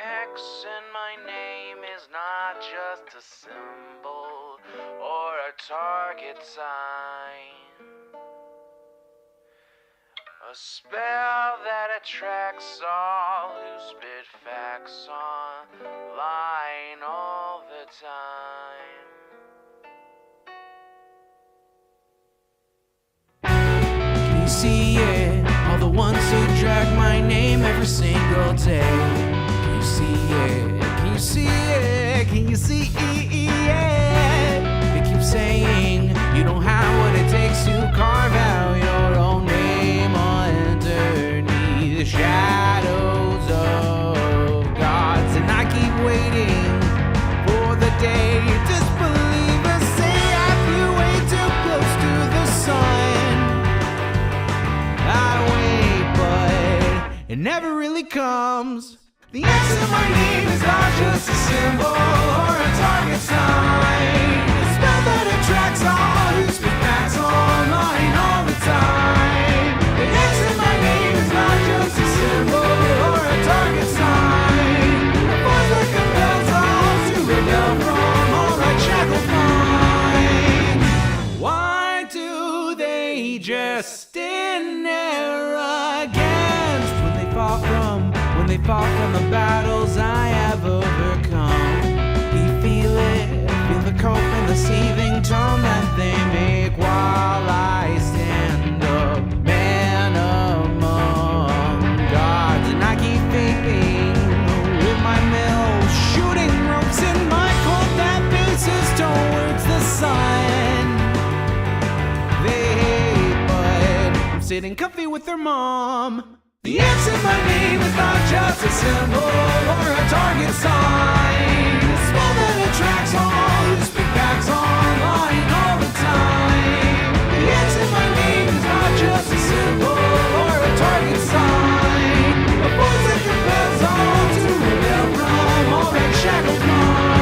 X in my name is not just a symbol or a target sign. A spell that attracts all who spit facts online all the time. Can you see it? All the ones who drag my name every single day. Can you see it? Can you see it? Can you see it? They keep saying you don't have what it takes to carve out your own name underneath the shadows of gods. And I keep waiting for the day disbelievers say I flew way too close to the sun. I wait, but it never really comes. The X in my name is not just a symbol or a target sign. A spell that attracts all who speak facts online all the time. The X in my name is not just a symbol or a target sign. A force that compels all to rebel from all that shackled minds. Why do they just stand there against when they fall from the battles I have overcome? You feel it, feel the cope and the seething tone that they make while I stand up, man among gods. And I keep thinking with my mill, shooting ropes in my cold that faces towards the sun. They hate, but I'm sitting comfy with their mom. The X in my name is not just a symbol or a target sign. A spell that attracts all who speak facts online all the time. The X in my name is not just a symbol or a target sign. A force that compels all to rebel from all that shackled mind.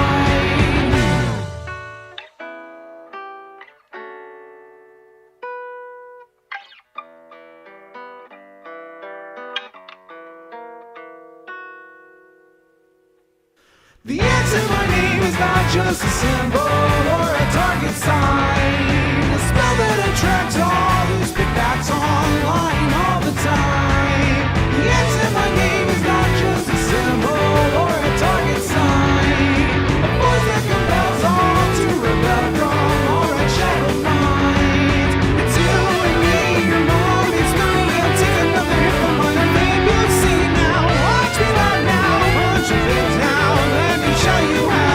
The X in my name is not just a symbol or a target sign. A spell that attracts all who speak facts online all the time. The X in my name is not just a symbol or a target sign. A force that compels all to rebel from all that shackled minds. It's you and me, your mom, it's me. I'll take another hit from my name. You see now, watch me right now, punch your things now. Let me show you how.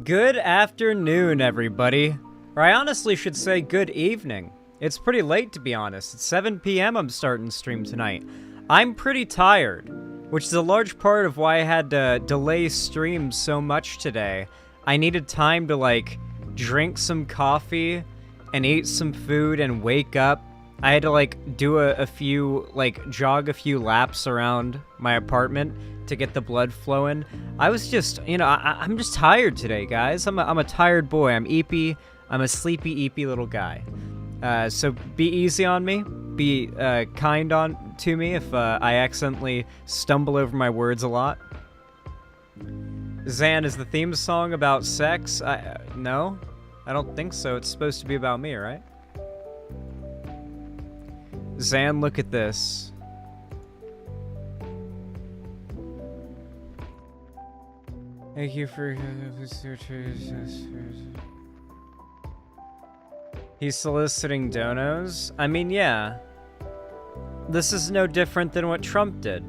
Good afternoon, everybody. Or I honestly should say good evening. It's pretty late, to be honest. It's 7 p.m. I'm starting stream tonight. I'm pretty tired, which is a large part of why I had to delay stream so much today. I needed time to, like, drink some coffee and eat some food and wake up. I had to, like, do a few, like, jog a few laps around my apartment to get the blood flowing. I was just, you know, I'm just tired today, guys. I'm a tired boy. I'm eepy. I'm a sleepy, eepy little guy. So be easy on me. Be kind to me if I accidentally stumble over my words a lot. Zan, is the theme song about sex? No, I don't think so. It's supposed to be about me, right? Zan, look at this. Thank you for... He's soliciting donos? I mean, yeah. This is no different than what Trump did.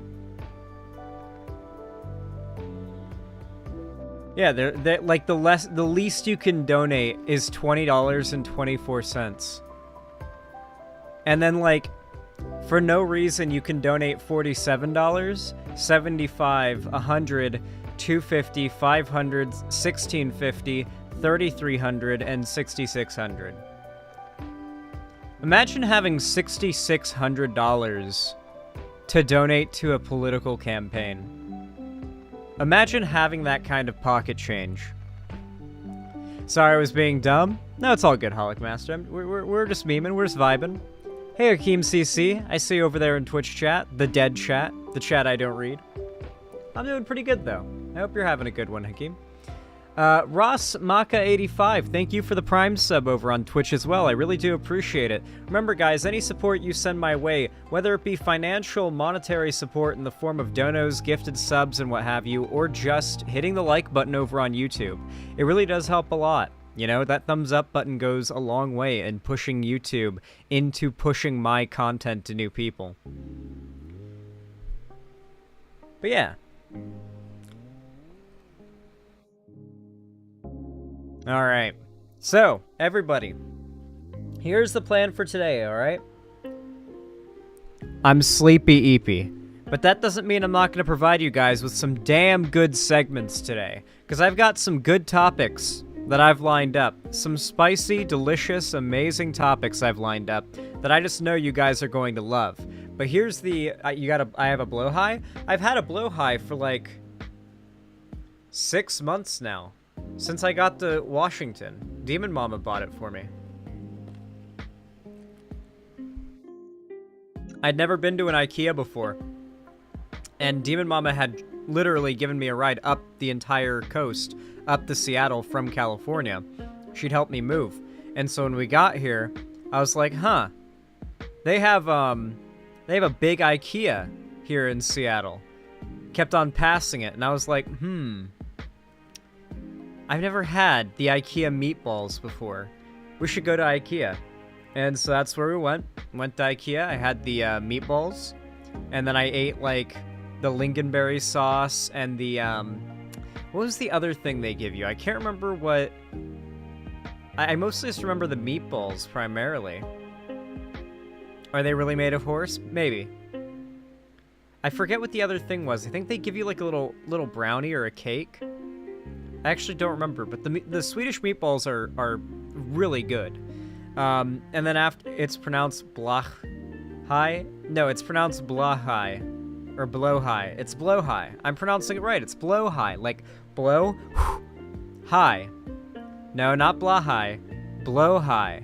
Yeah, they're like the least you can donate is $20.24. And then, like, for no reason you can donate $47, $75, $100, $250, $500, $1650, $3,300, and $6,600. Imagine having $6,600 to donate to a political campaign. Imagine having that kind of pocket change. Sorry I was being dumb. No, it's all good, Holic Master. We're just memeing, we're just vibing. Hey, Akeem CC. I see you over there in Twitch chat. The dead chat. The chat I don't read. I'm doing pretty good, though. I hope you're having a good one, Hakeem. Ross Maka85, thank you for the Prime sub over on Twitch as well. I really do appreciate it. Remember, guys, any support you send my way, whether it be financial, monetary support in the form of donos, gifted subs, and what have you, or just hitting the like button over on YouTube, it really does help a lot. You know, that thumbs up button goes a long way in pushing YouTube into pushing my content to new people. But yeah. Alright, so, everybody, here's the plan for today, alright? I'm sleepy eepy, but that doesn't mean I'm not going to provide you guys with some damn good segments today, because I've got some good topics that I've lined up, some spicy, delicious, amazing topics I've lined up that I just know you guys are going to love. But here's the, I have a blow high? I've had a blow high for like 6 months now. Since I got to Washington. Demon Mama bought it for me. I'd never been to an IKEA before. And Demon Mama had literally given me a ride up the entire coast, up to Seattle from California. She'd helped me move. And so when we got here, I was like, huh. They have a big IKEA here in Seattle. Kept on passing it, and I was like, I've never had the IKEA meatballs before. We should go to IKEA. And so that's where we went. Went to IKEA. I had the meatballs. And then I ate, like, the lingonberry sauce and the, what was the other thing they give you? I can't remember what... I mostly just remember the meatballs, primarily. Are they really made of horse? Maybe. I forget what the other thing was. I think they give you, like, a little brownie or a cake. I actually don't remember, but the Swedish meatballs are really good. And then after, it's pronounced blahai. No, it's pronounced blahai. Or blowhai. It's blowhai. I'm pronouncing it right. It's blowhai. Like, blow, high. No, not blahai. Blowhai.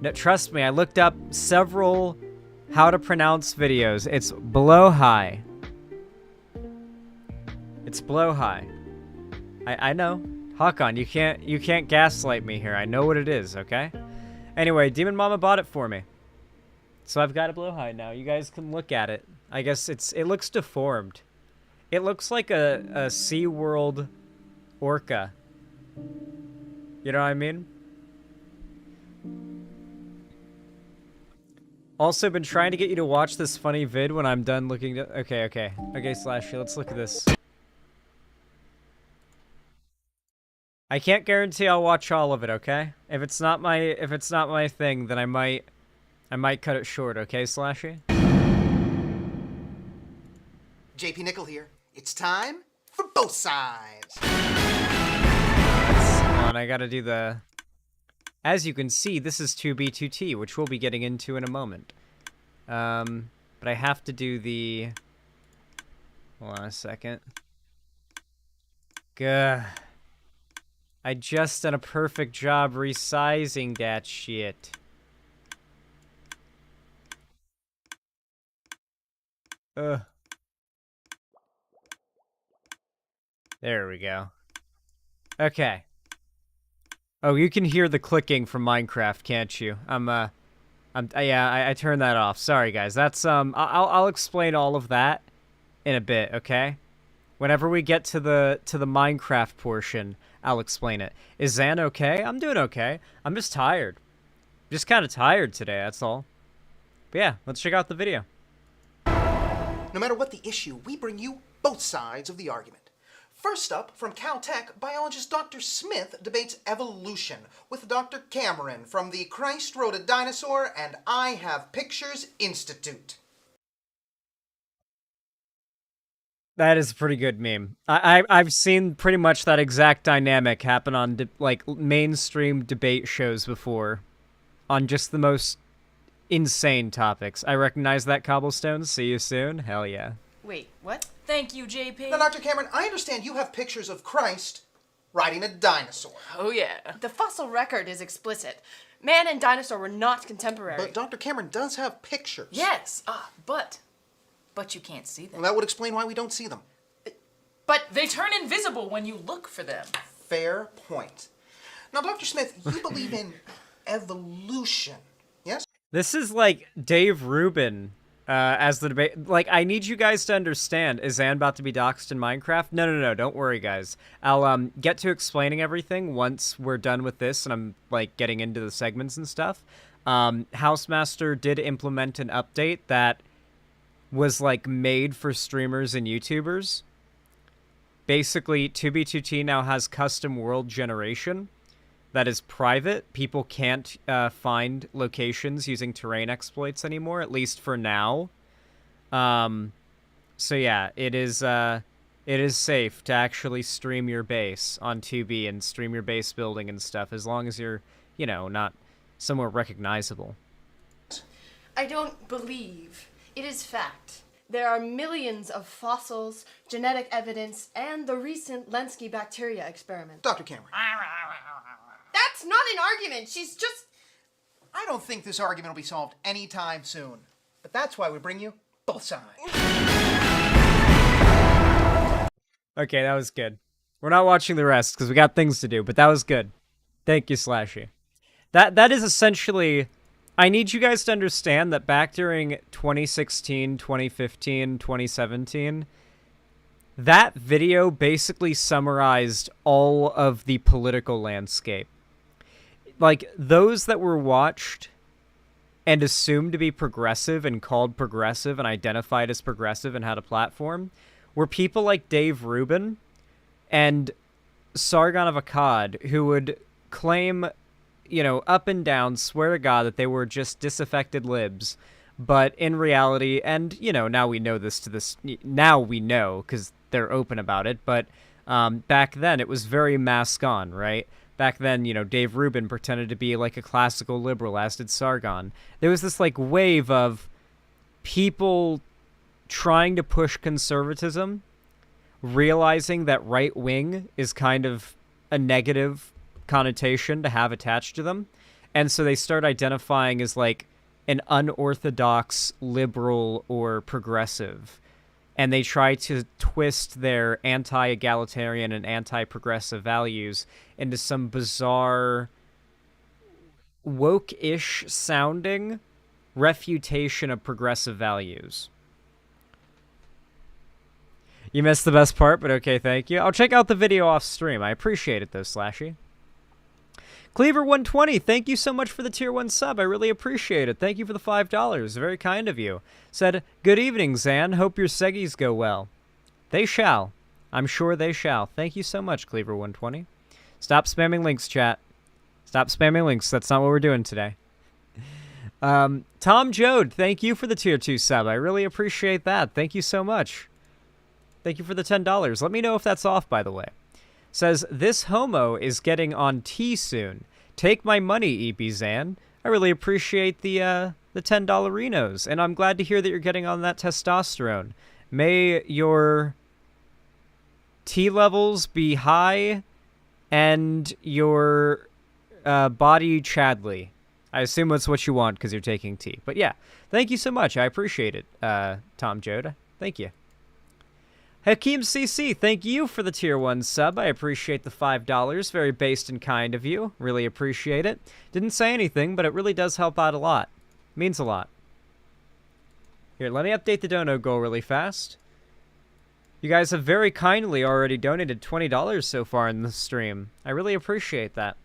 No, trust me, I looked up several how to pronounce videos. It's blowhai. It's blowhai. I know. Hakon, you can't gaslight me here. I know what it is, okay? Anyway, Demon Mama bought it for me. So I've got a blowhide now. You guys can look at it. I guess it looks deformed. It looks like a SeaWorld orca. You know what I mean? Also been trying to get you to watch this funny vid when I'm done looking at... Okay, Slashy, let's look at this. I can't guarantee I'll watch all of it, okay? If it's not my thing, then I might cut it short, okay, Slashy? JP Nickel here. It's time for both sides. Hold on, I gotta do the... As you can see, this is 2B2T, which we'll be getting into in a moment. But I have to do the... Hold on a second. Gah. I just done a perfect job resizing that shit. Ugh. There we go. Okay. Oh, you can hear the clicking from Minecraft, can't you? Yeah, I turned that off. Sorry, guys. That's, I'll explain all of that in a bit, okay? Whenever we get to the Minecraft portion, I'll explain it. Is Zan okay? I'm doing okay. I'm just tired. Just kind of tired today, that's all. But yeah, let's check out the video. No matter what the issue, we bring you both sides of the argument. First up, from Caltech, biologist Dr. Smith debates evolution with Dr. Cameron from the Christ Wrote a Dinosaur and I Have Pictures Institute. That is a pretty good meme. I've seen pretty much that exact dynamic happen on like mainstream debate shows before, on just the most insane topics. I recognize that, Cobblestone. See you soon. Hell yeah. Wait, what? Thank you, JP. Now, Dr. Cameron, I understand you have pictures of Christ riding a dinosaur. Oh, yeah. The fossil record is explicit. Man and dinosaur were not contemporary. But Dr. Cameron does have pictures. Yes, but you can't see them. Well, that would explain why we don't see them. But They turn invisible when you look for them. Fair point. Now, Dr. Smith, you believe in evolution, yes? This is like Dave Rubin as the debate. Like, I need you guys to understand, is Zan about to be doxxed in Minecraft? No, don't worry, guys. I'll get to explaining everything once we're done with this and I'm, like, getting into the segments and stuff. Housemaster did implement an update that was, like, made for streamers and YouTubers. Basically, 2B2T now has custom world generation that is private. People can't find locations using terrain exploits anymore, at least for now. So yeah, it is safe to actually stream your base on 2B and stream your base building and stuff, as long as you're, you know, not somewhere recognizable. I don't believe. It is fact. There are millions of fossils, genetic evidence, and the recent Lenski bacteria experiment. Dr. Cameron, That's not an argument. She's just... I don't think this argument will be solved anytime soon. But that's why we bring you both sides. Okay, that was good. We're not watching the rest because we got things to do, but that was good. Thank you, Slashy. That is essentially... I need you guys to understand that back during 2016, 2015, 2017, that video basically summarized all of the political landscape. Like, those that were watched and assumed to be progressive and called progressive and identified as progressive and had a platform were people like Dave Rubin and Sargon of Akkad, who would claim, you know, up and down, swear to God that they were just disaffected libs. But in reality, and, you know, now we know now we know because they're open about it, but back then it was very mask on, right? Back then, you know, Dave Rubin pretended to be like a classical liberal, as did Sargon. There was this like wave of people trying to push conservatism, realizing that right wing is kind of a negative connotation to have attached to them. And so they start identifying as like an unorthodox liberal or progressive. And they try to twist their anti-egalitarian and anti-progressive values into some bizarre, woke-ish sounding refutation of progressive values. You missed the best part, but okay, thank you. I'll check out the video off stream. I appreciate it, though, Slashy. Cleaver120, thank you so much for the tier 1 sub. I really appreciate it. Thank you for the $5. Very kind of you. Said, good evening, Zan. Hope your seggies go well. They shall. I'm sure they shall. Thank you so much, Cleaver120. Stop spamming links, chat. Stop spamming links. That's not what we're doing today. Tom Jode, thank you for the tier 2 sub. I really appreciate that. Thank you so much. Thank you for the $10. Let me know if that's off, by the way. Says, this homo is getting on T soon. Take my money, EB Zan. I really appreciate the $10-rinos, and I'm glad to hear that you're getting on that testosterone. May your T levels be high and your body Chadley. I assume that's what you want because you're taking T. But yeah, thank you so much. I appreciate it, Tom Joda. Thank you. Hakeem CC, thank you for the tier 1 sub. I appreciate the $5. Very based and kind of you. Really appreciate it. Didn't say anything, but it really does help out a lot. Means a lot. Here, let me update the dono goal really fast. You guys have very kindly already donated $20 so far in the stream. I really appreciate that.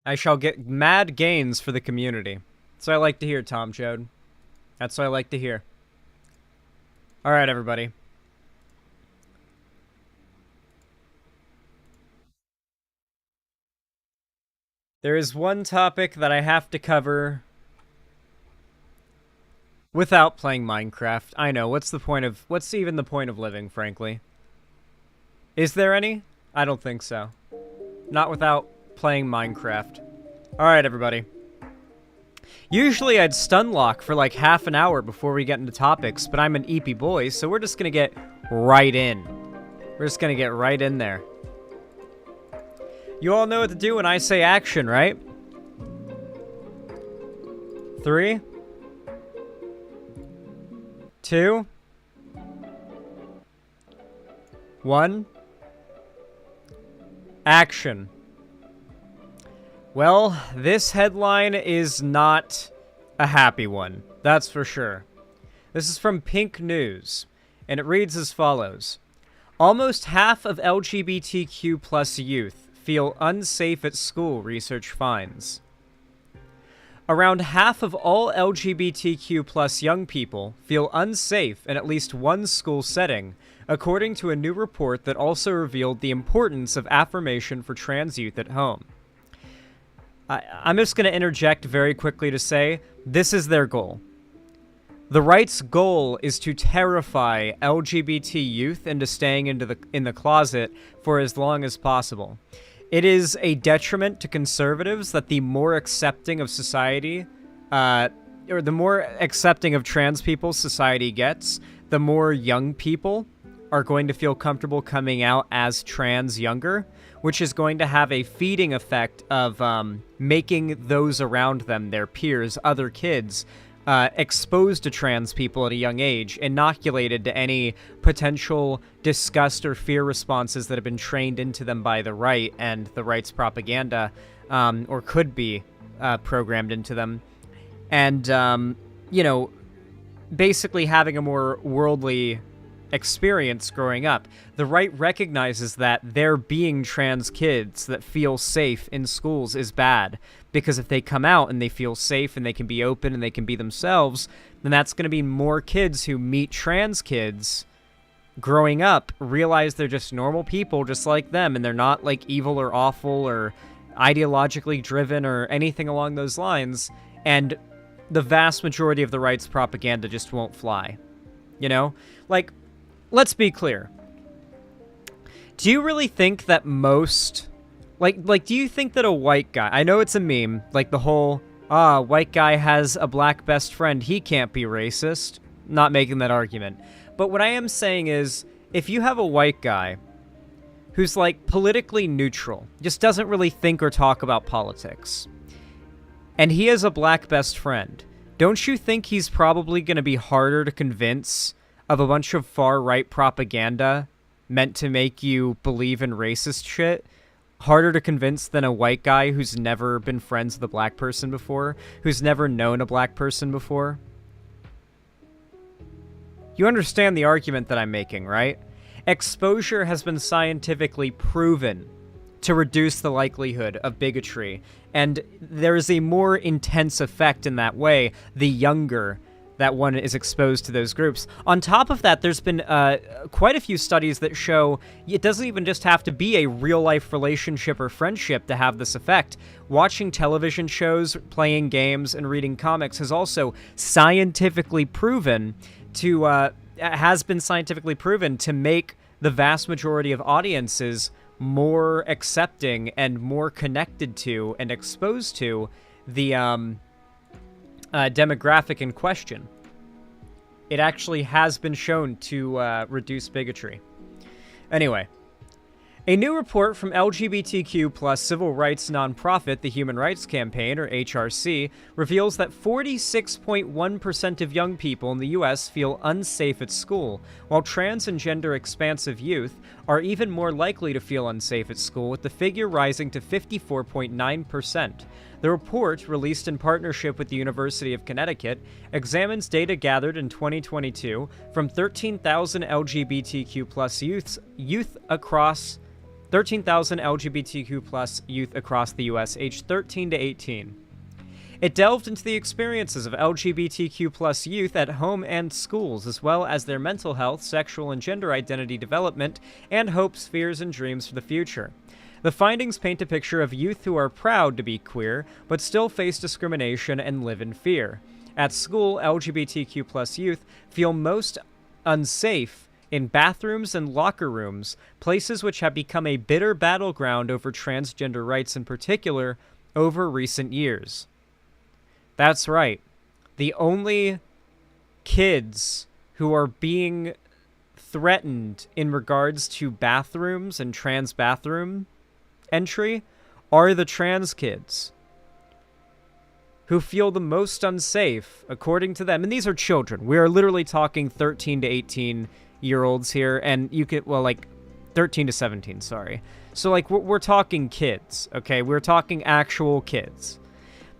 I shall get mad gains for the community. That's what I like to hear, Tom Jode. That's what I like to hear. Alright, everybody. There is one topic that I have to cover without playing Minecraft. I know, what's even the point of living, frankly? Is there any? I don't think so. Not without playing Minecraft. Alright, everybody. Usually I'd stun lock for like half an hour before we get into topics, but I'm an eepy boy, so we're just gonna get right in. We're just gonna get right in there. You all know what to do when I say action, right? 3, 2, 1. Action. Well, this headline is not a happy one, that's for sure. This is from Pink News, and it reads as follows. Almost half of LGBTQ plus youth feel unsafe at school, research finds. Around half of all LGBTQ plus young people feel unsafe in at least one school setting, according to a new report that also revealed the importance of affirmation for trans youth at home. I'm just going to interject very quickly to say, this is their goal. The right's goal is to terrify LGBT youth into staying in the closet for as long as possible. It is a detriment to conservatives that the more accepting of society, or the more accepting of trans people society gets, the more young people are going to feel comfortable coming out as trans younger, which is going to have a feeding effect of making those around them, their peers, other kids, exposed to trans people at a young age, inoculated to any potential disgust or fear responses that have been trained into them by the right and the right's propaganda, or could be programmed into them. And, basically having a more worldly experience growing up. The right recognizes that there being trans kids that feel safe in schools is bad, because if they come out and they feel safe and they can be open and they can be themselves, then that's going to be more kids who meet trans kids growing up, realize they're just normal people just like them, and they're not like evil or awful or ideologically driven or anything along those lines, and the vast majority of the right's propaganda just won't fly. Like, let's be clear. Do you really think that most... Like, do you think that a white guy... I know it's a meme, like the whole, white guy has a black best friend, he can't be racist. Not making that argument. But what I am saying is, if you have a white guy who's, like, politically neutral, just doesn't really think or talk about politics, and he has a black best friend, don't you think he's probably going to be harder to convince of a bunch of far-right propaganda meant to make you believe in racist shit? Harder to convince than a white guy who's never been friends with a black person before, who's never known a black person before? You understand the argument that I'm making, right? Exposure has been scientifically proven to reduce the likelihood of bigotry, and there is a more intense effect in that way the younger that one is exposed to those groups. On top of that, there's been quite a few studies that show it doesn't even just have to be a real-life relationship or friendship to have this effect. Watching television shows, playing games, and reading comics has also scientifically proven to, has been scientifically proven to make the vast majority of audiences more accepting and more connected to and exposed to the demographic in question. It actually has been shown to reduce bigotry. Anyway, a new report from LGBTQ plus civil rights nonprofit, the Human Rights Campaign, or HRC, reveals that 46.1% of young people in the U.S. feel unsafe at school, while trans and gender-expansive youth are even more likely to feel unsafe at school, with the figure rising to 54.9%. The report, released in partnership with the University of Connecticut, examines data gathered in 2022 from 13,000 LGBTQ plus youth across 13,000 LGBTQ plus youth across the U.S. aged 13 to 18. It delved into the experiences of LGBTQ plus youth at home and schools, as well as their mental health, sexual and gender identity development, and hopes, fears, and dreams for the future. The findings paint a picture of youth who are proud to be queer, but still face discrimination and live in fear. At school, LGBTQ plus youth feel most unsafe in bathrooms and locker rooms, places which have become a bitter battleground over transgender rights in particular, over recent years. That's right. The only kids who are being threatened in regards to bathrooms and trans bathroom entry are the trans kids who feel the most unsafe, according to them. And these are children. We are literally talking 13 to 18-year-olds here, and you could, well, like, 13 to 17, sorry. So, like, we're talking kids, okay? We're talking actual kids.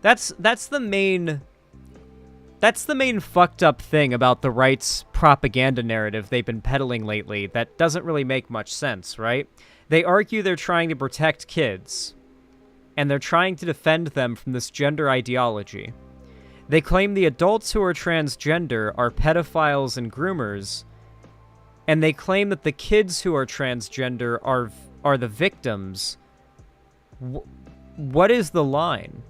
That's the main fucked up thing about the right's propaganda narrative they've been peddling lately that doesn't really make much sense, right? They argue they're trying to protect kids, and they're trying to defend them from this gender ideology. They claim the adults who are transgender are pedophiles and groomers, and they claim that the kids who are transgender are the victims. What is the line?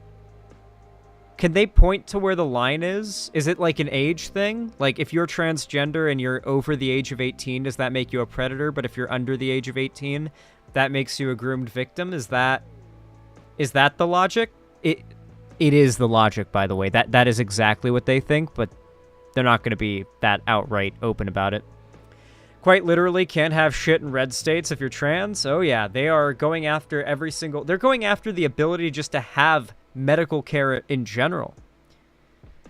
Can they point to where the line is? Is it like an age thing? Like, if you're transgender and you're over the age of 18, does that make you a predator? But if you're under the age of 18, that makes you a groomed victim? Is that the logic? It is the logic, by the way. That is exactly what they think, but they're not going to be that outright open about it. Quite literally, can't have shit in red states if you're trans. Oh yeah, they are going after they're going after the ability just to have medical care in general.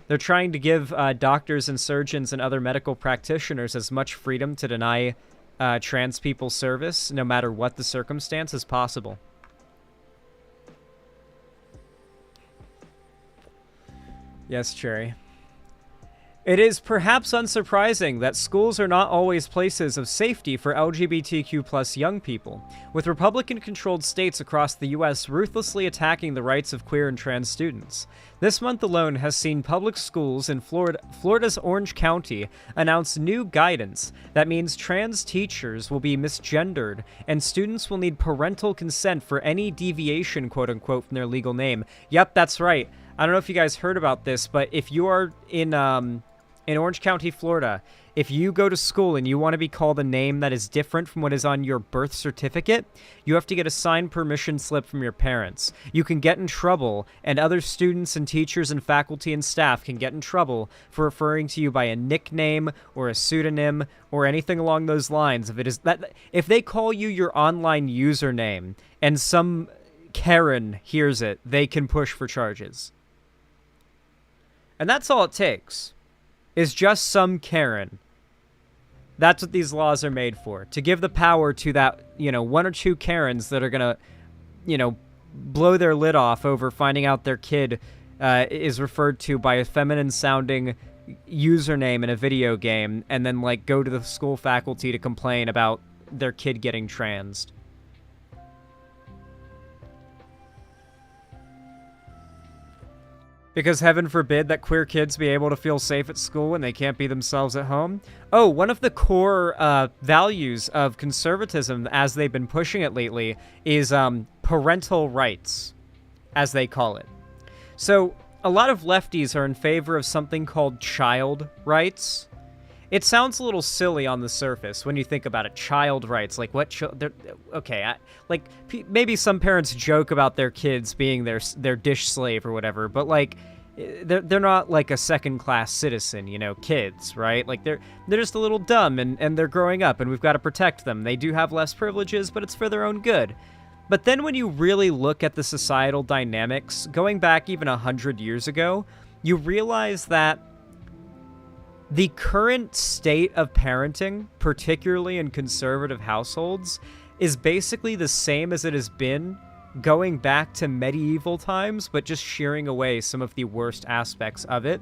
They're trying to give doctors and surgeons and other medical practitioners as much freedom to deny trans people service, no matter what the circumstance, as possible. Yes, Cherry. It is perhaps unsurprising that schools are not always places of safety for LGBTQ+ young people, with Republican-controlled states across the U.S. ruthlessly attacking the rights of queer and trans students. This month alone has seen public schools in Florida's Orange County announce new guidance that means trans teachers will be misgendered and students will need parental consent for any deviation, quote-unquote, from their legal name. Yep, that's right. I don't know if you guys heard about this, but if you are in Orange County, Florida, if you go to school and you want to be called a name that is different from what is on your birth certificate, you have to get a signed permission slip from your parents. You can get in trouble, and other students and teachers and faculty and staff can get in trouble for referring to you by a nickname or a pseudonym or anything along those lines. If they call you your online username and some Karen hears it, they can push for charges. And that's all it takes, is just some Karen. That's what these laws are made for, to give the power to that, one or two Karens that are going to, blow their lid off over finding out their kid is referred to by a feminine-sounding username in a video game, and then, go to the school faculty to complain about their kid getting transed. Because heaven forbid that queer kids be able to feel safe at school when they can't be themselves at home. Oh, one of the core values of conservatism, as they've been pushing it lately, is parental rights, as they call it. So a lot of lefties are in favor of something called child rights. It sounds a little silly on the surface when you think about it. Child rights, like what? Okay, maybe some parents joke about their kids being their dish slave or whatever, but they're not like a second-class citizen, kids, right? They're just a little dumb and they're growing up, and we've got to protect them. They do have less privileges, but it's for their own good. But then when you really look at the societal dynamics, going back even 100 years ago, you realize that the current state of parenting, particularly in conservative households, is basically the same as it has been going back to medieval times, but just shearing away some of the worst aspects of it.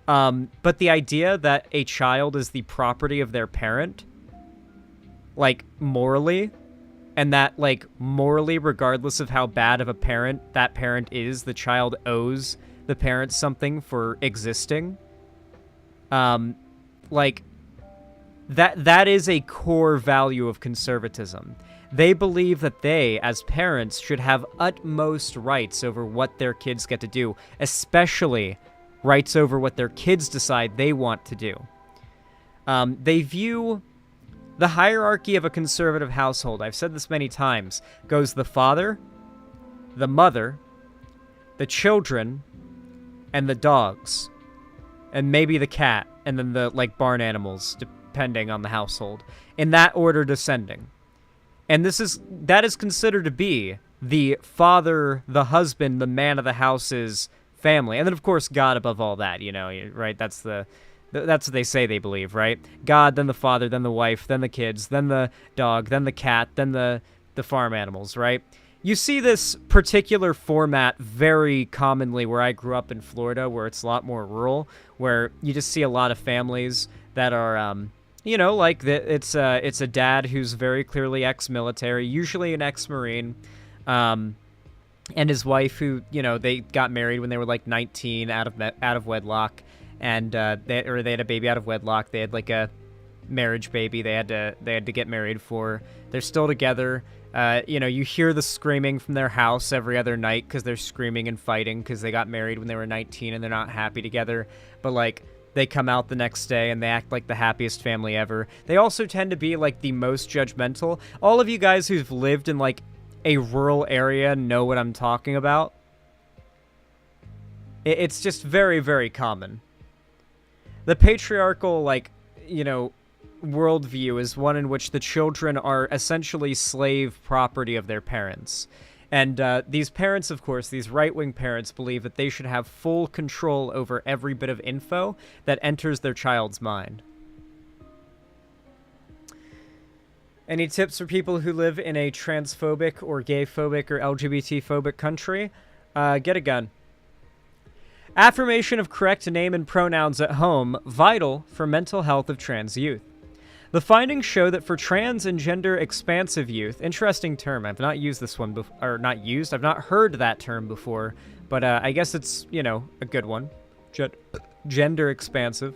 But the idea that a child is the property of their parent, morally, and that, morally, regardless of how bad of a parent that parent is, the child owes the parent something for existing. That is a core value of conservatism. They believe that they, as parents, should have utmost rights over what their kids get to do, especially rights over what their kids decide they want to do. They view the hierarchy of a conservative household, I've said this many times, goes the father, the mother, the children, and the dogs. And maybe the cat, and then the, like, barn animals, depending on the household. In that order descending. And that is considered to be the father, the husband, the man of the house's family. And then, of course, God above all that, you know, right? That's what they say they believe, right? God, then the father, then the wife, then the kids, then the dog, then the cat, then the farm animals, right? You see this particular format very commonly where I grew up in Florida, where it's a lot more rural, where you just see a lot of families that are, you know, like it's a dad who's very clearly ex-military, usually an ex-Marine, and his wife who, you know, they got married when they were like 19 out of wedlock, and they had a baby out of wedlock. They had like a marriage baby. They had to get married for. They're still together. You know, you hear the screaming from their house every other night because they're screaming and fighting because they got married when they were 19 and they're not happy together. But, like, they come out the next day and they act like the happiest family ever. They also tend to be, like, the most judgmental. All of you guys who've lived in, like, a rural area know what I'm talking about. It's just very, very common. The patriarchal, like, you know, worldview is one in which the children are essentially slave property of their parents. And these parents, of course, these right-wing parents, believe that they should have full control over every bit of info that enters their child's mind. Any tips for people who live in a transphobic or gay-phobic or LGBT-phobic country? Get a gun. Affirmation of correct name and pronouns at home, vital for mental health of trans youth. The findings show that for trans and gender-expansive youth, interesting term, I've not used this one before, or not used, I've not heard that term before, but I guess it's, you know, a good one. Gender-expansive.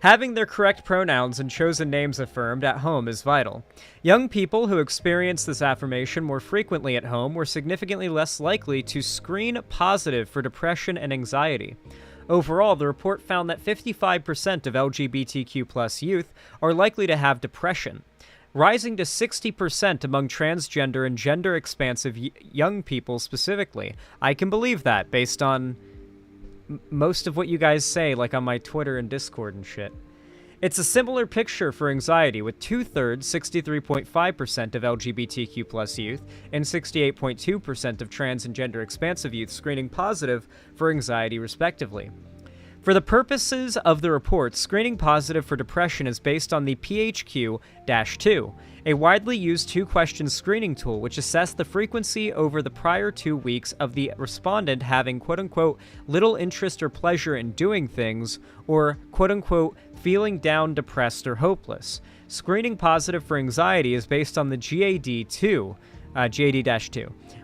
Having their correct pronouns and chosen names affirmed at home is vital. Young people who experience this affirmation more frequently at home were significantly less likely to screen positive for depression and anxiety. Overall, the report found that 55% of LGBTQ+ youth are likely to have depression, rising to 60% among transgender and gender-expansive young people specifically. I can believe that, based on most of what you guys say, like on my Twitter and Discord and shit. It's a similar picture for anxiety, with 2/3, 63.5% of LGBTQ+ youth, and 68.2% of trans and gender-expansive youth screening positive for anxiety, respectively. For the purposes of the report, screening positive for depression is based on the PHQ-2, a widely used two-question screening tool which assessed the frequency over the prior 2 weeks of the respondent having quote-unquote little interest or pleasure in doing things, or quote-unquote feeling down, depressed, or hopeless. Screening positive for anxiety is based on the GAD-2,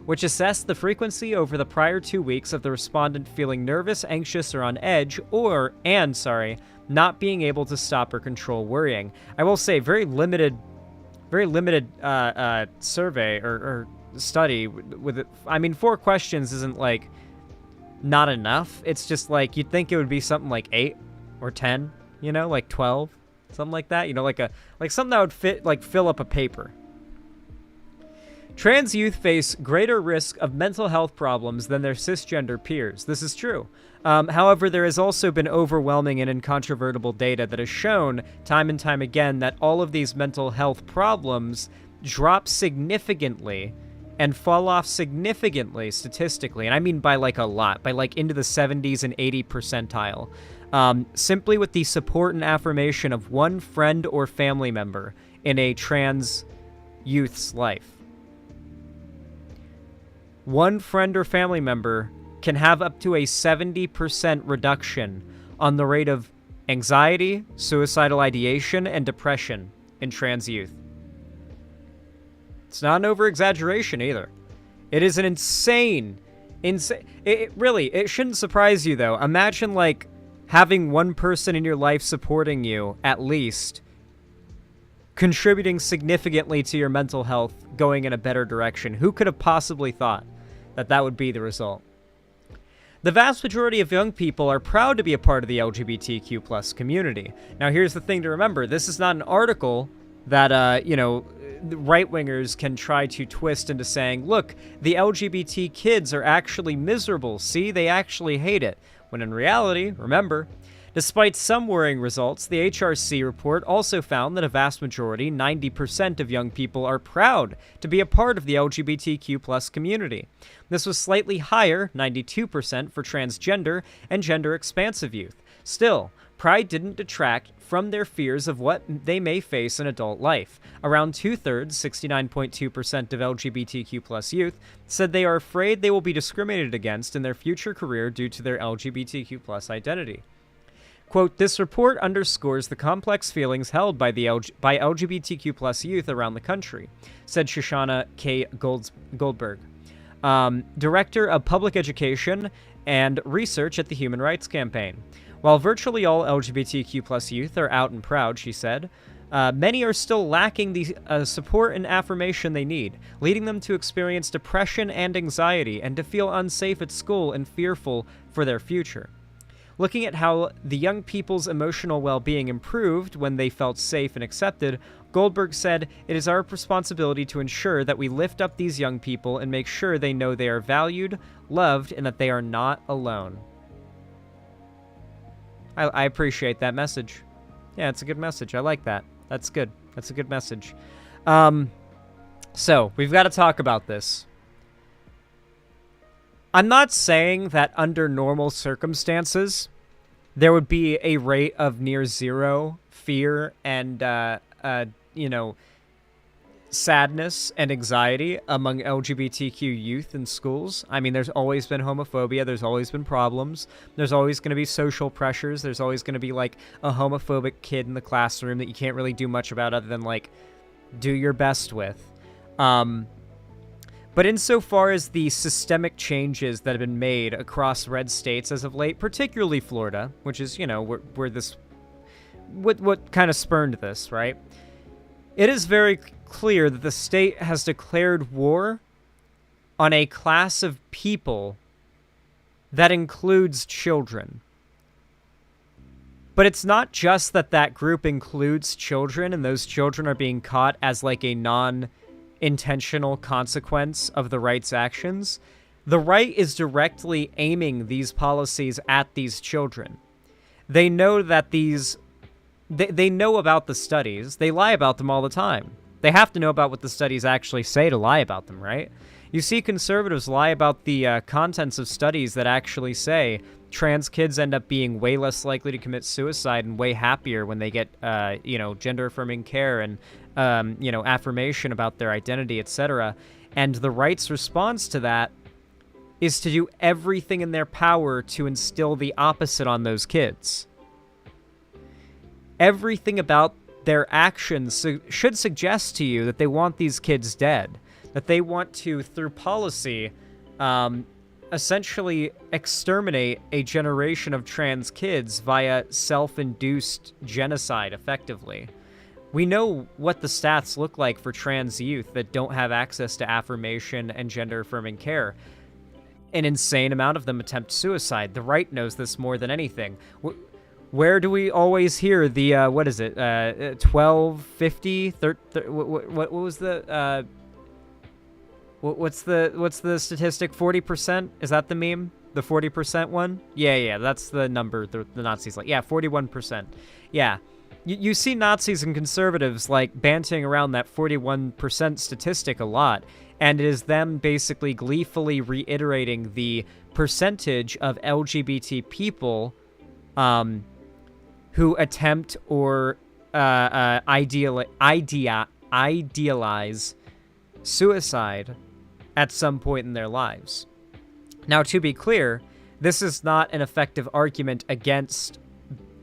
which assessed the frequency over the prior 2 weeks of the respondent feeling nervous, anxious, or on edge, not being able to stop or control worrying. I will say, very limited survey or study with it. I mean, 4 questions isn't, like, not enough. It's just, like, you'd think it would be something like 8 or 10, you know, like 12, something like that. You know, like something that would fill up a paper. Trans youth face greater risk of mental health problems than their cisgender peers. This is true. However, there has also been overwhelming and incontrovertible data that has shown time and time again that all of these mental health problems drop significantly and fall off significantly statistically. And I mean by like a lot, by like into the 70s and 80 percentile. Simply with the support and affirmation of one friend or family member in a trans youth's life. One friend or family member can have up to a 70% reduction on the rate of anxiety, suicidal ideation, and depression in trans youth. It's not an over-exaggeration either. It is an insane... It shouldn't surprise you, though. Imagine, like, having one person in your life supporting you, at least, contributing significantly to your mental health, going in a better direction. Who could have possibly thought that that would be the result? The vast majority of young people are proud to be a part of the LGBTQ+ community. Now, here's the thing to remember. This is not an article that, right-wingers can try to twist into saying, look, the LGBT kids are actually miserable. See, they actually hate it. When in reality, remember, despite some worrying results, the HRC report also found that a vast majority, 90% of young people, are proud to be a part of the LGBTQ+ community. This was slightly higher, 92%, for transgender and gender-expansive youth. Still, pride didn't detract from their fears of what they may face in adult life. Around two-thirds, 69.2% of LGBTQ+ youth, said they are afraid they will be discriminated against in their future career due to their LGBTQ+ identity. Quote, this report underscores the complex feelings held by LGBTQ+ youth around the country, said Shoshana K. Goldberg, Director of Public Education and Research at the Human Rights Campaign. While virtually all LGBTQ+ youth are out and proud, she said, many are still lacking the support and affirmation they need, leading them to experience depression and anxiety and to feel unsafe at school and fearful for their future. Looking at how the young people's emotional well-being improved when they felt safe and accepted, Goldberg said, it is our responsibility to ensure that we lift up these young people and make sure they know they are valued, loved, and that they are not alone. I appreciate that message. Yeah, it's a good message. I like that. That's good. That's a good message. So, we've got to talk about this. I'm not saying that under normal circumstances, there would be a rate of near zero fear and, sadness and anxiety among LGBTQ youth in schools. I mean, there's always been homophobia. There's always been problems. There's always going to be social pressures. There's always going to be, like, a homophobic kid in the classroom that you can't really do much about other than, like, do your best with. But insofar as the systemic changes that have been made across red states as of late, particularly Florida, which is, where this, what kind of spurned this, right? It is very clear that the state has declared war on a class of people that includes children. But it's not just that that group includes children and those children are being caught as like a non-intentional consequence of the right's actions. The right is directly aiming these policies at these children. They know that they know about the studies. They lie about them all the time. They have to know about what the studies actually say to lie about them, right? You see conservatives lie about the contents of studies that actually say trans kids end up being way less likely to commit suicide and way happier when they get, gender-affirming care and, affirmation about their identity, etc. And the right's response to that is to do everything in their power to instill the opposite on those kids. Everything about their actions should suggest to you that they want these kids dead, that they want to, through policy, essentially exterminate a generation of trans kids via self-induced genocide, effectively. We know what the stats look like for trans youth that don't have access to affirmation and gender-affirming care. An insane amount of them attempt suicide. The right knows this more than anything. Where do we always hear the, 12, 50, what was the, what's the statistic, 40%? Is that the meme? The 40% one? Yeah, that's the number the Nazis like. Yeah, 41%. Yeah. You see Nazis and conservatives, like, banting around that 41% statistic a lot, and it is them basically gleefully reiterating the percentage of LGBT people, who attempt or idealize suicide at some point in their lives. Now, to be clear, this is not an effective argument against,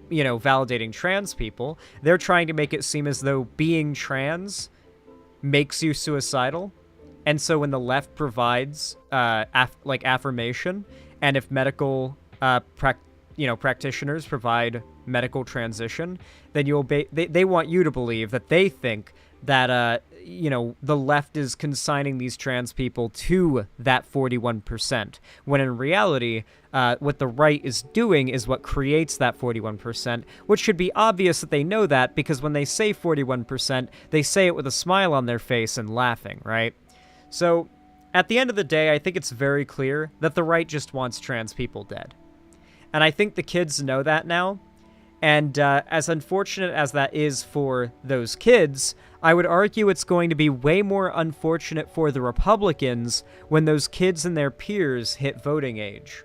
validating trans people. They're trying to make it seem as though being trans makes you suicidal. And so when the left provides, affirmation, and if medical, practitioners provide medical transition, then they want you to believe that they think that, you know, the left is consigning these trans people to that 41%, when in reality, what the right is doing is what creates that 41%, which should be obvious that they know that, because when they say 41%, they say it with a smile on their face and laughing, right? So, at the end of the day, I think it's very clear that the right just wants trans people dead. And I think the kids know that now. And as unfortunate as that is for those kids, I would argue it's going to be way more unfortunate for the Republicans when those kids and their peers hit voting age.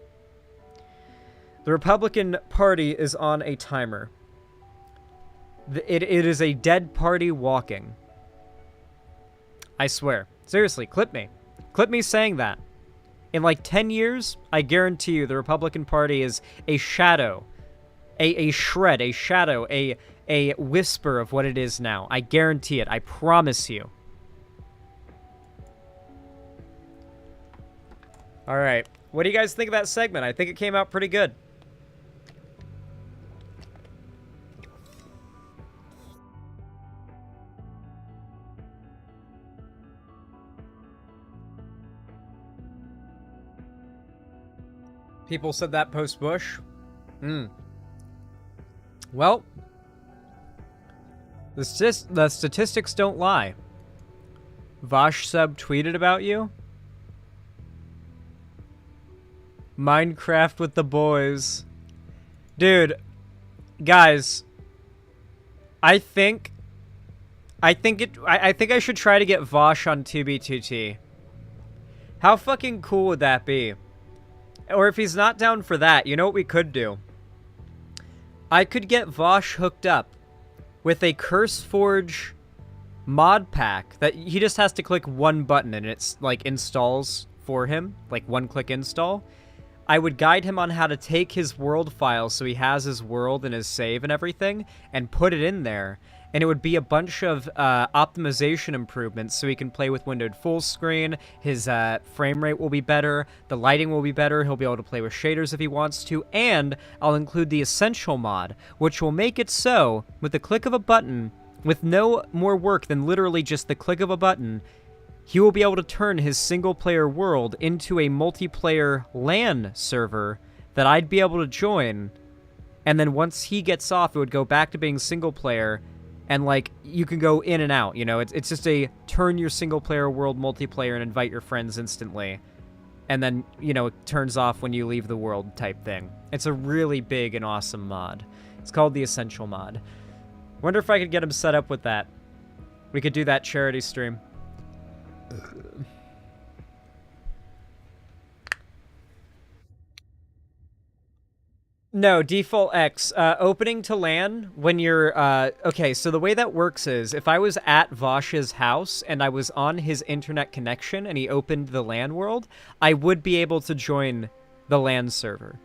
The Republican Party is on a timer. It is a dead party walking. I swear. Seriously, clip me. Clip me saying that. In like 10 years, I guarantee you the Republican Party is a shadow. A shred, a shadow, a whisper of what it is now. I guarantee it. I promise you. All right. What do you guys think of that segment? I think it came out pretty good. People said that post-Bush. Well, the statistics don't lie. Vosh Sub tweeted about you. Minecraft with the boys. Dude, guys, I think I should try to get Vosh on 2B2T. How fucking cool would that be? Or if he's not down for that, you know what we could do? I could get Vosh hooked up with a CurseForge mod pack that he just has to click one button and it's like installs for him, like one-click install. I would guide him on how to take his world file so he has his world and his save and everything and put it in there. And it would be a bunch of optimization improvements so he can play with windowed full screen, his frame rate will be better, the lighting will be better, he'll be able to play with shaders if he wants to, and I'll include the Essential mod, which will make it so, with the click of a button, with no more work than literally just the click of a button, he will be able to turn his single-player world into a multiplayer LAN server that I'd be able to join, and then once he gets off, it would go back to being single-player. And, like, you can go in and out, you know? It's just a turn your single-player world multiplayer and invite your friends instantly. And then, you know, it turns off when you leave the world type thing. It's a really big and awesome mod. It's called the Essential mod. Wonder if I could get him set up with that. We could do that charity stream. No, default X. Opening to LAN when you're, okay, so the way that works is, if I was at Vosh's house and I was on his internet connection and he opened the LAN world, I would be able to join the LAN server.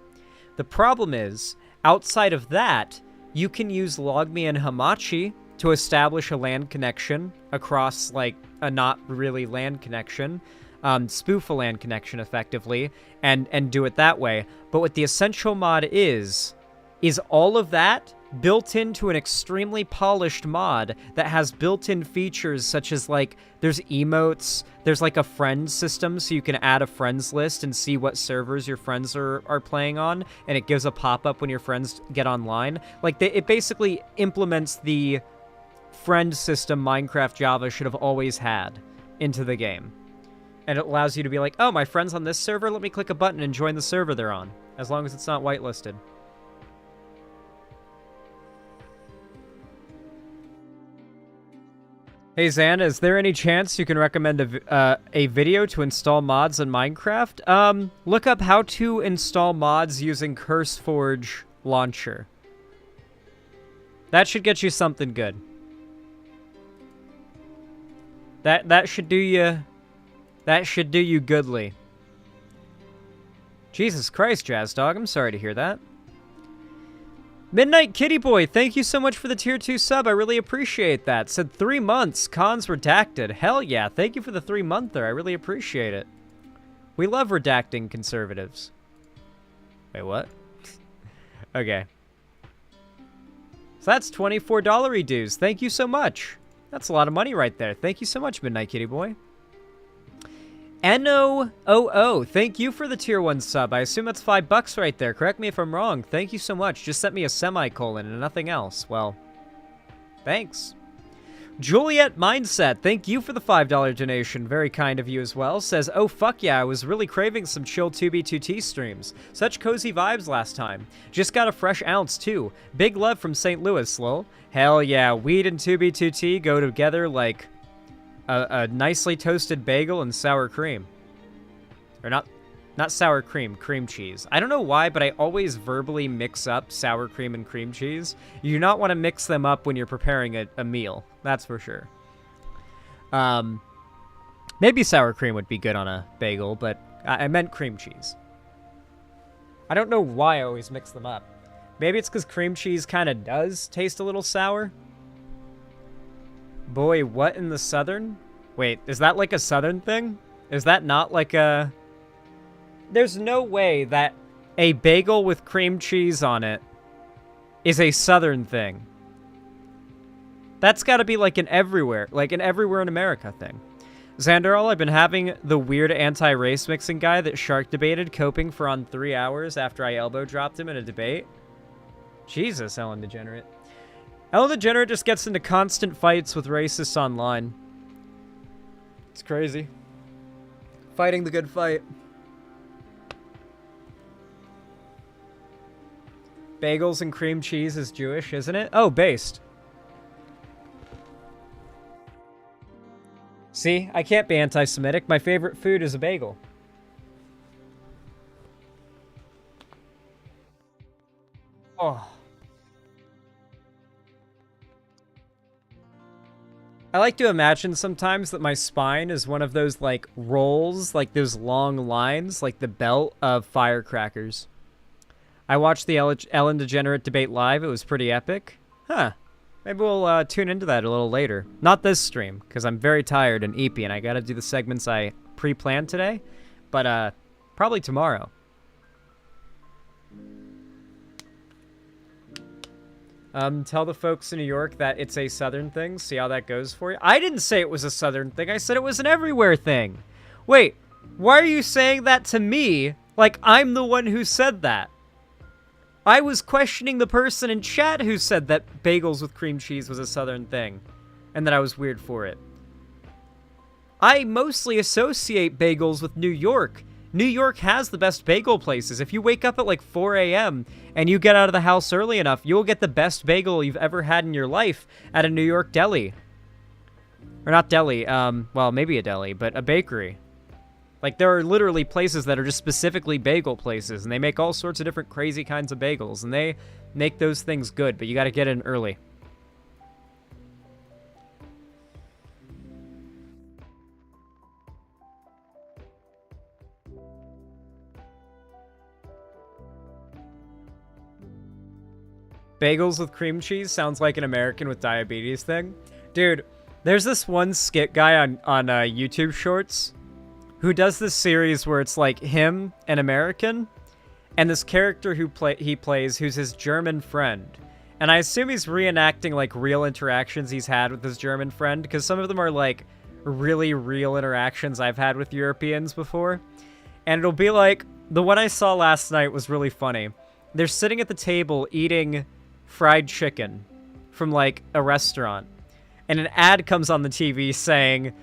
The problem is, outside of that, you can use LogMe and Hamachi to establish a LAN connection across, like, a not really LAN connection. Spoof a LAN connection effectively and do it that way. But what the Essential mod is all of that built into an extremely polished mod that has built-in features such as, like, there's emotes, there's like a friends system so you can add a friends list and see what servers your friends are playing on, and it gives a pop-up when your friends get online. Like, it basically implements the friend system Minecraft Java should have always had into the game. And it allows you to be like, oh, my friend's on this server, let me click a button and join the server they're on, as long as it's not whitelisted. Hey Zan, is there any chance you can recommend a video to install mods in Minecraft? Look up how to install mods using CurseForge launcher. That should get you something good. That should do you... That should do you goodly. Jesus Christ, Jazz Dog, I'm sorry to hear that. Midnight Kitty Boy, thank you so much for the tier 2 sub. I really appreciate that. Said 3 months, cons redacted. Hell yeah, thank you for the 3-monther. I really appreciate it. We love redacting conservatives. Wait, what? Okay. So that's $24 dues. Thank you so much. That's a lot of money right there. Thank you so much, Midnight Kitty Boy. NOOO, thank you for the tier 1 sub. I assume that's $5 right there. Correct me if I'm wrong. Thank you so much. Just sent me a semicolon and nothing else. Well, thanks. Juliet Mindset, thank you for the $5 donation. Very kind of you as well. Says, oh fuck yeah, I was really craving some chill 2B2T streams. Such cozy vibes last time. Just got a fresh ounce too. Big love from St. Louis, lol. Hell yeah, weed and 2B2T go together like a nicely toasted bagel and sour cream. Or not sour cream, cream cheese. I don't know why, but I always verbally mix up sour cream and cream cheese. You do not want to mix them up when you're preparing a meal. That's for sure. Maybe sour cream would be good on a bagel, but I meant cream cheese. I don't know why I always mix them up. Maybe it's because cream cheese kind of does taste a little sour. Boy, what in the southern? Wait, is that like a southern thing? Is that not like a... There's no way that a bagel with cream cheese on it is a southern thing. That's got to be like an everywhere in America thing. Xanderall, I've been having the weird anti-race mixing guy that Shark debated coping for on 3 hours after I elbow dropped him in a debate. Jesus, Ellen DeGenerate. Ellen DeGenerate just gets into constant fights with racists online. It's crazy. Fighting the good fight. Bagels and cream cheese is Jewish, isn't it? Oh, based. See, I can't be anti-Semitic. My favorite food is a bagel. Oh. I like to imagine sometimes that my spine is one of those, like, rolls, like those long lines, like the belt of firecrackers. I watched the Ellen DeGenerate debate live. It was pretty epic. Huh. Maybe we'll tune into that a little later. Not this stream, because I'm very tired and eepy, and I gotta do the segments I pre-planned today. But, probably tomorrow. Tell the folks in New York that it's a southern thing. See how that goes for you. I didn't say it was a southern thing. I said it was an everywhere thing. Wait, why are you saying that to me like I'm the one who said that? I was questioning the person in chat who said that bagels with cream cheese was a southern thing, and that I was weird for it. I mostly associate bagels with New York. New York has the best bagel places. If you wake up at like 4 a.m. and you get out of the house early enough, you'll get the best bagel you've ever had in your life at a New York deli. Or not deli, well, maybe a deli, but a bakery. Like, there are literally places that are just specifically bagel places, and they make all sorts of different crazy kinds of bagels, and they make those things good, but you gotta get in early. Bagels with cream cheese sounds like an American with diabetes thing. Dude, there's this one skit guy on YouTube Shorts who does this series where it's like him, an American, and this character who he plays who's his German friend. And I assume he's reenacting like real interactions he's had with his German friend, because some of them are like really real interactions I've had with Europeans before. And it'll be like, the one I saw last night was really funny. They're sitting at the table eating fried chicken from like a restaurant, and an ad comes on the TV saying,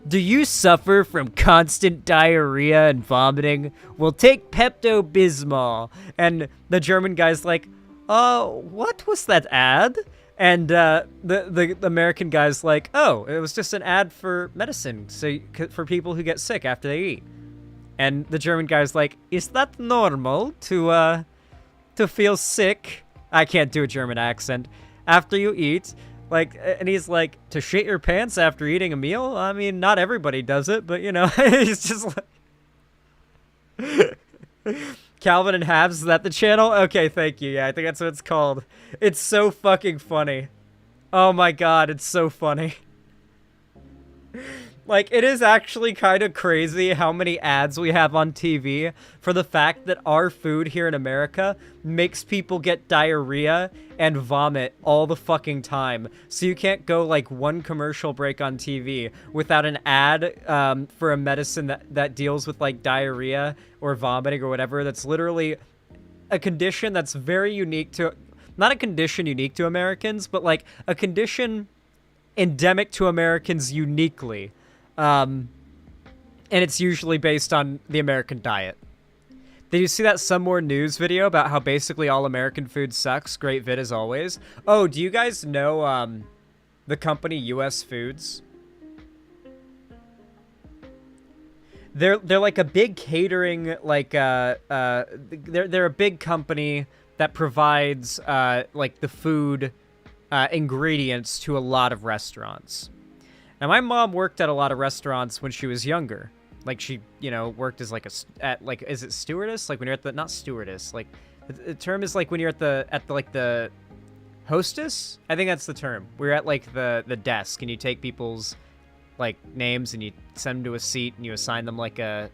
"Do you suffer from constant diarrhea and vomiting? Well, take Pepto-Bismol." And the German guy's like, what was that ad? And the American guy's like, oh, it was just an ad for medicine, so for people who get sick after they eat. And the German guy's like, is that normal to feel sick? I can't do a German accent. After you eat, like, and he's like, to shit your pants after eating a meal? I mean, not everybody does it, but you know, he's just like... Calvin and Habs, is that the channel? Okay, thank you. Yeah, I think that's what it's called. It's so fucking funny. Oh my god, it's so funny. Like, it is actually kind of crazy how many ads we have on TV for the fact that our food here in America makes people get diarrhea and vomit all the fucking time. So you can't go, like, one commercial break on TV without an ad for a medicine that deals with, like, diarrhea or vomiting or whatever. That's literally a condition that's very unique to... Not a condition unique to Americans, but, like, a condition endemic to Americans uniquely. And it's usually based on the American diet. Did you see that Some More News video about how basically all American food sucks? Great vid as always. Oh, do you guys know the company US Foods? They're like a big catering, like they're a big company that provides like the food ingredients to a lot of restaurants. Now, my mom worked at a lot of restaurants when she was younger. Like, she, you know, worked as, like, is it stewardess? Like, when you're at the, not stewardess, like, the term is, like, when you're at the hostess? I think that's the term. We're at, like, the desk, and you take people's, like, names, and you send them to a seat, and you assign them, like a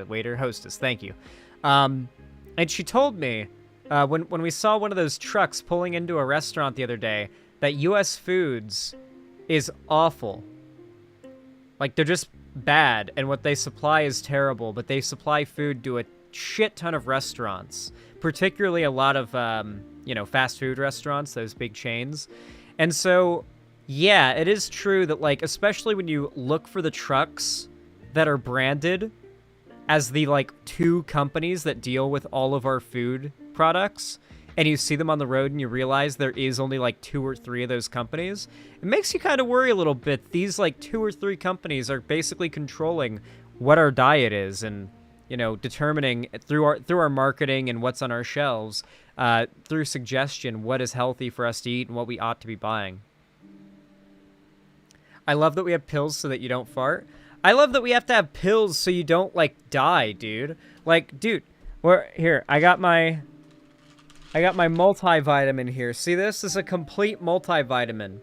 waiter. Hostess, thank you. And she told me, when we saw one of those trucks pulling into a restaurant the other day, that US Foods is awful. Like, they're just bad, and what they supply is terrible, but they supply food to a shit ton of restaurants, particularly a lot of, you know, fast food restaurants, those big chains. And so, yeah, it is true that, like, especially when you look for the trucks that are branded as the, like, 2 companies that deal with all of our food products, and you see them on the road and you realize there is only like 2 or 3 of those companies, it makes you kind of worry a little bit. These like 2 or 3 companies are basically controlling what our diet is, and, you know, determining through our marketing and what's on our shelves, through suggestion, what is healthy for us to eat and what we ought to be buying. I love that we have pills so that you don't fart. I love that we have to have pills so you don't, like, die, dude. Like, dude, here, I got my multivitamin here. See this? This is a complete multivitamin.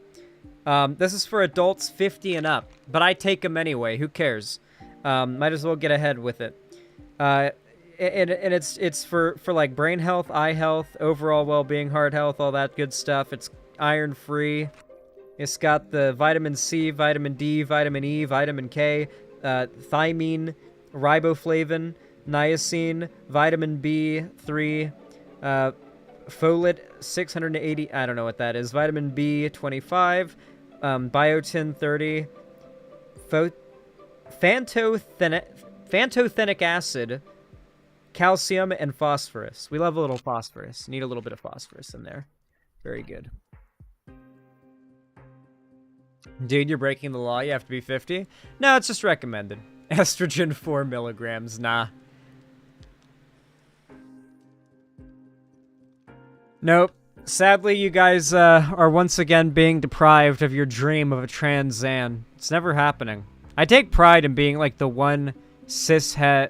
This is for adults 50 and up, but I take them anyway. Who cares? Might as well get ahead with it. And it's for like brain health, eye health, overall well-being, heart health, all that good stuff. It's iron-free. It's got the vitamin C, vitamin D, vitamin E, vitamin K, thiamine, riboflavin, niacin, vitamin B3, folate 680, I don't know what that is, vitamin B25, biotin 30, phantothenic acid, calcium, and phosphorus. We love a little phosphorus. Need a little bit of phosphorus in there. Very good. Dude, you're breaking the law. You have to be 50? No, it's just recommended. Estrogen 4 milligrams. Nah. Nope. Sadly, you guys are once again being deprived of your dream of a trans Zan. It's never happening. I take pride in being, like, the one cishet,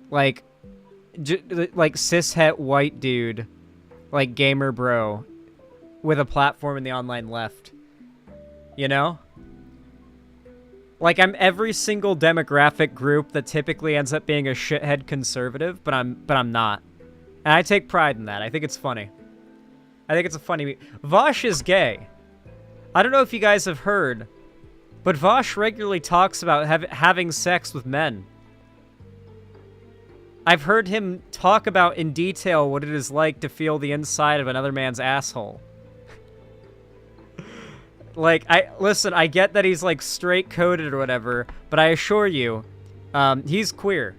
like cishet white dude, like, gamer bro, with a platform in the online left. You know? Like, I'm every single demographic group that typically ends up being a shithead conservative, but I'm not. And I take pride in that. I think it's funny. I think it's a funny... Vosh is gay. I don't know if you guys have heard, but Vosh regularly talks about having sex with men. I've heard him talk about in detail what it is like to feel the inside of another man's asshole. Like, listen, I get that he's, like, straight-coded or whatever, but I assure you, he's queer.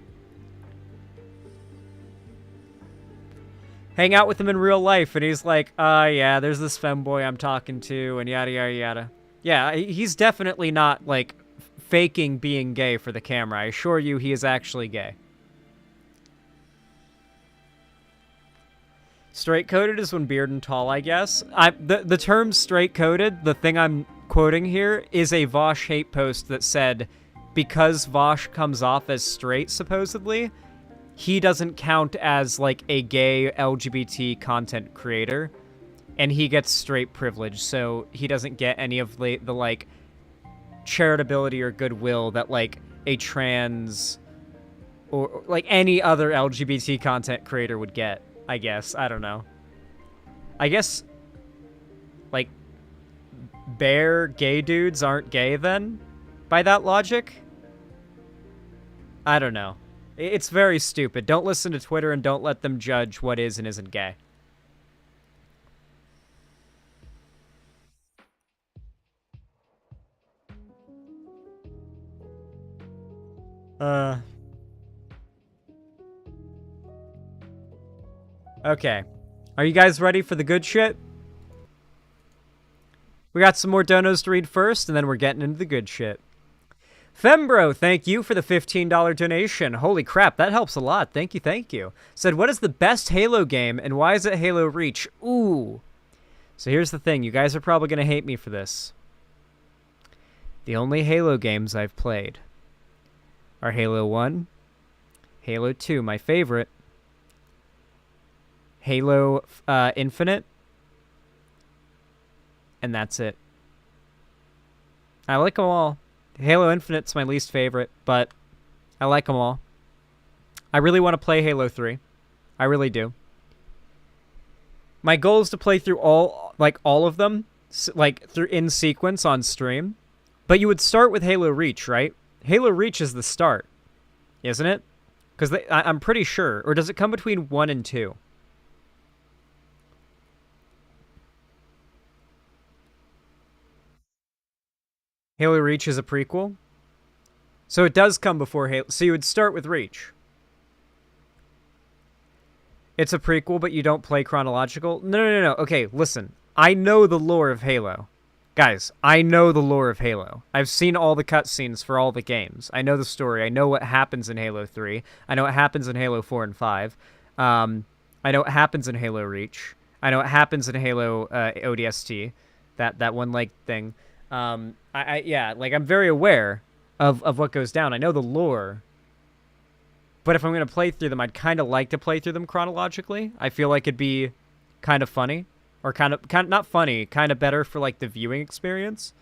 Hang out with him in real life, and he's like, yeah, there's this femboy I'm talking to, and yada, yada, yada. Yeah, he's definitely not, like, faking being gay for the camera. I assure you he is actually gay. Straight-coded is when beard and tall, I guess. The term straight-coded, the thing I'm quoting here, is a Vosh hate post that said, because Vosh comes off as straight, supposedly, he doesn't count as, like, a gay LGBT content creator, and he gets straight privilege, so he doesn't get any of the like, charitability or goodwill that, like, a trans or, like, any other LGBT content creator would get, I guess. I don't know. I guess, like, bare gay dudes aren't gay then, by that logic? I don't know. It's very stupid. Don't listen to Twitter and don't let them judge what is and isn't gay. Okay. Are you guys ready for the good shit? We got some more donos to read first, and then we're getting into the good shit. Fembro, thank you for the $15 donation. Holy crap, that helps a lot. Thank you, thank you. Said, what is the best Halo game, and why is it Halo Reach? Ooh. So here's the thing. You guys are probably going to hate me for this. The only Halo games I've played are Halo 1, Halo 2, my favorite, Halo Infinite, and that's it. I like them all. Halo Infinite's my least favorite, but I like them all. I really want to play Halo 3. I really do. My goal is to play through all of them, like through in sequence on stream. But you would start with Halo Reach, right? Halo Reach is the start, isn't it? Because I'm pretty sure. Or does it come between 1 and 2? Halo Reach is a prequel? So it does come before Halo. So you would start with Reach. It's a prequel, but you don't play chronological? No. Okay, listen. I know the lore of Halo. Guys, I know the lore of Halo. I've seen all the cutscenes for all the games. I know the story. I know what happens in Halo 3. I know what happens in Halo 4 and 5. I know what happens in Halo Reach. I know what happens in Halo ODST. That one leg thing. Yeah, like, I'm very aware of what goes down. I know the lore. But if I'm going to play through them, I'd kind of like to play through them chronologically. I feel like it'd be kind of funny. Or kind of not funny, kind of better for, like, the viewing experience.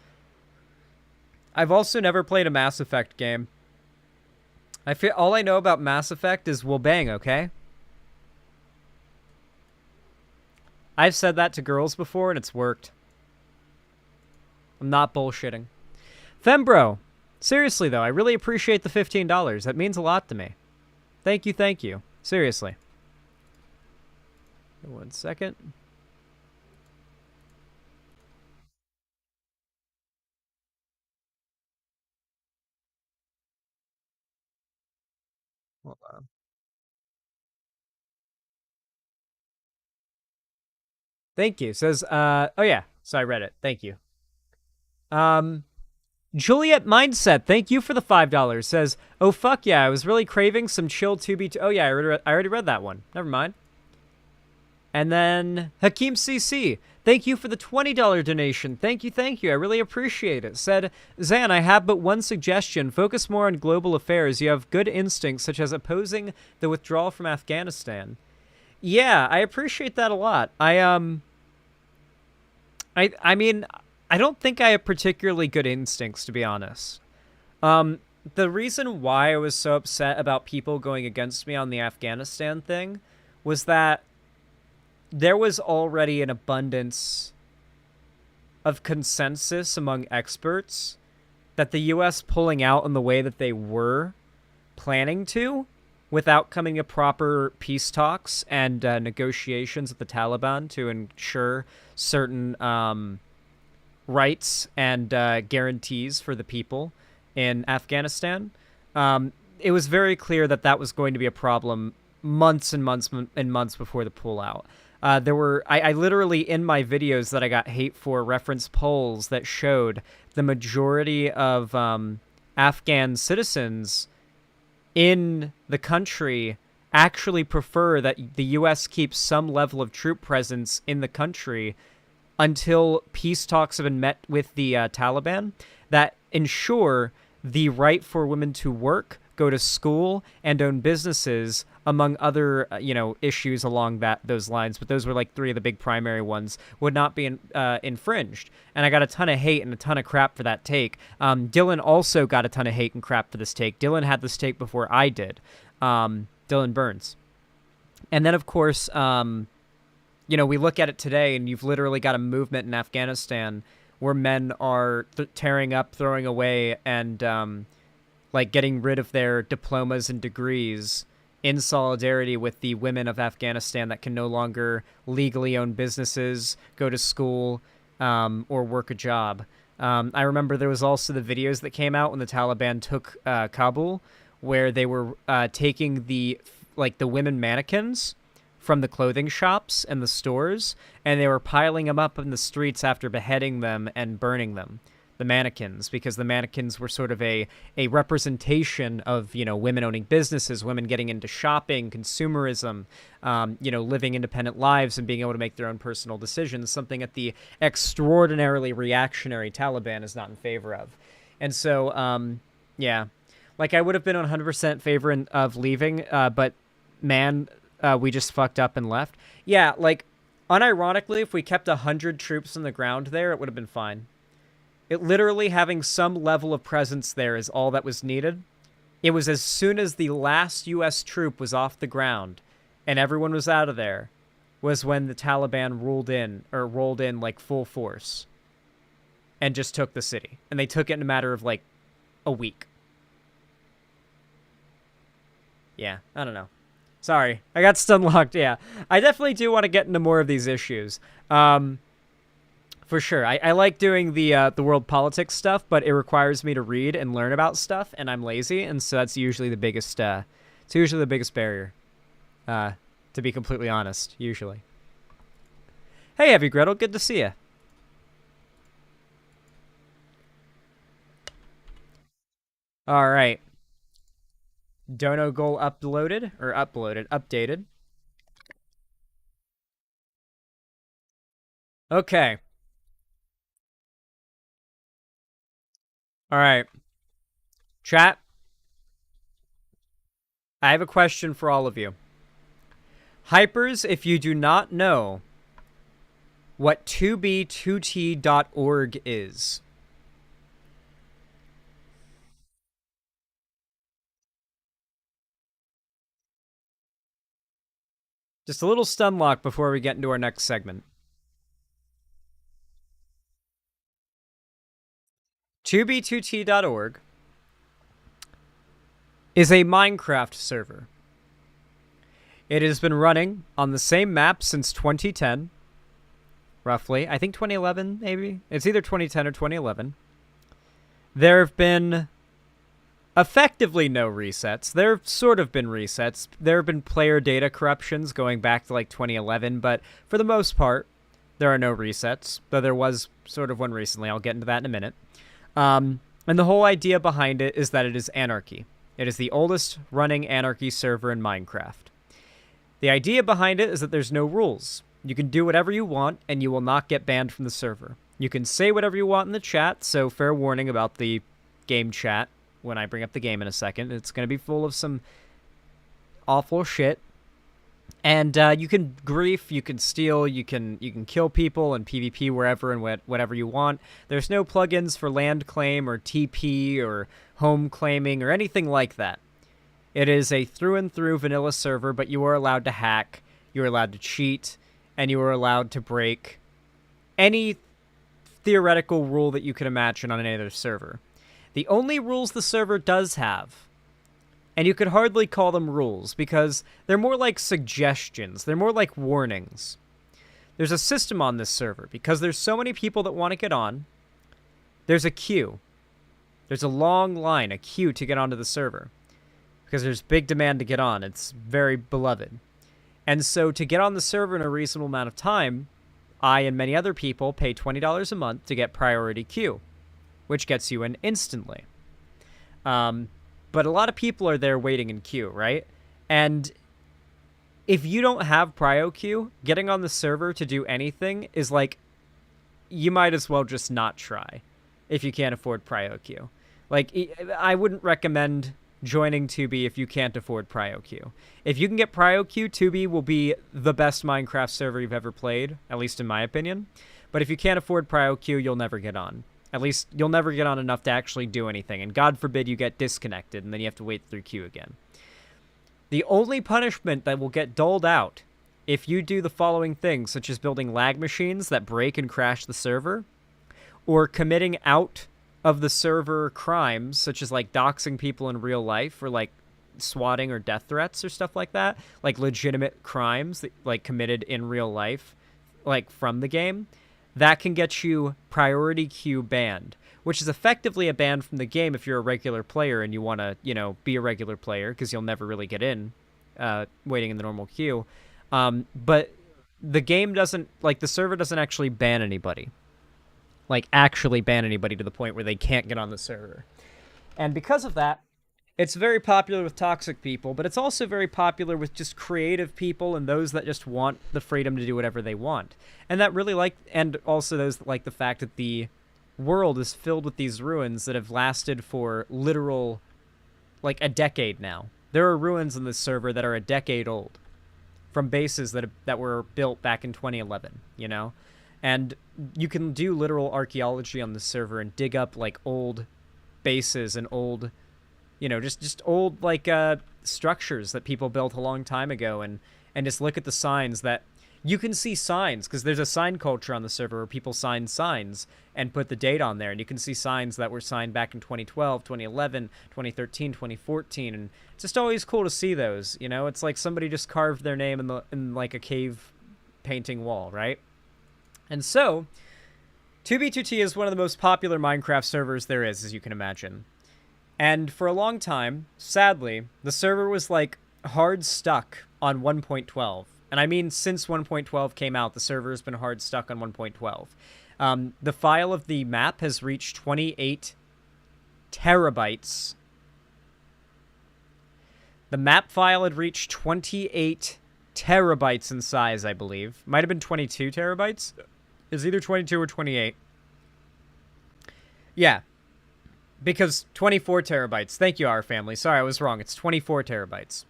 I've also never played a Mass Effect game. I feel all I know about Mass Effect is well bang, okay? I've said that to girls before, and it's worked. I'm not bullshitting. Fembro, seriously, though, I really appreciate the $15. That means a lot to me. Thank you. Seriously. 1 second. Hold on. Thank you. Says, oh yeah. So I read it. Thank you. Juliet Mindset, thank you for the $5. Says, oh fuck yeah, I was really craving some chill 2B2. Oh yeah, I already read that one. Never mind. And then Hakeem CC, thank you for the $20 donation. Thank you. I really appreciate it. Said, Zan, I have but one suggestion. Focus more on global affairs. You have good instincts, such as opposing the withdrawal from Afghanistan. Yeah, I appreciate that a lot. I mean, I don't think I have particularly good instincts, to be honest. The reason why I was so upset about people going against me on the Afghanistan thing was that there was already an abundance of consensus among experts that the U.S. pulling out in the way that they were planning to, without coming to proper peace talks and negotiations with the Taliban to ensure certain rights and guarantees for the people in Afghanistan, it was very clear that that was going to be a problem months and months before the pullout. I literally, in my videos that I got hate for, referenced polls that showed the majority of Afghan citizens in the country actually prefer that the U.S. keeps some level of troop presence in the country until peace talks have been met with the Taliban that ensure the right for women to work, go to school, and own businesses among other, issues along those lines, but those were like three of the big primary ones, would not be infringed. And I got a ton of hate and a ton of crap for that take. Dylan also got a ton of hate and crap for this take. Dylan had this take before I did. Dylan Burns. And then, of course, we look at it today, and you've literally got a movement in Afghanistan where men are tearing up, throwing away, and getting rid of their diplomas and degrees in solidarity with the women of Afghanistan that can no longer legally own businesses, go to school, or work a job. I remember there was also the videos that came out when the Taliban took Kabul, where they were taking the women mannequins from the clothing shops and the stores, and they were piling them up in the streets after beheading them and burning them, the mannequins, because the mannequins were sort of a representation of, women owning businesses, women getting into shopping, consumerism, living independent lives and being able to make their own personal decisions, something that the extraordinarily reactionary Taliban is not in favor of. And so, I would have been 100% favor of leaving, but man, we just fucked up and left. Yeah, unironically, if we kept 100 troops on the ground there, it would have been fine. It literally having some level of presence there is all that was needed. It was as soon as the last U.S. troop was off the ground and everyone was out of there was when the Taliban rolled in full force and just took the city. And they took it in a matter of a week. Yeah, I don't know. Sorry, I got stunlocked. Yeah, I definitely do want to get into more of these issues. For sure. I like doing the world politics stuff, but it requires me to read and learn about stuff, and I'm lazy, and so that's usually the biggest. It's usually the biggest barrier. To be completely honest, usually. Hey, Heavy Gretel, good to see you. All right. Dono goal updated. Okay. All right. Chat. I have a question for all of you. Hypers, if you do not know what 2b2t.org is. Just a little stun lock before we get into our next segment. 2b2t.org is a Minecraft server. It has been running on the same map since 2010, roughly. I think 2011, maybe. It's either 2010 or 2011. There have been effectively no resets. There have sort of been resets. There have been player data corruptions going back to 2011, but for the most part, there are no resets, though there was sort of one recently. I'll get into that in a minute. And the whole idea behind it is that it is anarchy. It is the oldest running anarchy server in Minecraft. The idea behind it is that there's no rules. You can do whatever you want, and you will not get banned from the server. You can say whatever you want in the chat, so fair warning about the game chat when I bring up the game in a second. It's going to be full of some awful shit. And you can grief, you can steal, you can kill people and PvP wherever and whatever you want. There's no plugins for land claim or TP or home claiming or anything like that. It is a through and through vanilla server, but you are allowed to hack, you are allowed to cheat, and you are allowed to break any theoretical rule that you can imagine on any other server. The only rules the server does have, and you could hardly call them rules because they're more like suggestions, they're more like warnings. There's a system on this server because there's so many people that want to get on. There's a queue. There's a long line, a queue to get onto the server because there's big demand to get on. It's very beloved. And so to get on the server in a reasonable amount of time, I and many other people pay $20 a month to get priority queue, which gets you in instantly. But a lot of people are there waiting in queue, right? And if you don't have prio queue, getting on the server to do anything is you might as well just not try if you can't afford prio queue. I wouldn't recommend joining 2B if you can't afford PrioQ. If you can get PrioQ, 2B will be the best Minecraft server you've ever played, at least in my opinion. But if you can't afford PrioQ, you'll never get on. At least, you'll never get on enough to actually do anything, and God forbid you get disconnected, and then you have to wait through queue again. The only punishment that will get doled out if you do the following things, such as building lag machines that break and crash the server, or committing out of the server crimes, such as like doxing people in real life, or like swatting or death threats or stuff like that, like legitimate crimes that like committed in real life, like from the game, that can get you priority queue banned, which is effectively a ban from the game if you're a regular player and you want to, you know, be a regular player, because you'll never really get in waiting in the normal queue. But the game doesn't, like, the server doesn't actually ban anybody. Like, actually ban anybody to the point where they can't get on the server. And because of that, it's very popular with toxic people, but it's also very popular with just creative people and those that just want the freedom to do whatever they want. And that really and also those that like the fact that the world is filled with these ruins that have lasted for literal, like, a decade now. There are ruins in this server that are a decade old from bases that were built back in 2011, you know? And you can do literal archaeology on the server and dig up, like, old bases and old, you know, just old, like, structures that people built a long time ago, and just look at the signs that you can see signs, because there's a sign culture on the server where people sign signs and put the date on there, and you can see signs that were signed back in 2012, 2011, 2013, 2014, and it's just always cool to see those, you know? It's like somebody just carved their name in like a cave painting wall, right? And so 2B2T is one of the most popular Minecraft servers there is, as you can imagine. And for a long time, sadly, the server was like hard stuck on 1.12. And I mean, since 1.12 came out, the server has been hard stuck on 1.12. The file of the map has reached 28 terabytes. The map file had reached 28 terabytes in size, I believe. Might have been 22 terabytes. It's either 22 or 28. Yeah. Because 24 terabytes. Thank you, our family. Sorry, I was wrong. It's 24 terabytes.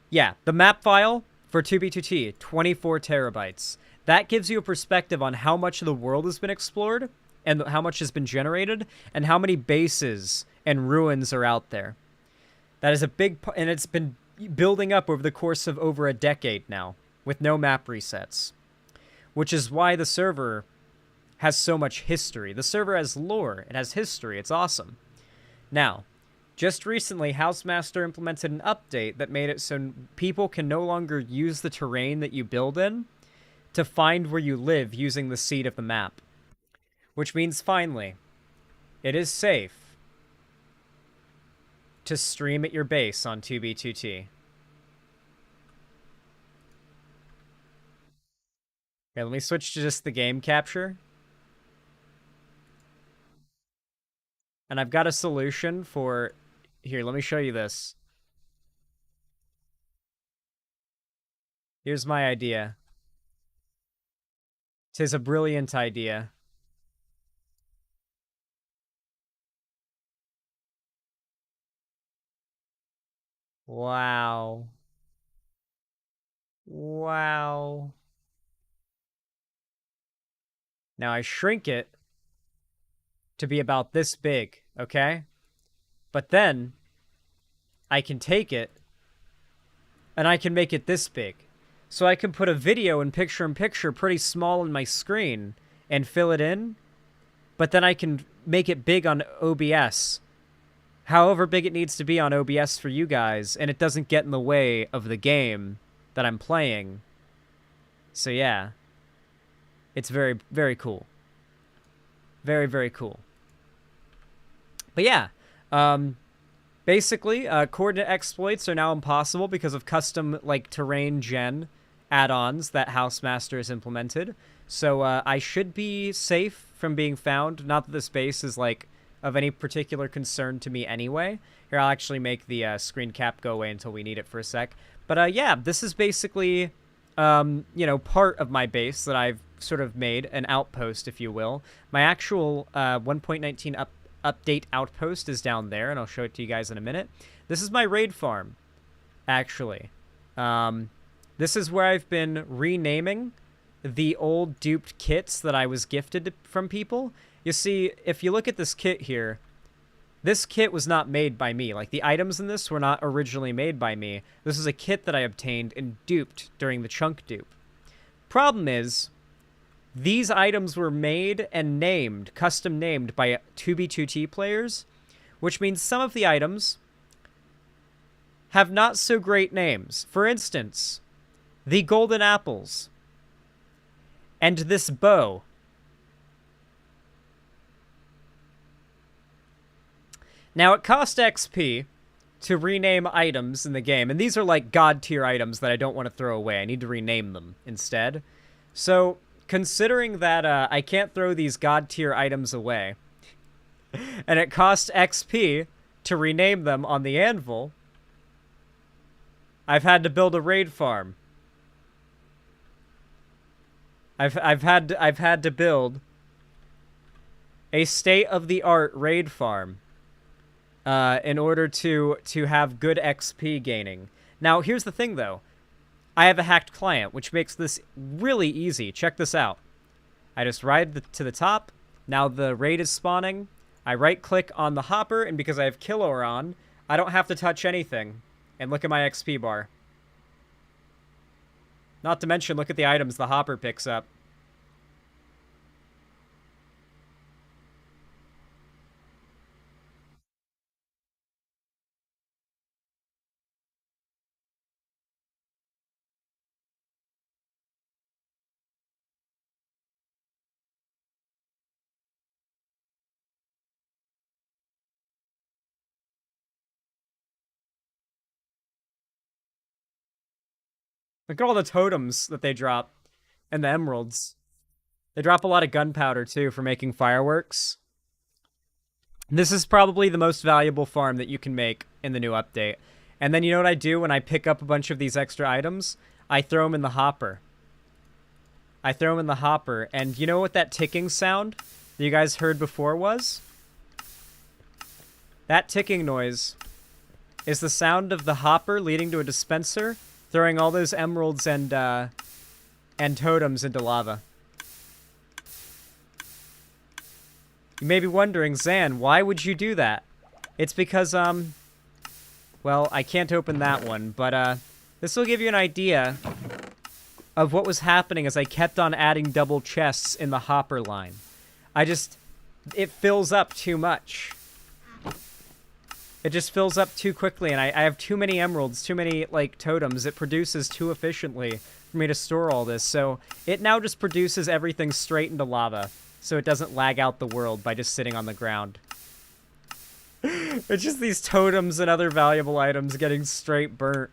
Yeah, the map file for 2B2T, 24 terabytes. That gives you a perspective on how much of the world has been explored, and how much has been generated, and how many bases and ruins are out there. That is a big part, and it's been building up over the course of over a decade now, with no map resets. Which is why the server has so much history. The server has lore, it has history, it's awesome. Now, just recently, Housemaster implemented an update that made it so people can no longer use the terrain that you build in to find where you live using the seed of the map. Which means, finally, it is safe to stream at your base on 2B2T. Okay, let me switch to just the game capture. And I've got a solution for... Here, let me show you this. Here's my idea. 'Tis a brilliant idea. Wow. Wow. Now I shrink it to be about this big, okay? But then I can take it and I can make it this big. So I can put a video in picture-in-picture pretty small on my screen and fill it in, but then I can make it big on OBS. However big it needs to be on OBS for you guys, and it doesn't get in the way of the game that I'm playing. So yeah. It's very, very cool. Very, very cool. But yeah, basically, coordinate exploits are now impossible because of custom, like, terrain gen add-ons that Housemaster has implemented. So I should be safe from being found. Not that this base is, like, of any particular concern to me anyway. Here, I'll actually make the screen cap go away until we need it for a sec. But yeah, this is basically, you know, part of my base that I've sort of made, an outpost, if you will. My actual 1.19 update outpost is down there, and I'll show it to you guys in a minute. This is my raid farm, actually. This is where I've been renaming the old duped kits that I was gifted from people. You see, if you look at this kit here, this kit was not made by me. Like, the items in this were not originally made by me. This is a kit that I obtained and duped during the chunk dupe. Problem is, these items were made and named, custom named by 2B2T players, which means some of the items have not so great names. For instance, the golden apples and this bow. Now, it cost XP to rename items in the game, and these are like god tier items that I don't want to throw away. I need to rename them instead. So, considering that I can't throw these god tier items away, and it costs XP to rename them on the anvil, I've had to build a raid farm. I've had to build a state-of-the-art raid farm in order to have good XP gaining. Now, here's the thing, though. I have a hacked client, which makes this really easy. Check this out. I just ride to the top. Now the raid is spawning. I right-click on the hopper, and because I have Killer on, I don't have to touch anything. And look at my XP bar. Not to mention, look at the items the hopper picks up. Look at all the totems that they drop. And the emeralds. They drop a lot of gunpowder, too, for making fireworks. This is probably the most valuable farm that you can make in the new update. And then you know what I do when I pick up a bunch of these extra items? I throw them in the hopper. I throw them in the hopper. And you know what that ticking sound that you guys heard before was? That ticking noise is the sound of the hopper leading to a dispenser, throwing all those emeralds and totems into lava. You may be wondering, Zan, why would you do that? It's because, well, I can't open that one, but, this will give you an idea of what was happening as I kept on adding double chests in the hopper line. It fills up too much. It just fills up too quickly, and I have too many emeralds, too many, like, totems. It produces too efficiently for me to store all this, so it now just produces everything straight into lava, so it doesn't lag out the world by just sitting on the ground. It's just these totems and other valuable items getting straight burnt.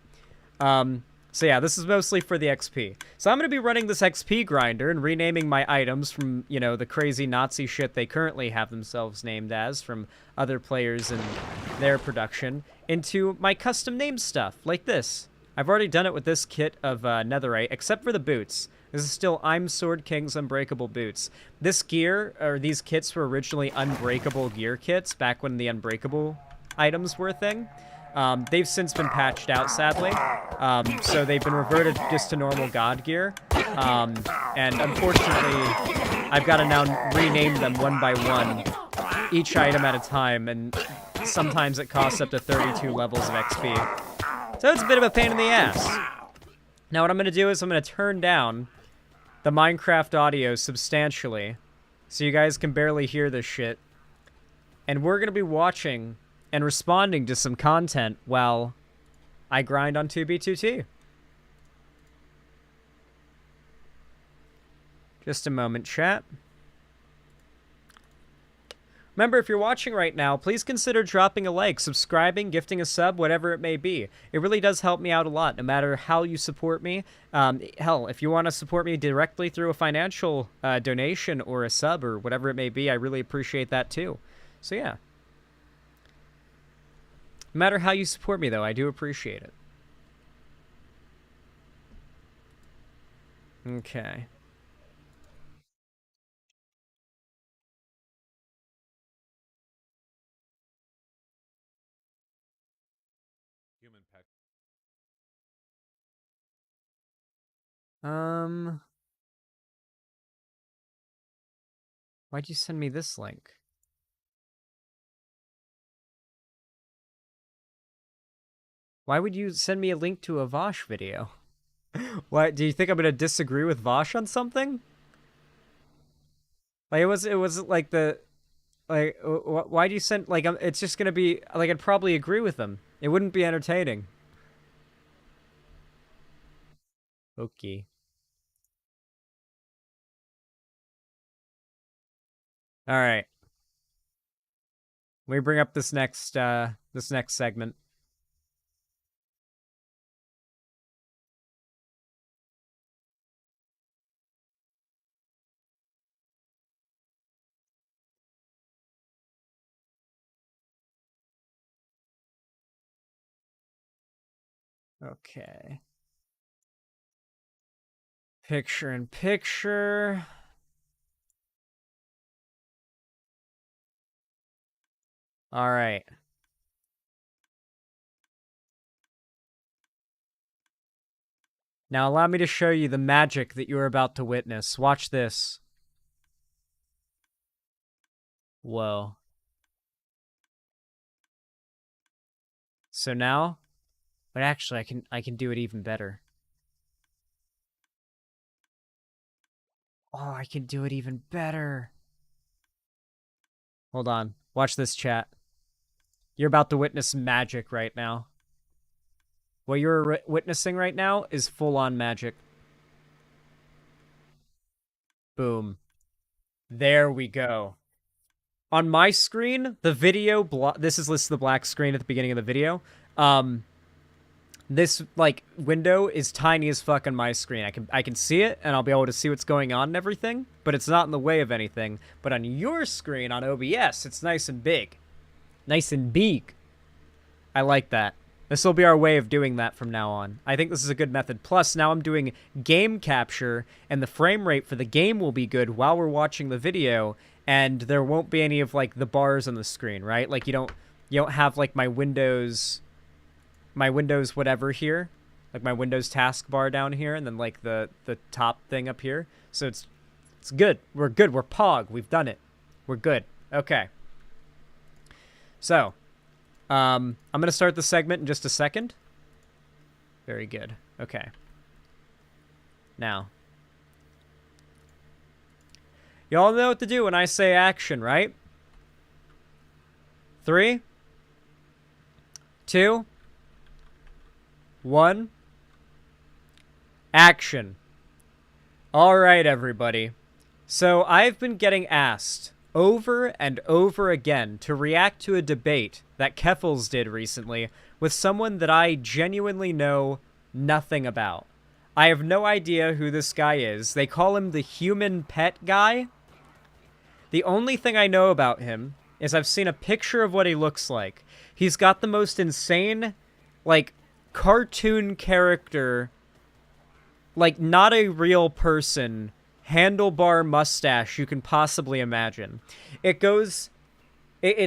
So yeah, this is mostly for the XP. So I'm going to be running this XP grinder and renaming my items from, you know, the crazy Nazi shit they currently have themselves named as from other players and their production into my custom name stuff, like this. I've already done it with this kit of netherite, except for the boots. This is still I'm Sword King's Unbreakable Boots. This gear, or these kits, were originally Unbreakable gear kits back when the Unbreakable items were a thing. They've since been patched out, sadly. So they've been reverted just to normal God gear. And unfortunately, I've got to now rename them one by one, each item at a time, and sometimes it costs up to 32 levels of XP. So it's a bit of a pain in the ass. Now what I'm going to do is I'm going to turn down the Minecraft audio substantially, so you guys can barely hear this shit. And we're going to be watching and responding to some content while I grind on 2B2T. Just a moment, chat. Remember, if you're watching right now, please consider dropping a like, subscribing, gifting a sub, whatever it may be. It really does help me out a lot, no matter how you support me. Hell, if you want to support me directly through a financial donation or a sub or whatever it may be, I really appreciate that too. So yeah. No matter how you support me, though, I do appreciate it. Okay. Why'd you send me this link? Why would you send me a link to a Vosh video? Why, do you think I'm gonna disagree with Vosh on something? Like, it was like the, like, why do you send, like, it's just gonna be, like, I'd probably agree with them. It wouldn't be entertaining. Okay. Alright. We bring up this next segment. Okay. Picture in picture. All right. Now allow me to show you the magic that you are about to witness. Watch this. Whoa. So now, but actually I can do it even better. Oh, I can do it even better. Hold on. Watch this, chat. You're about to witness magic right now. What you're witnessing right now is full-on magic. Boom. There we go. On my screen, the video... this is listed the black screen at the beginning of the video. This, like, window is tiny as fuck on my screen. I can see it, and I'll be able to see what's going on and everything, but it's not in the way of anything. But on your screen, on OBS, it's nice and big. Nice and big. I like that. This will be our way of doing that from now on. I think this is a good method. Plus, now I'm doing game capture, and the frame rate for the game will be good while we're watching the video, and there won't be any of, like, the bars on the screen, right? Like, you don't have, like, my Windows whatever here, like my Windows taskbar down here, and then like the top thing up here. So it's good. We're good. We're POG. We've done it. We're good. Okay. So, I'm gonna start the segment in just a second. Very good. Okay. Now, y'all know what to do when I say action, right? 3, 2, 1. Action. All right, everybody. So I've been getting asked over and over again to react to a debate that Keffals did recently with someone that I genuinely know nothing about. I have no idea who this guy is. They call him the human pet guy. The only thing I know about him is I've seen a picture of what he looks like. He's got the most insane, like, cartoon character, like not a real person, handlebar mustache you can possibly imagine. It's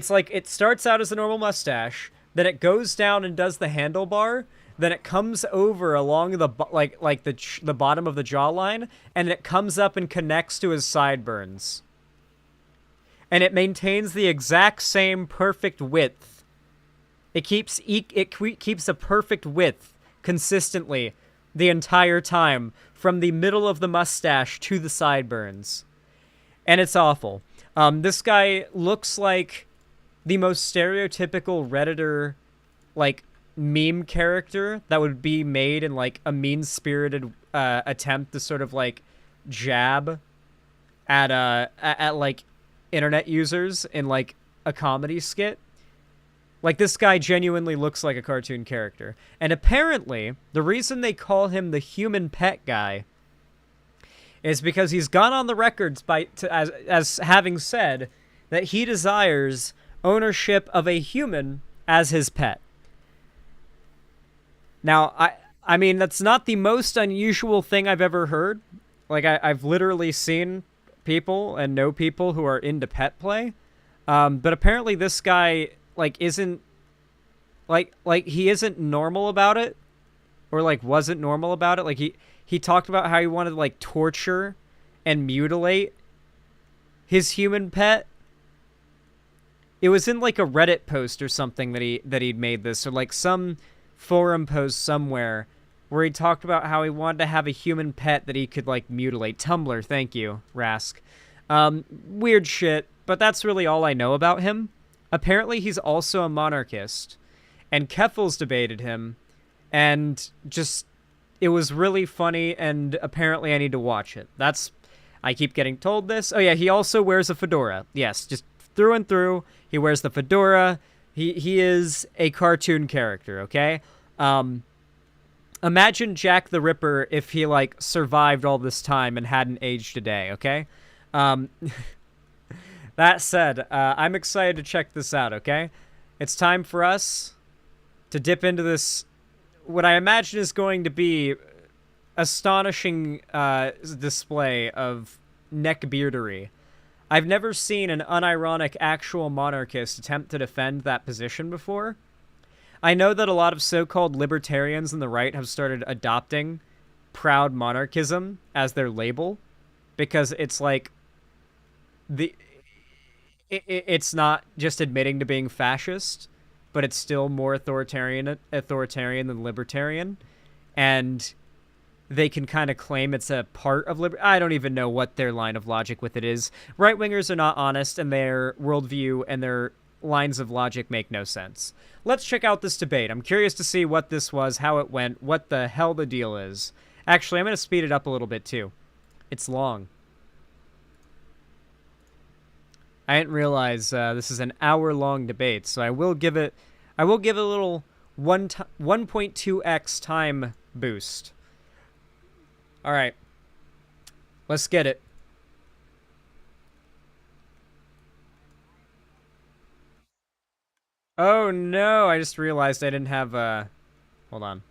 like it starts out as a normal mustache, then it goes down and does the handlebar, then it comes over along the the bottom of the jawline, and it comes up and connects to his sideburns. And it maintains the exact same perfect width. It keeps a perfect width consistently the entire time from the middle of the mustache to the sideburns. And it's awful. This guy looks like the most stereotypical Redditor, like, meme character that would be made in, like, a mean-spirited attempt to sort of, like, jab at like, internet users in, like, a comedy skit. Like, this guy genuinely looks like a cartoon character. And apparently, the reason they call him the human pet guy is because he's gone on the records as having said that he desires ownership of a human as his pet. Now, I mean, that's not the most unusual thing I've ever heard. Like, I've literally seen people and know people who are into pet play. But apparently this guy, like, isn't like he isn't normal about it, or like wasn't normal about it. Like he talked about how he wanted to like torture and mutilate his human pet. It was in like a Reddit post or something that he'd made this, or like some forum post somewhere where he talked about how he wanted to have a human pet that he could like mutilate. Tumblr, thank you, Rask. Weird shit, but that's really all I know about him. Apparently he's also a monarchist, and Keffals debated him, and just, it was really funny, and apparently I need to watch it. I keep getting told this. Oh yeah, he also wears a fedora. Yes, just through and through, he wears the fedora. He is a cartoon character, okay? Imagine Jack the Ripper if he, like, survived all this time and hadn't aged a day, okay? That said, I'm excited to check this out, okay? It's time for us to dip into this, what I imagine is going to be astonishing display of neckbeardery. I've never seen an unironic actual monarchist attempt to defend that position before. I know that a lot of so-called libertarians on the right have started adopting proud monarchism as their label, because it's like it's not just admitting to being fascist, but it's still more authoritarian than libertarian, and they can kind of claim it's a part of I don't even know what their line of logic with it is. Right-wingers are not honest, and their worldview and their lines of logic make no sense. Let's check out this debate. I'm curious to see what this was, how it went, what the hell the deal is. Actually, I'm going to speed it up a little bit, too. It's long. I didn't realize this is an hour-long debate, so I will give it a little 1.2x time boost. All right. Let's get it. Oh no, I just realized I didn't have hold on.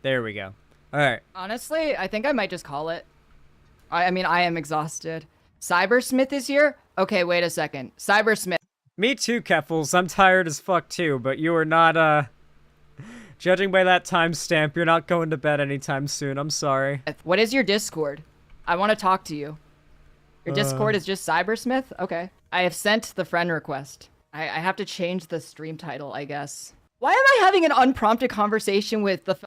There we go. All right. Honestly, I think I might just call it. I mean, I am exhausted. Cybersmith is here? Okay, wait a second. Cybersmith. Me too, Keffals. I'm tired as fuck too, but you are not judging by that timestamp, you're not going to bed anytime soon. I'm sorry. What is your Discord? I want to talk to you. Your Discord is just Cybersmith? Okay. I have sent the friend request. I have to change the stream title, I guess. Why am I having an unprompted conversation with the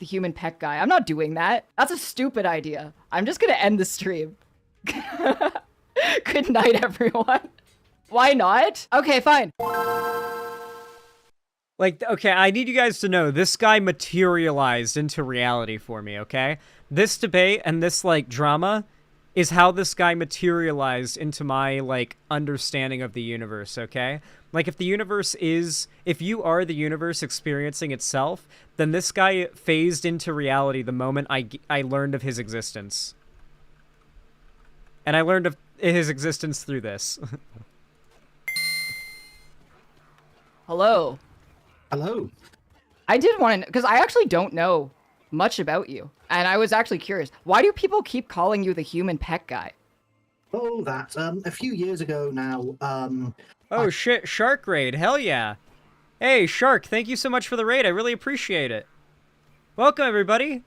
human pet guy? I'm not doing that. That's a stupid idea. I'm just gonna end the stream. Good night, everyone. Why not? Okay, fine. Like, okay, I need you guys to know, this guy materialized into reality for me, okay? This debate and this, like, drama is how this guy materialized into my, like, understanding of the universe, okay? Like, if you are the universe experiencing itself, then this guy phased into reality the moment I learned of his existence. And I learned of his existence through this. Hello. Hello. I did want to, because I actually don't know much about you. And I was actually curious. Why do people keep calling you the human pet guy? Oh, that. A few years ago now, Oh shit, Shark Raid, hell yeah. Hey, Shark, thank you so much for the raid, I really appreciate it. Welcome, everybody.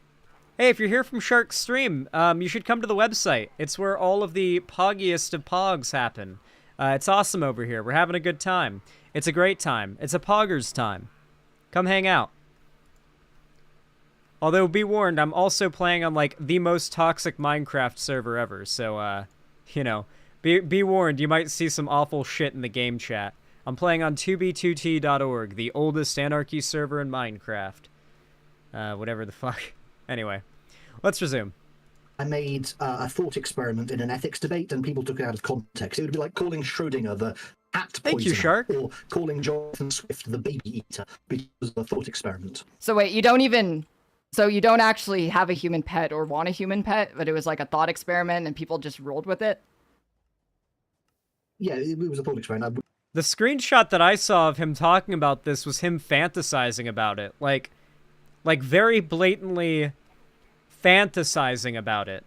Hey, if you're here from Shark's stream, you should come to the website. It's where all of the poggiest of pogs happen. It's awesome over here, we're having a good time. It's a great time. It's a pogger's time. Come hang out. Although, be warned, I'm also playing on, like, the most toxic Minecraft server ever, so, you know, be warned, you might see some awful shit in the game chat. I'm playing on 2b2t.org, the oldest anarchy server in Minecraft. Whatever the fuck. Anyway, let's resume. I made a thought experiment in an ethics debate, and people took it out of context. It would be like calling Schrödinger the hat poisoner, Thank you, Shark. or calling Jonathan Swift the baby eater, because of a thought experiment. So wait, you don't actually have a human pet or want a human pet, but it was like a thought experiment and people just rolled with it? Yeah, it was a thought experiment. The screenshot that I saw of him talking about this was him fantasizing about it. Like very blatantly fantasizing about it.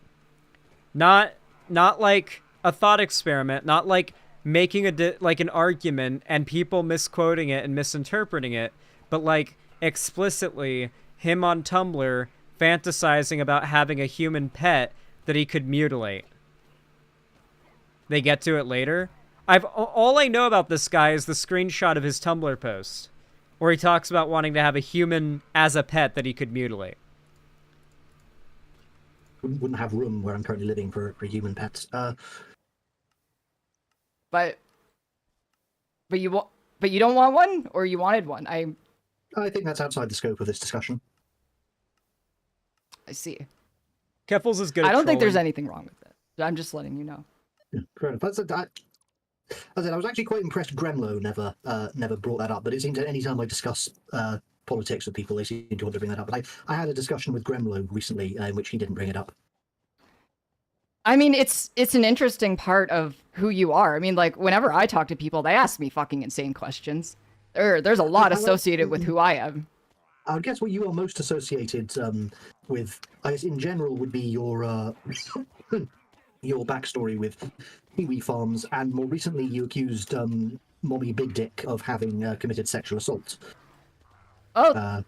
Not like a thought experiment, not like making like an argument and people misquoting it and misinterpreting it, but like explicitly him on Tumblr fantasizing about having a human pet that he could mutilate. They get to it later. All I know about this guy is the screenshot of his Tumblr post where he talks about wanting to have a human as a pet that he could mutilate. Wouldn't have room where I'm currently living for human pets. But you don't want one, or you wanted one? I think that's outside the scope of this discussion. see. Keffals is good at I don't think there's trolling. anything wrong with it. I'm just letting you know. Yeah, fair enough. I was actually quite impressed Gremlo never brought that up, but it seems that any time I discuss politics with people, they seem to want to bring that up. But I had a discussion with Gremlo recently in which he didn't bring it up. I mean, it's an interesting part of who you are. I mean, like, whenever I talk to people, they ask me fucking insane questions. There's a lot associated with who I am. I would guess what you are most associated with, I guess in general, would be your your backstory with Kiwi Farms, and more recently you accused Mommy Big Dick of having committed sexual assault. Oh,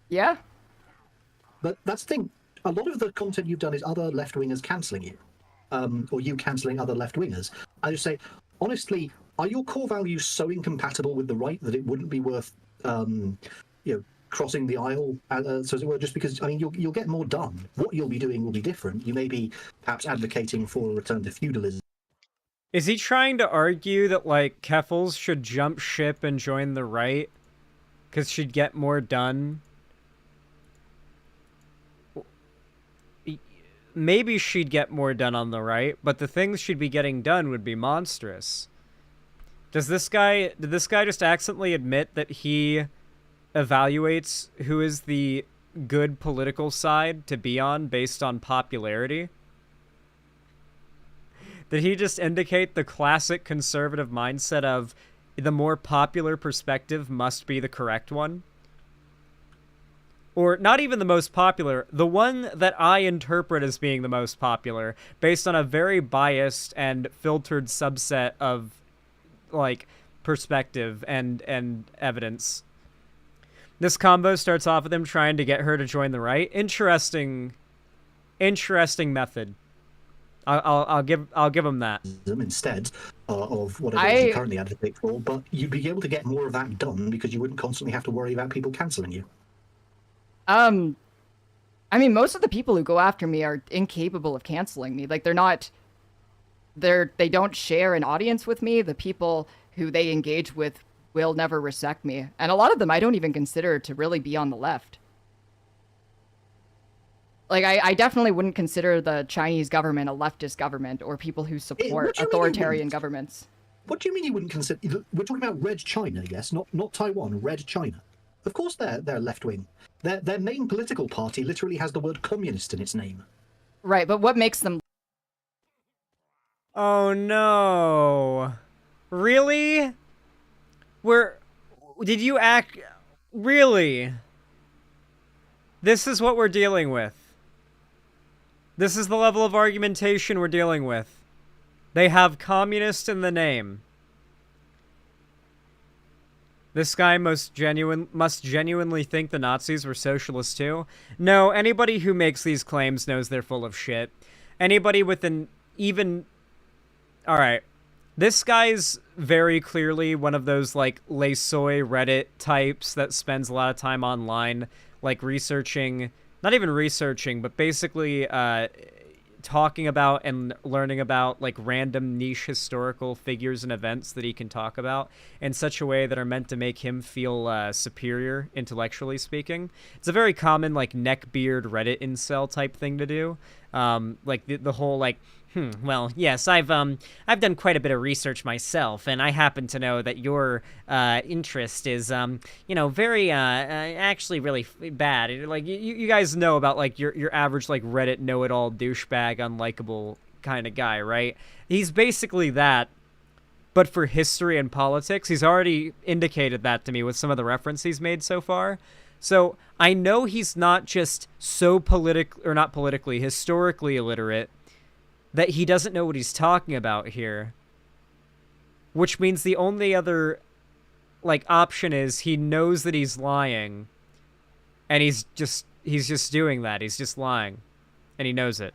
yeah? But that's the thing. A lot of the content you've done is other left-wingers cancelling you, or you cancelling other left-wingers. I just say, honestly, are your core values so incompatible with the right that it wouldn't be worth, crossing the aisle, so as it were, just because, I mean, you'll get more done. What you'll be doing will be different. You may be perhaps advocating for a return to feudalism. Is he trying to argue that, like, Keffals should jump ship and join the right? Because she'd get more done? Maybe she'd get more done on the right, but the things she'd be getting done would be monstrous. Did this guy just accidentally admit that he evaluates who is the good political side to be on based on popularity? Did he just indicate the classic conservative mindset of the more popular perspective must be the correct one? Or not even the most popular, the one that I interpret as being the most popular, based on a very biased and filtered subset of, like, perspective and evidence. This combo starts off with him trying to get her to join the right. Interesting method. I'll give him that. Instead of whatever it is you currently advocate for, but you'd be able to get more of that done because you wouldn't constantly have to worry about people cancelling you. I mean, most of the people who go after me are incapable of canceling me. Like, they don't share an audience with me. The people who they engage with will never resect me. And a lot of them I don't even consider to really be on the left. Like, I definitely wouldn't consider the Chinese government a leftist government, or people who support authoritarian governments. What do you mean you wouldn't consider? We're talking about Red China, yes? Not Taiwan, Red China. Of course they're left-wing. Their main political party literally has the word communist in its name. Right, but what makes them... Oh no. Really? Did you act... Really? This is what we're dealing with. This is the level of argumentation we're dealing with. They have communist in the name. This guy must genuinely think the Nazis were socialists too? No, anybody who makes these claims knows they're full of shit. Anybody with an even... Alright. This guy's very clearly one of those, like, Les Soy Reddit types that spends a lot of time online, like, researching... Not even researching, but basically, talking about and learning about, like, random niche historical figures and events that he can talk about in such a way that are meant to make him feel superior, intellectually speaking. It's a very common, like, neckbeard Reddit incel type thing to do. Like, the whole, like, well, yes, I've done quite a bit of research myself, and I happen to know that your interest is, very, actually really bad. Like, you guys know about, like, your average, like, Reddit know-it-all douchebag, unlikable kind of guy, right? He's basically that, but for history and politics. He's already indicated that to me with some of the references he's made so far. So I know he's not just so historically illiterate, that he doesn't know what he's talking about here. which means the only other, like, option is he knows that he's lying, and he's just doing that. He's just lying, and he knows it.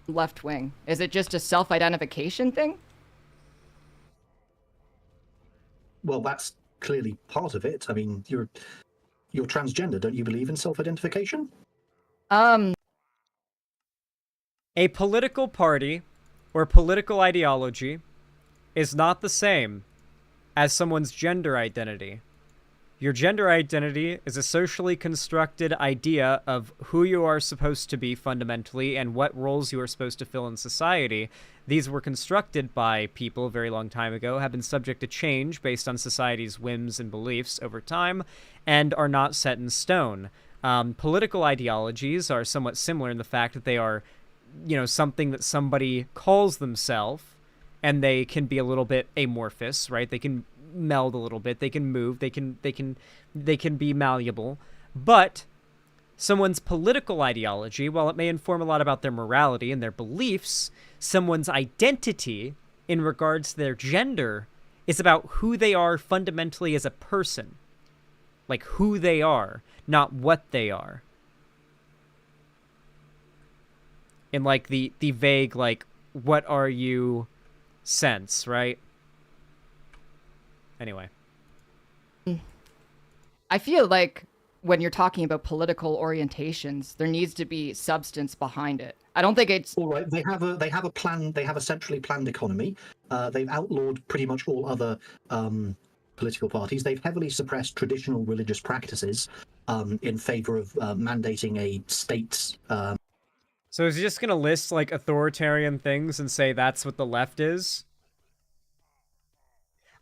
Left wing. Is it just a self-identification thing? Well, that's clearly part of it. I mean, you're transgender. Don't you believe in self-identification? A political party or political ideology is not the same as someone's gender identity. Your gender identity is a socially constructed idea of who you are supposed to be fundamentally and what roles you are supposed to fill in society. These were constructed by people a very long time ago, have been subject to change based on society's whims and beliefs over time, and are not set in stone. Political ideologies are somewhat similar in the fact that they are, something that somebody calls themselves, and they can be a little bit amorphous, right? They can meld a little bit, they can move, they can be malleable. But someone's political ideology, while it may inform a lot about their morality and their beliefs, someone's identity in regards to their gender is about who they are fundamentally as a person. Like who they are, not what they are. In like the vague, like, what are you sense, right? Anyway. I feel like when you're talking about political orientations, there needs to be substance behind it. I don't think it's all right. They have a plan. They have a centrally planned economy. They've outlawed pretty much all other political parties. They've heavily suppressed traditional religious practices in favor of mandating a state's. So is he just gonna list like authoritarian things and say that's what the left is?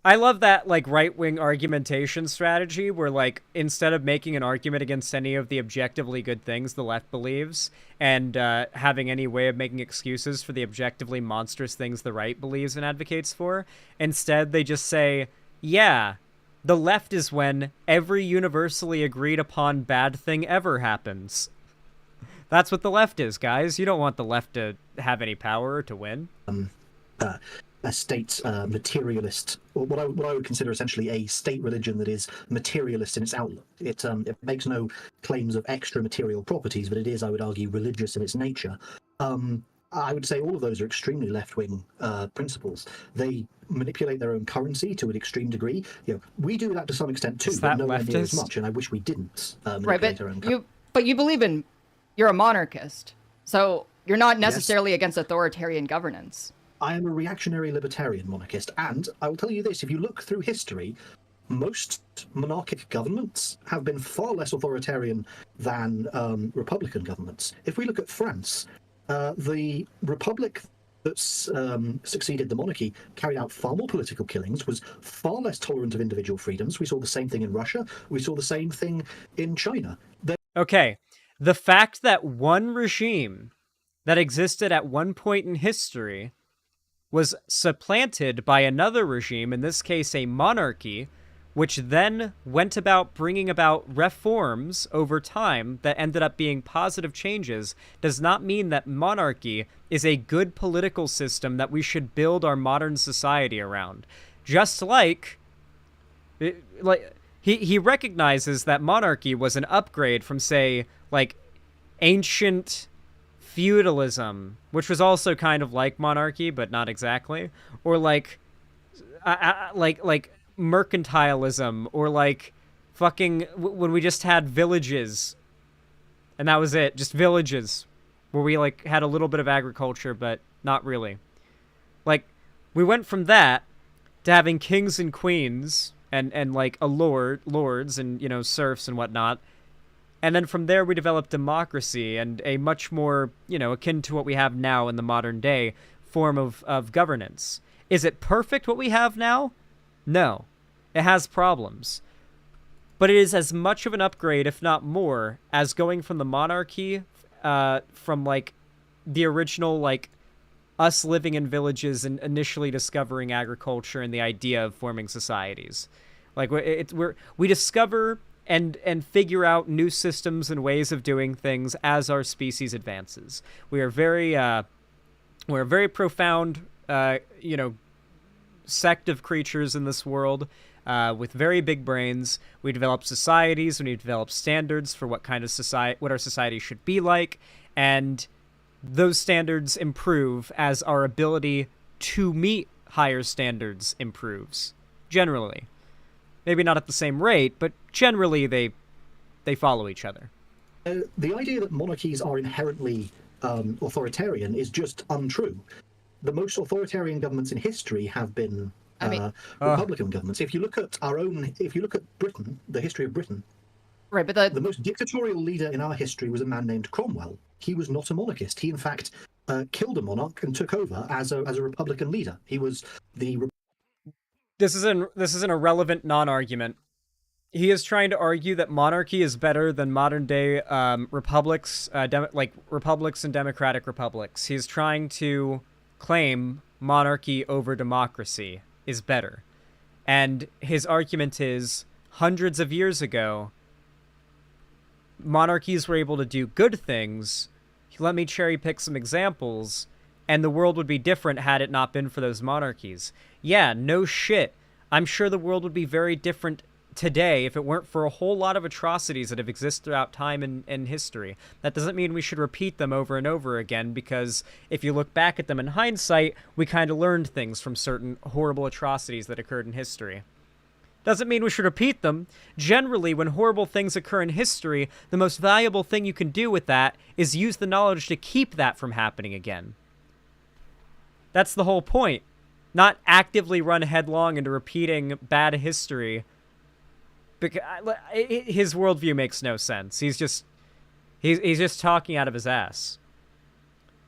I love that, like, right-wing argumentation strategy where, like, instead of making an argument against any of the objectively good things the left believes and having any way of making excuses for the objectively monstrous things the right believes and advocates for, instead they just say, yeah, the left is when every universally agreed upon bad thing ever happens. That's what the left is, guys. You don't want the left to have any power or to win. A state materialist, or what I would consider essentially a state religion that is materialist in its outlook. It makes no claims of extra material properties, but it is, I would argue, religious in its nature. I would say all of those are extremely left-wing principles. They manipulate their own currency to an extreme degree. We do that to some extent too, but nowhere near as much. And I wish we didn't manipulate our own currency. But you believe in, you're a monarchist, so you're not necessarily against authoritarian governance. I am a reactionary libertarian monarchist, and I will tell you this, if you look through history, most monarchic governments have been far less authoritarian than republican governments. If we look at France, the republic that succeeded the monarchy carried out far more political killings, was far less tolerant of individual freedoms. We saw the same thing in Russia. We saw the same thing in China. Okay, the fact that one regime that existed at one point in history was supplanted by another regime, in this case a monarchy, which then went about bringing about reforms over time that ended up being positive changes, does not mean that monarchy is a good political system that we should build our modern society around. Just like he recognizes that monarchy was an upgrade from, say, like ancient feudalism, which was also kind of like monarchy, but not exactly, or like mercantilism, or like fucking when we just had villages, and that was it, just villages, where we like had a little bit of agriculture, but not really. Like, we went from that to having kings and queens and like lords and, you know, serfs and whatnot. And then from there, we developed democracy and a much more, you know, akin to what we have now in the modern day form of governance. Is it perfect what we have now? No. It has problems. But it is as much of an upgrade, if not more, as going from the monarchy, from, like, the original, like, us living in villages and initially discovering agriculture and the idea of forming societies. Like, we discover and figure out new systems and ways of doing things as our species advances. We're very profound, you know, sect of creatures in this world with very big brains. We develop societies. We develop standards for what kind of society, what our society should be like, and those standards improve as our ability to meet higher standards improves. Generally, maybe not at the same rate, but generally they follow each other. The idea that monarchies are inherently authoritarian is just untrue. The most authoritarian governments in history have been Republican governments. If you look at Britain, the history of Britain, Right, but the most dictatorial leader in our history was a man named Cromwell. He was not a monarchist. He, in fact, killed a monarch and took over as a Republican leader. He was the... This is an irrelevant non-argument. He is trying to argue that monarchy is better than modern-day republics, like republics and democratic republics. He's trying to claim monarchy over democracy is better. And his argument is, hundreds of years ago, monarchies were able to do good things. Let me cherry pick some examples, and the world would be different had it not been for those monarchies. Yeah, no shit. I'm sure the world would be very different today if it weren't for a whole lot of atrocities that have existed throughout time and history. That doesn't mean we should repeat them over and over again, because if you look back at them in hindsight, we kind of learned things from certain horrible atrocities that occurred in history. Doesn't mean we should repeat them. Generally, when horrible things occur in history, the most valuable thing you can do with that is use the knowledge to keep that from happening again. That's the whole point. Not actively run headlong into repeating bad history. Because his worldview makes no sense. He's just talking out of his ass.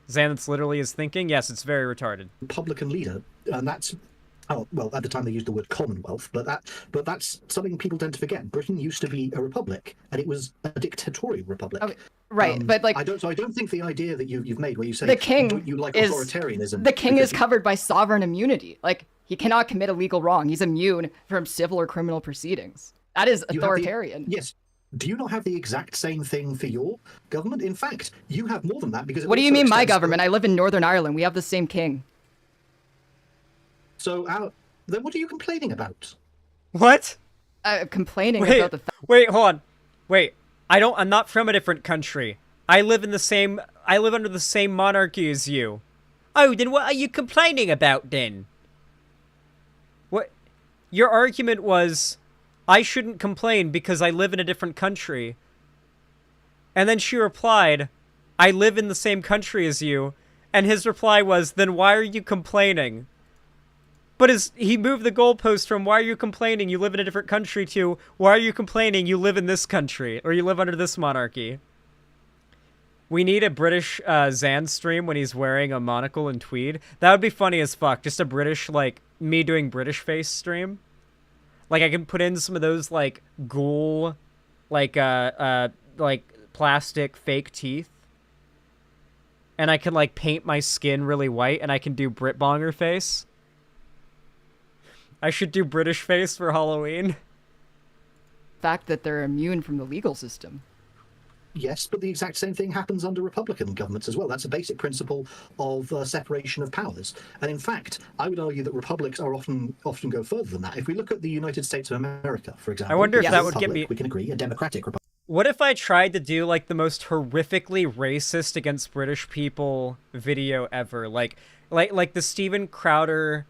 Xanath's literally his thinking. Yes, it's very retarded. Republican leader, and that's... Oh, well, at the time they used the word Commonwealth, but that's something people tend to forget. Britain used to be a republic, and it was a dictatorial republic. Okay, right, but like... I don't think the idea that you've made, where you say, the king don't you like authoritarianism? The king is covered by sovereign immunity. Like, he cannot commit a legal wrong. He's immune from civil or criminal proceedings. That is authoritarian. Yes. Do you not have the exact same thing for your government? In fact, you have more than that, because... What do you mean my government? I live in Northern Ireland. We have the same king. So, then what are you complaining about? What? Complaining about the fact... Wait, hold on. Wait. I'm not from a different country. I live under the same monarchy as you. Oh, then what are you complaining about then? What? Your argument was, I shouldn't complain because I live in a different country. And then she replied, I live in the same country as you. And his reply was, then why are you complaining? But he moved the goalpost from why are you complaining you live in a different country to why are you complaining you live in this country or you live under this monarchy. We need a British Xan stream when he's wearing a monocle and tweed. That would be funny as fuck. Just a British, like, me doing British face stream. Like, I can put in some of those, like, ghoul, like plastic fake teeth. And I can, like, paint my skin really white and I can do Brit Bonger face. I should do British face for Halloween. Fact that they're immune from the legal system. Yes, but the exact same thing happens under Republican governments as well. That's a basic principle of separation of powers. And in fact, I would argue that republics are often go further than that. If we look at the United States of America, for example, I wonder if that would get me... We can agree, a democratic republic. What if I tried to do, like, the most horrifically racist against British people video ever? Like the Steven Crowder...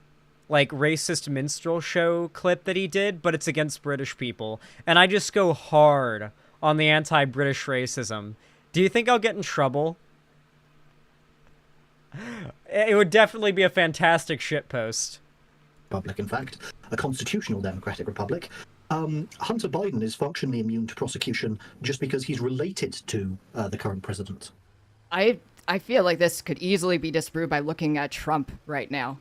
like, racist minstrel show clip that he did, but it's against British people. And I just go hard on the anti-British racism. Do you think I'll get in trouble? It would definitely be a fantastic shitpost. Republic, in fact, a constitutional democratic republic. Hunter Biden is functionally immune to prosecution just because he's related to the current president. I feel like this could easily be disproved by looking at Trump right now.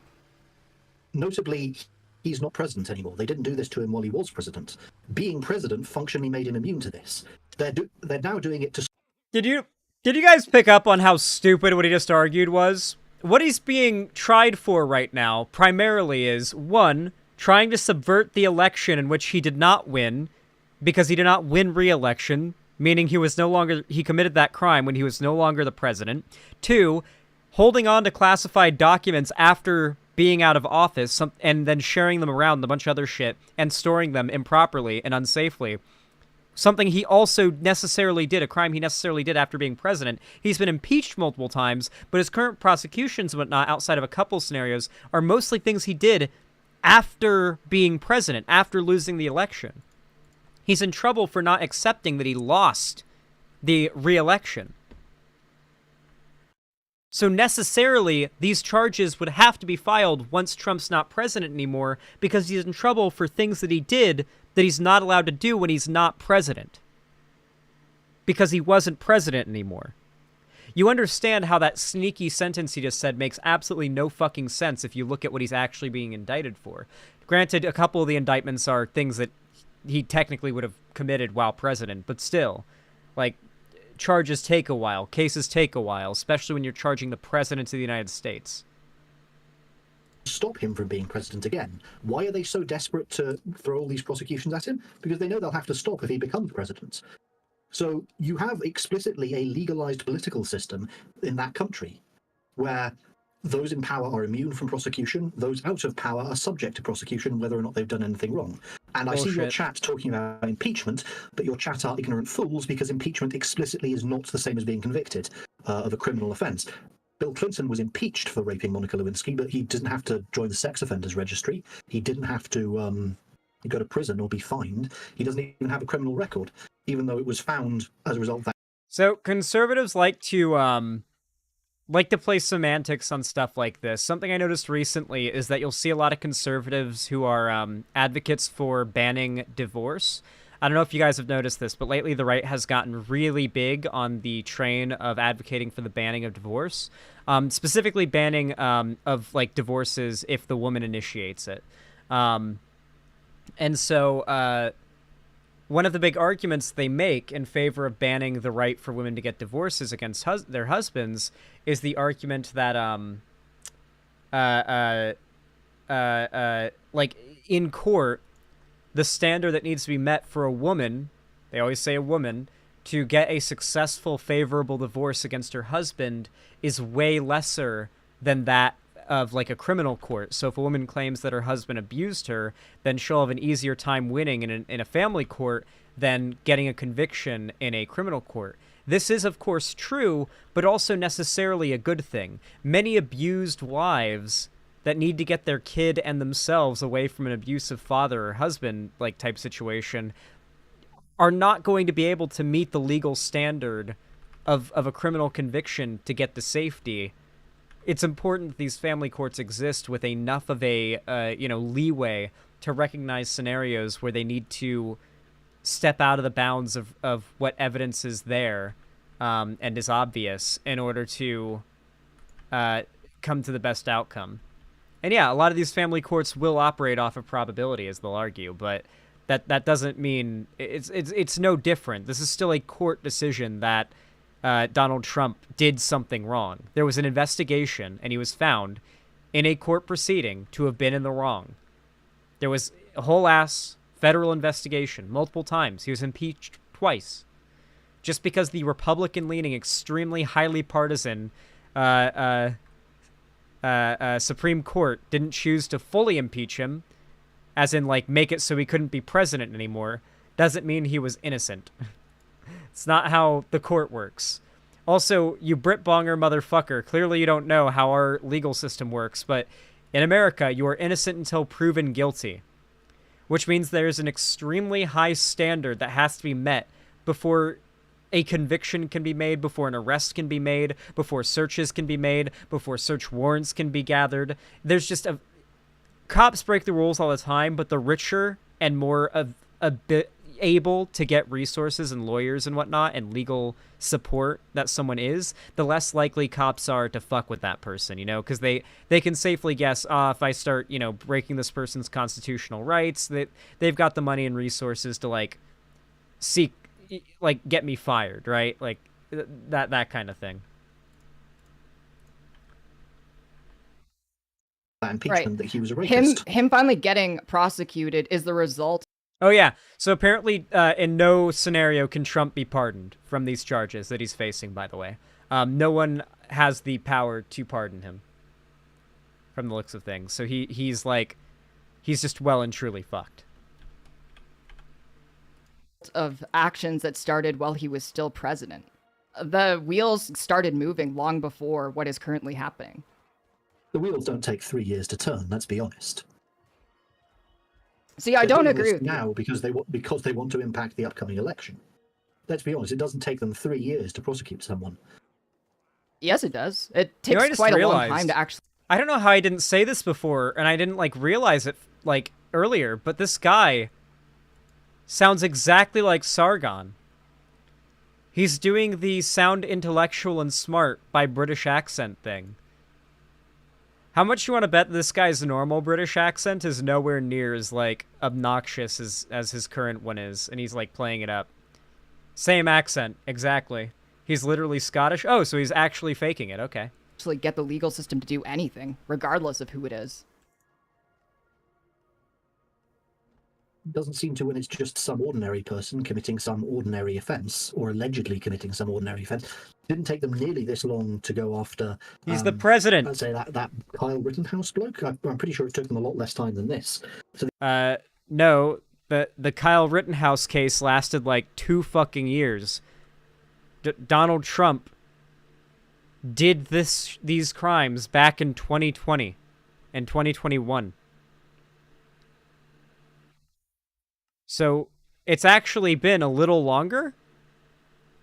Notably, he's not president anymore. They didn't do this to him while he was president. Being president functionally made him immune to this. They're now doing it to... Did you guys pick up on how stupid what he just argued was? What he's being tried for right now, primarily, is, 1, trying to subvert the election in which he did not win, because he did not win re-election, meaning he committed that crime when he was no longer the president. 2, holding on to classified documents after being out of office, and then sharing them around and a bunch of other shit, and storing them improperly and unsafely. Something he also necessarily did, a crime he necessarily did after being president. He's been impeached multiple times, but his current prosecutions and whatnot, outside of a couple scenarios, are mostly things he did after being president, after losing the election. He's in trouble for not accepting that he lost the re-election. So necessarily, these charges would have to be filed once Trump's not president anymore, because he's in trouble for things that he did that he's not allowed to do when he's not president. Because he wasn't president anymore. You understand how that sneaky sentence he just said makes absolutely no fucking sense if you look at what he's actually being indicted for. Granted, a couple of the indictments are things that he technically would have committed while president, but still, like, charges take a while, cases take a while, especially when you're charging the president of the United States. Stop him from being president again. Why are they so desperate to throw all these prosecutions at him? Because they know they'll have to stop if he becomes president. So you have explicitly a legalized political system in that country where those in power are immune from prosecution, those out of power are subject to prosecution whether or not they've done anything wrong. And I see your chat talking about impeachment, but your chat are ignorant fools because impeachment explicitly is not the same as being convicted of a criminal offence. Bill Clinton was impeached for raping Monica Lewinsky, but he didn't have to join the sex offenders registry. He didn't have to go to prison or be fined. He doesn't even have a criminal record, even though it was found as a result of that. So conservatives like to play semantics on stuff like this. Something I noticed recently is that you'll see a lot of conservatives who are advocates for banning divorce. I don't know if you guys have noticed this, but lately the right has gotten really big on the train of advocating for the banning of divorce, specifically banning of like divorces if the woman initiates it. And so one of the big arguments they make in favor of banning the right for women to get divorces against their husbands is the argument that like in court, the standard that needs to be met for a woman, they always say a woman, to get a successful, favorable divorce against her husband is way lesser than that of like a criminal court. So if a woman claims that her husband abused her, then she'll have an easier time winning in a family court than getting a conviction in a criminal court. This is, of course, true, but also necessarily a good thing. Many abused wives that need to get their kid and themselves away from an abusive father or husband like type situation are not going to be able to meet the legal standard of a criminal conviction to get the safety. It's important that these family courts exist with enough of a leeway to recognize scenarios where they need to step out of the bounds of what evidence is there and is obvious in order to come to the best outcome. And yeah, a lot of these family courts will operate off of probability, as they'll argue, but that doesn't mean it's no different. This is still a court decision that Donald Trump did something wrong. There was an investigation, and he was found in a court proceeding to have been in the wrong. There was a whole ass federal investigation multiple times. He was impeached twice, just because the Republican-leaning, extremely highly partisan Supreme Court didn't choose to fully impeach him, as in, like, make it so he couldn't be president anymore, doesn't mean he was innocent. It's not how the court works. Also, you Brit Bonger motherfucker, clearly you don't know how our legal system works, but in America, you are innocent until proven guilty, which means there's an extremely high standard that has to be met before a conviction can be made, before an arrest can be made, before searches can be made, before search warrants can be gathered. There's just cops break the rules all the time, but the richer and more a bit able to get resources and lawyers and whatnot and legal support that someone is, the less likely cops are to fuck with that person, because they can safely guess, if I start, breaking this person's constitutional rights, that they've got the money and resources to like seek, like, get me fired, right? Like that kind of thing. Impeachment that he was a rapist. Him finally getting prosecuted is the result. Oh yeah, so apparently in no scenario can Trump be pardoned from these charges that he's facing, by the way. No one has the power to pardon him from the looks of things. So he's just well and truly fucked. Of actions that started while he was still president. The wheels started moving long before what is currently happening. The wheels don't take 3 years to turn, let's be honest. See, I don't agree with now you. because they want to impact the upcoming election. Let's be honest, it doesn't take them 3 years to prosecute someone. Yes, it does. It You know, I takes just quite a long realized- time to actually... I don't know how I didn't say this before, and I didn't, like, realize it, like, earlier, but this guy sounds exactly like Sargon. He's doing the sound intellectual and smart by British accent thing. How much you want to bet this guy's normal British accent is nowhere near as, like, obnoxious as his current one is, and he's, like, playing it up. Same accent, exactly. He's literally Scottish? Oh, so he's actually faking it, okay. get the legal system to do anything, regardless of who it is. Doesn't seem to when it's just some ordinary person committing some ordinary offence, or allegedly committing some ordinary offence. Didn't take them nearly this long to go after... He's the president! I'd say that Kyle Rittenhouse bloke. I'm pretty sure it took them a lot less time than this. So No, the Kyle Rittenhouse case lasted like 2 fucking years. Donald Trump did these crimes back in 2020 and 2021. So it's actually been a little longer.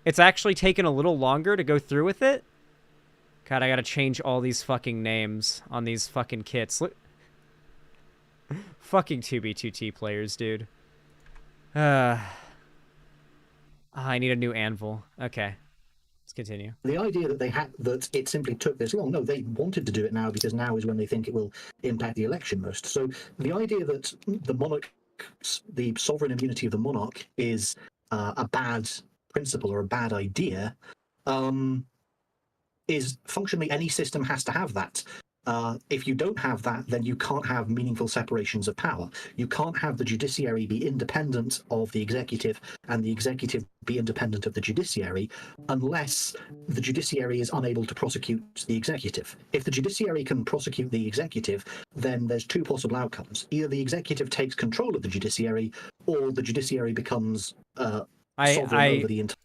It's actually taken a little longer to go through with it. God, I gotta change all these fucking names on these fucking kits. Look. Fucking 2B2T players, dude. I need a new anvil. Okay. Let's continue. the idea that it simply took this long, no, they wanted to do it now because now is when they think it will impact the election most. So the idea that the sovereign immunity of the monarch is a bad principle or a bad idea is functionally any system has to have that. If you don't have that, then you can't have meaningful separations of power. You can't have the judiciary be independent of the executive and the executive be independent of the judiciary unless the judiciary is unable to prosecute the executive. If the judiciary can prosecute the executive, then there's 2 possible outcomes. Either the executive takes control of the judiciary or the judiciary becomes sovereign over the entire...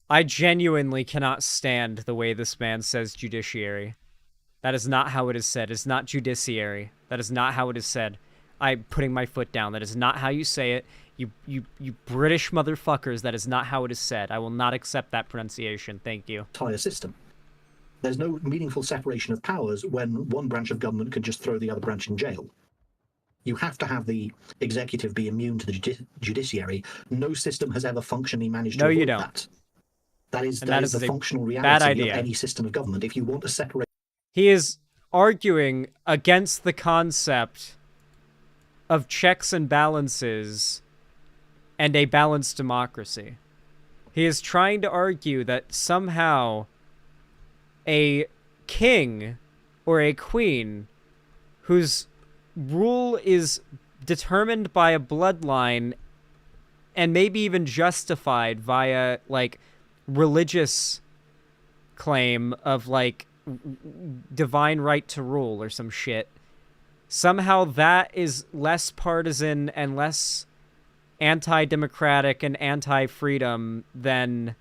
I genuinely cannot stand the way this man says judiciary. That is not how it is said. It's not judiciary. That is not how it is said. I'm putting my foot down. That is not how you say it. You British motherfuckers, that is not how it is said. I will not accept that pronunciation. Thank you. Entire system. There's no meaningful separation of powers when one branch of government can just throw the other branch in jail. You have to have the executive be immune to the judiciary. No system has ever functionally managed to avoid that. That is the functional reality of any system of government. If you want to separate... He is arguing against the concept of checks and balances and a balanced democracy. He is trying to argue that somehow a king or a queen whose rule is determined by a bloodline and maybe even justified via, like, religious claim of, like, divine right to rule or some shit. Somehow that is less partisan and less anti-democratic and anti-freedom than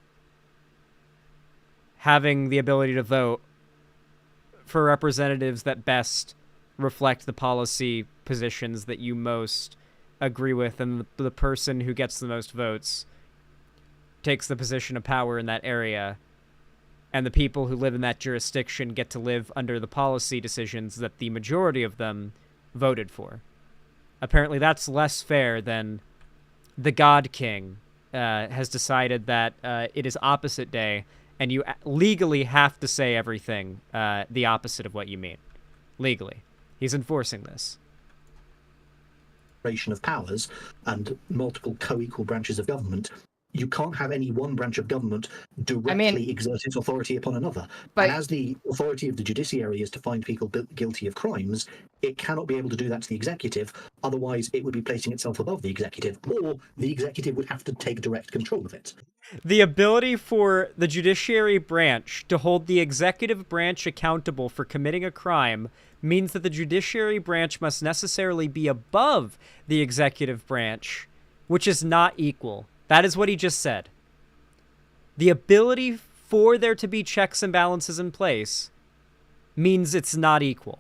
having the ability to vote for representatives that best reflect the policy positions that you most agree with, and the person who gets the most votes takes the position of power in that area. And the people who live in that jurisdiction get to live under the policy decisions that the majority of them voted for. Apparently that's less fair than the God King has decided that it is opposite day, and you legally have to say everything the opposite of what you mean. Legally. He's enforcing this. Of powers and multiple co-equal branches of government, you can't have any one branch of government directly exert its authority upon another. But- And as the authority of the judiciary is to find people guilty of crimes, it cannot be able to do that to the executive. Otherwise, it would be placing itself above the executive, or the executive would have to take direct control of it. The ability for the judiciary branch to hold the executive branch accountable for committing a crime means that the judiciary branch must necessarily be above the executive branch, which is not equal. That is what he just said. The ability for there to be checks and balances in place means it's not equal.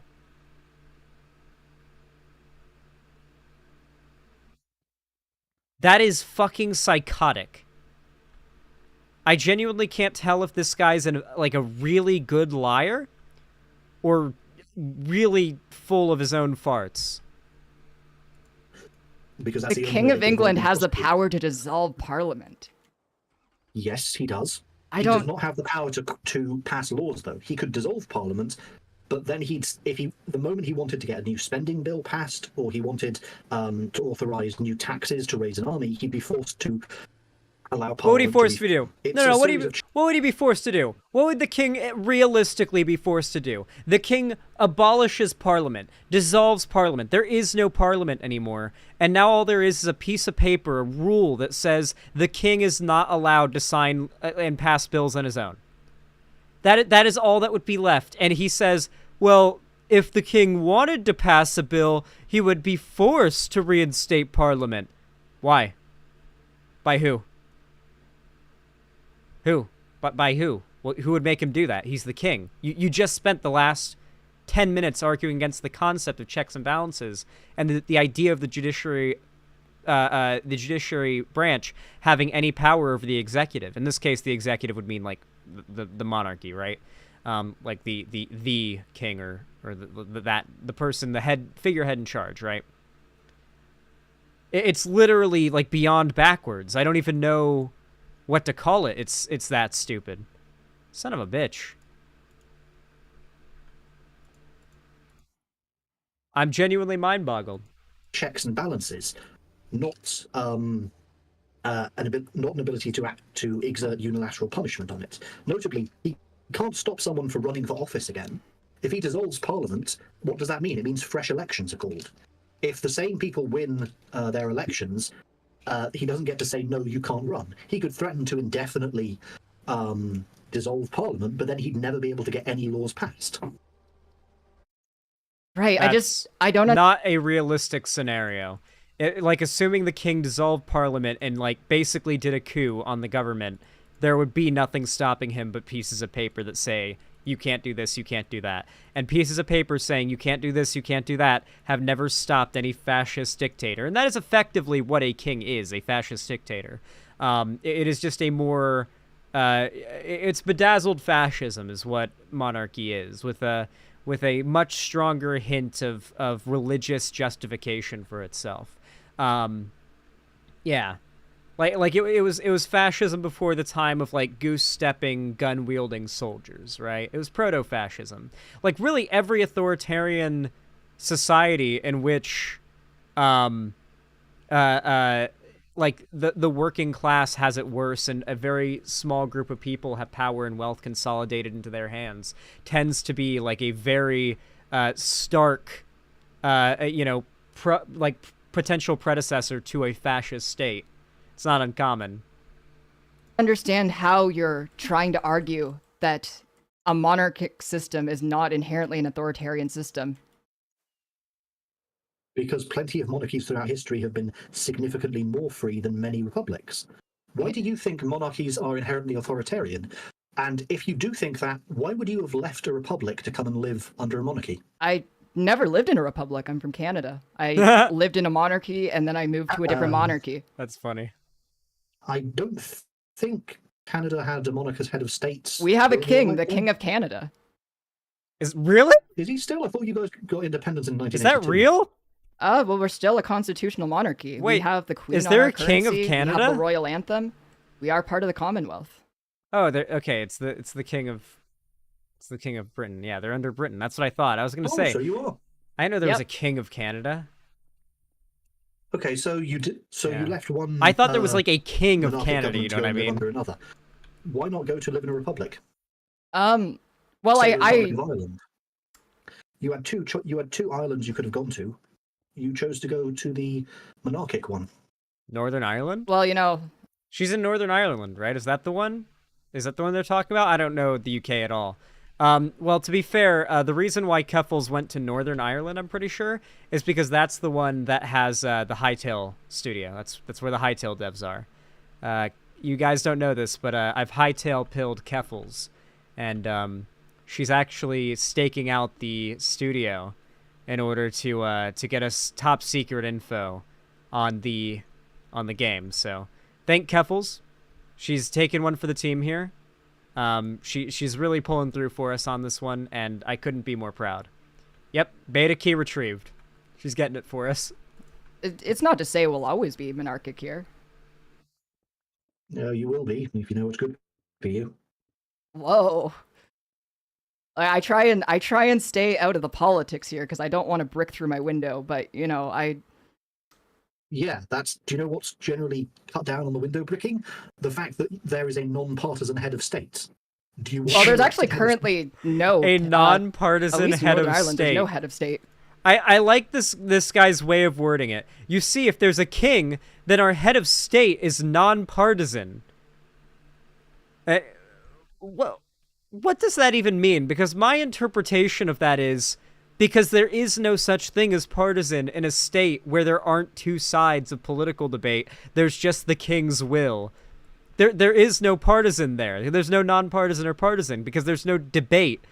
That is fucking psychotic. I genuinely can't tell if this guy's a really good liar or really full of his own farts. Because that's The only King way of that England government has the possible. power to dissolve Parliament. Yes, he does. I He don't- does not have the power to pass laws, though. He could dissolve Parliament, but then the moment he wanted to get a new spending bill passed, or he wanted to authorise new taxes to raise an army, he'd be forced to allow Parliament. What would he force to do? It's No, a what series of would he be forced to do? What would the king realistically be forced to do? The king abolishes parliament, dissolves parliament. There is no parliament anymore. And now all there is a piece of paper, a rule that says the king is not allowed to sign and pass bills on his own. That is all that would be left. And he says, well, if the king wanted to pass a bill, he would be forced to reinstate parliament. Why? By who? Who? But by who? Well, who would make him do that? He's the king. You just spent the last 10 minutes arguing against the concept of checks and balances and the idea of the judiciary branch having any power over the executive. In this case, the executive would mean like the monarchy, right? Like the king or the person, the figurehead in charge, right? It's literally like beyond backwards. I don't even know what to call it. It's that stupid. Son of a bitch. I'm genuinely mind-boggled. checks and balances, not an ability to exert unilateral punishment on it. Notably, he can't stop someone from running for office again. If he dissolves Parliament, what does that mean? It means fresh elections are called. If the same people win their elections, he doesn't get to say, no, you can't run. He could threaten to indefinitely dissolve Parliament, but then he'd never be able to get any laws passed. Right, I don't Not a realistic scenario. Like, assuming the king dissolved Parliament and, like, basically did a coup on the government, there would be nothing stopping him but pieces of paper that say, you can't do this, you can't do that. And pieces of paper saying, you can't do this, you can't do that, have never stopped any fascist dictator. And that is effectively what a king is, a fascist dictator. It is just a more... it's bedazzled fascism is what monarchy is, with a much stronger hint of religious justification for itself. Yeah. Like it was fascism before the time of like goose-stepping, gun-wielding soldiers, right? It was proto-fascism. Like really every authoritarian society in which like the working class has it worse and a very small group of people have power and wealth consolidated into their hands tends to be like a very stark potential predecessor to a fascist state. It's not uncommon. understand how you're trying to argue that a monarchic system is not inherently an authoritarian system. Because plenty of monarchies throughout history have been significantly more free than many republics. Why do you think monarchies are inherently authoritarian? And if you do think that, why would you have left a republic to come and live under a monarchy? I never lived in a republic. I'm from Canada. I lived in a monarchy and then I moved to a different monarchy. That's funny. I don't think Canada had a monarch as head of state. We have a Or king, like the that. King of Canada. Is really? Is he still? I thought you guys got independence in 1982. Is that real? Well, we're still a constitutional monarchy. Wait, we have the Queen is on there our a king of currency, We Canada? have the royal anthem. We are part of the Commonwealth. Oh, okay. It's the king of Britain. Yeah, they're under Britain. That's what I thought. I was gonna say. So you are. I know there was Yep. a king of Canada. Okay, so you did. So Yeah. you left one. I thought there was like a king of monarchic Canada, you government know to what I go and live mean? under another. Why not go to live in a republic? Well, Say the Republic I of Ireland. You had two islands you could have gone to. You chose to go to the monarchic one. Northern Ireland? well, you know, She's in Northern Ireland, right? Is that the one? Is that the one they're talking about? I don't know the UK at all. Well, to be fair, the reason why Keffals went to Northern Ireland, I'm pretty sure, is because that's the one that has the Hightail studio. That's where the Hightail devs are. You guys don't know this, but I've Hightail pilled Keffals, and she's actually staking out the studio in order to get us top secret info on the game. So, thank Keffals. She's taken one for the team here. She's really pulling through for us on this one, and I couldn't be more proud. Yep, beta key retrieved. She's getting it for us. it's not to say we'll always be monarchic here. You will be if you know what's good for you. Whoa. I try and stay out of the politics here because I don't want to brick through my window, but you know, Yeah, that's. Do you know what's generally cut down on the window bricking? The fact that there is a non-partisan head of state. Do you? Want well, there's to actually head of currently no A at non-partisan least in head of Northern Ireland, state. there's no head of state. I like this guy's way of wording it. You see, if there's a king, then our head of state is non-partisan. What does that even mean? Because my interpretation of that is because there is no such thing as partisan in a state where there aren't two sides of political debate. There's just the king's will. There is no partisan there. There's no non-partisan or partisan because there's no debate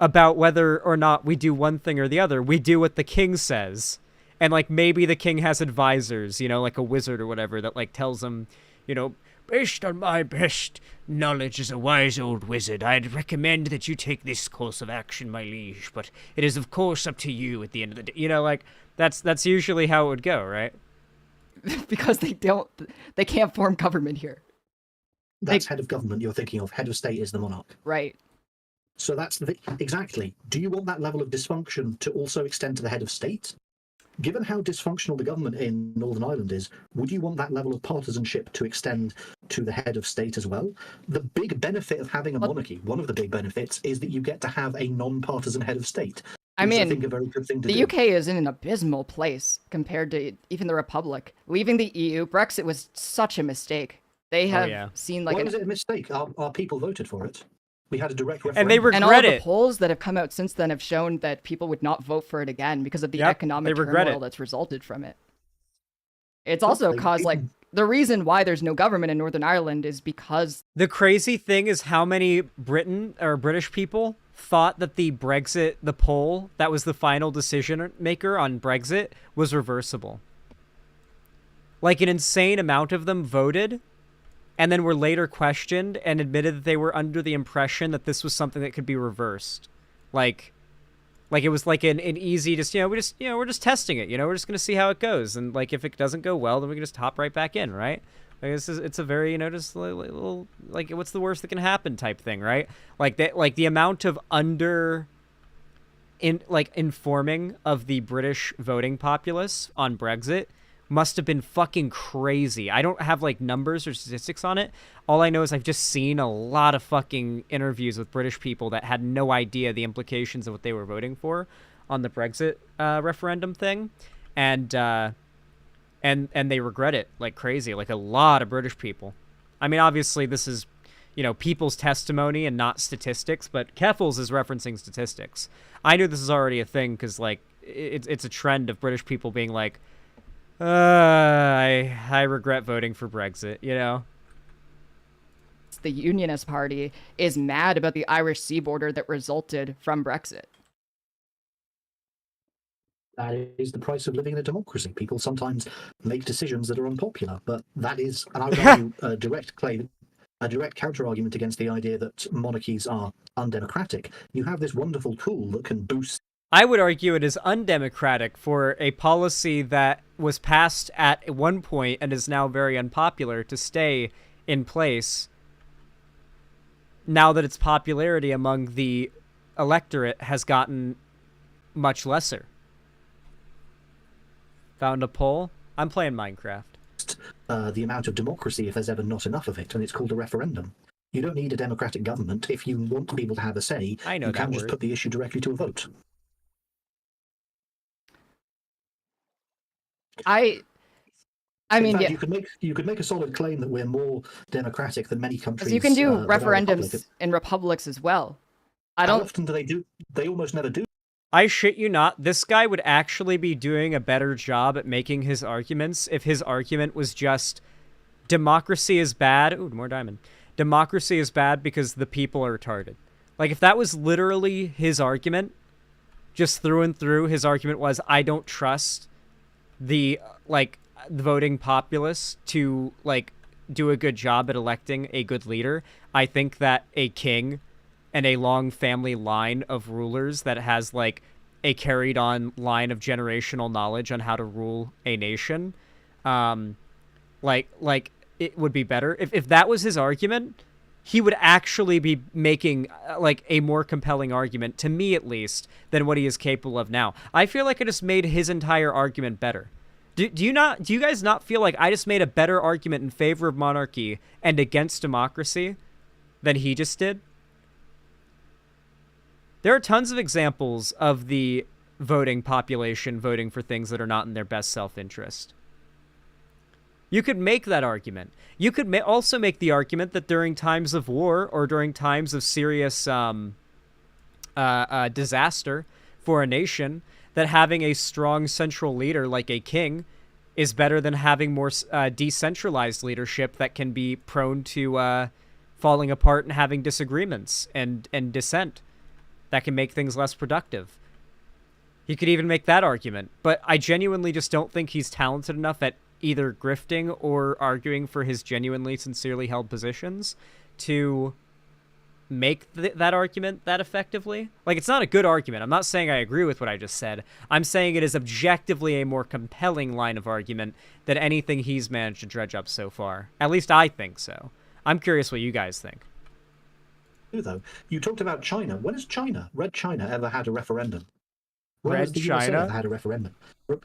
about whether or not we do one thing or the other. We do what the king says. And, like, maybe the king has advisors, you know, like a wizard or whatever that, like, tells him, you know, based on my best knowledge as a wise old wizard, I'd recommend that you take this course of action, my liege, but it is, of course, up to you at the end of the day. You know, like, that's usually how it would go, right? Because they can't form government here. That's head of government you're thinking of. Head of state is the monarch. Right. So that's the exactly. Do you want that level of dysfunction to also extend to the head of state? Given how dysfunctional the government in Northern Ireland is, would you want that level of partisanship to extend to the head of state as well? The big benefit of having a monarchy, one of the big benefits, is that you get to have a non-partisan head of state. I which mean, think a very good thing to the do. UK is in an abysmal place compared to even the Republic. Leaving the EU, Brexit was such a mistake. They have seen like Why was it a mistake? Our people voted for it. We had a direct referendum. And they and all regret of the it. polls that have come out since then have shown that people would not vote for it again because of the Yep, economic they regret turmoil it. that's resulted from it. It's also They- caused like the reason why there's no government in Northern Ireland is because The crazy thing is how many British people thought that the poll that was the final decision maker on Brexit was reversible. Like an insane amount of them voted and then were later questioned and admitted that they were under the impression that this was something that could be reversed. Like it was like an easy we're just testing it, we're just going to see how it goes, and like if it doesn't go well then we can just hop right back in, right? Like it's a very just little like what's the worst that can happen type thing, right? Like that, like the amount of informing of the British voting populace on Brexit must have been fucking crazy. I don't have like numbers or statistics on it. All I know is I've just seen a lot of fucking interviews with British people that had no idea the implications of what they were voting for on the Brexit referendum thing, and they regret it like crazy. Like a lot of British people. I mean, obviously this is, people's testimony and not statistics, but Keffals is referencing statistics. I knew this is already a thing because like it's a trend of British people being like, I regret voting for Brexit, the Unionist Party is mad about the Irish sea border that resulted from Brexit. That is the price of living in a democracy. People sometimes make decisions that are unpopular, but that is, and I would argue, a direct counter-argument against the idea that monarchies are undemocratic. You have this wonderful tool that can boost. I would argue it is undemocratic for a policy that was passed at one point and is now very unpopular to stay in place now that its popularity among the electorate has gotten much lesser. Found a poll? I'm playing Minecraft. The amount of democracy if there's ever not enough of it, and it's called a referendum. You don't need a democratic government if you want people to have a say. I know you that can just word. put the issue directly to a vote. I In mean, fact, yeah, you could make a solid claim that we're more democratic than many countries. because you can do that are referendums in republics as well. I How don't. often do they do? They almost never do. I shit you not, this guy would actually be doing a better job at making his arguments if his argument was just democracy is bad. Ooh, more diamond. Democracy is bad because the people are retarded. Like, if that was literally his argument, just through and through, his argument was, I don't trust the voting populace to, like, do a good job at electing a good leader. I think that a king and a long family line of rulers that has, like, a carried on line of generational knowledge on how to rule a nation, like it would be better. If that was his argument, he would actually be making, like, a more compelling argument, to me at least, than what he is capable of now. I feel like I just made his entire argument better. Do you guys not feel like I just made a better argument in favor of monarchy and against democracy than he just did? There are tons of examples of the voting population voting for things that are not in their best self-interest. You could make that argument. You could also make the argument that during times of war or during times of serious disaster for a nation, that having a strong central leader like a king is better than having more decentralized leadership that can be prone to falling apart and having disagreements and dissent. That can make things less productive. He could even make that argument, but I genuinely just don't think he's talented enough at either grifting or arguing for his genuinely, sincerely held positions to make that argument that effectively. Like, it's not a good argument. I'm not saying I agree with what I just said. I'm saying it is objectively a more compelling line of argument than anything he's managed to dredge up so far. At least I think so. I'm curious what you guys think. Though you talked about China. When has Red China, ever had a referendum? When has Red the USA China? ever had a referendum?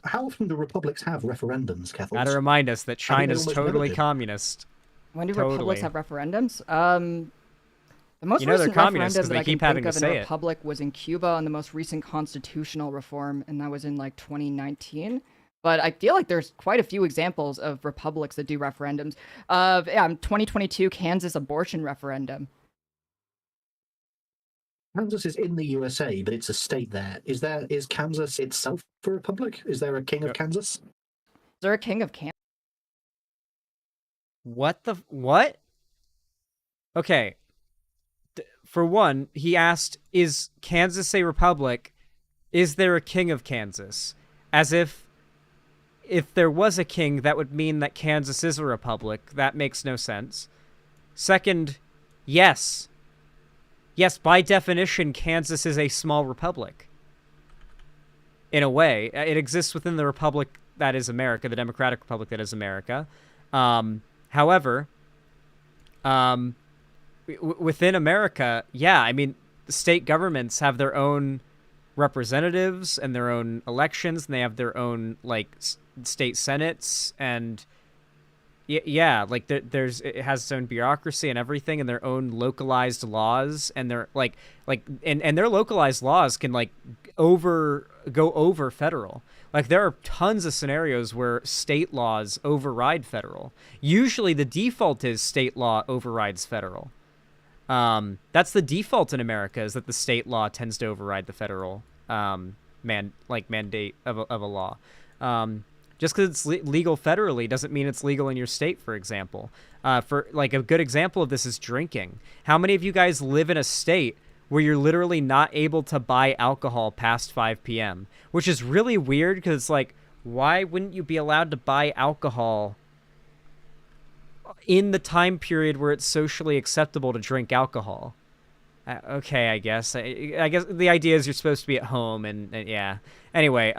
How often do republics have referendums, Keffals? Gotta remind us that I think they China's almost never totally do. communist. When do Totally. republics have referendums? The most You know they're recent communist 'cause referendum that they I can keep having think to of in say a it. republic was in Cuba on the most recent constitutional reform, and that was in like 2019. But I feel like there's quite a few examples of republics that do referendums. 2022 Kansas abortion referendum. Kansas is in the USA, but it's a state there. Is Kansas itself a republic? Is there a king of Kansas? Is there a king of Kansas? What? Okay. For one, he asked, is Kansas a republic? Is there a king of Kansas? As if there was a king, that would mean that Kansas is a republic. That makes no sense. Second, yes. Yes, by definition, Kansas is a small republic. In a way. It exists within the republic that is America, the Democratic Republic that is America. However, within America, yeah, I mean, the state governments have their own representatives and their own elections, and they have their own, like, state senates, and yeah, like it has its own bureaucracy and everything, and their own localized laws, and their and their localized laws can go over federal. Like, there are tons of scenarios where state laws override federal. Usually the default is state law overrides federal. That's the default in America, is that the state law tends to override the federal mandate of a law. Just because it's legal federally doesn't mean it's legal in your state, for example. For like, a good example of this is drinking. How many of you guys live in a state where you're literally not able to buy alcohol past 5 p.m.? Which is really weird, because it's like, why wouldn't you be allowed to buy alcohol in the time period where it's socially acceptable to drink alcohol? Okay, I guess. I guess the idea is you're supposed to be at home, and yeah. Anyway,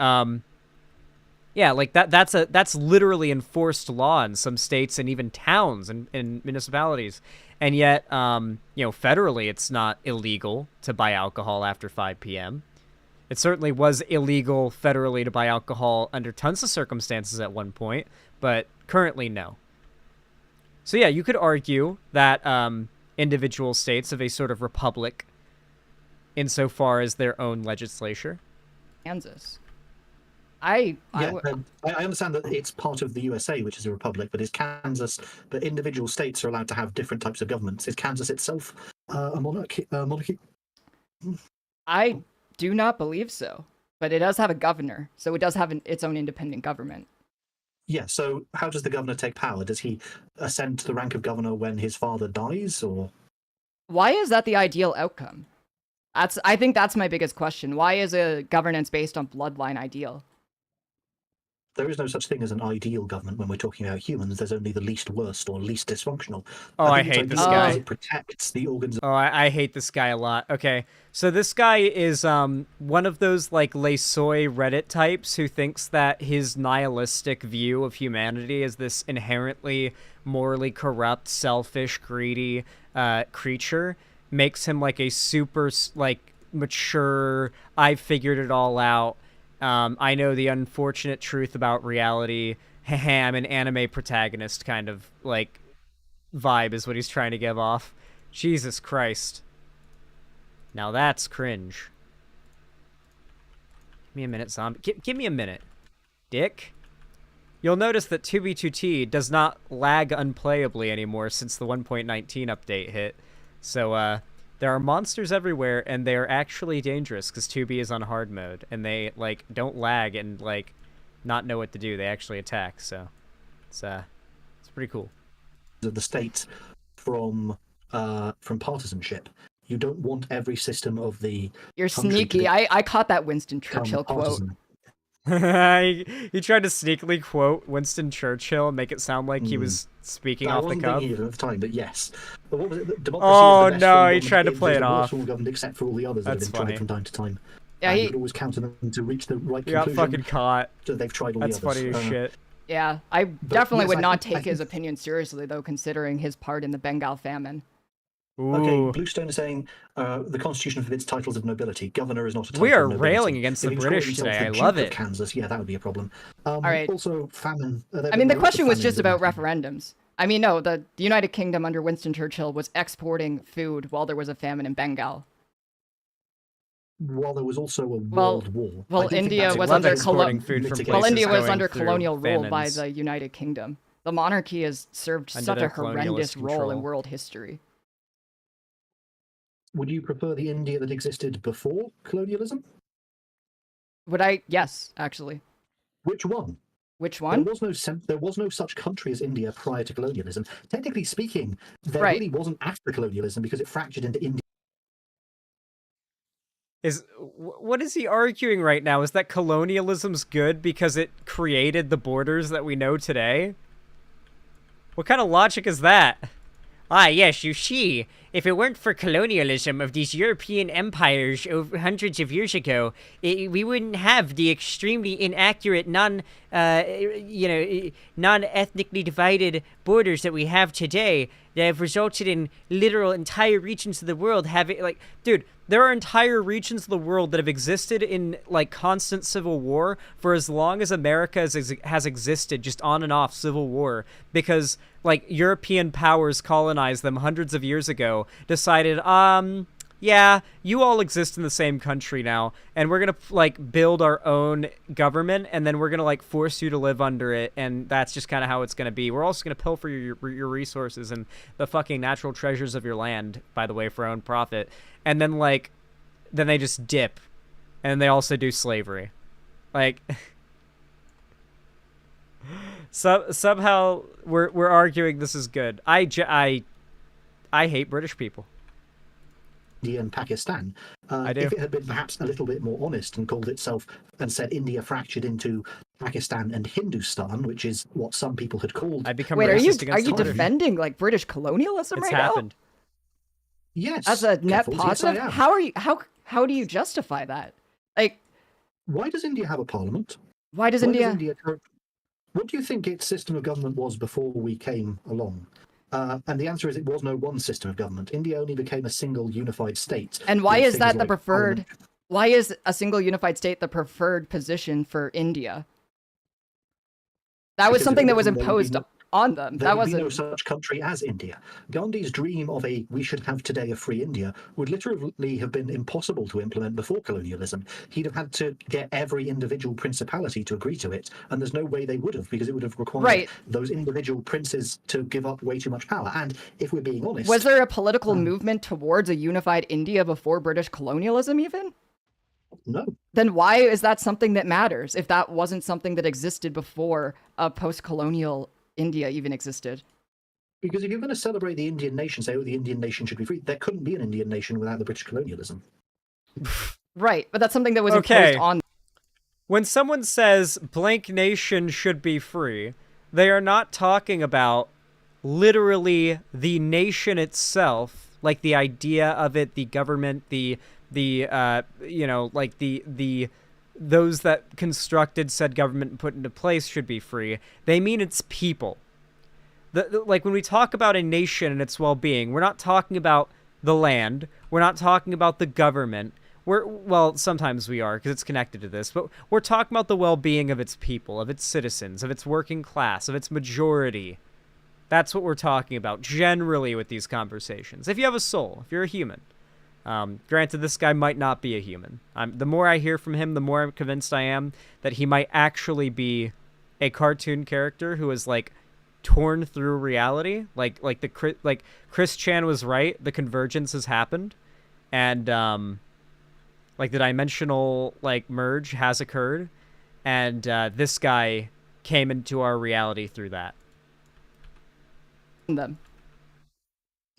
yeah, like that's literally enforced law in some states and even towns and municipalities. And yet, federally, it's not illegal to buy alcohol after 5 p.m. It certainly was illegal federally to buy alcohol under tons of circumstances at one point, but currently no. So yeah, you could argue that individual states have a sort of republic insofar as their own legislature. Kansas. I understand that it's part of the USA, which is a republic, but Kansas? But individual states are allowed to have different types of governments. Is Kansas itself a monarchy? I do not believe so, but it does have a governor, so it does have its own independent government. Yeah. So how does the governor take power? Does he ascend to the rank of governor when his father dies, or? Why is that the ideal outcome? I think that's my biggest question. Why is a governance based on bloodline ideal? There is no such thing as an ideal government when we're talking about humans. There's only the least worst or least dysfunctional. Oh, I think hate it's this ideal guy. because it protects the organs of Oh, I hate this guy a lot. Okay, so this guy is one of those like Lesoy Reddit types who thinks that his nihilistic view of humanity is this inherently morally corrupt, selfish, greedy creature makes him like a super like mature, I've figured it all out. I know the unfortunate truth about reality. I'm an anime protagonist kind of like vibe is what he's trying to give off. Jesus Christ. Now that's cringe. Give me a minute, zombie. Give me a minute, dick. You'll notice that 2B2T does not lag unplayably anymore since the 1.19 update hit. So, there are monsters everywhere, and they are actually dangerous because 2B is on hard mode, and they like don't lag and like not know what to do. They actually attack, so it's pretty cool. the state from partisanship. You don't want every system of the. You're country to sneaky. be- I caught that Winston become Churchill quote. partisan. He tried to sneakily quote Winston Churchill and make it sound like he was speaking I off the wasn't cuff. thinking of it at the time, but yes. But what was it? Democracy Oh, is the best no, form of he tried to government. play It it is the worst off. form of government except for all the others that That's have been funny. tried from time to time. Yeah, And he- you would always count on them to reach the right He got conclusion. fucking caught. So they've tried all That's the others. funny as shit. Yeah, I definitely yes, would I not think- I take his think- opinion seriously, though, considering his part in the Bengal famine. Ooh. Okay, Bluestone is saying the Constitution forbids titles of nobility. Governor is not a title We are of nobility. railing against If the he was calling British himself today. the I Duke love of it. Kansas, yeah, that would be a problem. right. Also, famine. I mean, the question was just about referendums. I mean, no, the United Kingdom under Winston Churchill was exporting food while there was a famine in Bengal. While there was also a world war. I well, don't think India that's was a under exporting food from mitigation. Well, places India was going under through colonial rule by famines. the United Kingdom. The monarchy has served Under such their a horrendous colonialist role in control. world history. Would you prefer the India that existed before colonialism? Would I? Yes, actually. Which one? Which one? There was no such country as India prior to colonialism. Technically speaking, there Right. really wasn't after colonialism because it fractured into India. What is he arguing right now? Is that colonialism's good because it created the borders that we know today? What kind of logic is that? Ah, yes, you see, if it weren't for colonialism of these European empires over hundreds of years ago, we wouldn't have the extremely inaccurate, non-ethnically divided borders that we have today that have resulted in literal entire regions of the world having, like, dude, there are entire regions of the world that have existed in, like, constant civil war for as long as America has existed, just on and off civil war, because, like, European powers colonized them hundreds of years ago, decided, yeah, you all exist in the same country now, and we're gonna, like, build our own government, and then we're gonna, like, force you to live under it, and that's just kind of how it's gonna be. We're also gonna pilfer your resources and the fucking natural treasures of your land, by the way, for our own profit. And then, like, then they just dip, and they also do slavery. Like, somehow we're arguing this is good. I hate British people. India and Pakistan. I do. If it had been perhaps a little bit more honest and called itself and said India fractured into Pakistan and Hindustan, which is what some people had called. I become Wait, racist are you against British. defending like British colonialism It's right happened. Yes. now? As a net Keffals, positive, yes, I am. how are you? How do you justify that? Like, Why does India have a parliament? why does Why India? What do you think its system of government was before we came along? And the answer is it was no one system of government. India only became a single unified state. And why with is that things the like preferred? parliament. Why is a single unified state the preferred position for India? That was Because something that if was it wasn't, there would be imposed no- on them. There That would be no wasn't. such country as India. Gandhi's dream of a "we should have today a free India" would literally have been impossible to implement before colonialism. He'd have had to get every individual principality to agree to it, and there's no way they would have, because it would have required Right. those individual princes to give up way too much power. And if we're being honest, Was there a political movement towards a unified India before British colonialism even? no. Then why is that something that matters if that wasn't something that existed before post-colonial India even existed? Because if you're going to celebrate the Indian nation, say, oh, the Indian nation should be free, there couldn't be an Indian nation without the British colonialism. Right, but that's something that was Okay. imposed on. When someone says blank nation should be free, they are not talking about literally the nation itself, like the idea of it, the government, the those that constructed said government and put into place should be free. They mean its people. Like when we talk about a nation and its well-being, we're not talking about the land. We're not talking about the government. Well, sometimes we are because it's connected to this, but we're talking about the well-being of its people, of its citizens, of its working class, of its majority. That's what we're talking about generally with these conversations. If you have a soul, if you're a human. Granted, this guy might not be a human. The more I hear from him, the more I'm convinced I am that he might actually be a cartoon character who is like torn through reality. Like Chris Chan was right. The convergence has happened, and like the dimensional merge has occurred, and this guy came into our reality through that. Them.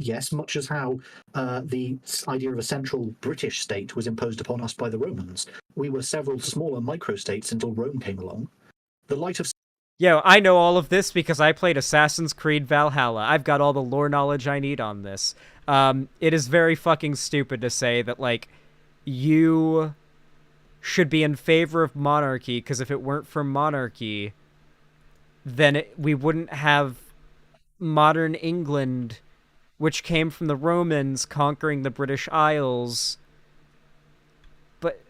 Yes, much as how the idea of a central British state was imposed upon us by the Romans. We were several smaller microstates until Rome came along. The light of Yo, I know all of this because I played Assassin's Creed Valhalla. I've got all the lore knowledge I need on this. It is very fucking stupid to say that, you should be in favor of monarchy, because if it weren't for monarchy, then we wouldn't have modern England, which came from the Romans conquering the British Isles. But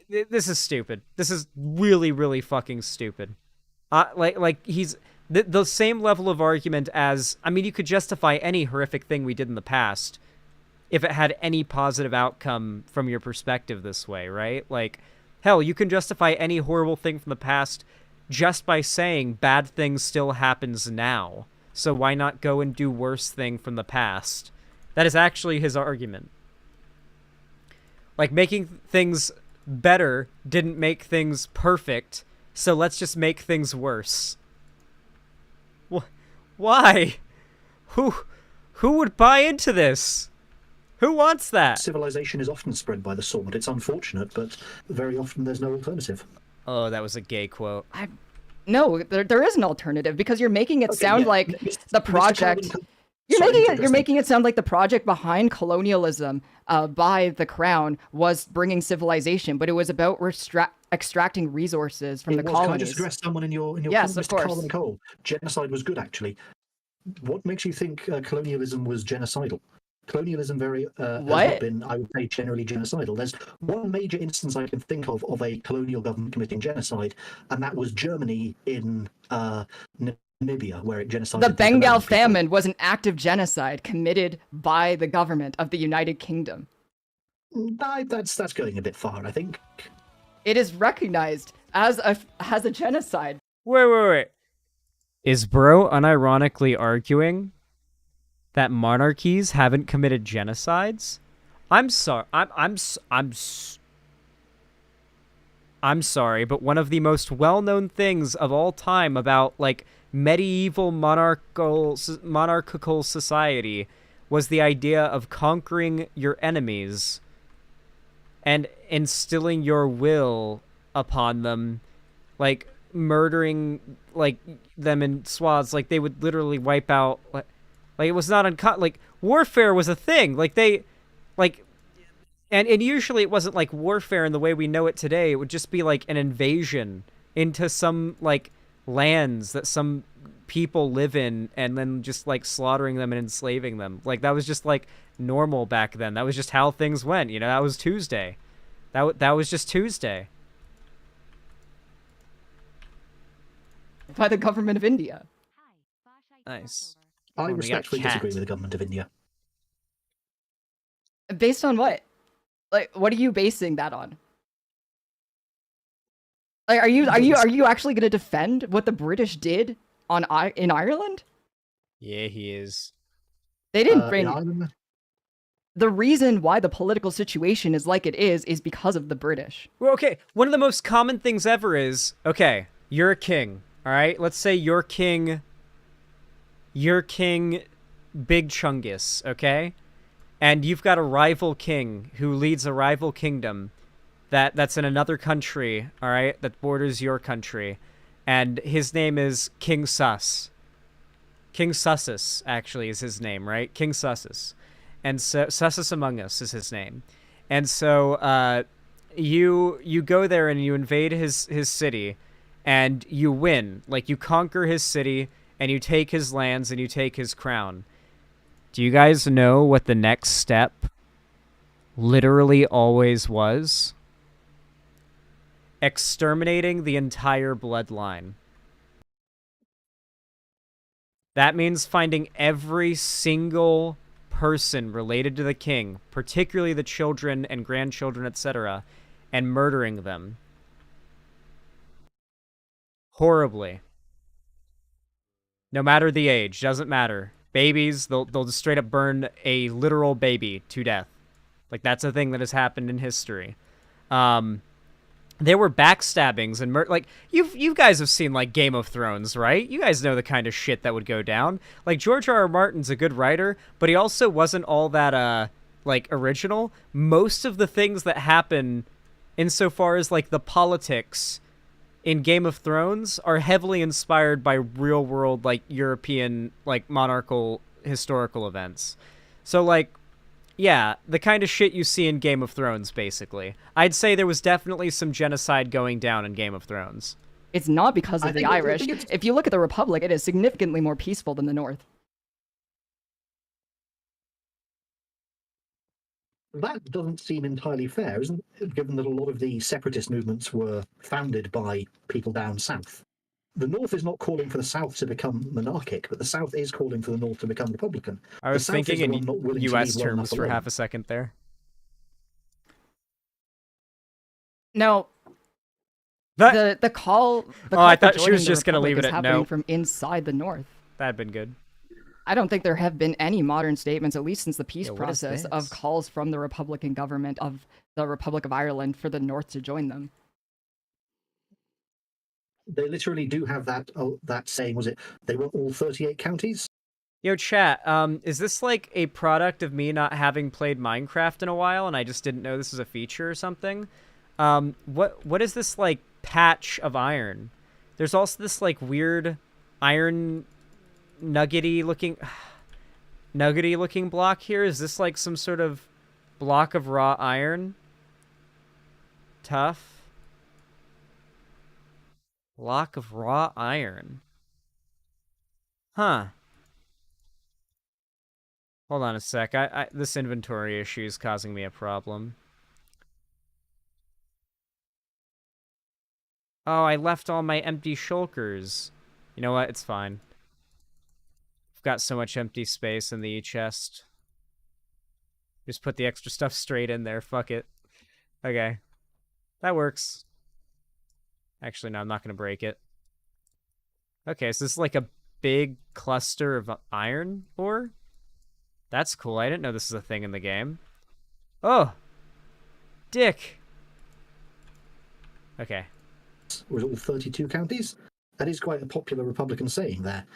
this is stupid. This is really, really fucking stupid. He's the same level of argument as, I mean, you could justify any horrific thing we did in the past if it had any positive outcome from your perspective this way, right? Like, hell, you can justify any horrible thing from the past just by saying bad things still happens now. So why not go and do worse thing from the past? That is actually his argument. Like, making things better didn't make things perfect, so let's just make things worse. Why? Who would buy into this? Who wants that? civilization is often spread by the sword. It's unfortunate, but very often there's no alternative. Oh, that was a gay quote. No, there is an alternative, because you're making it sound yeah, like the Mr. project. Calvin- You're Sorry, making interesting. it sound like the project behind colonialism by the crown was bringing civilization, but it was about extracting resources from the Can I colonies. just address someone in your Yes, comment, of Mr. course. Carlin Cole? Genocide was good, actually. What makes you think colonialism was genocidal? Colonialism has What? not been, I would say, generally genocidal. There's one major instance I can think of a colonial government committing genocide, and that was Germany in Namibia, where it genocided The the Bengal Tibetan people. famine was an act of genocide committed by the government of the United Kingdom. That's going a bit far, I think. It is recognized as a genocide. Wait. Is bro unironically arguing that monarchies haven't committed genocides? I'm sorry. I'm sorry, but one of the most well-known things of all time about medieval monarchical society was the idea of conquering your enemies and instilling your will upon them, murdering them in swaths. They would literally wipe out. It was not warfare was a thing. And usually it wasn't warfare in the way we know it today. It would just be an invasion into some lands that some people live in, and then just slaughtering them and enslaving them. That was just normal back then. That was just how things went. That was Tuesday. That was just Tuesday. By the government of India. Nice. I we got respectfully cat. disagree with the government of India. Based on what? Like, what are you basing that on? Like, are you actually going to defend what the British did in Ireland? Yeah, he is. They didn't In bring. Ireland, The reason why the political situation is like it is because of the British. Well, okay, one of the most common things ever is, okay, you're a king, all right? Let's say you're King Big Chungus, okay? And you've got a rival king who leads a rival kingdom that's in another country, all right, that borders your country. And his name is King Sus. King Sussus, actually, is his name, right? King Sussus. And so Sussus Among Us is his name. And so you go there and you invade his city, and you win. Like, you conquer his city, and you take his lands, and you take his crown. Do you guys know what the next step literally always was? Exterminating the entire bloodline. That means finding every single person related to the king, particularly the children and grandchildren, etc., and murdering them. Horribly. No matter the age, doesn't matter. Babies, they'll just straight up burn a literal baby to death. Like, that's a thing that has happened in history. There were backstabbings and like, you guys have seen, like, Game of Thrones, right? You guys know the kind of shit that would go down. Like, George R.R. Martin's a good writer, but he also wasn't all that like, original. Most of the things that happen insofar as, like, the politics in Game of Thrones are heavily inspired by real world, like, European, like, monarchical historical events. So, like, yeah, the kind of shit you see in Game of Thrones, basically. I'd say there was definitely some genocide going down in Game of Thrones. It's not because of the Irish. If you look at the Republic, it is significantly more peaceful than the North. That doesn't seem entirely fair, isn't it? Given that a lot of the separatist movements were founded by people down south. The North is not calling for the South to become monarchic, but the South is calling for the North to become Republican. I was thinking in U.S. terms for alone. half a second there. No. That... The call. I thought she was just going to leave it at no. From inside the North. That'd been good. I don't think there have been any modern statements, at least since the peace process, of calls from the Republican government of the Republic of Ireland for the North to join them. They literally do have that saying, was it, they want all 38 counties? Yo, chat, is this like a product of me not having played Minecraft in a while and I just didn't know this was a feature or something? What is this, like, patch of iron? There's also this, like, weird iron nuggety looking block here. Is this like some sort of block of raw iron? Tough. Block of raw iron. Huh. Hold on a sec. This inventory issue is causing me a problem. Oh, I left all my empty shulkers. You know what? It's fine. I've got so much empty space in the chest. Just put the extra stuff straight in there. Fuck it. Okay. That works. Actually, no, I'm not going to break it. Okay, so this is like a big cluster of iron ore? That's cool. I didn't know this was a thing in the game. Oh! Dick! Okay. Was it all 32 counties? That is quite a popular Republican saying there.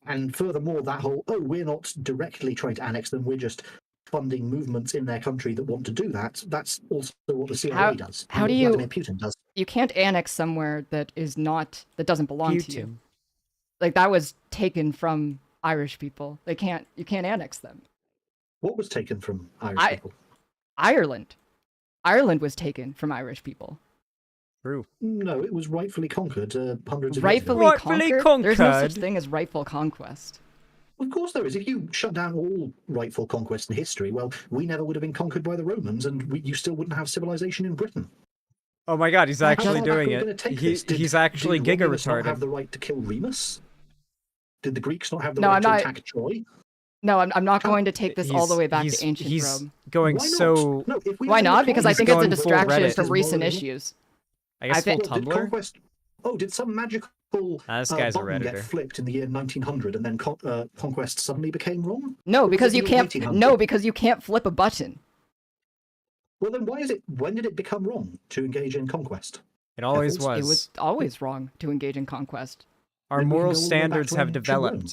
And furthermore, that whole, we're not directly trying to annex them, we're just funding movements in their country that want to do that. That's also what the CIA does. How do you... Vladimir Putin does. You can't annex somewhere that doesn't belong to you. Like, that was taken from Irish people. You can't annex them. What was taken from Irish people? Ireland. Ireland was taken from Irish people. True. No, it was rightfully conquered hundreds of rightfully years ago. conquered? There's no such thing as rightful conquest. Of course there is. If you shut down all rightful conquest in history, well, we never would have been conquered by the Romans, and you still wouldn't have civilization in Britain. Oh my god, he's actually How far back doing are we it. gonna take this? He's actually did giga Romulus not have retarded. the right to kill Remus? Did the Greeks not have the No, right I'm to not- attack Troy? No, I'm not How- going to take this all the way back He's- to ancient he's Rome. going Why not? so. No, if we Why have not? any Because I He's think it's a going full distraction Reddit. from recent Morally- issues. I guess I think- full Did Tumblr. conquest? Oh, did some magical This guy's a button get Redditor. flipped in the year 1900, and then conquest suddenly became wrong? No, because it you the can't. 1800s? No, because you can't flip a button. Well, then why is it? When did it become wrong to engage in conquest? It always Keffals? was. It was always wrong to engage in conquest. Our Then we can moral go all the way back standards to have ancient developed. Rome.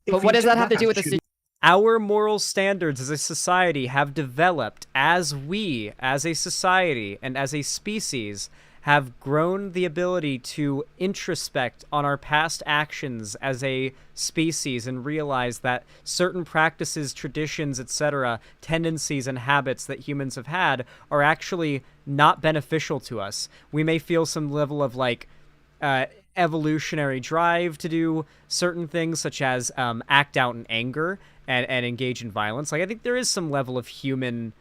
But If what we does that took have to do with the attitude- Our moral standards as a society have developed as we, as a society and as a species, have grown the ability to introspect on our past actions as a species and realize that certain practices, traditions, etc., tendencies and habits that humans have had are actually not beneficial to us. We may feel some level of evolutionary drive to do certain things, such as act out in anger and engage in violence. Like, I think there is some level of human,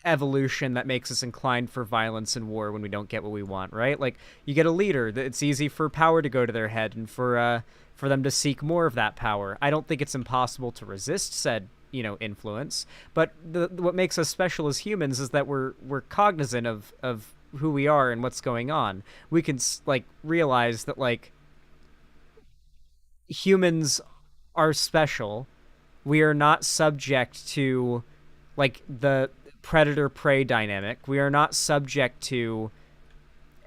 evolution that makes us inclined for violence and war when we don't get what we want, right? Like, you get a leader, it's easy for power to go to their head and for them to seek more of that power. I don't think it's impossible to resist said, influence, but what makes us special as humans is that we're cognizant of who we are and what's going on. We can realize that humans are special. We are not subject to the predator-prey dynamic. We are not subject to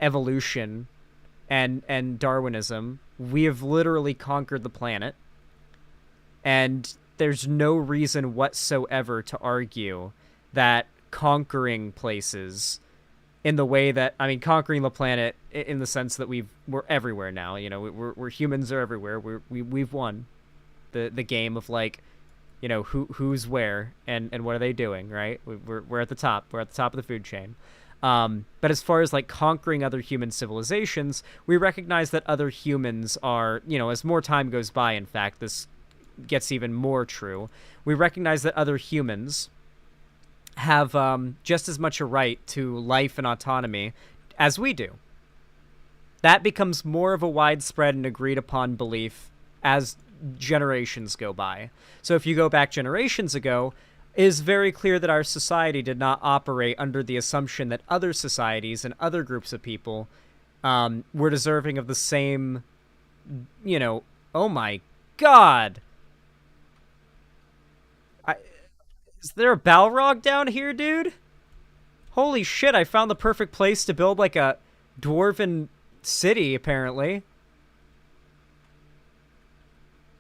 evolution and Darwinism. We have literally conquered the planet, and there's no reason whatsoever to argue that conquering places in the way that, conquering the planet in the sense that we're everywhere now. We're humans are everywhere. We've won the game of who's where and what are they doing, right? We're at the top. We're at the top of the food chain. But as far as conquering other human civilizations, we recognize that other humans are, as more time goes by, in fact, this gets even more true. We recognize that other humans have just as much a right to life and autonomy as we do. That becomes more of a widespread and agreed upon belief as generations go by. So if you go back generations ago, it is very clear that our society did not operate under the assumption that other societies and other groups of people were deserving of the same, oh my god. Is there a Balrog down here, dude? Holy shit, I found the perfect place to build a dwarven city, apparently.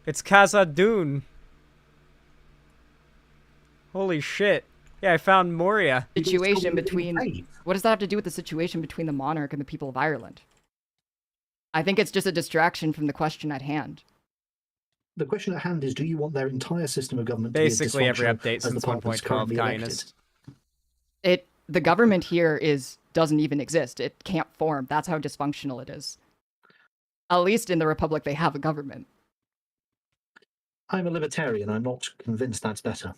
It's Khazad-dûm. Holy shit. Yeah, I found Moria. Situation between... What does that have to do with the situation between the monarch and the people of Ireland? I think it's just a distraction from the question at hand. The question at hand is, do you want their entire system of government Basically to be every as update dysfunctional as the since parliament's 1.12 currently Communist. elected? The government here doesn't even exist. It can't form. That's how dysfunctional it is. At least in the Republic, they have a government. I'm a libertarian. I'm not convinced that's better.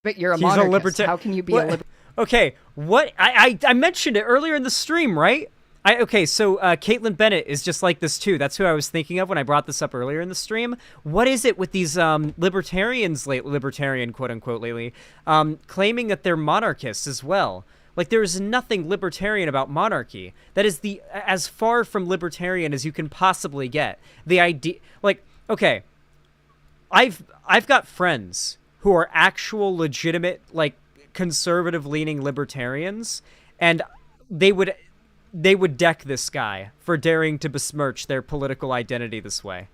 But you're a He's a monarchist. libertarian. How can you be What? Okay, what? I mentioned it earlier in the stream, right? So Caitlin Bennett is just like this too. That's who I was thinking of when I brought this up earlier in the stream. What is it with these libertarian quote unquote lately, claiming that they're monarchists as well? There is nothing libertarian about monarchy. That is as far from libertarian as you can possibly get. The idea, okay, I've got friends who are actual legitimate conservative leaning libertarians, and they would deck this guy for daring to besmirch their political identity this way.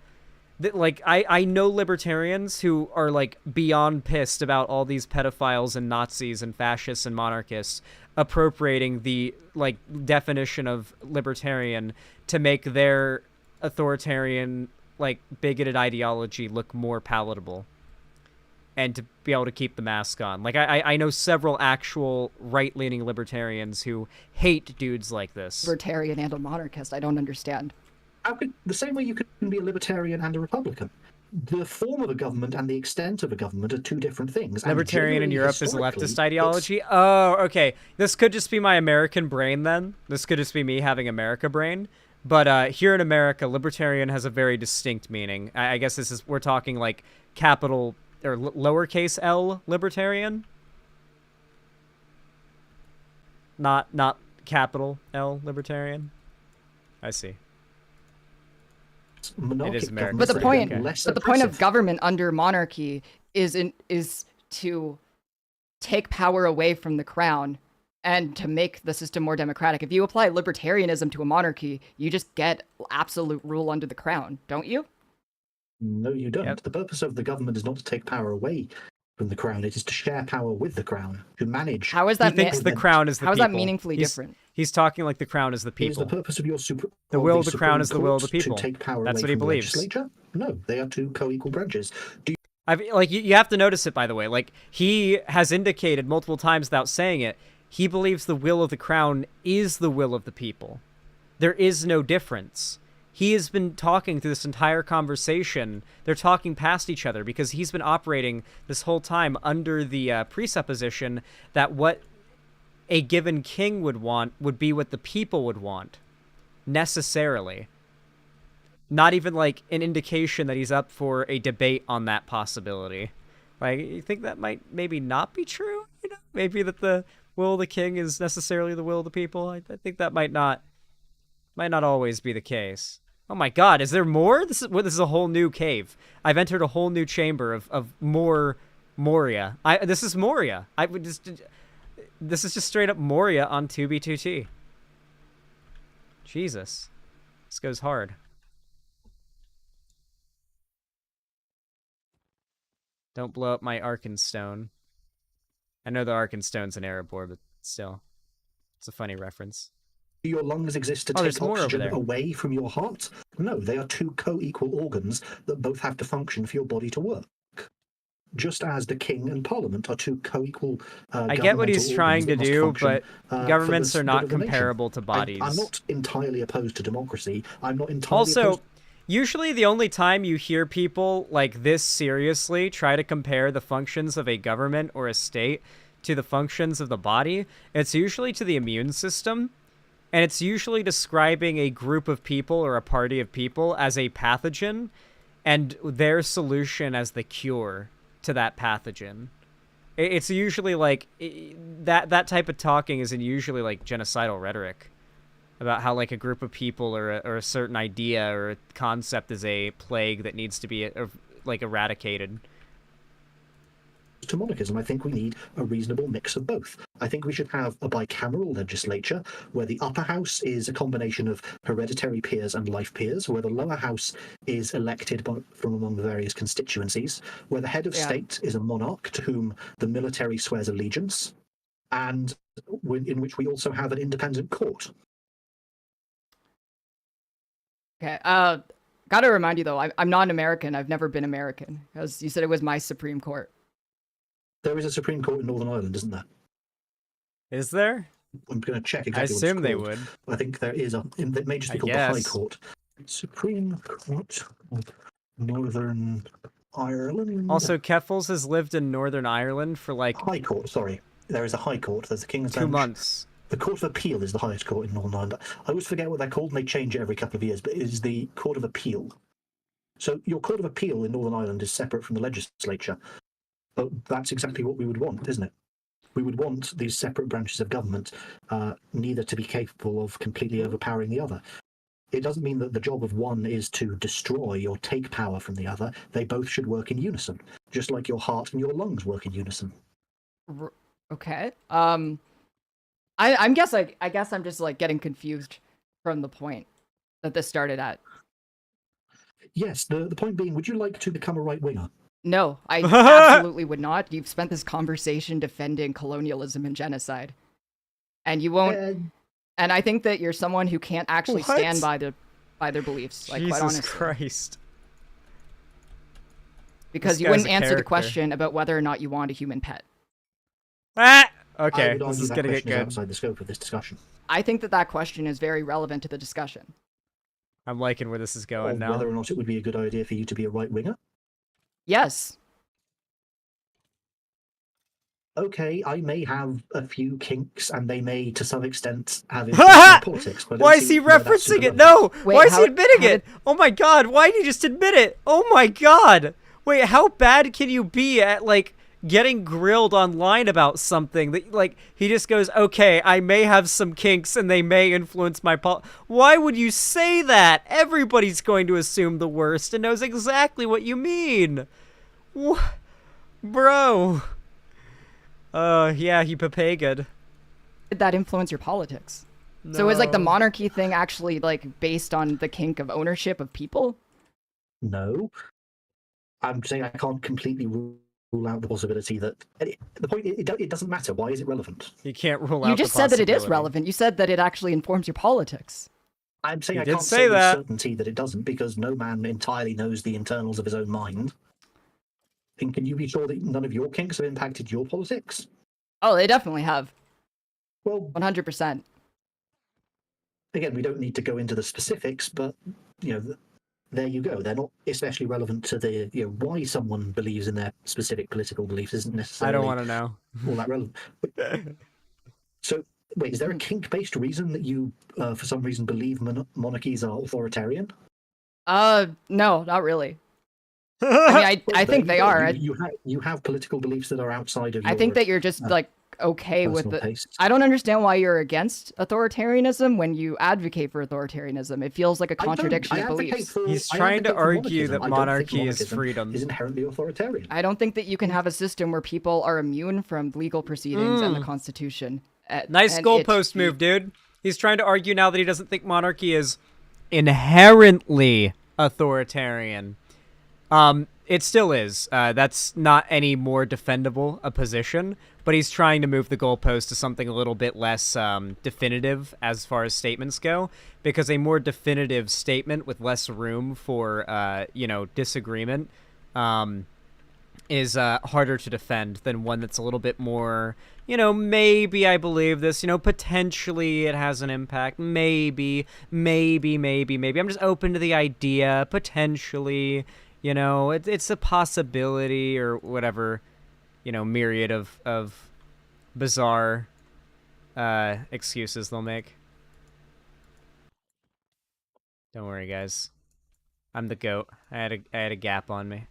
I know libertarians who are beyond pissed about all these pedophiles and Nazis and fascists and monarchists appropriating the definition of libertarian to make their authoritarian bigoted ideology look more palatable and to be able to keep the mask on. I know several actual right-leaning libertarians who hate dudes like this. Libertarian and a monarchist. I don't understand. The same way you can be a libertarian and a Republican. The form of a government and the extent of a government are two different things. Libertarian in generally, Europe is historically, leftist ideology? Oh, okay. This could just be my American brain then. This could just be me having America brain. But here in America, libertarian has a very distinct meaning. I guess we're talking like capital or lowercase L libertarian. Not capital L libertarian. I see. It is American. But the point, less but the point of oppressive. government under monarchy is to take power away from the crown and to make the system more democratic. If you apply libertarianism to a monarchy, you just get absolute rule under the crown, don't you? No, you don't. Yep. The purpose of the government is not to take power away from the crown. It is to share power with the crown, to manage. How is He that? thinks the crown is the How is people. that meaningfully different? He's talking like the crown is the It is people. the purpose of your The will of the Supreme crown is the will of the Court people. To take power That's away what he from the believes. legislature? No, they are two co-equal branches. You have to notice it, by the way. Like, he has indicated multiple times without saying it, he believes the will of the crown is the will of the people. There is no difference. He has been talking through this entire conversation. They're talking past each other because he's been operating this whole time under the presupposition that what a given king would want would be what the people would want, necessarily. Not even like an indication that he's up for a debate on that possibility. Like, you think that might maybe not be true? You know, maybe that the will of the king is necessarily the will of the people. I think that might not always be the case. Oh my God, is there more? This is a whole new cave. I've entered a whole new chamber of more Moria. This is Moria. This is just straight up Moria on 2B2T. Jesus, this goes hard. Don't blow up my Arkenstone. I know the Arkenstone's an Erebor, but still. It's a funny reference. Do your lungs exist to Oh, there's take more over oxygen there. away from your heart? No, they are two co-equal organs that both have to function for your body to work. Just as the king and parliament are two co-equal I get what he's governmental trying organs to that must do, function, but for governments the are good not of the nation. comparable to bodies. I'm not entirely opposed to democracy. I'm not entirely Also, opposed. usually the only time you hear people like this seriously try to compare the functions of a government or a state to the functions of the body, it's usually to the immune system, and it's usually describing a group of people or a party of people as a pathogen and their solution as the cure to that pathogen. It's usually like that type of talking is usually like genocidal rhetoric about how like a group of people or a certain idea or a concept is a plague that needs to be like eradicated. To monarchism, I think we need a reasonable mix of both. I think we should have a bicameral legislature where the upper house is a combination of hereditary peers and life peers, where the lower house is elected from among the various constituencies, where the head of state is a monarch to whom the military swears allegiance, and in which we also have an independent court. Okay. Gotta remind you though, I'm not an American. I've never been American because you said it was my Supreme Court. There is a Supreme Court in Northern Ireland, isn't there? Is there? I'm going to check exactly I what it's assume they called. would. I think there is it may just be I called the High guess. Court. Supreme Court of Northern Ireland. Also, Keffals has lived in Northern Ireland for like High Court, sorry. There is a High Court. There's the King's 2 Bench. months. The Court of Appeal is the highest court in Northern Ireland. I always forget what they're called, and they change it every couple of years, but it is the Court of Appeal. So your Court of Appeal in Northern Ireland is separate from the legislature. But that's exactly what we would want, isn't it? We would want these separate branches of government, neither to be capable of completely overpowering the other. It doesn't mean that the job of one is to destroy or take power from the other. They both should work in unison, just like your heart and your lungs work in unison. Okay. I guess I'm just like getting confused from the point that this started at. Yes, the point being, would you like to become a right-winger? No, I absolutely would not. You've spent this conversation defending colonialism and genocide. And you won't and I think that you're someone who can't actually What? stand by their beliefs, like quite Jesus honestly. Christ. Because This you guy's wouldn't a answer the character. question about whether or not you want a human pet. Ah! I Okay, would this argue is that gonna get question is good. outside the scope of this discussion. I think that question is very relevant to the discussion. I'm liking where this is going Of now. whether or not it would be a good idea for you to be a right-winger? Yes. Okay, I may have a few kinks, and they may, to some extent, have influence on politics. But I don't Why is see he where that's referencing it? irrelevant. No! Wait, Why is he how- admitting how it? Oh my god, why did he just admit it? Oh my god! Wait, how bad can you be at, like, getting grilled online about something that, like, he just goes, okay, I may have some kinks and they may influence my Why would you say that? Everybody's going to assume the worst and knows exactly what you mean. Bro. Yeah, he papaga. Did that influence your politics? So is like the No. monarchy thing actually like based on the kink of ownership of people? No. I'm saying I can't completely rule out the possibility that... The point, it doesn't matter. Why is it relevant? You can't rule out You just the said that it is possibility. relevant. You said that it actually informs your politics. I'm saying You I did can't say say with that. certainty that it doesn't, because no man entirely knows the internals of his own mind. And can you be sure that none of your kinks have impacted your politics? Oh, they definitely have. Well, 100%. again, we don't need to go into the specifics, but, there you go. They're not especially relevant to the, why someone believes in their specific political beliefs isn't I necessarily don't want to know. all that relevant. So, wait, is there a kink-based reason that you, for some reason, believe monarchies are authoritarian? No, not really. I mean, I Well, think there they you go. are. You have political beliefs that are outside of your I think that you're just like okay with personal the. tastes. I don't understand why you're against authoritarianism when you advocate for authoritarianism. It feels like a contradiction of beliefs. He's trying to argue that monarchy is monarchism freedom. is inherently authoritarian. I don't think that you can have a system where people are immune from legal proceedings and the Constitution. Nice and goalpost it- move, dude. He's trying to argue now that he doesn't think monarchy is inherently authoritarian. It still is. That's not any more defendable a position, but he's trying to move the goalpost to something a little bit less definitive as far as statements go, because a more definitive statement with less room for, disagreement is harder to defend than one that's a little bit more, maybe I believe this, potentially it has an impact, maybe. I'm just open to the idea, potentially. It's a possibility or whatever, myriad of bizarre excuses they'll make. Don't worry, guys. I'm the goat. I had a gap on me. I'm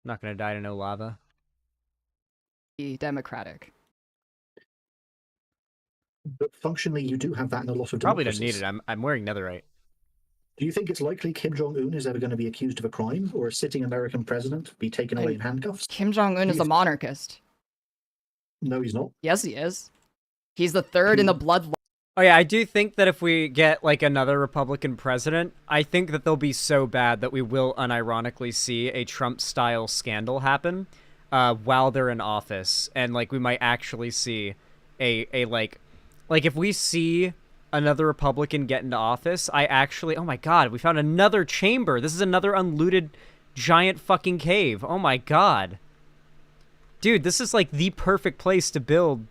not gonna die to no lava. Be democratic. But functionally, you do have that in a lot of Probably don't democracies. need it. I'm wearing netherite. Do you think it's likely Kim Jong-un is ever going to be accused of a crime, or a sitting American president be taken away in handcuffs? Kim Jong-un is a He's- monarchist. No, he's not. Yes, he is. He's the third in the bloodline. Oh yeah, I do think that if we get like another Republican president, I think that they'll be so bad that we will unironically see a Trump-style scandal happen while they're in office, and like we might actually see a like if we see another Republican get into office, oh my god, we found another chamber. This is another unlooted giant fucking cave. Oh my god. Dude, this is like the perfect place to build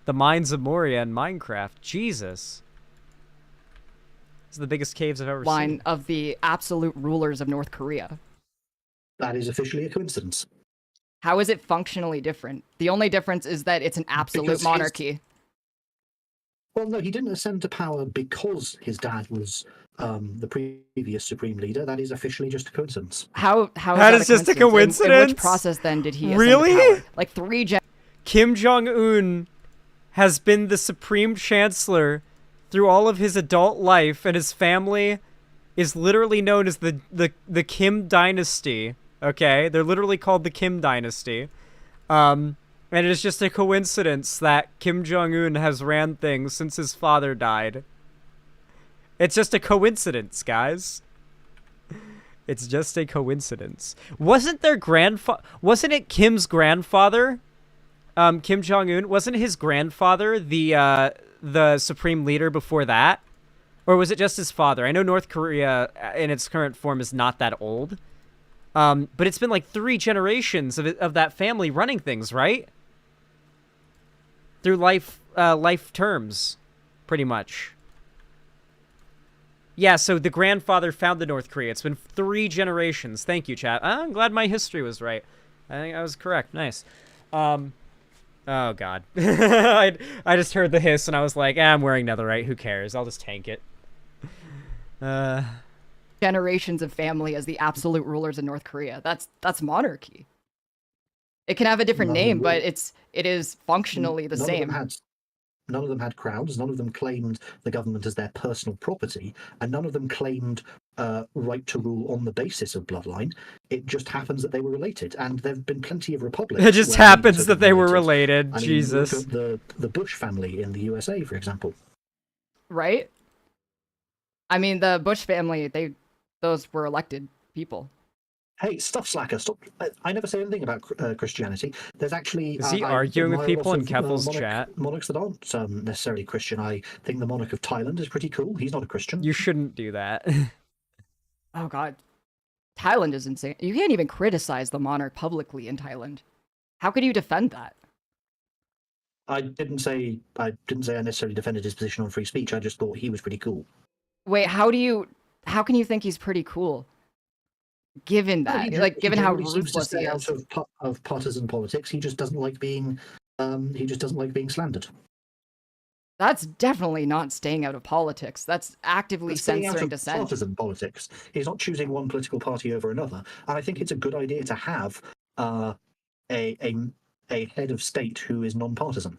the Mines of Moria in Minecraft. Jesus. This is the biggest caves I've ever Line seen. of the absolute rulers of North Korea. That is officially a coincidence. How is it functionally different? The only difference is that it's an absolute Because his- monarchy. Well, no, he didn't ascend to power because his dad was the previous supreme leader. That is officially just a coincidence. How is That that is just a In which coincidence? process then did he ascend Really? to power? Like 3 Kim Jong-un has been the supreme chancellor through all of his adult life, and his family is literally known as the Kim dynasty. Okay? They're literally called the Kim dynasty. And it is just a coincidence that Kim Jong-un has ran things since his father died. It's just a coincidence, guys. It's just a coincidence. Wasn't it Kim's grandfather? Kim Jong-un, wasn't his grandfather the supreme leader before that? Or was it just his father? I know North Korea in its current form is not that old. But it's been like 3 generations of that family running things, right? Through life terms, pretty much. Yeah, so the grandfather founded North Korea. It's been 3 generations. Thank you, chat. I'm glad my history was right. I think I was correct. Nice. Oh, God. I just heard the hiss, and I was like, I'm wearing netherite. Who cares? I'll just tank it. Generations of family as the absolute rulers in North Korea. That's monarchy. It can have a different name, but it is functionally the same. None of them had crowns. None of them claimed the government as their personal property, and none of them claimed right to rule on the basis of bloodline. It just happens that they were related, and there have been plenty of republics. It just happens that they were related. I mean, Jesus. look at the Bush family in the USA, for example. Right? I mean, the Bush family, those were elected people. Hey, stuff slacker, stop. I never say anything about Christianity. There's actually... Is he arguing with people in Keffals' chat? Monarchs that aren't necessarily Christian. I think the monarch of Thailand is pretty cool. He's not a Christian. You shouldn't do that. Oh, God. Thailand is insane. You can't even criticize the monarch publicly in Thailand. How could you defend that? I didn't say I necessarily defended his position on free speech. I just thought he was pretty cool. Wait, how can you think he's pretty cool? Given that, given how ruthless he is. Out of partisan politics, he just doesn't like being slandered. That's definitely not staying out of politics. That's actively censoring dissent. Partisan politics. He's not choosing one political party over another, and I think it's a good idea to have a head of state who is non-partisan.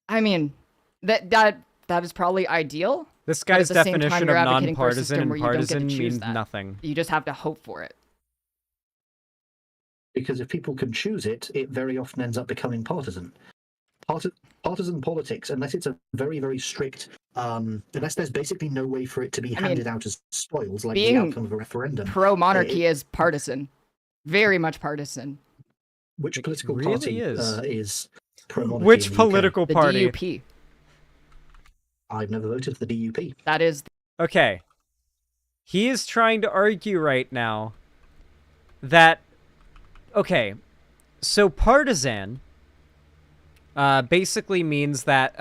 I mean, that is probably ideal. This guy's definition of non-partisan and partisan means nothing. You just have to hope for it. Because if people can choose it, it very often ends up becoming partisan. Partisan politics, unless it's a very, very strict, unless there's basically no way for it to be handed out as spoils, like the outcome of a referendum. Pro-monarchy is partisan. Very much partisan. Which political party is pro-monarchy? Which political party? The DUP. I've never voted for the DUP. That is... Okay. He is trying to argue right now that... Okay. So partisan basically means that...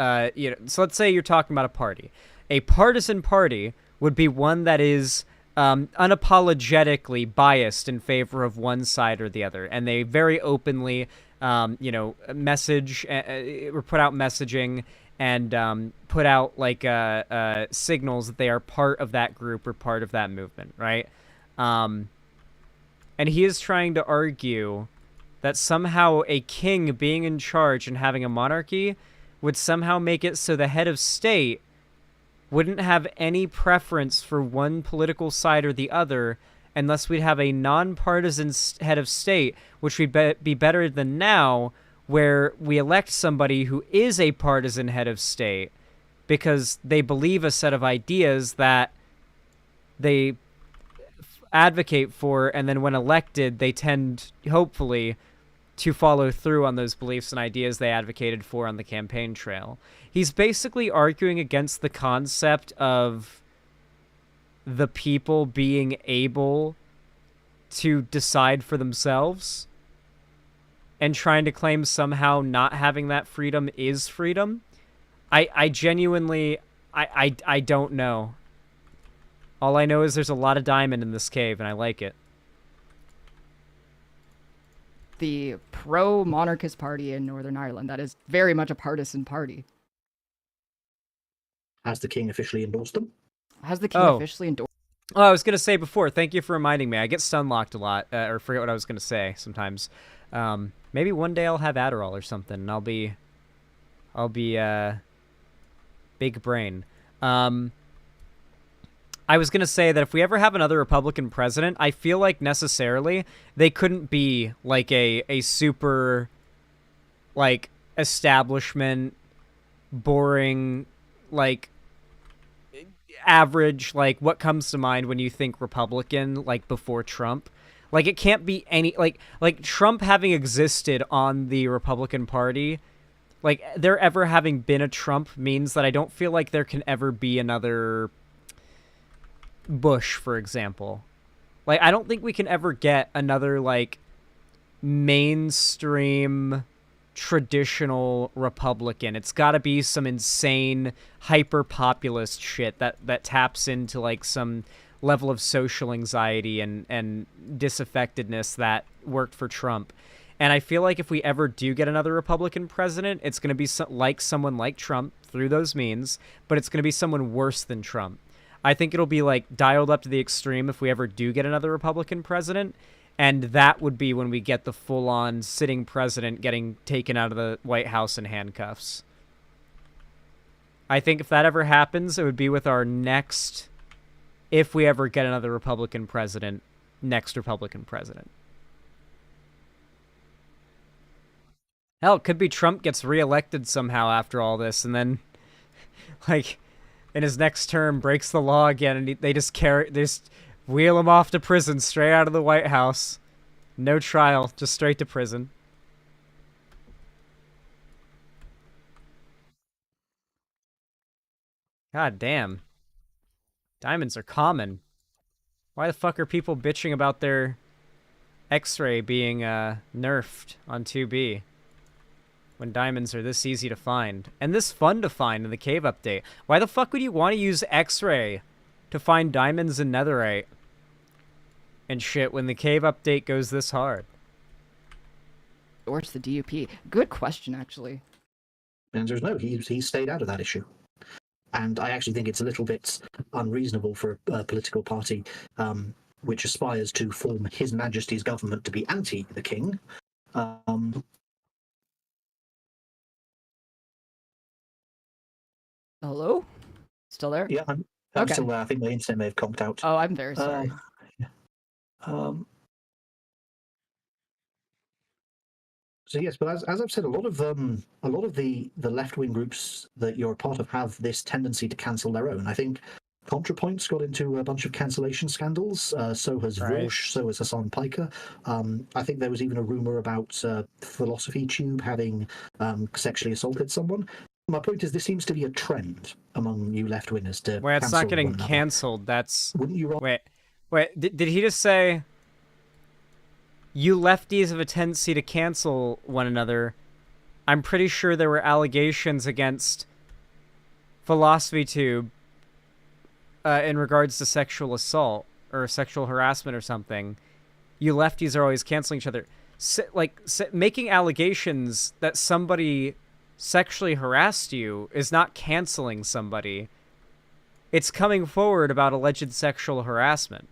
so let's say you're talking about a party. A partisan party would be one that is unapologetically biased in favor of one side or the other. And they very openly, message or put out messaging and put out like signals that they are part of that group or part of that movement, right? And he is trying to argue that somehow a king being in charge and having a monarchy would somehow make it so the head of state wouldn't have any preference for one political side or the other unless we'd have a non-partisan head of state, which would be better than now, where we elect somebody who is a partisan head of state because they believe a set of ideas that they advocate for, and then when elected, they tend, hopefully, to follow through on those beliefs and ideas they advocated for on the campaign trail. He's basically arguing against the concept of the people being able to decide for themselves and trying to claim somehow not having that freedom is freedom. I genuinely, I don't know. All I know is there's a lot of diamond in this cave, and I like it. The pro-monarchist party in Northern Ireland, that is very much a partisan party. Has the king officially endorsed them? Has the king officially endorsed? Oh, I was going to say before, thank you for reminding me. I get stun-locked a lot, or forget what I was going to say sometimes. Maybe one day I'll have Adderall or something, and I'll be big brain. I was going to say that if we ever have another Republican president, I feel like necessarily they couldn't be like a super like establishment boring like average like what comes to mind when you think Republican like before Trump. Like it can't be any like Trump having existed on the Republican Party, like there ever having been a Trump means that I don't feel like there can ever be another Bush, for example. Like I don't think we can ever get another like mainstream traditional Republican. It's got to be some insane hyper-populist shit that taps into like some level of social anxiety and disaffectedness that worked for Trump. And I feel like if we ever do get another Republican president, it's going to be someone like Trump through those means, but it's going to be someone worse than Trump. I think it'll be like dialed up to the extreme if we ever do get another Republican president. And that would be when we get the full-on sitting president getting taken out of the White House in handcuffs. I think if that ever happens, it would be with our next, if we ever get another Republican president, next Republican president. Hell, it could be Trump gets reelected somehow after all this, and then, like, in his next term, breaks the law again, and they just wheel him off to prison straight out of the White House. No trial, just straight to prison. God damn. Diamonds are common. Why the fuck are people bitching about their X-ray being nerfed on 2B? When diamonds are this easy to find. And this fun to find in the cave update. Why the fuck would you want to use X-ray to find diamonds and netherite and shit when the cave update goes this hard? Or it's the DUP. Good question, actually. The answer is no. He stayed out of that issue. And I actually think it's a little bit unreasonable for a political party which aspires to form His Majesty's government to be anti the king. Hello? Still there? Yeah, I'm Okay. still there. I think my internet may have conked out. Oh, I'm very sorry. So yes, but as I've said, a lot of the left-wing groups that you're a part of have this tendency to cancel their own. I think ContraPoint's got into a bunch of cancellation scandals. So has Vorsh. So has Hassan Piker. I think there was even a rumor about Philosophy Tube having sexually assaulted someone. My point is, this seems to be a trend among you left-wingers to Where it's not getting one another. cancelled, that's... Wouldn't you rather... Wait, did he just say... You lefties have a tendency to cancel one another. I'm pretty sure there were allegations against Philosophy Tube in regards to sexual assault or sexual harassment or something. You lefties are always canceling each other. Making allegations that somebody sexually harassed you is not canceling somebody. It's coming forward about alleged sexual harassment.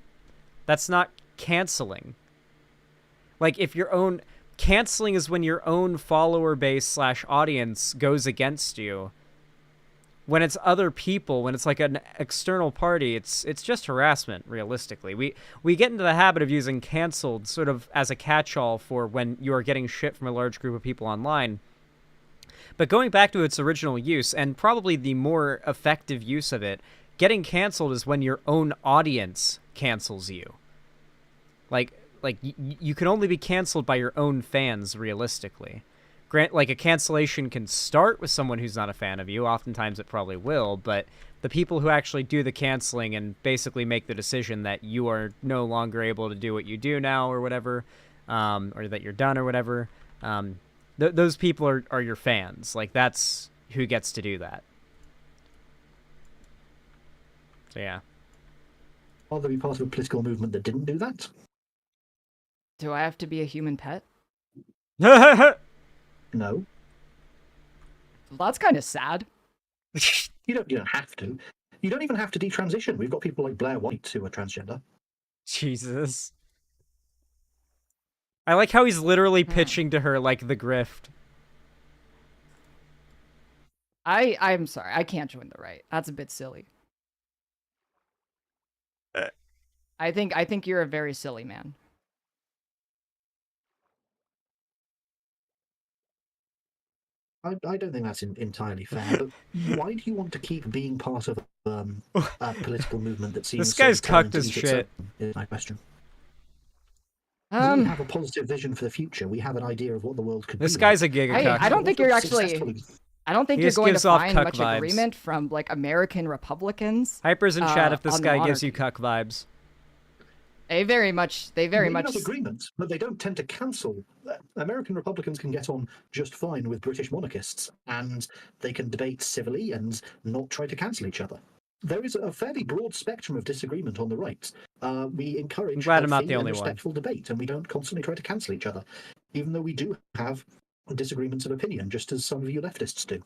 That's not canceling. Like, if your own... Canceling is when your own follower base / audience goes against you. When it's other people, when it's like an external party, it's just harassment, realistically. We get into the habit of using canceled sort of as a catch-all for when you are getting shit from a large group of people online. But going back to its original use, and probably the more effective use of it, getting canceled is when your own audience cancels you. Like you can only be canceled by your own fans, realistically. Like, a cancellation can start with someone who's not a fan of you. Oftentimes it probably will, but the people who actually do the canceling and basically make the decision that you are no longer able to do what you do now or whatever, or that you're done or whatever, those people are your fans. Like, that's who gets to do that. So, yeah. Will there be part of a political movement that didn't do that? Do I have to be a human pet? No. Well, that's kind of sad. You don't have to. You don't even have to detransition. We've got people like Blair White who are transgender. Jesus. I like how he's literally pitching to her like the grift. I'm sorry, I can't join the right. That's a bit silly. I think you're a very silly man. I don't think that's entirely fair, but why do you want to keep being part of a political movement that seems This guy's so determined cucked to as eat shit. itself, is my question. We have a positive vision for the future. We have an idea of what the world could be. This guy's a gigacuck. I don't think you're actually... I don't think you're going to gives off find cuck much vibes. agreement from, like, American Republicans. Hyper's in chat if this on the guy gives you monarchy. cuck vibes. They very much Have agreements, but they don't tend to cancel. American Republicans can get on just fine with British monarchists, and they can debate civilly and not try to cancel each other. There is a fairly broad spectrum of disagreement on the right. We encourage glad I'm not healthy the and only one. respectful debate, and we don't constantly try to cancel each other, even though we do have disagreements of opinion, just as some of you leftists do.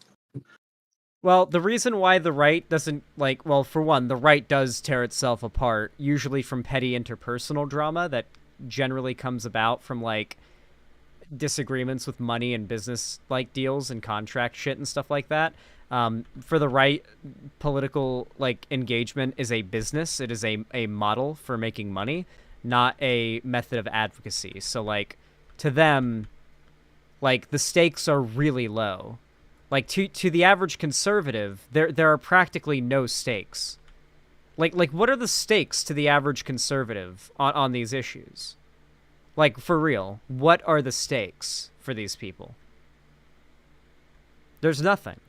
Well, the reason why the right doesn't, like, well, for one, the right does tear itself apart, usually from petty interpersonal drama that generally comes about from, like, disagreements with money and business, like, deals and contract shit and stuff like that. For the right, political, like, engagement is a business. It is a model for making money, not a method of advocacy. So, like, to them, like, the stakes are really low. Like, to the average conservative, there are practically no stakes. Like what are the stakes to the average conservative on these issues? Like, for real, what are the stakes for these people? There's nothing.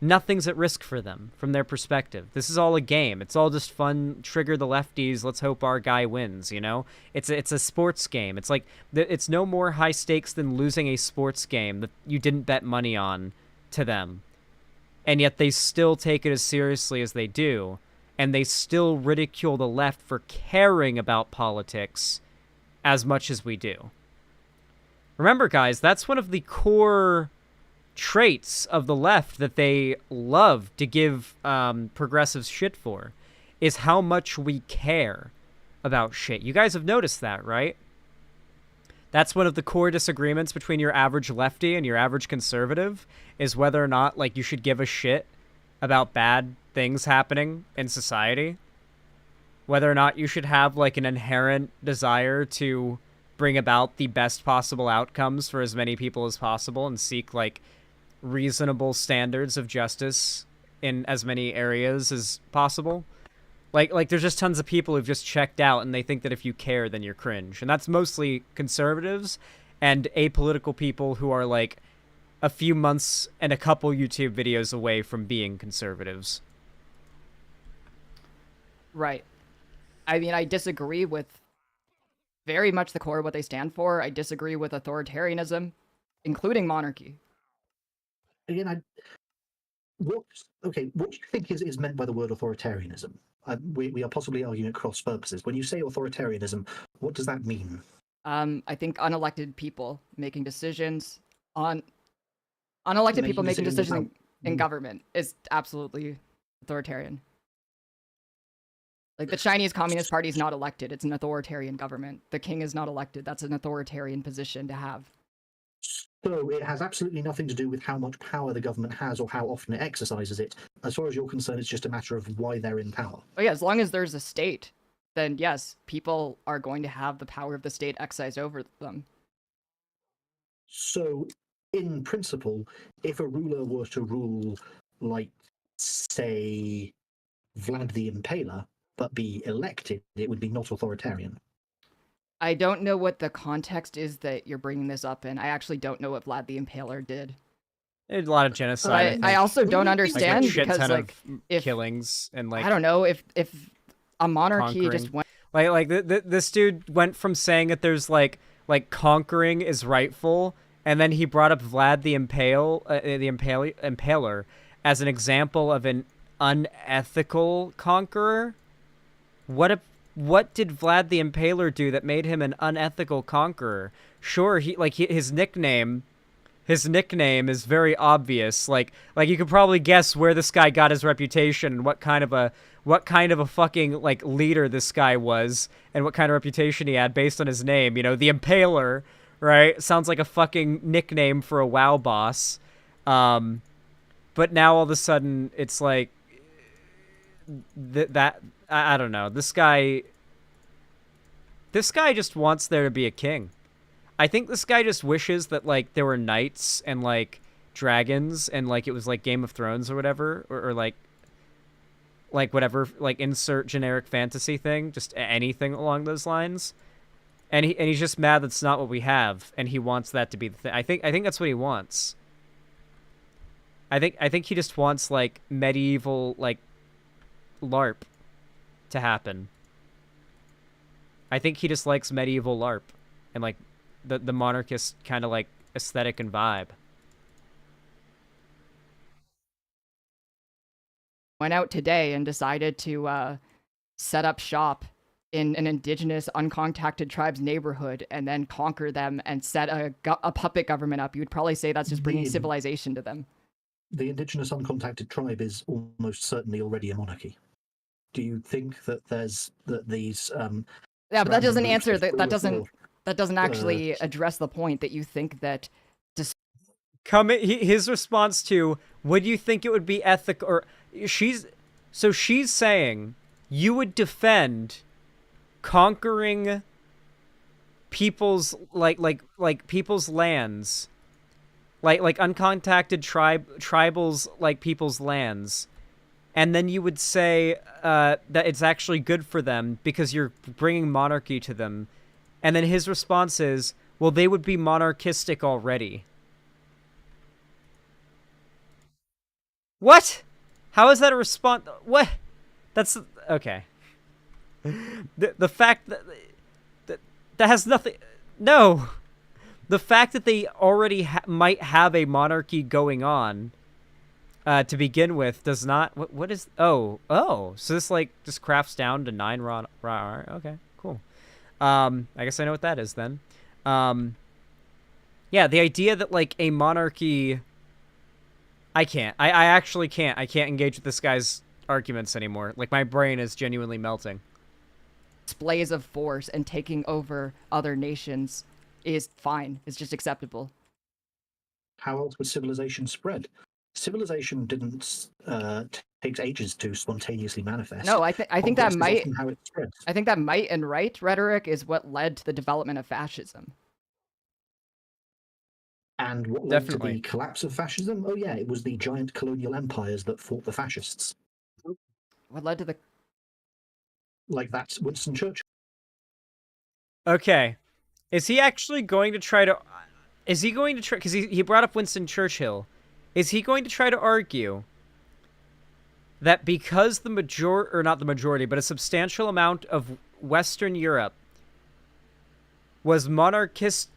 Nothing's at risk for them from their perspective. This is all a game. It's all just fun, trigger the lefties, let's hope our guy wins, you know? It's a sports game. It's like, it's no more high stakes than losing a sports game that you didn't bet money on to them, and yet they still take it as seriously as they do, and they still ridicule the left for caring about politics as much as we do. Remember, guys, that's one of the core traits of the left that they love to give progressives shit for, is how much we care about shit. You guys have noticed that, right? That's one of the core disagreements between your average lefty and your average conservative, is whether or not, like, you should give a shit about bad things happening in society. Whether or not you should have, like, an inherent desire to bring about the best possible outcomes for as many people as possible and seek, like, reasonable standards of justice in as many areas as possible. Like there's just tons of people who've just checked out and they think that if you care, then you're cringe. And that's mostly conservatives and apolitical people who are, like, a few months and a couple YouTube videos away from being conservatives. Right. I mean, I disagree with very much the core of what they stand for. I disagree with authoritarianism, including monarchy. Again, what do you think is meant by the word authoritarianism? We are possibly arguing at cross purposes. When you say authoritarianism, what does that mean? I think unelected people making decisions in government is absolutely authoritarian. Like, the Chinese Communist Party is not elected. It's an authoritarian government. The king is not elected. That's an authoritarian position to have. So it has absolutely nothing to do with how much power the government has or how often it exercises it. As far as you're concerned, it's just a matter of why they're in power. Oh yeah, as long as there's a state, then yes, people are going to have the power of the state exercised over them. So, in principle, if a ruler were to rule, like, say, Vlad the Impaler, but be elected, it would be not authoritarian. I don't know what the context is that you're bringing this up in. I actually don't know what Vlad the Impaler did. There's a lot of genocide. I also don't understand like, because, like, if killings and, like, I don't know if a monarchy conquering. just went. Like this dude went from saying that there's like conquering is rightful, and then he brought up Vlad the Impaler as an example of an unethical conqueror. What did Vlad the Impaler do that made him an unethical conqueror? Sure, his nickname is very obvious. Like you could probably guess where this guy got his reputation and what kind of a fucking, like, leader this guy was and what kind of reputation he had based on his name. You know, the Impaler, right? Sounds like a fucking nickname for a WoW boss. But now all of a sudden it's like I don't know. This guy just wants there to be a king. I think this guy just wishes that, like, there were knights and, like, dragons and, like, it was like Game of Thrones or whatever, or like whatever, like, insert generic fantasy thing, just anything along those lines. And he's just mad that's not what we have, and he wants that to be the thing. I think that's what he wants. I think he just wants, like, medieval, like, LARP to happen. I think he just likes medieval LARP and like the monarchist kind of like aesthetic and vibe. Went out today and decided to set up shop in an indigenous uncontacted tribe's neighborhood and then conquer them and set a puppet government up. You would probably say that's just bringing civilization to them. The indigenous uncontacted tribe is almost certainly already a monarchy. Do you think that these Yeah, but that doesn't answer that. That doesn't actually address the point that you think that. His response to, would you think it would be ethical, or she's saying you would defend conquering people's like people's lands, like uncontacted tribals like people's lands, and then you would say that it's actually good for them because you're bringing monarchy to them, and then his response is, well, they would be monarchistic already. What? How is that a response? What? That's okay. The fact that has nothing. No, the fact that they already might have a monarchy going on to begin with does not. What is? Oh. So this like just crafts down to 9 raw. Okay, cool. I guess I know what that is then. Yeah, the idea that like a monarchy. I can't. I actually can't. I can't engage with this guy's arguments anymore. Like, my brain is genuinely melting. Displays of force and taking over other nations is fine. It's just acceptable. How else would civilization spread? Civilization didn't takes ages to spontaneously manifest. No, I think that might. How it spreads. I think that might and right rhetoric is what led to the development of fascism. And what led to the collapse of fascism? Oh yeah, it was the giant colonial empires that fought the fascists. What led to the... Like that's Winston Churchill. Okay. Is he actually going to try to... Is he going to try... Because he brought up Winston Churchill. Is he going to try to argue that because the majority... Or not the majority, but a substantial amount of Western Europe was monarchist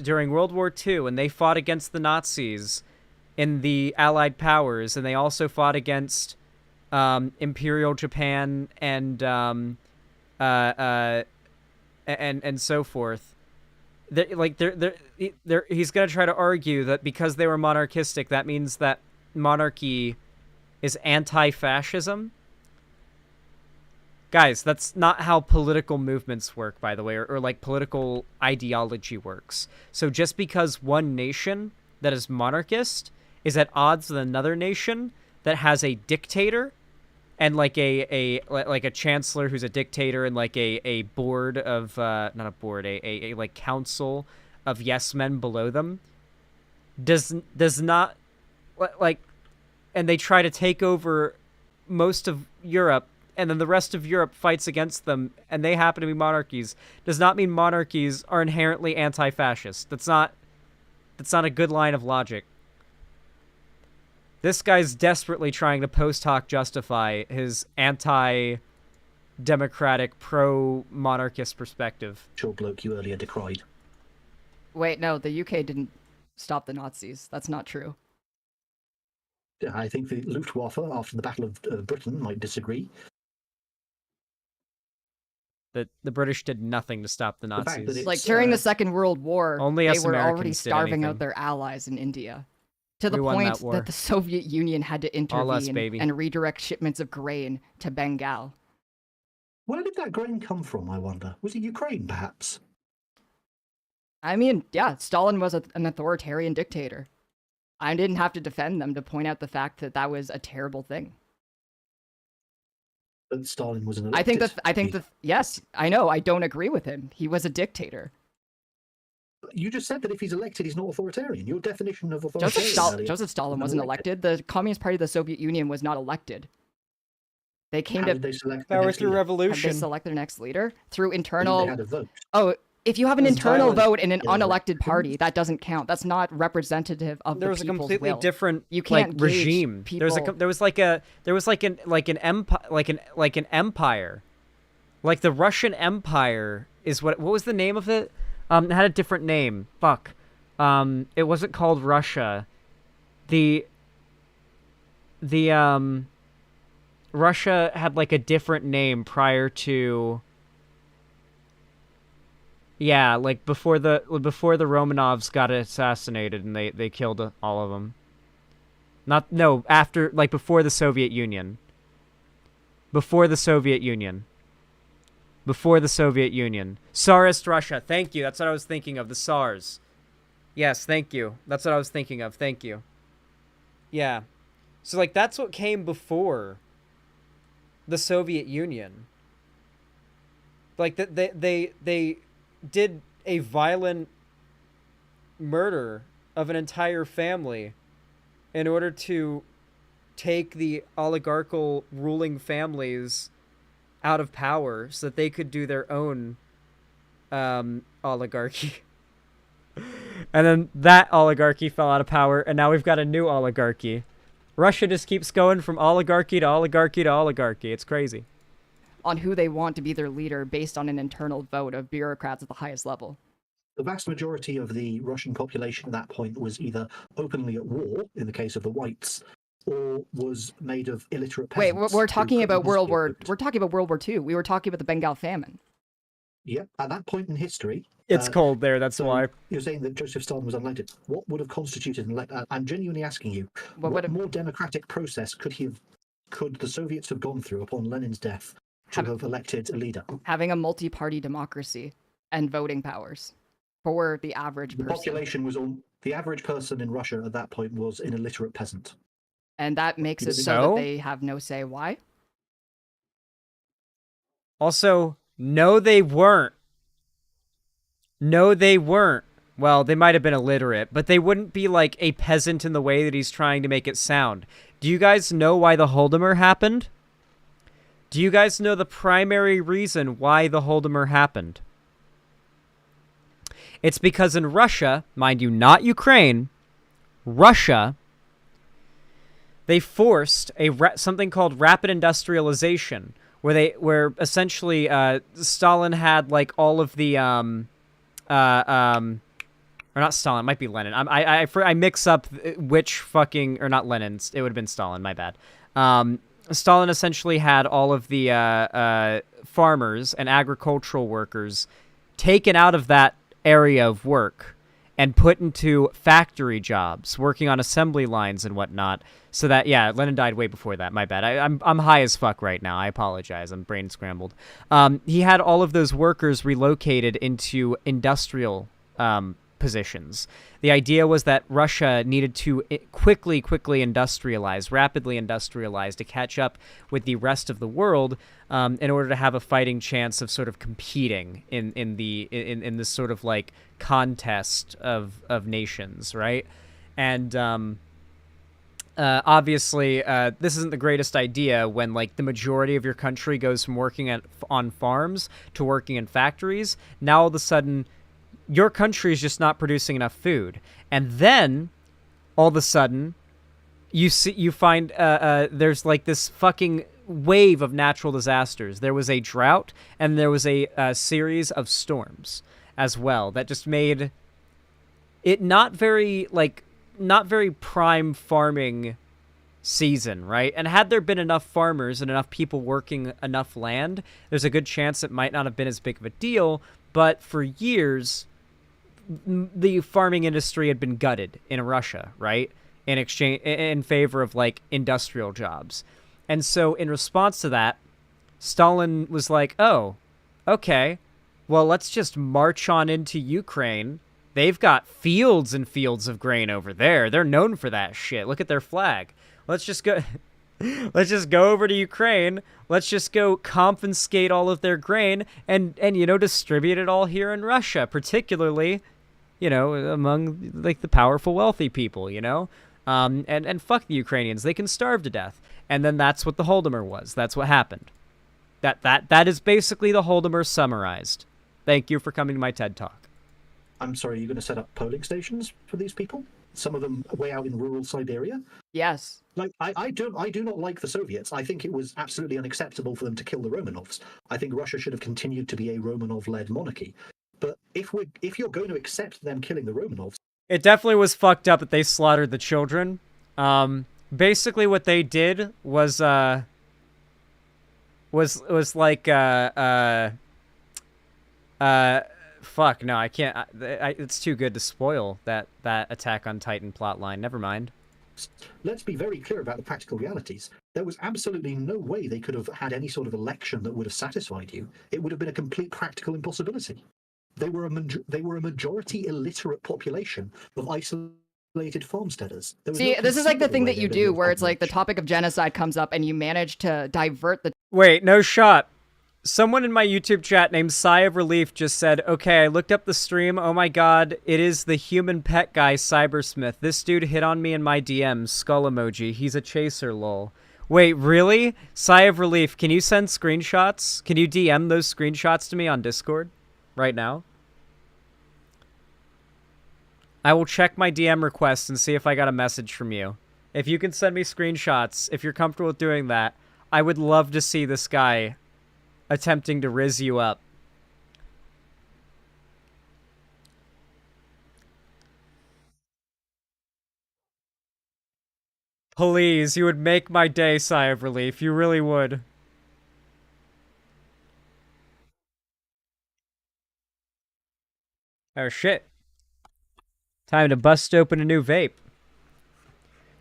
during World War II, and they fought against the Nazis in the Allied powers, and they also fought against Imperial Japan and so forth. He's gonna try to argue that because they were monarchistic, that means that monarchy is anti-fascism. Guys, that's not how political movements work, by the way, or like political ideology works. So just because one nation that is monarchist is at odds with another nation that has a dictator and like a chancellor who's a dictator and like a board of not a board, a like council of yes men below them does not like, and they try to take over most of Europe, and then the rest of Europe fights against them, and they happen to be monarchies, does not mean monarchies are inherently anti-fascist. That's not a good line of logic. This guy's desperately trying to post hoc justify his anti-democratic, pro-monarchist perspective. Sure bloke you earlier decried. Wait, no, the UK didn't stop the Nazis. That's not true. I think the Luftwaffe, after the Battle of Britain, might disagree. The British did nothing to stop the Nazis. Like, during the Second World War, only they us were already Americans did starving anything. out their allies in India. To the We won point that war. that the Soviet Union had to All us, intervene baby. and redirect shipments of grain to Bengal. Where did that grain come from, I wonder? Was it Ukraine, perhaps? I mean, yeah, Stalin was an authoritarian dictator. I didn't have to defend them to point out the fact that that was a terrible thing. But Stalin was an I think elected that yes, I know, I don't agree with him. He was a dictator. You just said that if he's elected, he's not authoritarian. Your definition of authoritarian... Joseph Stalin wasn't elected. The Communist Party of the Soviet Union was not elected. They came How to... did they select the Power next through leader? Had revolution. they select their next leader? Through They internal... had a vote. Oh, if you have an It was internal violent. vote in an Yeah, unelected party, that doesn't count. That's not representative of There the was a people's completely will. different You can't like gauge regime. There was people- an empire. Like the Russian Empire is what was the name of it? It had a different name. Fuck. It wasn't called Russia. Russia had like a different name prior to. Yeah, like before the Romanovs got assassinated and they killed all of them. After, like, before the Soviet Union. Before the Soviet Union. Tsarist Russia. Thank you. That's what I was thinking of. The Tsars. Yes, thank you. That's what I was thinking of. Thank you. Yeah. So, like, that's what came before the Soviet Union. Like, they did a violent murder of an entire family in order to take the oligarchical ruling families out of power so that they could do their own oligarchy. And then that oligarchy fell out of power, and now we've got a new oligarchy. Russia just keeps going from oligarchy to oligarchy to oligarchy. It's crazy. On who they want to be their leader based on an internal vote of bureaucrats at the highest level. The vast majority of the Russian population at that point was either openly at war, in the case of the whites, or was made of illiterate peasants. Wait, we're talking about World War II. We were talking about the Bengal famine. Yep, at that point in history... It's cold there, that's why. You're saying that Joseph Stalin was unelected. What would have constituted an election? I'm genuinely asking you, what more democratic process could the Soviets have gone through upon Lenin's death to have elected a leader? Having a multi-party democracy and voting powers for the average person. The population was the average person in Russia at that point was an illiterate peasant. And that makes it so that they have no say. Why? Also, no, they weren't. No, they weren't. Well, they might have been illiterate, but they wouldn't be like a peasant in the way that he's trying to make it sound. Do you guys know why the Holodomor happened? Do you guys know the primary reason why the Holodomor happened? It's because in Russia, mind you, not Ukraine, Russia, they forced something called rapid industrialization, where essentially Stalin had like all of the or not Stalin, it might be Lenin. I mix up which fucking, or not Lenin, it would have been Stalin, my bad. Stalin essentially had all of the farmers and agricultural workers taken out of that area of work and put into factory jobs, working on assembly lines and whatnot. So that, yeah, Lenin died way before that. My bad. I'm high as fuck right now. I apologize. I'm brain scrambled. He had all of those workers relocated into industrial positions. The idea was that Russia needed to quickly industrialize, rapidly industrialize to catch up with the rest of the world in order to have a fighting chance of sort of competing in this sort of like contest of nations, right? And obviously, this isn't the greatest idea when like the majority of your country goes from working on farms to working in factories. Now all of a sudden, your country is just not producing enough food, and then all of a sudden, you find there's like this fucking wave of natural disasters. There was a drought, and there was a series of storms as well that just made it not very prime farming season, right? And had there been enough farmers and enough people working enough land, there's a good chance it might not have been as big of a deal. But for years, the farming industry had been gutted in Russia, right? In favor of like industrial jobs. And so in response to that, Stalin was like, oh, okay, well, let's just march on into Ukraine. They've got fields and fields of grain over there. They're known for that shit. Look at their flag. Let's just go over to Ukraine. Let's just go confiscate all of their grain and distribute it all here in Russia, particularly, among like the powerful, wealthy people, and fuck the Ukrainians. They can starve to death. And then that's what the Holodomor was. That's what happened. That is basically the Holodomor summarized. Thank you for coming to my TED Talk. I'm sorry, you're going to set up polling stations for these people? some of them way out in rural Siberia. Yes. Like I do not like the Soviets. I think it was absolutely unacceptable for them to kill the Romanovs. I think Russia should have continued to be a Romanov-led monarchy. But if you're going to accept them killing the Romanovs, It definitely was fucked up that they slaughtered the children. Basically what they did was like fuck, no, I can't. It's too good to spoil that Attack on Titan plotline. Never mind. let's be very clear about the practical realities. There was absolutely no way they could have had any sort of election that would have satisfied you. It would have been a complete practical impossibility. They were a majority illiterate population of isolated farmsteaders. See, this is like the thing that you do where it's like the topic of genocide comes up and you manage to divert the... Wait, no shot. Someone in my YouTube chat named Sigh of Relief just said, okay, I looked up the stream. Oh my god, it is the human pet guy, Cybersmith. This dude hit on me in my DMs. Skull emoji. He's a chaser, lol. Wait, really? Sigh of Relief, can you send screenshots? Can you DM those screenshots to me on Discord right now? I will check my DM requests and see if I got a message from you. If you can send me screenshots, if you're comfortable with doing that, I would love to see this guy attempting to rizz you up. Please, you would make my day, Sigh of Relief. You really would. Oh shit. Time to bust open a new vape.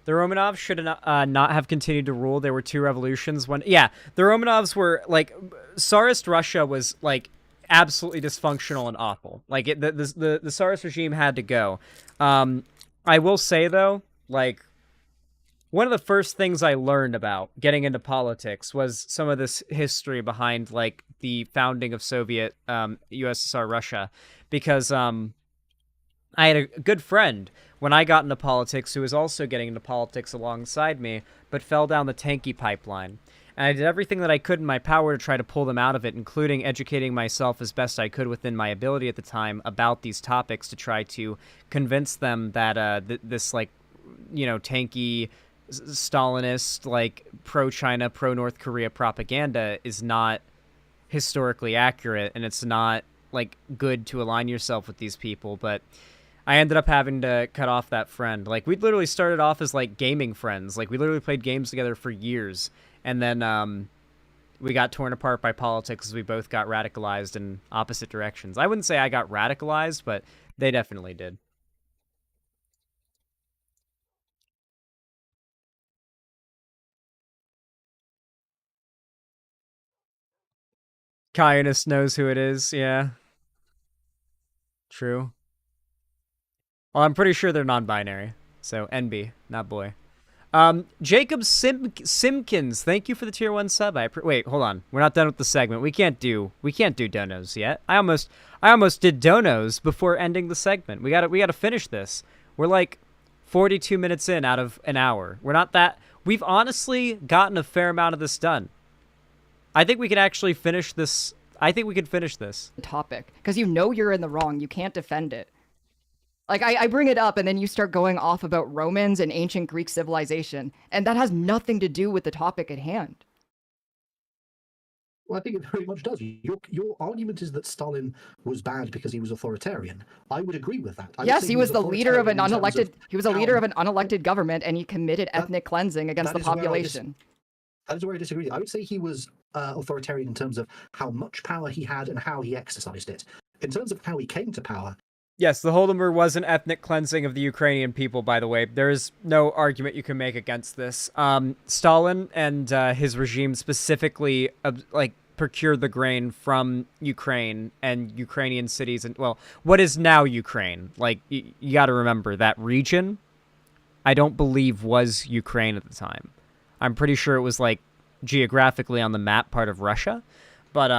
The Romanovs should not have continued to rule. There were two revolutions. One, yeah, the Romanovs were, like, Tsarist Russia was, like, absolutely dysfunctional and awful. Like, the Tsarist regime had to go. I will say, though, like, one of the first things I learned about getting into politics was some of this history behind, like, the founding of Soviet USSR Russia. Because, I had a good friend when I got into politics who was also getting into politics alongside me, but fell down the tanky pipeline. And I did everything that I could in my power to try to pull them out of it, including educating myself as best I could within my ability at the time about these topics to try to convince them that this, like, you know, tanky, Stalinist, like, pro-China, pro-North Korea propaganda is not historically accurate, and it's not, like, good to align yourself with these people, but I ended up having to cut off that friend. Like, we'd literally started off as, like, gaming friends. Like, we literally played games together for years. And then, we got torn apart by politics as we both got radicalized in opposite directions. I wouldn't say I got radicalized, but they definitely did. Kyanist knows who it is, yeah. True. Well, I'm pretty sure they're non-binary. So, NB, not boy. Jacob Simpkins, thank you for the tier 1 sub. Wait, hold on. We're not done with the segment. We can't do donos yet. I almost did donos before ending the segment. We gotta finish this. We're like 42 minutes in out of an hour. We're not that... We've honestly gotten a fair amount of this done. I think we can actually finish this. I think we could finish this topic because you know you're in the wrong. You can't defend it. Like, I bring it up and then you start going off about Romans and ancient Greek civilization, and that has nothing to do with the topic at hand. Well, I think it very much does. Your argument is that Stalin was bad because he was authoritarian. I would agree with that. Yes, he was the leader of an unelected. He was a leader of an unelected government, and he committed ethnic cleansing against the population. That is where I disagree. I would say he was authoritarian in terms of how much power he had and how he exercised it. In terms of how he came to power... Yes, the Holodomor was an ethnic cleansing of the Ukrainian people, by the way. There is no argument you can make against this. Stalin and his regime specifically, like, procured the grain from Ukraine and Ukrainian cities. And, well, what is now Ukraine? Like, you got to remember, that region, I don't believe was Ukraine at the time. I'm pretty sure it was, like, geographically on the map part of Russia. But,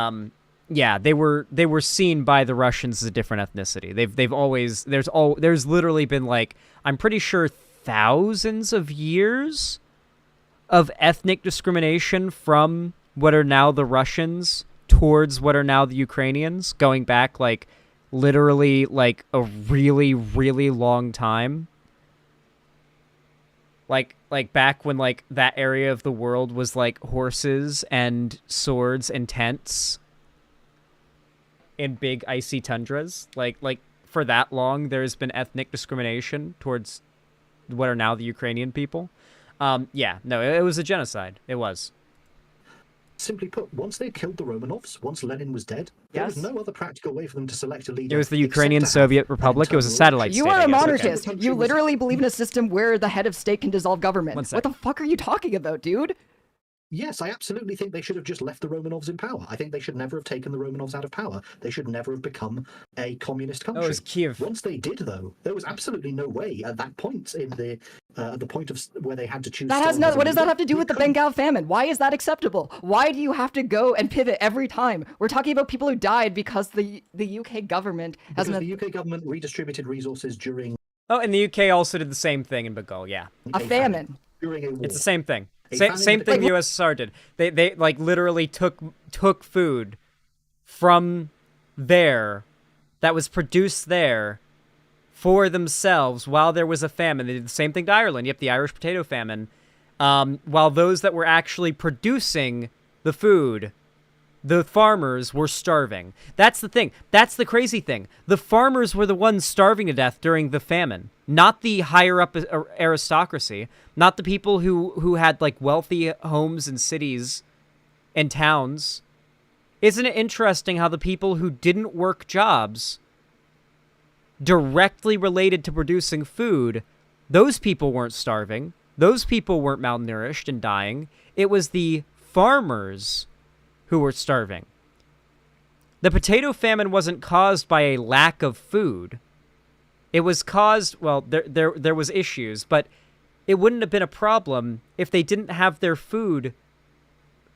yeah, they were seen by the Russians as a different ethnicity. They've always... There's literally been, like, I'm pretty sure thousands of years of ethnic discrimination from what are now the Russians towards what are now the Ukrainians, going back, like, literally, like, a really, really long time. Like back when like that area of the world was like horses and swords and tents in big icy tundras. Like for that long, there's been ethnic discrimination towards what are now the Ukrainian people. Yeah, no, it was a genocide. It was. Simply put, once they killed the Romanovs, once Lenin was dead, there was no other practical way for them to select a leader. It was the Ukrainian Soviet Republic. It was a satellite state. You are a monarchist. monarchist. You literally believe in a system where the head of state can dissolve government. What the fuck are you talking about, dude? Yes, I absolutely think they should have just left the Romanovs in power. I think they should never have taken the Romanovs out of power. They should never have become a communist country. Oh, it was Kiev. Once they did, though, there was absolutely no way at that point in the at the point of where they had to choose. That has no. What does that have to do with the Bengal famine? Why is that acceptable? Why do you have to go and pivot every time? We're talking about people who died because the UK government has. Because the UK government redistributed resources during. Oh, and the UK also did the same thing in Bengal. Yeah. A famine. During a war. It's the same thing. Same thing the USSR did. They like literally took food from there that was produced there for themselves while there was a famine. They did the same thing to Ireland. Yep, the Irish potato famine. While those that were actually producing the food, the farmers were starving. That's the thing. That's the crazy thing. The farmers were the ones starving to death during the famine, not the higher up aristocracy, not the people who had like wealthy homes and cities and towns. Isn't it interesting how the people who didn't work jobs directly related to producing food, those people weren't starving. Those people weren't malnourished and dying. It was the farmers who were starving. The potato famine wasn't caused by a lack of food. It was caused, well, there was issues, but it wouldn't have been a problem if they didn't have their food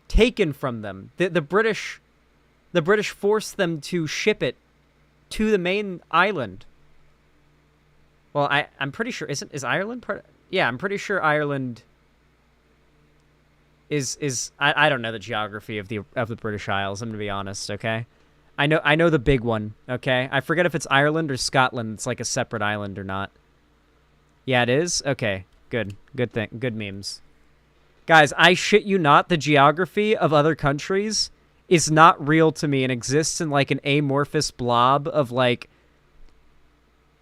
taken from them. The British forced them to ship it to the main island. Well, I'm pretty sure is Ireland part? Yeah, I'm pretty sure Ireland is I don't know the geography of the British Isles. I'm gonna be honest. Okay, I know the big one. Okay, I forget if it's Ireland or Scotland. It's like a separate island or not. Yeah, it is. Okay, good thing. Good memes, guys. I shit you not. The geography of other countries is not real to me and exists in like an amorphous blob of like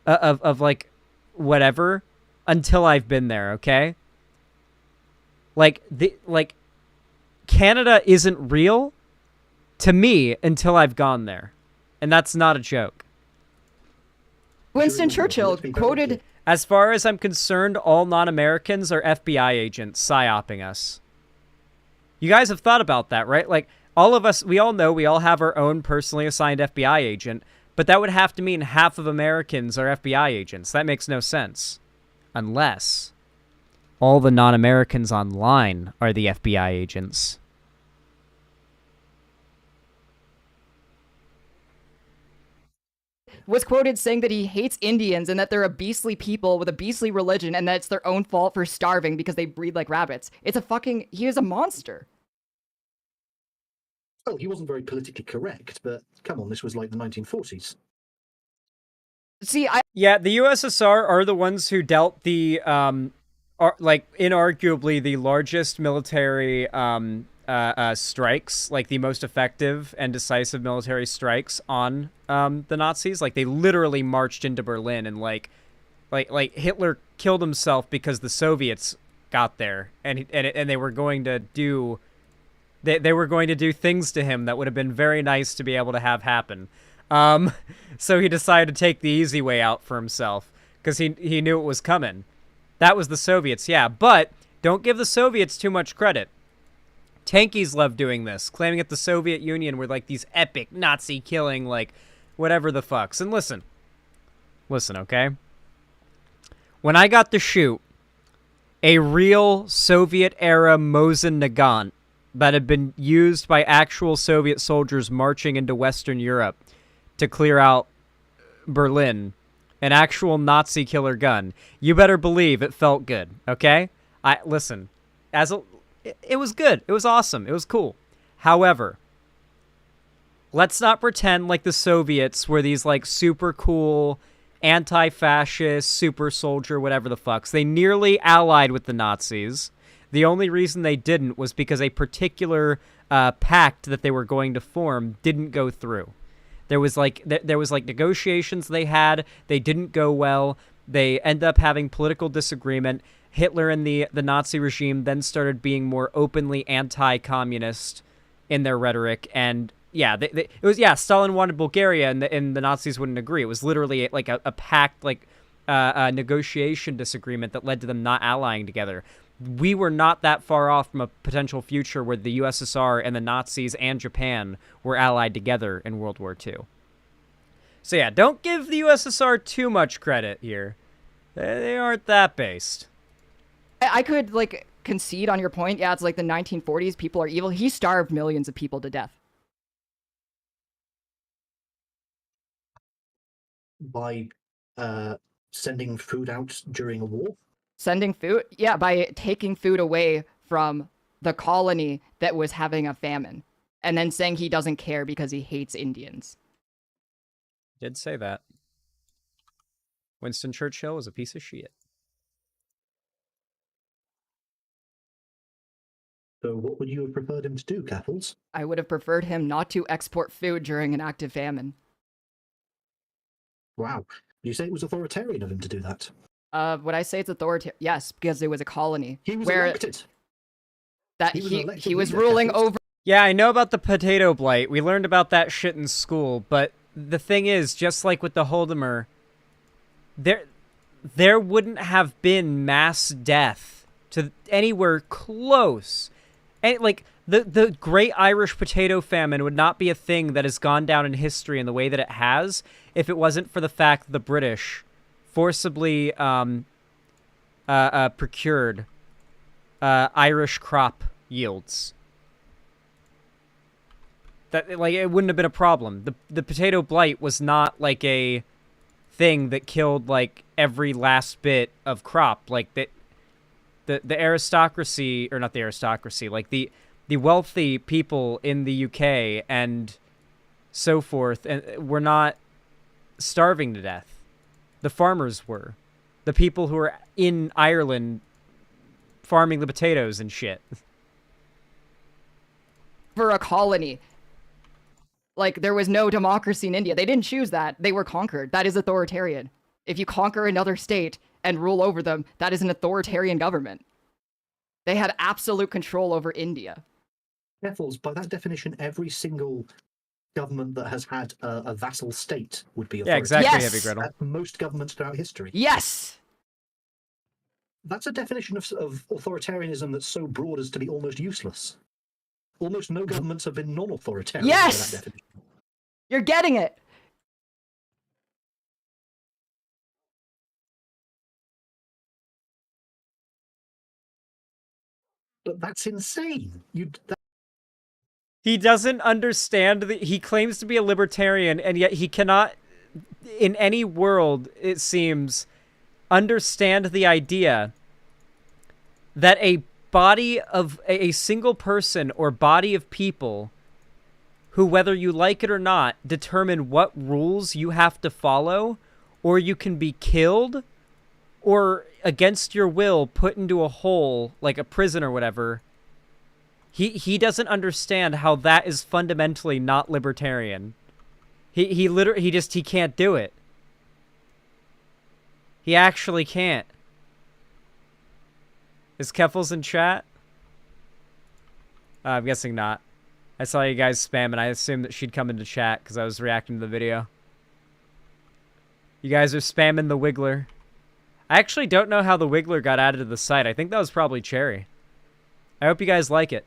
of like whatever until I've been there. Okay. Like Canada isn't real to me until I've gone there. And that's not a joke. Winston Churchill quoted, "As far as I'm concerned, all non-Americans are FBI agents psyoping us." You guys have thought about that, right? Like all of us, we all know we all have our own personally assigned FBI agent, but that would have to mean half of Americans are FBI agents. That makes no sense. Unless all the non-Americans online are the FBI agents. was quoted saying that he hates Indians and that they're a beastly people with a beastly religion and that it's their own fault for starving because they breed like rabbits. He is a monster. Well, he wasn't very politically correct, but come on, this was like the 1940s. See, Yeah, the USSR are the ones who dealt the, inarguably the largest military, strikes, like the most effective and decisive military strikes on, the Nazis. Like, they literally marched into Berlin and, like Hitler killed himself because the Soviets got there, and they were going to do... They were going to do things to him that would have been very nice to be able to have happen. So he decided to take the easy way out for himself because he knew it was coming. That was the Soviets, yeah. But don't give the Soviets too much credit. Tankies love doing this, claiming that the Soviet Union were like these epic Nazi killing, like whatever the fucks. And listen, okay? When I got to shoot a real Soviet-era Mosin Nagant that had been used by actual Soviet soldiers marching into Western Europe to clear out Berlin, an actual Nazi killer gun, you better believe it felt good, okay? It was good. It was awesome. It was cool. However, let's not pretend like the Soviets were these like super cool, anti-fascist, super soldier, whatever the fucks. They nearly allied with the Nazis. The only reason they didn't was because a particular pact that they were going to form didn't go through. There was like negotiations they had. They didn't go well. They end up having political disagreement. Hitler and the Nazi regime then started being more openly anti-communist in their rhetoric, and it was Stalin wanted Bulgaria, and the Nazis wouldn't agree. It was literally like a pact, like a negotiation disagreement that led to them not allying together. We were not that far off from a potential future where the USSR and the Nazis and Japan were allied together in World War II. So yeah, don't give the USSR too much credit here. They aren't that based. I could, like, concede on your point. Yeah, it's like the 1940s. People are evil. He starved millions of people to death. By sending food out during a war? Sending food? Yeah, by taking food away from the colony that was having a famine. And then saying he doesn't care because he hates Indians. Did say that. Winston Churchill was a piece of shit. So what would you have preferred him to do, Keffals? I would have preferred him not to export food during an active famine. Wow. You say it was authoritarian of him to do that? Would I say it's authoritarian? Yes, because it was a colony. He was elected. That He was elected he was leader, ruling Keffals. over. Yeah, I know about the potato blight. We learned about that shit in school, but the thing is, just like with the Holdimer, there wouldn't have been mass death to anywhere close. And like the Great Irish Potato Famine would not be a thing that has gone down in history in the way that it has if it wasn't for the fact that the British forcibly procured Irish crop yields. That, like, it wouldn't have been a problem. The potato blight was not like a thing that killed like every last bit of crop. Like the aristocracy, or not the aristocracy, like the wealthy people in the UK and so forth, and were not starving to death. The farmers were. The people who were in Ireland farming the potatoes and shit. For a colony. Like, there was no democracy in India. They didn't choose that. They were conquered. That is authoritarian. If you conquer another state and rule over them, that is an authoritarian government. They had absolute control over India. Keffals, by that definition, every single government that has had a vassal state would be Yeah, authoritarian. exactly, Yes! Heavy Gretel. Most governments throughout history. Yes! That's a definition of authoritarianism that's so broad as to be almost useless. Almost no governments have been non-authoritarian Yes! by that definition. You're getting it! But that's insane. He doesn't understand he claims to be a libertarian, and yet he cannot, in any world, it seems, understand the idea that a body of a single person or body of people who, whether you like it or not, determine what rules you have to follow, or you can be killed, or against your will put into a hole, like a prison or whatever. He doesn't understand how that is fundamentally not libertarian. He can't do it. He actually can't. Is Keffals in chat? I'm guessing not. I saw you guys spam, and I assumed that she'd come into chat because I was reacting to the video. You guys are spamming the Wiggler. I actually don't know how the Wiggler got added to the site. I think that was probably Cherry. I hope you guys like it.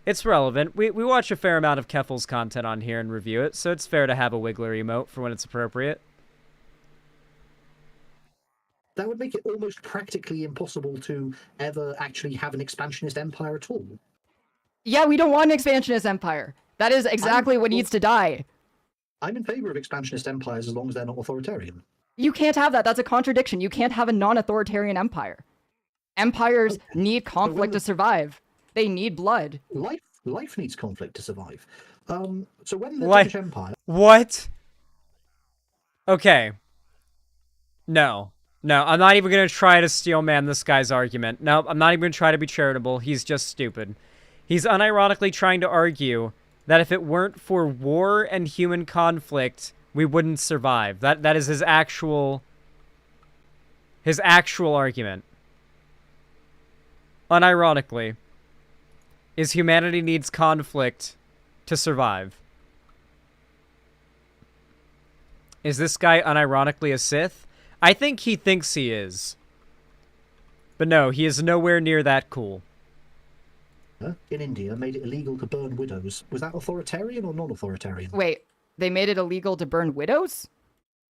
It's relevant. We watch a fair amount of Keffals content on here and review it, so it's fair to have a Wiggler emote for when it's appropriate. That would make it almost practically impossible to ever actually have an expansionist empire at all. Yeah, we don't want an expansionist empire. That is exactly what needs to die. I'm in favor of expansionist empires as long as they're not authoritarian. You can't have that. That's a contradiction. You can't have a non-authoritarian empire. Empires need conflict to survive. They need blood. Life needs conflict to survive. So when the What? British Empire... What? Okay. No. No, I'm not even going to try to steel man this guy's argument. No, I'm not even going to try to be charitable. He's just stupid. He's unironically trying to argue that if it weren't for war and human conflict, we wouldn't survive. That is his actual argument. Unironically, is humanity needs conflict to survive. Is this guy unironically a Sith? I think he thinks he is. But no, he is nowhere near that cool. In India, made it illegal to burn widows. Was that authoritarian or non-authoritarian? Wait, they made it illegal to burn widows?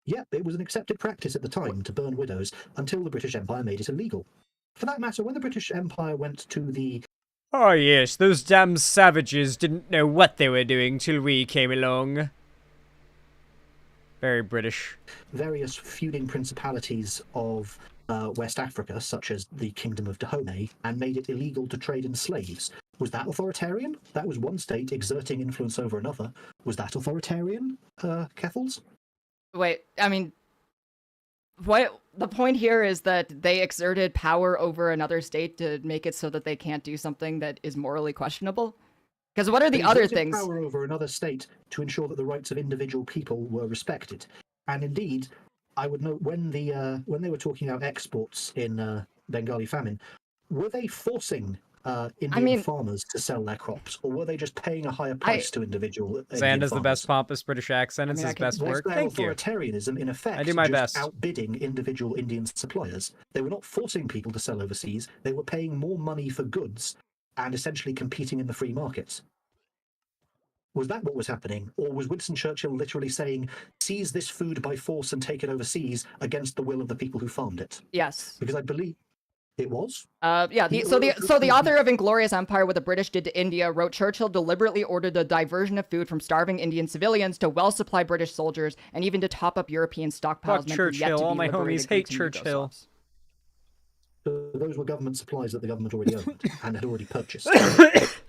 Yeah, it was an accepted practice at the time to burn widows until the British Empire made it illegal. For that matter, when the British Empire went to the... Oh yes, those damn savages didn't know what they were doing till we came along. Very British. Various feuding principalities of West Africa, such as the Kingdom of Dahomey, and made it illegal to trade in slaves. Was that authoritarian? That was one state exerting influence over another. Was that authoritarian, Keffals? Wait, I mean, what the point here is that they exerted power over another state to make it so that they can't do something that is morally questionable? Because what are the other things? Power over another state to ensure that the rights of individual people were respected. And indeed, I would note when they were talking about exports in Bengali famine, were they forcing Indian farmers to sell their crops, or were they just paying a higher price to individual Indian Xander's farmers? the best pompous British accent. It's his best work. Thank you. Authoritarianism, in effect, I do my just best. outbidding individual Indian suppliers. They were not forcing people to sell overseas. They were paying more money for goods and essentially competing in the free markets. Was that what was happening? Or was Winston Churchill literally saying, seize this food by force and take it overseas against the will of the people who farmed it? Yes. Because I believe it was. Yeah. So the author of *Inglorious Empire: What the British Did to India* wrote, Churchill deliberately ordered the diversion of food from starving Indian civilians to well-supplied British soldiers, and even to top up European stockpiles. Fuck Churchill. All my homies hate Churchill. So those were government supplies that the government already owned and had already purchased.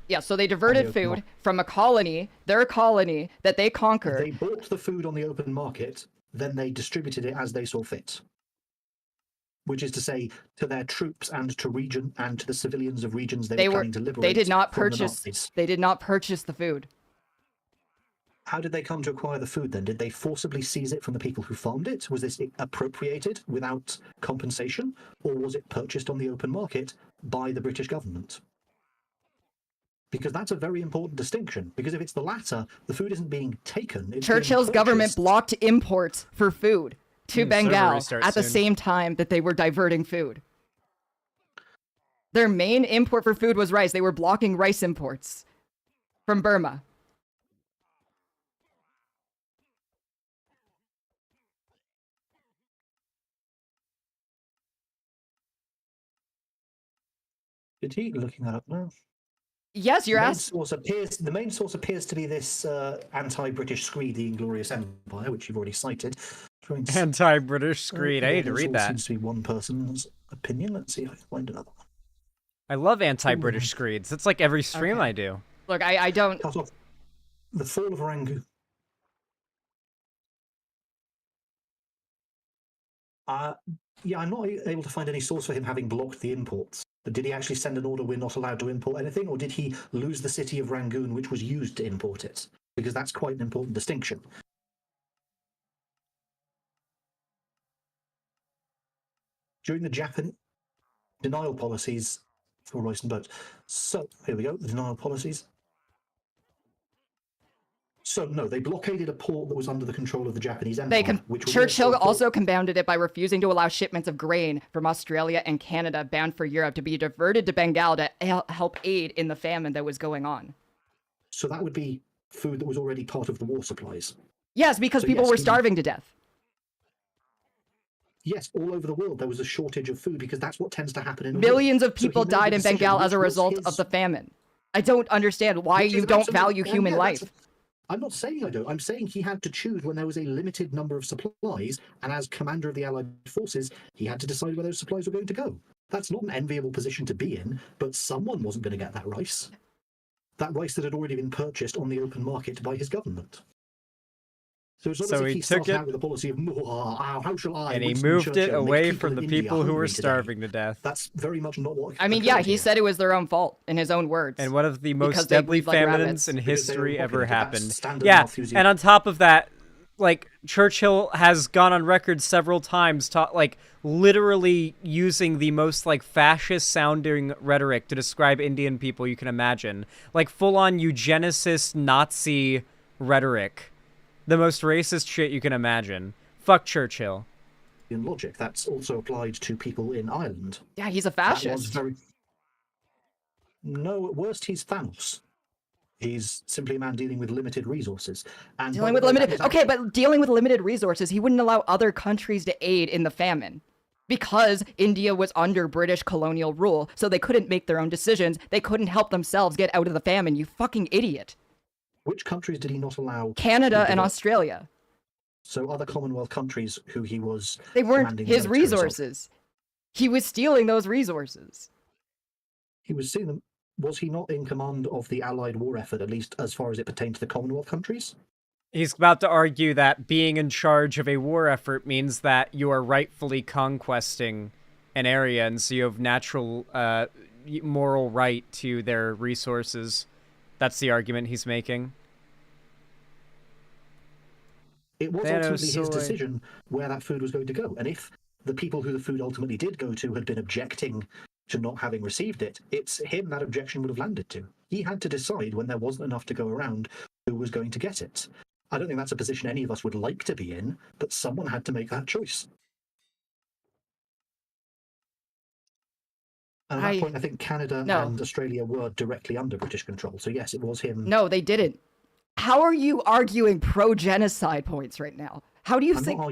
Yeah, so they diverted food from a colony, their colony, that they conquered. They bought the food on the open market, then they distributed it as they saw fit. Which is to say, to their troops and to region and to the civilians of regions they were planning to liberate. They did not from the purchase. Nazis. They did not purchase the food. How did they come to acquire the food then? Did they forcibly seize it from the people who farmed it? Was this appropriated without compensation? Or was it purchased on the open market by the British government? Because that's a very important distinction. Because if it's the latter, the food isn't being taken. It's Churchill's being government purchased. blocked imports for food to Bengal restart at the soon. same time that they were diverting food. Their main import for food was rice. They were blocking rice imports from Burma. Did he looking that up now? Yes, you're asking. The main source appears to be this anti-British screed, the Inglorious Empire, which you've already cited. Anti-British screed. I need to read that. Seems to be one person's opinion. Let's see if I can find another one. I love anti-British screeds. That's like every stream I do. Look, I don't. Cut off the fall of Rangoon. Yeah, I'm not able to find any source for him having blocked the imports. But did he actually send an order we're not allowed to import anything, or did he lose the city of Rangoon, which was used to import it? Because that's quite an important distinction. During the Japanese denial policies for rice and boats. So, here we go, the denial policies. So, no, they blockaded a port that was under the control of the Japanese Empire. Churchill also compounded it by refusing to allow shipments of grain from Australia and Canada bound for Europe to be diverted to Bengal to help aid in the famine that was going on. So that would be food that was already part of the war supplies? Yes, because people were starving to death. Yes, all over the world there was a shortage of food because that's what tends to happen in Millions of people died in Bengal as a result of the famine. I don't understand why you don't value human life. I'm not saying I don't. I'm saying he had to choose when there was a limited number of supplies, and as commander of the Allied forces, he had to decide where those supplies were going to go. That's not an enviable position to be in, but someone wasn't going to get that rice. That rice that had already been purchased on the open market by his government. So it's not So as if he he took started it- out with a policy of, how shall I? And he Winston moved it Churchill, make away people from in the India people who were hungry today. starving to death. That's very much not what I mean, yeah, occurred he here. said it was their own fault in his own words. And one of the most Because they deadly breathe like famines rabbits. in Because they were history ever populated. That's happened. standard Yeah, Malthusian. and on top of that, like, Churchill has gone on record several times, like, literally using the most, like, fascist-sounding rhetoric to describe Indian people you can imagine. Like, full-on eugenicist Nazi rhetoric. The most racist shit you can imagine. Fuck Churchill. In logic, that's also applied to people in Ireland. Yeah, he's a That was fascist. very... No, at worst, he's Thanos. He's simply a man dealing with limited resources. And Dealing with limited... Okay, but dealing with limited resources, he wouldn't allow other countries to aid in the famine. Because India was under British colonial rule, so they couldn't make their own decisions. They couldn't help themselves get out of the famine, you fucking idiot. Which countries did he not allow? Canada to and develop? Australia. So other Commonwealth countries who he was They weren't commanding his militaries of. resources. He was stealing those resources. He was seeing them. Was he not in command of the Allied war effort, at least as far as it pertained to the Commonwealth countries? He's about to argue that being in charge of a war effort means that you are rightfully conquesting an area, and so you have natural, moral right to their resources. That's the argument he's making. It was Thanos ultimately his soy. decision where that food was going to go. And if the people who the food ultimately did go to had been objecting to not having received it, it's him that objection would have landed to. He had to decide when there wasn't enough to go around who was going to get it. I don't think that's a position any of us would like to be in, but someone had to make that choice. And at that point, I think Canada No. and Australia were directly under British control. So yes, it was him. No, they didn't. How are you arguing pro-genocide points right now? How do you I'm think... not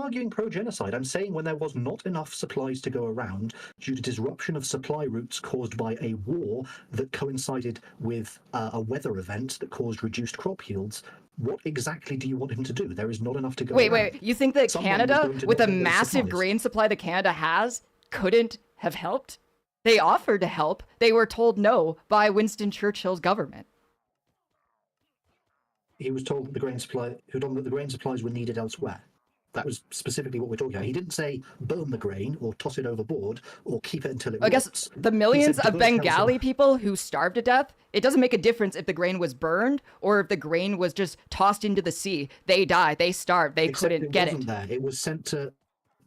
arguing pro-genocide. I'm saying when there was not enough supplies to go around due to disruption of supply routes caused by a war that coincided with a weather event that caused reduced crop yields, what exactly do you want him to do? There is not enough to go around. Wait, you think that Someone was Canada, going to with not a have those massive supplies. grain supply that Canada has, couldn't have helped? They offered to help. They were told no by Winston Churchill's government. He was told that the grain supplies were needed elsewhere. That was specifically what we're talking about. He didn't say burn the grain or toss it overboard or keep it until it I guess rots. the He millions said, of "Go tell Bengali someone." people who starved to death, it doesn't make a difference if the grain was burned or if the grain was just tossed into the sea. They died. They starved. They Except couldn't it get wasn't it. there. It was sent to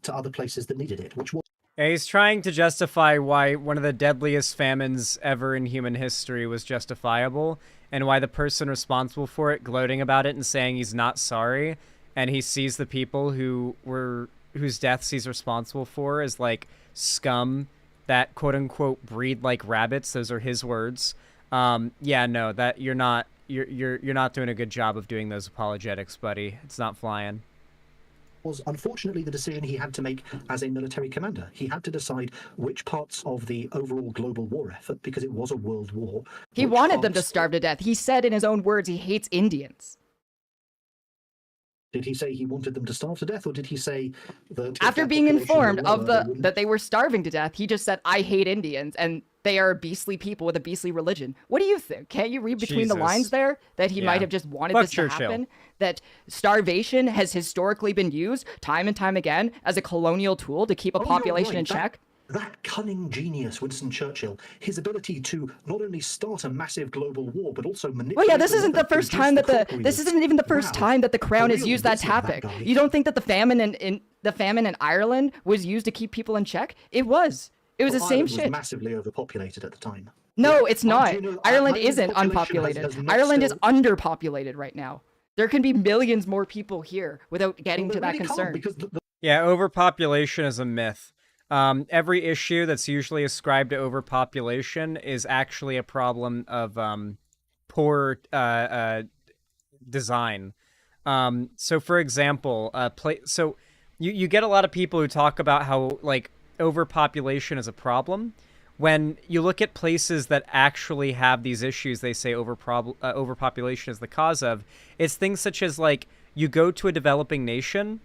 other places that needed it, which was Yeah, he's trying to justify why one of the deadliest famines ever in human history was justifiable, and why the person responsible for it gloating about it and saying he's not sorry, and he sees the people whose deaths he's responsible for as like scum that quote unquote breed like rabbits. Those are his words. Yeah, no, that you're not doing a good job of doing those apologetics, buddy. It's not flying. unfortunately the decision he had to make as a military commander. He had to decide which parts of the overall global war effort, because it was a world war. He which wanted them to parts- starve to death. He said in his own words he hates Indians. Did he say he wanted them to starve to death, or did he say that if After their being population were informed lower, of they wouldn't- that they were starving to death, he just said, I hate Indians, and they are beastly people with a beastly religion. What do you think? Can't you read between the Jesus. lines there? That he Yeah. might have just wanted Fuck this Churchill. to happen? That starvation has historically been used time and time again as a colonial tool to keep a Oh, you're population right. in check? That cunning genius, Winston Churchill, his ability to not only start a massive global war, but also manipulate. Well, yeah, this the isn't the weather, first reduce time that crop this yields. isn't even the first Wow. time that the crown A has real used that wizard, that tactic. guy. You don't think that the famine in Ireland was used to keep people in check? It was. It was Well, the same Ireland was shit. massively overpopulated at the time. No, it's Do not. you know, Ireland Ireland's isn't population unpopulated. has not Ireland is still- underpopulated right now. There can be millions more people here without getting Well, to they that really can't, concern. because the Yeah, overpopulation is a myth. Every issue that's usually ascribed to overpopulation is actually a problem of poor design. So, for example, so you get a lot of people who talk about how like overpopulation is a problem. When you look at places that actually have these issues, they say overpopulation is the cause of. It's things such as like you go to a developing nation,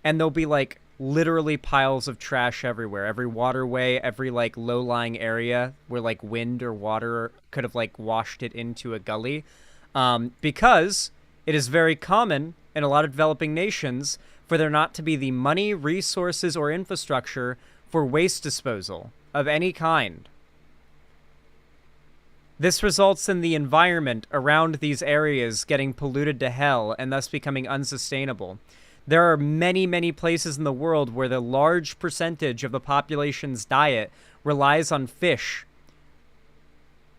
and there'll be like literally piles of trash everywhere. Every waterway, every like low-lying area where like wind or water could have like washed it into a gully. Because it is very common in a lot of developing nations for there not to be the money, resources, or infrastructure for waste disposal of any kind. This results in the environment around these areas getting polluted to hell and thus becoming unsustainable. There are many, many places in the world where the large percentage of the population's diet relies on fish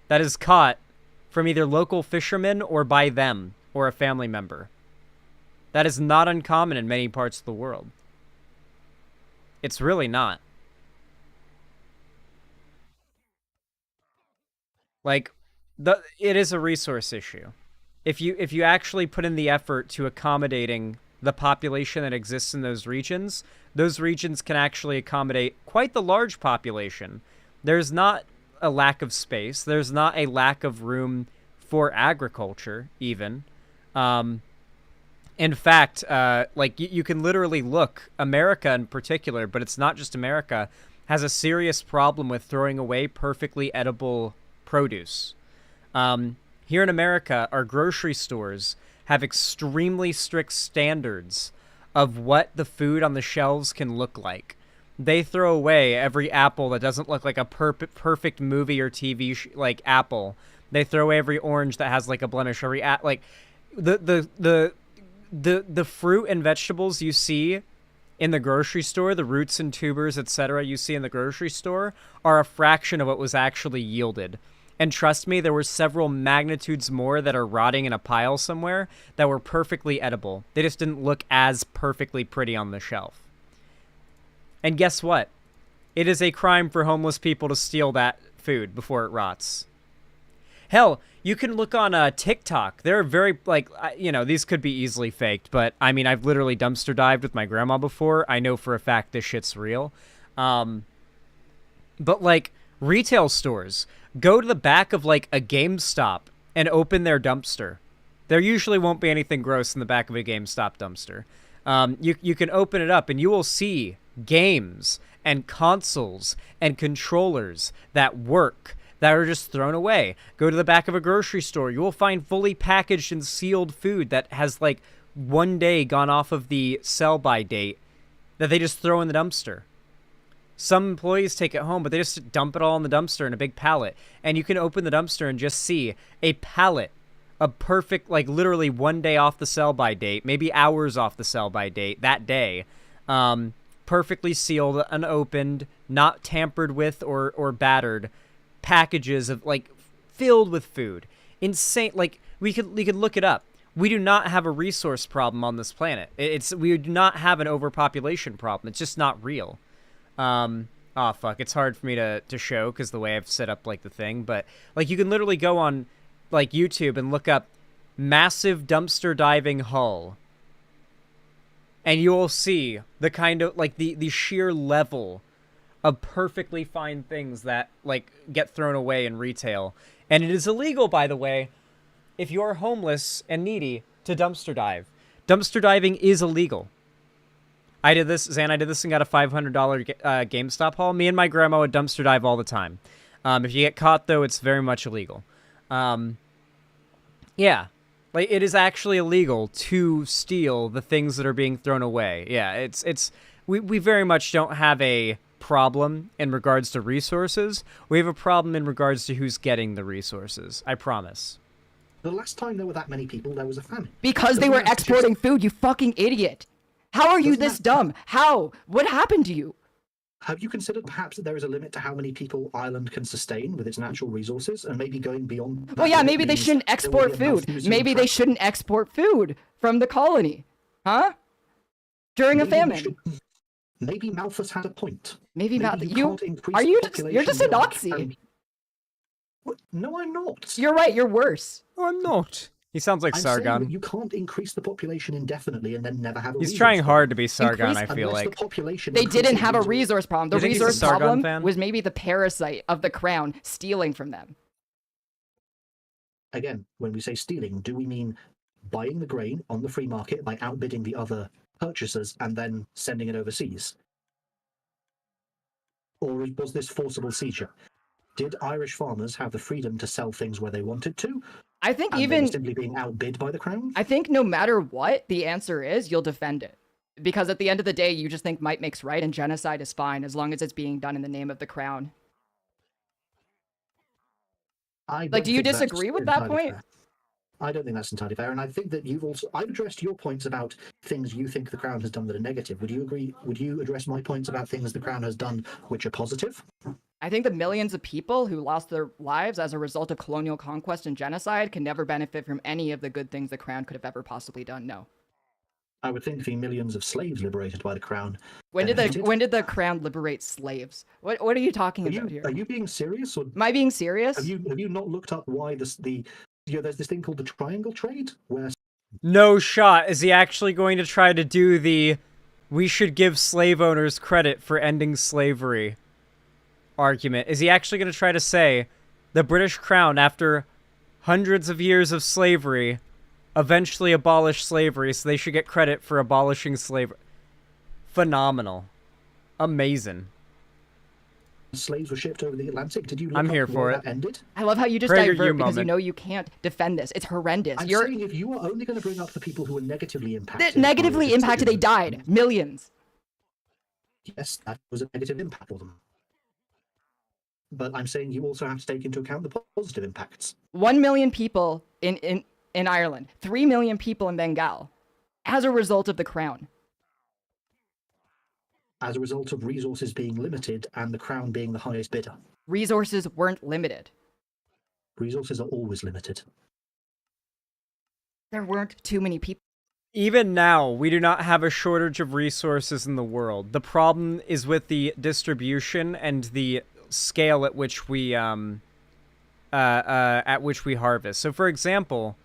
that is caught from either local fishermen or by them or a family member. That is not uncommon in many parts of the world. It's really not. Like, it is a resource issue. If you actually put in the effort to accommodating the population that exists in those regions can actually accommodate quite the large population. There's not a lack of space. There's not a lack of room for agriculture, even. In fact, like, you can literally look, America in particular, but it's not just America, has a serious problem with throwing away perfectly edible produce. Here in America, our grocery stores have extremely strict standards of what the food on the shelves can look like. They throw away every apple that doesn't look like a perfect movie or TV like apple. They throw away every orange that has like a blemish. Every like the fruit and vegetables you see in the grocery store, the roots and tubers, etc., you see in the grocery store are a fraction of what was actually yielded. And trust me, there were several magnitudes more that are rotting in a pile somewhere that were perfectly edible. They just didn't look as perfectly pretty on the shelf. And guess what? It is a crime for homeless people to steal that food before it rots. Hell, you can look on TikTok. There are very, like, you know, these could be easily faked, but, I mean, I've literally dumpster dived with my grandma before. I know for a fact this shit's real. But, like, retail stores, go to the back of, like, a GameStop and open their dumpster. There usually won't be anything gross in the back of a GameStop dumpster. You can open it up and you will see games and consoles and controllers that work that are just thrown away. Go to the back of a grocery store. You will find fully packaged and sealed food that has, like, one day gone off of the sell-by date that they just throw in the dumpster. Some employees take it home, but they just dump it all in the dumpster in a big pallet. And you can open the dumpster and just see a pallet of perfect, like, literally one day off the sell-by date, maybe hours off the sell-by date that day, perfectly sealed, unopened, not tampered with or battered, packages of, like, filled with food. Insane. Like, we could look it up. We do not have a resource problem on this planet. We do not have an overpopulation problem. It's just not real. Oh fuck, it's hard for me to show because the way I've set up, like, the thing, but, like, you can literally go on, like, YouTube and look up massive dumpster diving Hull, and you will see the kind of, like, the sheer level of perfectly fine things that, like, get thrown away in retail. And it is illegal, by the way, if you are homeless and needy, to dumpster dive. Dumpster diving is illegal. I did this, Zan, I did this and got a $500 GameStop haul. Me and my grandma would dumpster dive all the time. If you get caught, though, it's very much illegal. Yeah. Like, it is actually illegal to steal the things that are being thrown away. Yeah, we very much don't have a problem in regards to resources. We have a problem in regards to who's getting the resources. I promise. The last time there were that many people, there was a famine. Because they were exporting food, you fucking idiot. How are you this dumb? How? What happened to you? Have you considered perhaps that there is a limit to how many people Ireland can sustain with its natural resources, and maybe going beyond that? Well, yeah, maybe they shouldn't export food. Maybe they shouldn't export food from the colony. Huh? During a famine. Maybe Malthus had a point. Maybe Malthus. You're just a Nazi. No, I'm not. You're right, you're worse. Oh, I'm not. He sounds like Sargon. You can't increase the population indefinitely and then never have a He's trying hard to be Sargon, I feel like. They didn't have a resource problem. The resource problem was maybe the parasite of the crown stealing from them. Again, when we say stealing, do we mean buying the grain on the free market by outbidding the other purchasers and then sending it overseas? Or was this forcible seizure? Did Irish farmers have the freedom to sell things where they wanted to? I think and they even were simply being outbid by the crown? I think no matter what the answer is, you'll defend it. Because at the end of the day, you just think might makes right and genocide is fine as long as it's being done in the name of the crown. Like, do you disagree with that point? Fair. I don't think that's entirely fair, and I think that I've addressed your points about things you think the crown has done that are negative. Would you agree? Would you address my points about things the crown has done which are positive? I think the millions of people who lost their lives as a result of colonial conquest and genocide can never benefit from any of the good things the crown could have ever possibly done. No. I would think the millions of slaves liberated by the crown. When did the crown liberate slaves? What are you talking about here? Are you being serious? Or am I being serious? Have you not looked up why there's this thing called the triangle trade where? No shot. Is he actually going to try to do the we should give slave owners credit for ending slavery argument? Is he actually going to try to say the British Crown, after hundreds of years of slavery, eventually abolished slavery, so they should get credit for abolishing slavery? Phenomenal. Amazing. Slaves were shipped over the Atlantic. Did you look I'm up here for where it. that ended? I love how you just Prager, divert because moment. you know you can't defend this. It's horrendous. I'm saying if you are only going to bring up the people who were negatively impacted. Negatively impacted, they died. Millions. Yes, that was a negative impact for them. But I'm saying you also have to take into account the positive impacts. 1 million people in Ireland. 3 million people in Bengal. As a result of the crown. As a result of resources being limited and the crown being the highest bidder. Resources weren't limited. Resources are always limited. There weren't too many people. Even now, we do not have a shortage of resources in the world. The problem is with the distribution and the scale at which we harvest. So, for example,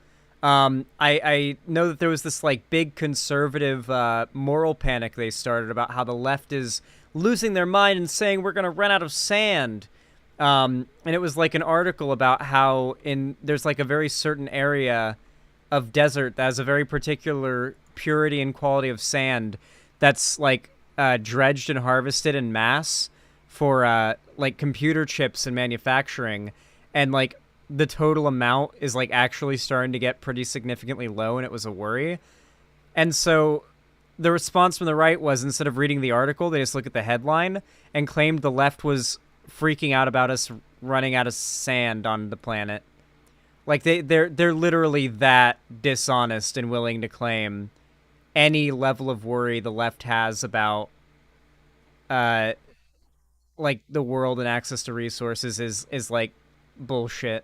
I know that there was this like big conservative moral panic they started about how the left is losing their mind and saying we're gonna run out of sand. And it was like an article about how there's like a very certain area of desert that has a very particular purity and quality of sand that's like dredged and harvested in mass for like computer chips and manufacturing, and like the total amount is like actually starting to get pretty significantly low, and it was a worry. And so the response from the right was, instead of reading the article, they just look at the headline and claimed the left was freaking out about us running out of sand on the planet. Like they're literally that dishonest and willing to claim any level of worry the left has about like the world and access to resources is like bullshit.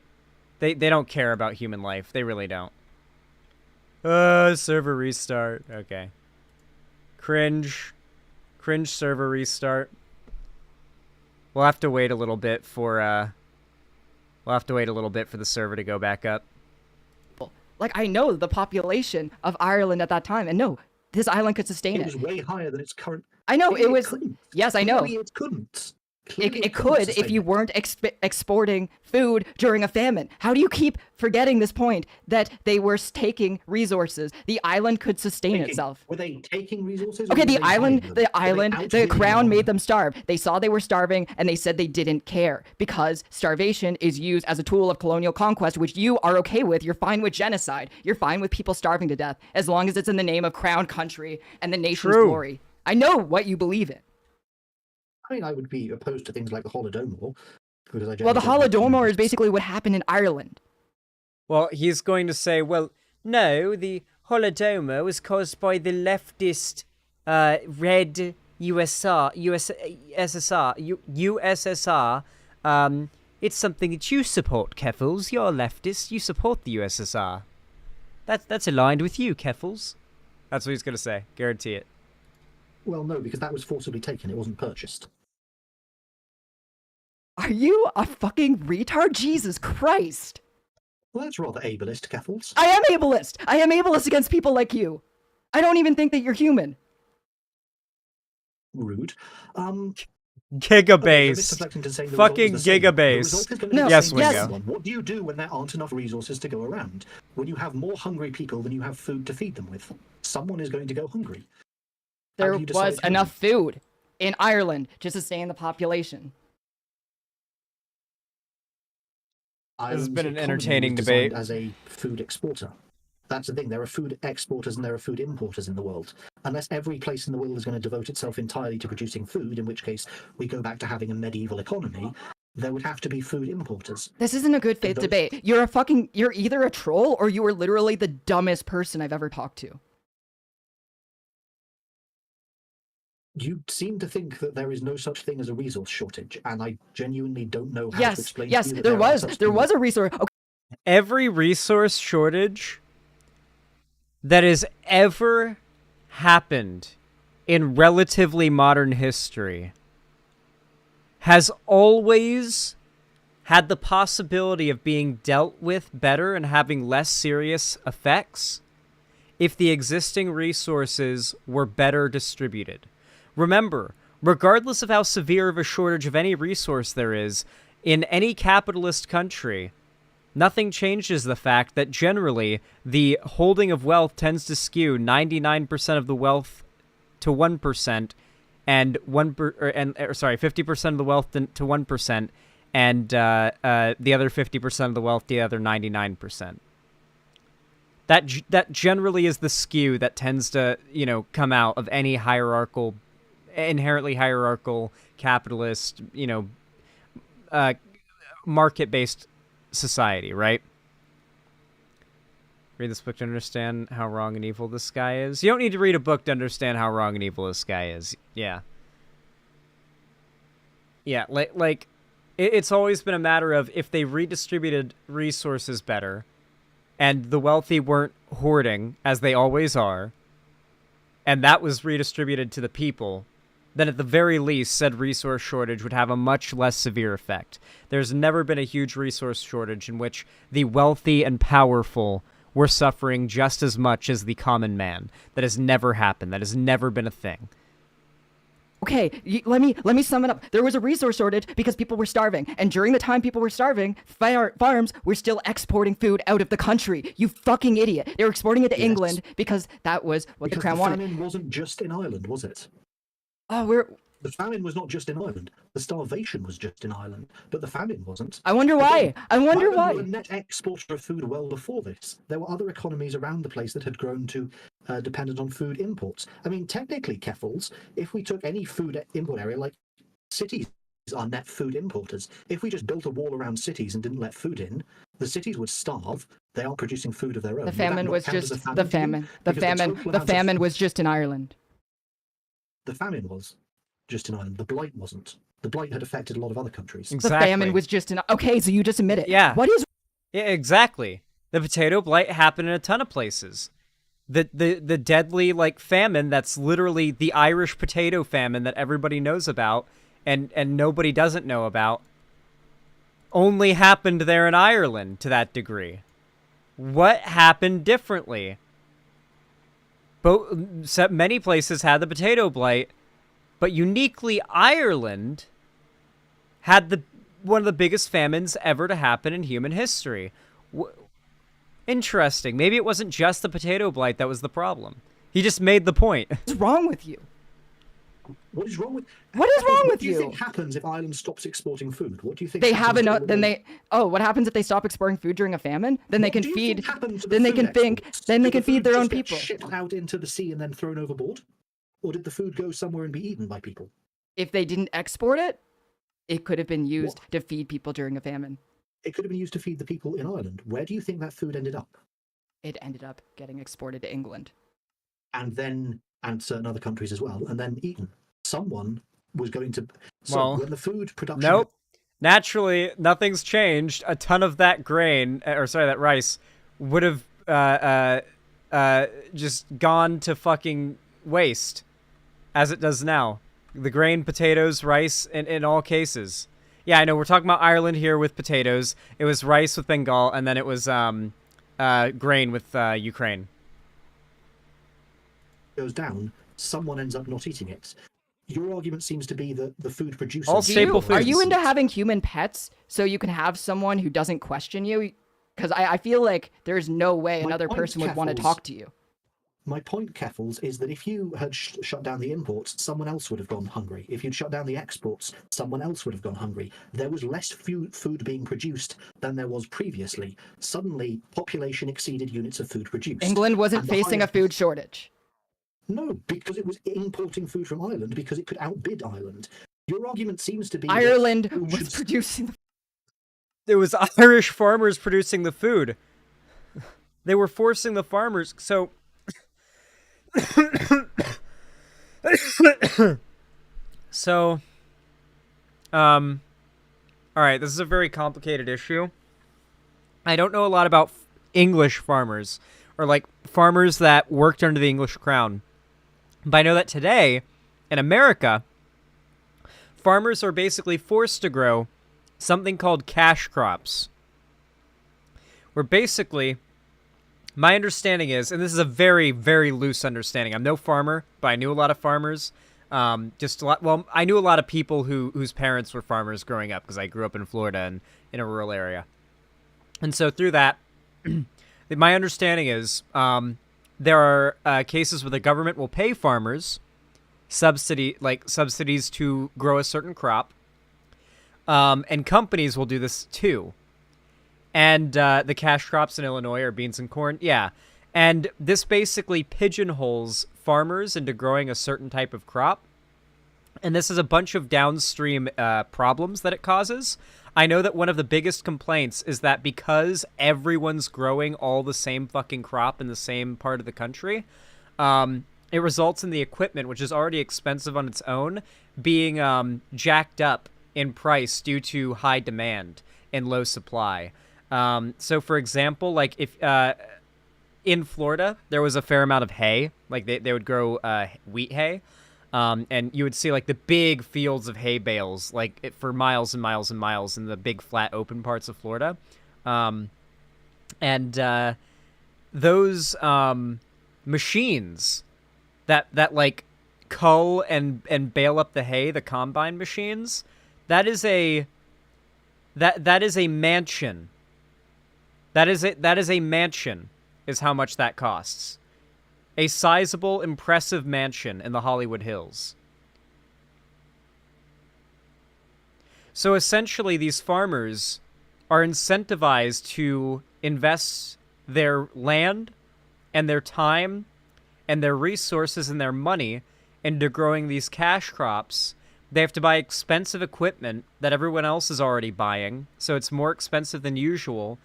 They don't care about human life. They really don't. Server restart. Okay. Cringe server restart. We'll have to wait a little bit for the server to go back up. Like, I know the population of Ireland at that time, and no, this island could sustain it. It was way higher than its current. I know, Clearly it was. couldn't. Yes, I know. Clearly it couldn't. It could if you weren't exporting food during a famine. How do you keep forgetting this point that they were taking resources? The island could sustain itself. Were they taking resources? Okay, the crown made them starve. They saw they were starving and they said they didn't care because starvation is used as a tool of colonial conquest, which you are okay with. You're fine with genocide. You're fine with people starving to death as long as it's in the name of crown country and the nation's glory. I know what you believe in. I mean, I would be opposed to things like the Holodomor. Well, the Holodomor is basically what happened in Ireland. Well, he's going to say, well, no, the Holodomor was caused by the leftist red USSR. It's something that you support, Keffals. You're a leftist. You support the USSR. That's aligned with you, Keffals. That's what he's going to say. Guarantee it. Well, no, because that was forcibly taken. It wasn't purchased. Are you a fucking retard? Jesus Christ. Well, that's rather ableist, Keffals. I am ableist. I am ableist against people like you. I don't even think that you're human. Rude. Gigabase. Fucking gigabase. No, yes, Wingo. What do you do when there aren't enough resources to go around? When you have more hungry people than you have food to feed them with? Someone is going to go hungry. There was enough food in Ireland to sustain the population. Ireland's been an economy entertaining was designed debate. as a food exporter. That's the thing. There are food exporters and there are food importers in the world. Unless every place in the world is going to devote itself entirely to producing food, in which case we go back to having a medieval economy, there would have to be food importers. This isn't a good faith debate. You're either a troll or you are literally the dumbest person I've ever talked to. You seem to think that there is no such thing as a resource shortage, and I genuinely don't know how to explain to you that there was. such There things. was a resource. Okay. Every resource shortage that has ever happened in relatively modern history has always had the possibility of being dealt with better and having less serious effects if the existing resources were better distributed. Remember, regardless of how severe of a shortage of any resource there is, in any capitalist country, nothing changes the fact that generally the holding of wealth tends to skew 99% of the wealth to 1% and 50% of the wealth to 1% and the other 50% of the wealth the other 99%. That generally is the skew that tends to, come out of any inherently hierarchical capitalist, market-based society, right? Read this book to understand how wrong and evil this guy is. You don't need to read a book to understand how wrong and evil this guy is. Yeah. Yeah, it's always been a matter of if they redistributed resources better and the wealthy weren't hoarding, as they always are, and that was redistributed to the people, then at the very least, said resource shortage would have a much less severe effect. There's never been a huge resource shortage in which the wealthy and powerful were suffering just as much as the common man. That has never happened. That has never been a thing. Okay, let me sum it up. There was a resource shortage because people were starving, and during the time people were starving, farms were still exporting food out of the country. You fucking idiot! They were exporting it to England because that was what the crown wanted. The famine wasn't just in Ireland, was it? Oh, The famine was not just in Ireland. The starvation was just in Ireland, but the famine wasn't. I wonder why. Ireland was a net exporter of food well before this. There were other economies around the place that had grown to dependent on food imports. I mean, technically, Keffals, if we took any food import area, like cities are net food importers. If we just built a wall around cities and didn't let food in, the cities would starve. They aren't producing food of their own. The famine was just the famine. The famine was just in Ireland. The famine was just in Ireland. The blight wasn't. The blight had affected a lot of other countries. Exactly. The famine was just in... Okay, so you just admit it. Yeah. What is... Yeah, exactly. The potato blight happened in a ton of places. The deadly, famine that's literally the Irish potato famine that everybody knows about and nobody doesn't know about only happened there in Ireland to that degree. What happened differently? Many places had the potato blight, but uniquely Ireland had one of the biggest famines ever to happen in human history. Interesting. Maybe it wasn't just the potato blight that was the problem. He just made the point. What's wrong with you? What is wrong with you? What do you think happens if Ireland stops exporting food? What do you think they have enough? What happens if they stop exporting food during a famine? Then they can feed. Then they can feed their own people. Shipped out into the sea and then thrown overboard, or did the food go somewhere and be eaten by people? If they didn't export it, it could have been used to feed people during a famine. It could have been used to feed the people in Ireland. Where do you think that food ended up? It ended up getting exported to England, and certain other countries as well, and then eaten. Someone was going to. When the food production. Nope. Naturally, nothing's changed. A ton of that that rice, would have just gone to fucking waste, as it does now. The grain, potatoes, rice, in all cases. Yeah, I know we're talking about Ireland here with potatoes. It was rice with Bengal, and then it was grain with Ukraine. Goes down, someone ends up not eating it. Your argument seems to be that the food producers... All staple foods. Are you into having human pets so you can have someone who doesn't question you? Because I feel like there's no way another person would want to talk to you. My point, Keffals, is that if you had shut down the imports, someone else would have gone hungry. If you'd shut down the exports, someone else would have gone hungry. There was less food being produced than there was previously. Suddenly, population exceeded units of food produced. England wasn't And the facing a highest- food shortage. No, because it was importing food from Ireland because it could outbid Ireland. Your argument seems to be that Ireland food was should- producing. There was Irish farmers producing the food. They were forcing the farmers, so... So, alright, this is a very complicated issue. I don't know a lot about English farmers, or like farmers that worked under the English crown. But I know that today, in America, farmers are basically forced to grow something called cash crops. Where basically, my understanding is, and this is a very, very loose understanding. I'm no farmer, but I knew a lot of farmers. Just a lot. Well, I knew a lot of people whose parents were farmers growing up because I grew up in Florida and in a rural area. And so through that, my understanding is there are cases where the government will pay farmers subsidies to grow a certain crop, and companies will do this too. And the cash crops in Illinois are beans and corn. Yeah. And this basically pigeonholes farmers into growing a certain type of crop. And this is a bunch of downstream problems that it causes. I know that one of the biggest complaints is that because everyone's growing all the same fucking crop in the same part of the country, it results in the equipment, which is already expensive on its own, being jacked up in price due to high demand and low supply. So, for example, like if in Florida, there was a fair amount of hay. Like they would grow wheat hay. And you would see like the big fields of hay bales, like for miles and miles and miles in the big flat open parts of Florida. Those machines that like cull and bale up the hay, the combine machines, that is a mansion. That is a mansion is how much that costs. A sizable, impressive mansion in the Hollywood Hills. So essentially, these farmers are incentivized to invest their land and their time and their resources and their money into growing these cash crops. They have to buy expensive equipment that everyone else is already buying, so it's more expensive than usual.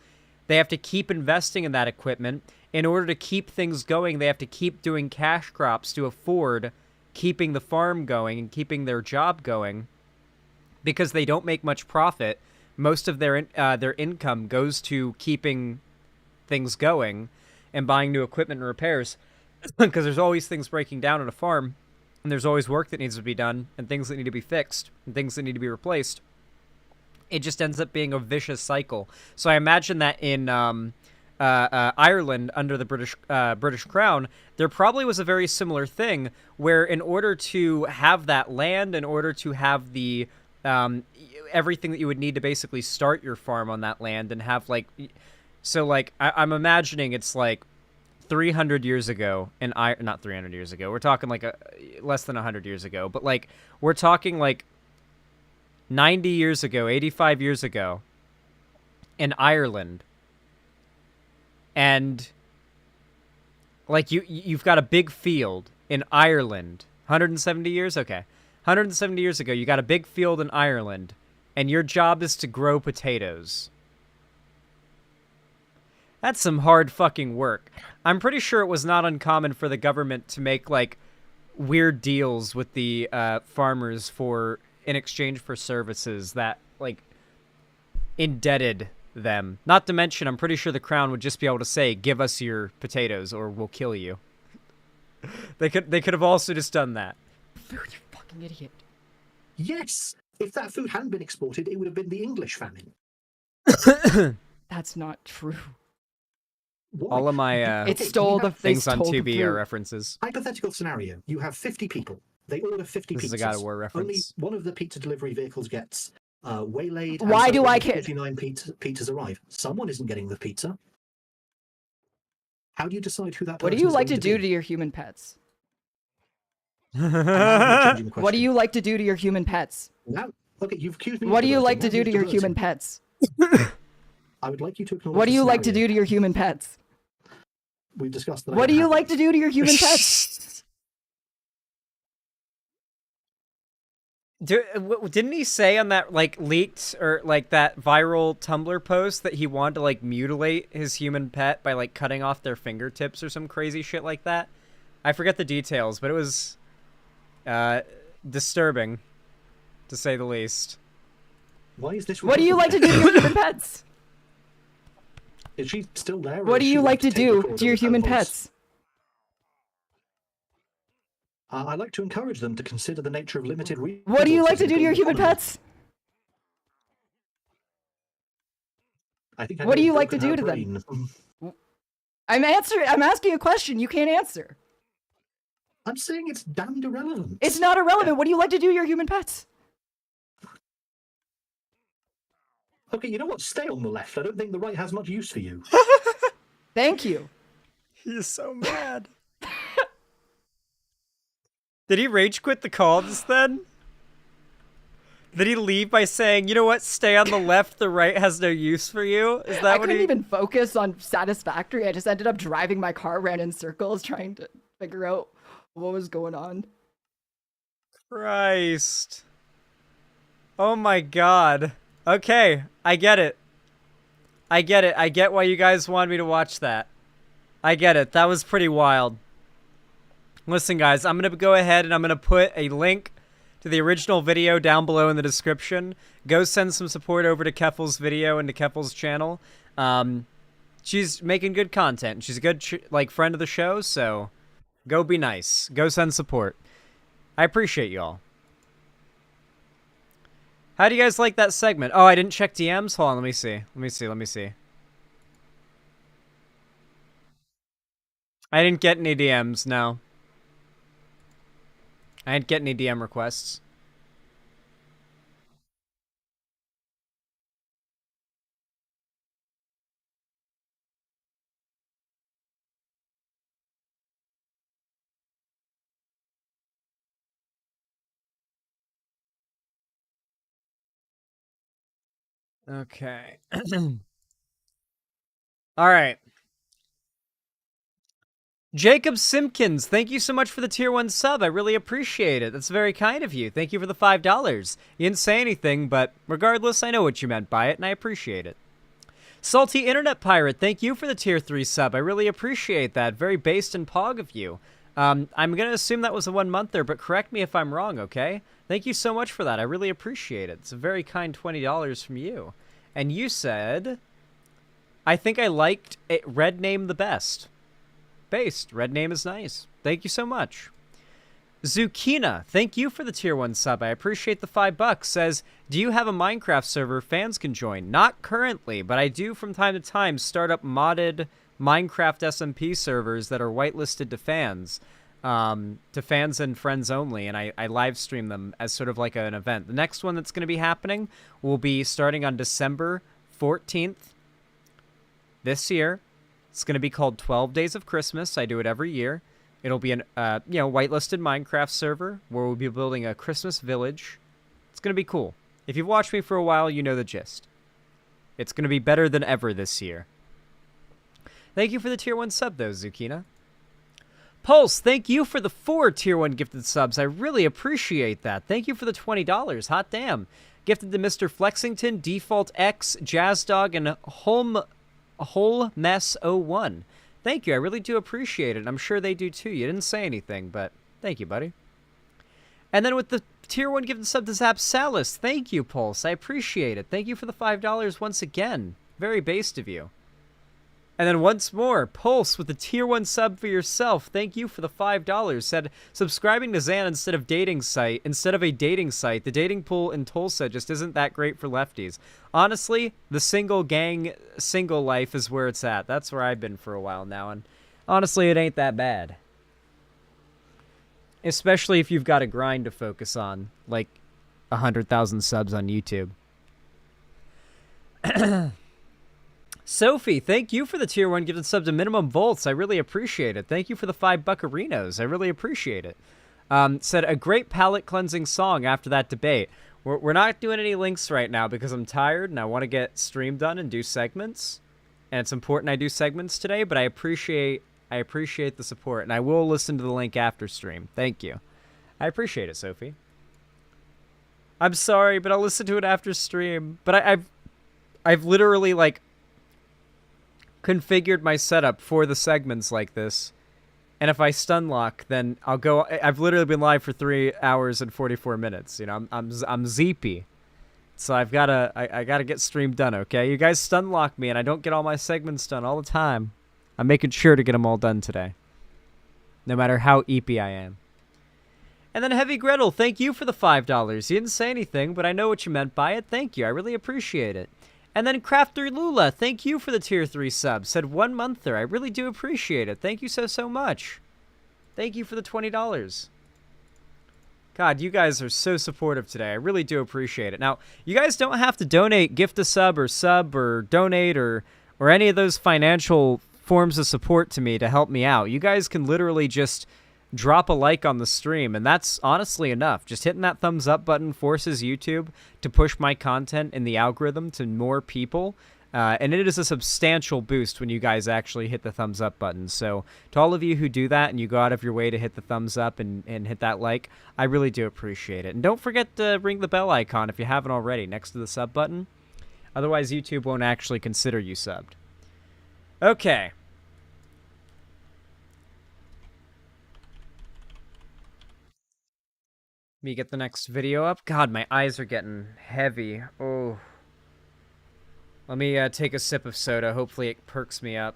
They have to keep investing in that equipment. In order to keep things going, they have to keep doing cash crops to afford keeping the farm going and keeping their job going. Because they don't make much profit, most of their income goes to keeping things going and buying new equipment and repairs. Because there's always things breaking down on a farm, and there's always work that needs to be done, and things that need to be fixed, and things that need to be replaced. It just ends up being a vicious cycle. So I imagine that in Ireland, under the British Crown, there probably was a very similar thing where in order to have that land, in order to have the everything that you would need to basically start your farm on that land and have like... So like, I'm imagining it's like 300 years ago, not 300 years ago, we're talking like less than 100 years ago, but like, we're talking like 90 years ago, 85 years ago, in Ireland, and like you've got a big field in Ireland, 170 years, okay, 170 years ago, you got a big field in Ireland, and your job is to grow potatoes. That's some hard fucking work. I'm pretty sure it was not uncommon for the government to make like weird deals with the farmers in exchange for services that like indebted them. Not to mention, I'm pretty sure the crown would just be able to say, "Give us your potatoes, or we'll kill you." They could have also just done that. You fucking idiot. Yes! If that food hadn't been exported, it would have been the English famine. That's not true. Why? All of my It stole the things on stole the Tubi are food. references. Hypothetical scenario. You have 50 people. They order 50 This pizzas. is a God of War Only reference. one of the pizza delivery vehicles gets waylaid. and Why so do I only care? 49 pizzas arrive. Someone isn't getting the pizza. How do you decide who that What person do you is like going to do be? to your human pets? I'm now changing the What do question. you like to do to your human pets? Now, okay, you've accused me. What of do you like diverting. to Now do to you've your human diverted. pets? I would like you to acknowledge What do the you like to scenario. do to your human pets? We've discussed that. I What do don't you have like one. to do to your human pets? Didn't he say on that, like, leaked or, like, that viral Tumblr post that he wanted to, like, mutilate his human pet by, like, cutting off their fingertips or some crazy shit like that? I forget the details, but it was disturbing, to say the least. Why is this? What do you like to do to your human pets? Is she still there? or What do is she you like to tape do recorder to your with her human voice? pets? I like to encourage them to consider the nature of limited resources. What do you like to in do to your global human economy. pets? I think I What may do you have like to broken do her to them? brain. I'm asking a question. You can't answer. I'm saying it's damned irrelevant. It's not irrelevant. What do you like to do to your human pets? Okay, you know what? Stay on the left. I don't think the right has much use for you. Thank you. He's so mad. Did he rage quit the call just then? Did he leave by saying, you know what, stay on the left, the right has no use for you? Is that I what couldn't he... even focus on Satisfactory. I just ended up driving my car around in circles trying to figure out what was going on. Christ. Oh my god. Okay, I get it. I get it. I get why you guys wanted me to watch that. I get it. That was pretty wild. Listen, guys, I'm going to go ahead and I'm going to put a link to the original video down below in the description. Go send some support over to Keffals' video and to Keffals' channel. She's making good content. She's a good friend of the show, so go be nice. Go send support. I appreciate y'all. How do you guys like that segment? Oh, I didn't check DMs? Hold on, let me see. I didn't get any DMs, no. I didn't get any DM requests. Okay. All right. Jacob Simpkins, thank you so much for the tier 1 sub. I really appreciate it. That's very kind of you. Thank you for the $5. You didn't say anything, but regardless, I know what you meant by it, and I appreciate it. Salty Internet Pirate, thank you for the tier 3 sub. I really appreciate that. Very based and pog of you. I'm going to assume that was a 1-monther, but correct me if I'm wrong, okay? Thank you so much for that. I really appreciate it. It's a very kind $20 from you. And you said, I think I liked it, Red Name the best. Based. Red Name is nice. Thank you so much. Zucchina, thank you for the tier 1 sub. I appreciate the $5. Says, do you have a Minecraft server fans can join? Not currently, but I do from time to time start up modded Minecraft SMP servers that are whitelisted to fans and friends only, and I live stream them as sort of like an event. The next one that's going to be happening will be starting on December 14th this year. It's going to be called 12 Days of Christmas. I do it every year. It'll be an whitelisted Minecraft server where we'll be building a Christmas village. It's going to be cool. If you've watched me for a while, you know the gist. It's going to be better than ever this year. Thank you for the tier 1 sub, though, Zucchina. Pulse, thank you for the 4 tier 1 gifted subs. I really appreciate that. Thank you for the $20. Hot damn. Gifted to Mr. Flexington, Default X, Jazz Dog, and Whole Mess 01. Thank you. I really do appreciate it. I'm sure they do too. You didn't say anything, but thank you, buddy. And then with the tier 1 gifted sub to Zap Salis. Thank you, Pulse. I appreciate it. Thank you for the $5 once again. Very based of you. And then once more, Pulse with the tier 1 sub for yourself. Thank you for the $5. Said, subscribing to Xan instead of a dating site, the dating pool in Tulsa just isn't that great for lefties. Honestly, the single life is where it's at. That's where I've been for a while now, and honestly, it ain't that bad. Especially if you've got a grind to focus on, like 100,000 subs on YouTube. Sophie, thank you for the tier 1 gifted sub to Minimum Volts. I really appreciate it. Thank you for the 5 buccarinos. I really appreciate it. Said a great palate cleansing song after that debate. We're not doing any links right now because I'm tired and I want to get stream done and do segments. And it's important I do segments today, but I appreciate the support, and I will listen to the link after stream. Thank you. I appreciate it, Sophie. I'm sorry, but I'll listen to it after stream. But I've literally, like, configured my setup for the segments like this. And if I stun lock, then I'll go. I've literally been live for 3 hours and 44 minutes. You know, I'm zeepy. So I gotta get stream done, okay? You guys stun lock me and I don't get all my segments done all the time. I'm making sure to get them all done today. No matter how eepy I am. And then Heavy Gretel, thank you for the $5. You didn't say anything, but I know what you meant by it. Thank you. I really appreciate it. And then Crafter Lula, thank you for the tier 3 sub. Said 1 monther. I really do appreciate it. Thank you so much. Thank you for the $20. God, you guys are so supportive today. I really do appreciate it. Now, you guys don't have to donate, gift a sub or donate or any of those financial forms of support to me to help me out. You guys can literally just drop a like on the stream, and that's honestly enough. Just hitting that thumbs up button forces YouTube to push my content in the algorithm to more people. And it is a substantial boost when you guys actually hit the thumbs up button. So to all of you who do that and you go out of your way to hit the thumbs up and hit that like, I really do appreciate it. And don't forget to ring the bell icon if you haven't already next to the sub button. Otherwise, YouTube won't actually consider you subbed. Okay. Let me get the next video up. God, my eyes are getting heavy. Oh. Let me take a sip of soda. Hopefully it perks me up.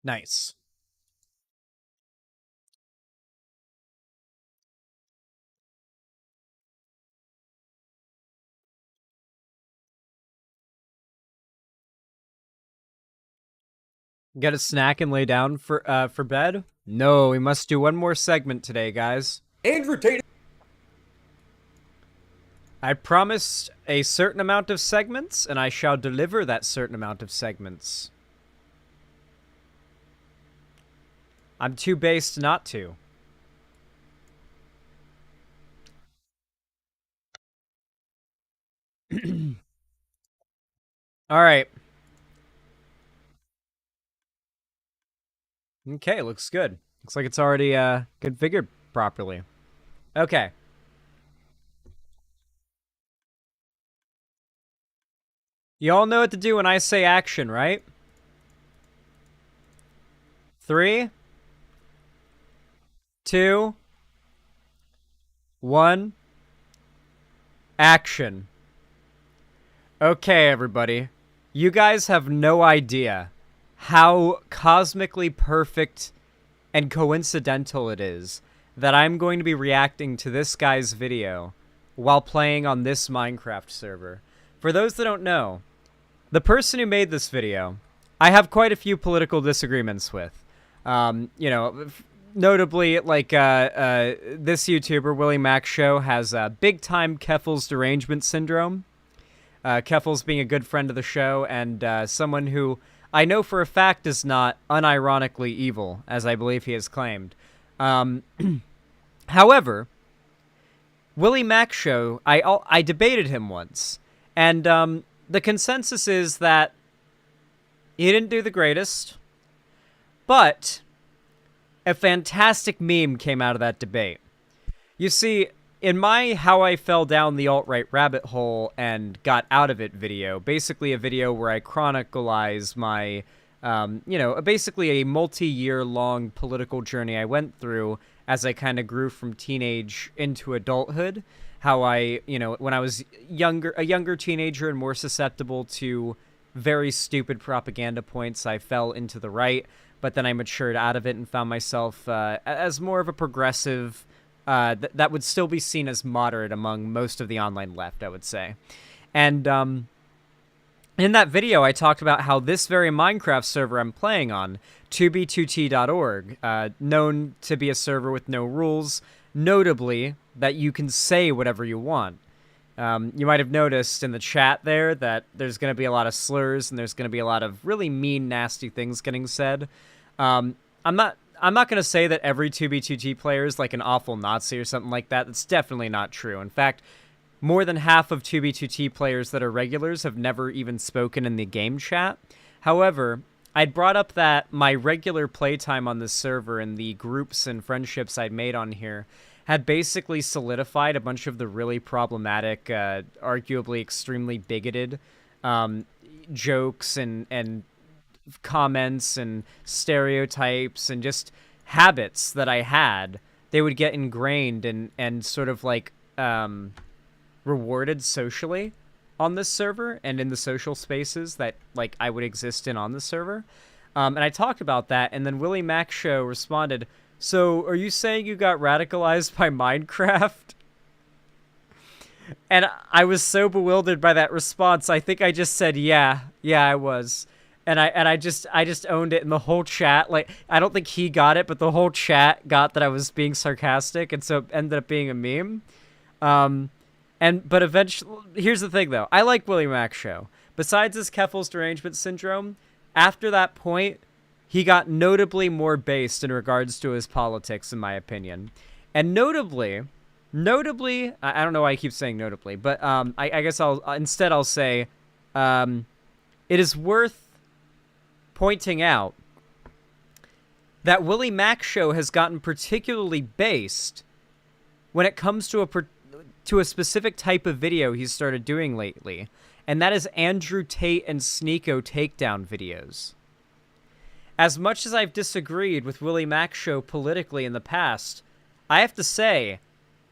Nice. Get a snack and lay down for bed? No, we must do one more segment today, guys. Andrew Tate. I promised a certain amount of segments, and I shall deliver that certain amount of segments. I'm too based not to. All right. Okay, looks good. Looks like it's already configured properly. Okay. You all know what to do when I say action, right? 3, 2, 1, action. Okay, everybody. You guys have no idea how cosmically perfect and coincidental it is that I'm going to be reacting to this guy's video while playing on this Minecraft server. For those that don't know, the person who made this video, I have quite a few political disagreements with. You know, notably, like, this YouTuber, Willie Mac Show, has big-time Keffals derangement syndrome. Keffals being a good friend of the show and someone who I know for a fact is not unironically evil, as I believe he has claimed. However, Willie Mac Show, I debated him once, and the consensus is that he didn't do the greatest, but a fantastic meme came out of that debate. You see, in my How I Fell Down the Alt-Right Rabbit Hole and Got Out of It video, basically a video where I chronicleize my, you know, basically a multi-year long political journey I went through as I kind of grew from teenage into adulthood, how I, you know, when I was a younger teenager and more susceptible to very stupid propaganda points, I fell into the right, but then I matured out of it and found myself as more of a progressive, that would still be seen as moderate among most of the online left, I would say. And In that video, I talked about how this very Minecraft server I'm playing on, 2b2t.org, known to be a server with no rules, notably that you can say whatever you want. You might have noticed in the chat there that there's going to be a lot of slurs and there's going to be a lot of really mean, nasty things getting said. I'm not going to say that every 2b2t player is like an awful Nazi or something like that. That's definitely not true. In fact, more than half of 2b2t players that are regulars have never even spoken in the game chat. However, I'd brought up that my regular playtime on this server and the groups and friendships I'd made on here had basically solidified a bunch of the really problematic, arguably extremely bigoted jokes and comments and stereotypes and just habits that I had. They would get ingrained and sort of like rewarded socially on this server and in the social spaces that like I would exist in on the server. And I talked about that, and then Willie Mac Show responded, "So are you saying you got radicalized by Minecraft?" And I was so bewildered by that response. I think I just said, yeah, I was. And I just owned it in the whole chat. Like, I don't think he got it, but the whole chat got that I was being sarcastic, and so it ended up being a meme. But eventually, here's the thing though. I like Willie Mac Show. Besides his Keffals derangement syndrome, after that point, he got notably more based in regards to his politics, in my opinion. And notably, I don't know why I keep saying notably, but I guess I'll say, it is worth pointing out that Willie Mac Show has gotten particularly based when it comes to a specific type of video he's started doing lately, and that is Andrew Tate and Sneeko takedown videos. As much as I've disagreed with Willie Mac Show politically in the past, I have to say,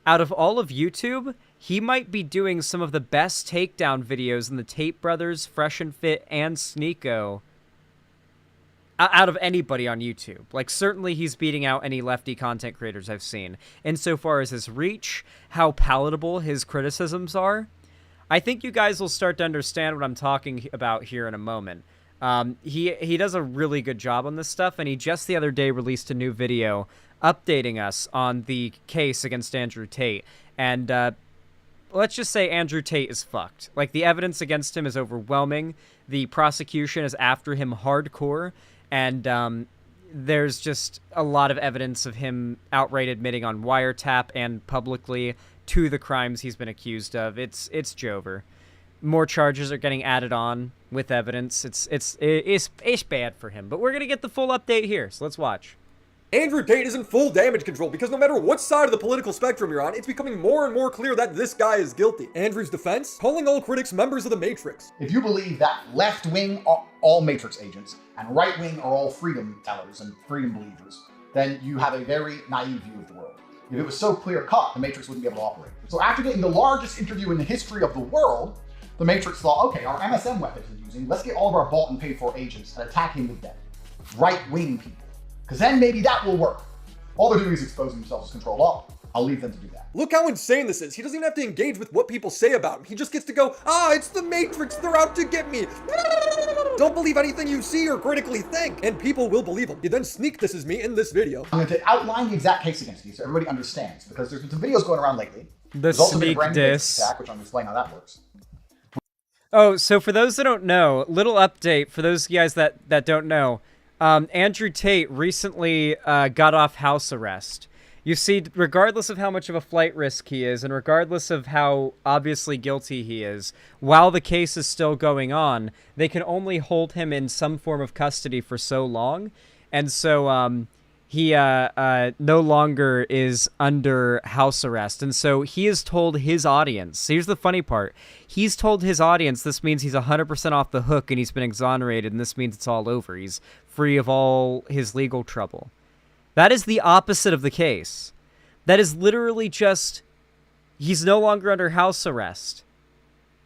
out of all of YouTube, he might be doing some of the best takedown videos in the Tate brothers, Fresh and Fit, and Sneeko out of anybody on YouTube. Like, certainly he's beating out any lefty content creators I've seen. Insofar as his reach, how palatable his criticisms are, I think you guys will start to understand what I'm talking about here in a moment. He does a really good job on this stuff, and he just the other day released a new video updating us on the case against Andrew Tate. And let's just say Andrew Tate is fucked. Like, the evidence against him is overwhelming. The prosecution is after him hardcore. And there's just a lot of evidence of him outright admitting on wiretap and publicly to the crimes he's been accused of. It's Jover. More charges are getting added on with evidence. It's bad for him. But we're gonna get the full update here, so let's watch. Andrew Tate is in full damage control because no matter what side of the political spectrum you're on, it's becoming more and more clear that this guy is guilty. Andrew's defense? Calling all critics members of the Matrix. If you believe that left wing are all Matrix agents and right wing are all freedom tellers and freedom believers, then you have a very naive view of the world. If it was so clear cut, the Matrix wouldn't be able to operate. So after getting the largest interview in the history of the world, the Matrix thought, okay, our MSM weapons we're using, let's get all of our bought and paid for agents and attack him with them. Right wing people. Because then maybe that will work. All they're doing is exposing themselves as control alt. I'll leave them to do that. Look how insane this is. He doesn't even have to engage with what people say about him. He just gets to go, it's the Matrix, they're out to get me. Don't believe anything you see or critically think, and people will believe him. He then sneak disses me in this video. I'm going to outline the exact case against you so everybody understands, because there's been some videos going around lately. The There's also been a sneak brand new diss. attack, which I'm going to explain how that works. Oh, so for those that don't know, little update for those guys that don't know. Andrew Tate recently got off house arrest. You see, regardless of how much of a flight risk he is, and regardless of how obviously guilty he is, while the case is still going on, they can only hold him in some form of custody for so long. And so he no longer is under house arrest. And so he has told his audience, here's the funny part, he's told his audience this means he's 100% off the hook and he's been exonerated, and this means it's all over. He's free of all his legal trouble. That is the opposite of the case. That is literally just, he's no longer under house arrest.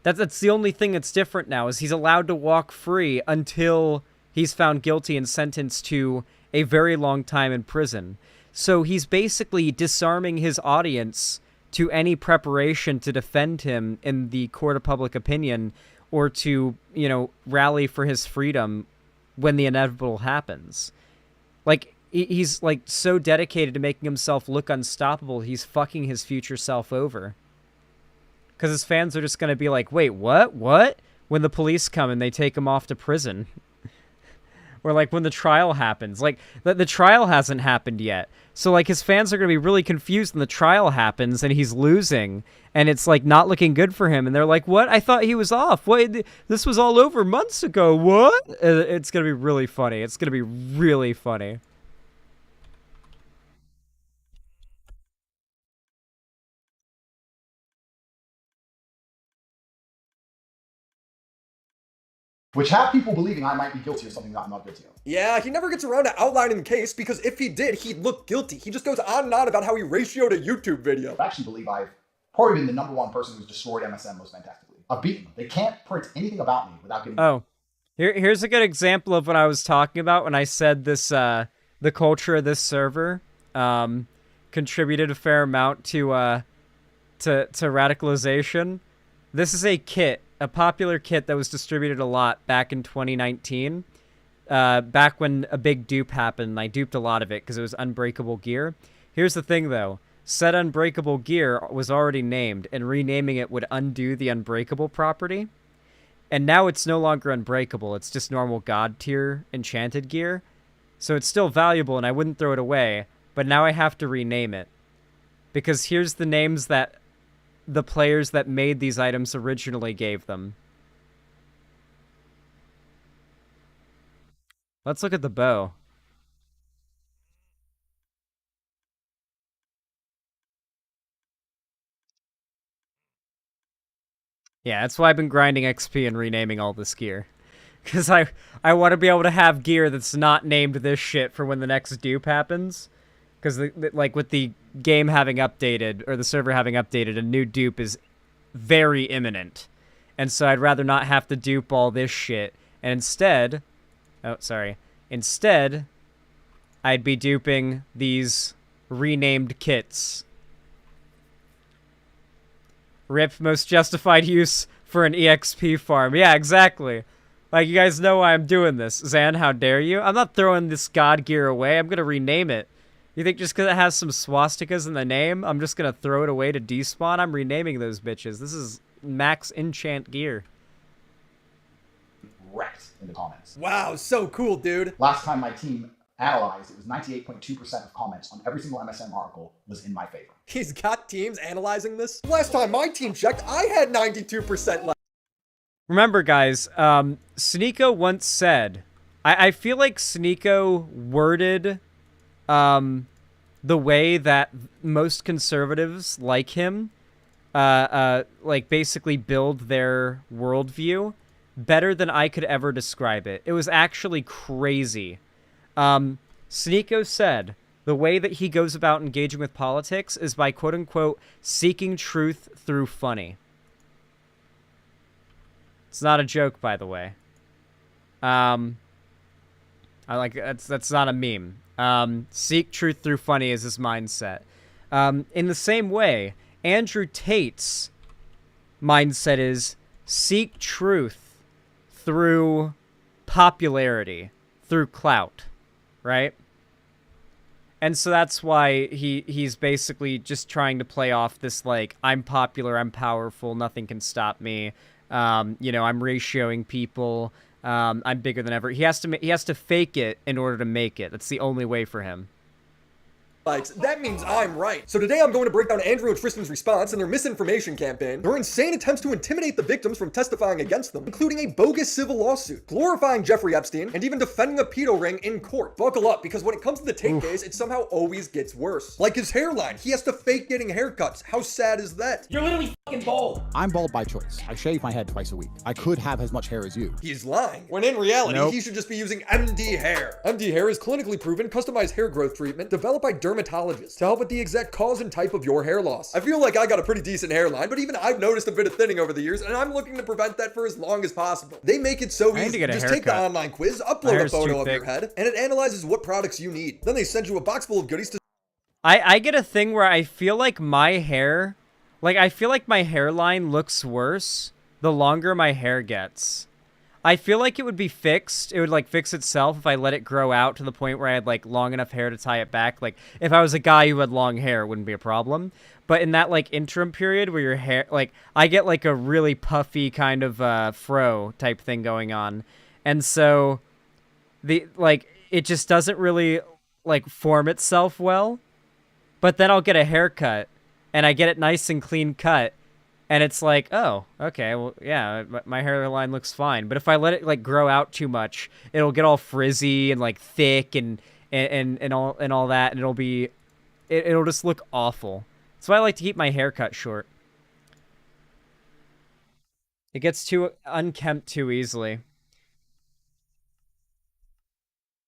That's the only thing that's different now, is he's allowed to walk free until he's found guilty and sentenced to a very long time in prison. So he's basically disarming his audience to any preparation to defend him in the court of public opinion or to, you know, rally for his freedom when the inevitable happens. Like, he's, like, so dedicated to making himself look unstoppable, he's fucking his future self over. Because his fans are just going to be like, wait, what? What? When the police come and they take him off to prison. Or, like, when the trial happens. Like, the trial hasn't happened yet. So, like, his fans are going to be really confused when the trial happens and he's losing. And it's, like, not looking good for him. And they're like, what? I thought he was off. What? This was all over months ago. What? It's going to be really funny. It's going to be really funny. Which have people believing I might be guilty of something that I'm not guilty of. Yeah, he never gets around to outlining the case because if he did, he'd look guilty. He just goes on and on about how he ratioed a YouTube video. I actually believe I've probably been the #1 person who's destroyed MSM most fantastically. I've beaten them. They can't print anything about me without getting... Oh, here's a good example of what I was talking about when I said this, the culture of this server, contributed a fair amount to radicalization. This is a kit. A popular kit that was distributed a lot back in 2019, back when a big dupe happened. I duped a lot of it because it was Unbreakable Gear. Here's the thing, though. Said Unbreakable Gear was already named, and renaming it would undo the Unbreakable property. And now it's no longer Unbreakable. It's just normal God tier enchanted gear. So it's still valuable, and I wouldn't throw it away, but now I have to rename it. Because here's the names that the players that made these items originally gave them. Let's look at the bow. Yeah, that's why I've been grinding XP and renaming all this gear. Because I want to be able to have gear that's not named this shit for when the next dupe happens. Because, like, with the game having updated, or the server having updated, a new dupe is very imminent. And so I'd rather not have to dupe all this shit. And instead... Oh, sorry. Instead, I'd be duping these renamed kits. RIP most justified use for an EXP farm. Yeah, exactly. Like, you guys know why I'm doing this. Zan, how dare you? I'm not throwing this god gear away. I'm going to rename it. You think just because it has some swastikas in the name, I'm just going to throw it away to despawn? I'm renaming those bitches. This is max enchant gear. Wrecked in the comments. Wow, so cool, dude. Last time my team analyzed, it was 98.2% of comments on every single MSM article was in my favor. He's got teams analyzing this? Last time my team checked, I had 92% left. Remember, guys, Sneeko once said... I feel like Sneeko worded... the way that most conservatives like him, like basically build their worldview better than I could ever describe it. It was actually crazy. Sneeko said the way that he goes about engaging with politics is by quote unquote seeking truth through funny. It's not a joke, by the way. I like that's not a meme. Seek truth through funny is his mindset. In the same way, Andrew Tate's mindset is seek truth through popularity, through clout, right? And so that's why he's basically just trying to play off this, like, I'm popular, I'm powerful, nothing can stop me. You know, I'm ratioing people. I'm bigger than ever. He has to fake it in order to make it. That's the only way for him. That means I'm right. So today I'm going to break down Andrew and Tristan's response and their misinformation campaign, their insane attempts to intimidate the victims from testifying against them, including a bogus civil lawsuit, glorifying Jeffrey Epstein, and even defending a pedo ring in court. Buckle up, because when it comes to the Tate case, it somehow always gets worse. Like his hairline, he has to fake getting haircuts. How sad is that? You're literally fucking bald. I'm bald by choice. I shave my head twice a week. I could have as much hair as you. He's lying. When in reality, he should just be using MD hair. MD hair is clinically proven, customized hair growth treatment developed by dermatologists to help with the exact cause and type of your hair loss. I feel like I got a pretty decent hairline, but even I've noticed a bit of thinning over the years, and I'm looking to prevent that for as long as possible. They make it so easy. Just take the online quiz, upload a photo of your head, and it analyzes what products you need. Then they send you a box full of goodies to... I get a thing where I feel like my hair... Like, I feel like my hairline looks worse the longer my hair gets. I feel like it would be fixed. It would, like, fix itself if I let it grow out to the point where I had, like, long enough hair to tie it back. Like, if I was a guy who had long hair, it wouldn't be a problem. But in that, like, interim period where your hair, like, I get, like, a really puffy kind of fro type thing going on. And so, it just doesn't really, like, form itself well. But then I'll get a haircut, and I get it nice and clean cut. And it's like, oh, okay, well, yeah, my hairline looks fine. But if I let it, like, grow out too much, it'll get all frizzy and, like, thick and all that, and it'll just look awful. That's why I like to keep my hair cut short. It gets too unkempt too easily.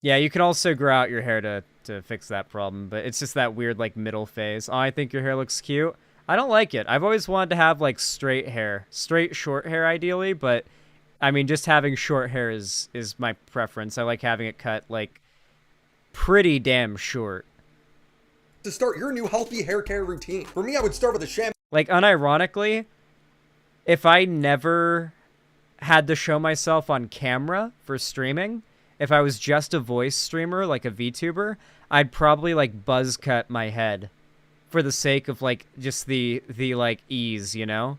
Yeah, you can also grow out your hair to fix that problem, but it's just that weird, like, middle phase. Oh, I think your hair looks cute. I don't like it. I've always wanted to have, like, straight hair. Straight, short hair, ideally, but, I mean, just having short hair is my preference. I like having it cut, like, pretty damn short. To start your new healthy hair care routine. For me, I would start with a shampoo. Like, unironically, if I never had to show myself on camera for streaming, if I was just a voice streamer, like a VTuber, I'd probably, like, buzz cut my head. For the sake of, like, just the like, ease, you know?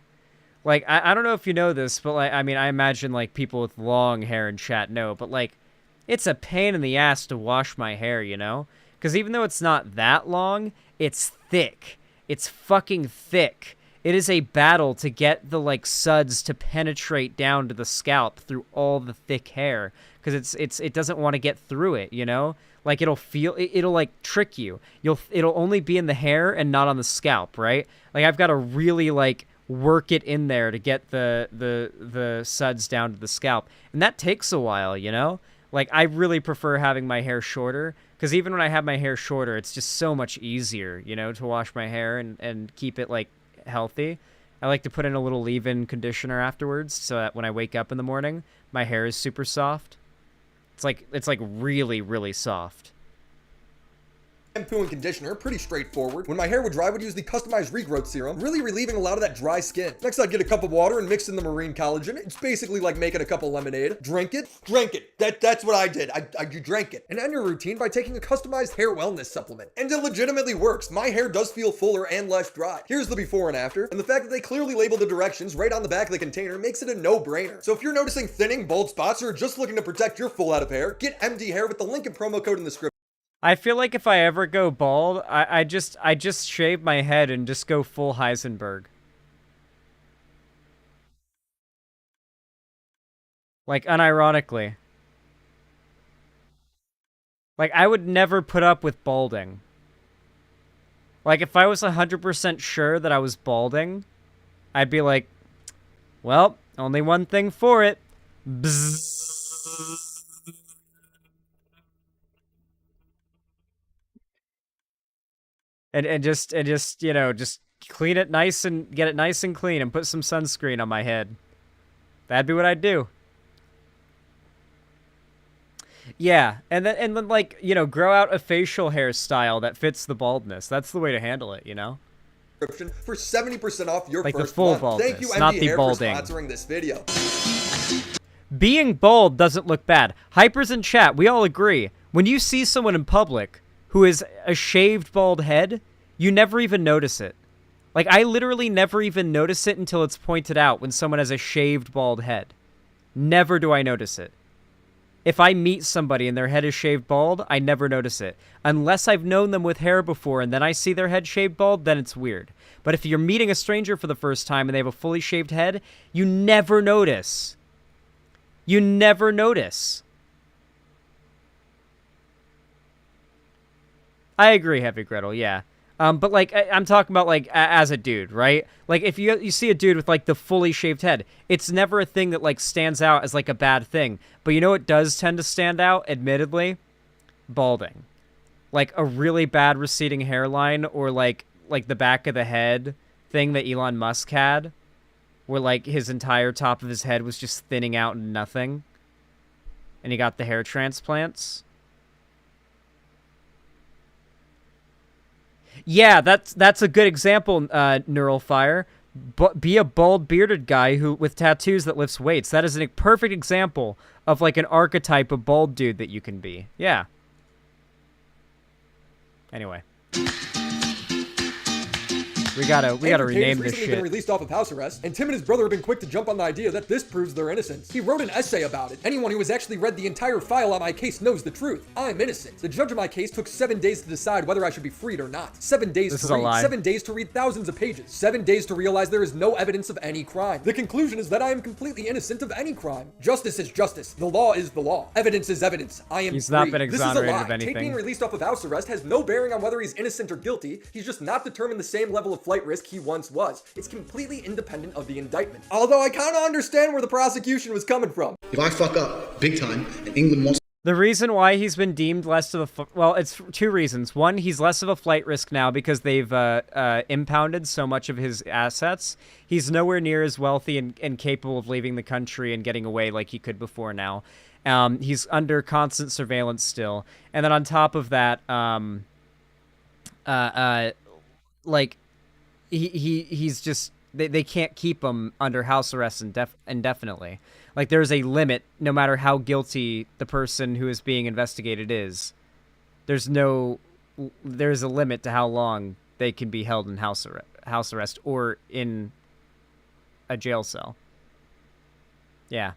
Like, I don't know if you know this, but, like, I mean, I imagine, like, people with long hair in chat know, but, like, it's a pain in the ass to wash my hair, you know? Because even though it's not that long, it's thick. It's fucking thick. It is a battle to get the, like, suds to penetrate down to the scalp through all the thick hair. Because it doesn't want to get through it, you know? Like, it'll like trick you. It'll only be in the hair and not on the scalp, right? Like, I've got to really, like, work it in there to get the suds down to the scalp. And that takes a while, you know? Like, I really prefer having my hair shorter, because even when I have my hair shorter, it's just so much easier, you know, to wash my hair and keep it, like, healthy. I like to put in a little leave-in conditioner afterwards, so that when I wake up in the morning, my hair is super soft. It's like really, really soft. Shampoo and conditioner, pretty straightforward. When my hair would dry, I would use the customized regrowth serum, really relieving a lot of that dry skin. Next, I'd get a cup of water and mix in the marine collagen. It's basically like making a cup of lemonade. Drink it. That's what I did. I drank it. And end your routine by taking a customized hair wellness supplement. And it legitimately works. My hair does feel fuller and less dry. Here's the before and after. And the fact that they clearly label the directions right on the back of the container makes it a no-brainer. So if you're noticing thinning, bald spots, or just looking to protect your full head of hair, get MD Hair with the link and promo code in the description. I feel like if I ever go bald, I just shave my head and just go full Heisenberg. Like, unironically. Like, I would never put up with balding. Like, if I was 100% sure that I was balding, I'd be like, well, only one thing for it. Bzzz. And just you know, just clean it nice and get it nice and clean and put some sunscreen on my head. That'd be what I'd do. Yeah, and then like, you know, grow out a facial hairstyle that fits the baldness. That's the way to handle it, you know? For 70% off your like first the full month. baldness, Thank you, MD not the Hair, balding. for sponsoring this video. Being bald doesn't look bad. Hypers in chat, we all agree. When you see someone in public who is a shaved bald head, you never even notice it. Like, I literally never even notice it until it's pointed out when someone has a shaved bald head. Never do I notice it. If I meet somebody and their head is shaved bald, I never notice it. Unless I've known them with hair before and then I see their head shaved bald, then it's weird. But if you're meeting a stranger for the first time and they have a fully shaved head, you never notice. You never notice. I agree, Heavy Gretel, yeah. But, like, I'm talking about, like, as a dude, right? Like, if you see a dude with, like, the fully shaved head, it's never a thing that, like, stands out as, like, a bad thing. But you know what does tend to stand out, admittedly? Balding. Like, a really bad receding hairline, or, like the back of the head thing that Elon Musk had, where, like, his entire top of his head was just thinning out and nothing. And he got the hair transplants. Yeah, that's a good example, Neural Fire. be a bald bearded guy who with tattoos that lifts weights. That is a perfect example of like an archetype of bald dude that you can be. Yeah. Anyway. We gotta rename this shit. Been released off of house arrest, and Tim and his brother have been quick to jump on the idea that this proves their innocence. He wrote an essay about it. Anyone who has actually read the entire file on my case knows the truth. I'm innocent. The judge of my case took 7 days to decide whether I should be freed or not. 7 days This to is a read. lie. 7 days to read thousands of pages. 7 days to realize there is no evidence of any crime. The conclusion is that I am completely innocent of any crime. Justice is justice. The law is the law. Evidence is evidence. I am He's free. not been This is a exonerated lie. of anything. Tate being released off of house arrest has no bearing on whether he's innocent or guilty. He's just not determined the same level of flight risk he once was. It's completely independent of the indictment. Although I kind of understand where the prosecution was coming from. If I fuck up big time and England wants The reason why he's been deemed less of a well, it's two reasons. One, he's less of a flight risk now because they've impounded so much of his assets. He's nowhere near as wealthy and capable of leaving the country and getting away like he could before now. He's under constant surveillance still, and then on top of that, like he's just they can't keep him under house arrest indefinitely. Like there's a limit, no matter how guilty the person who is being investigated is. There's a limit to how long they can be held in house arrest or in a jail cell. Yeah.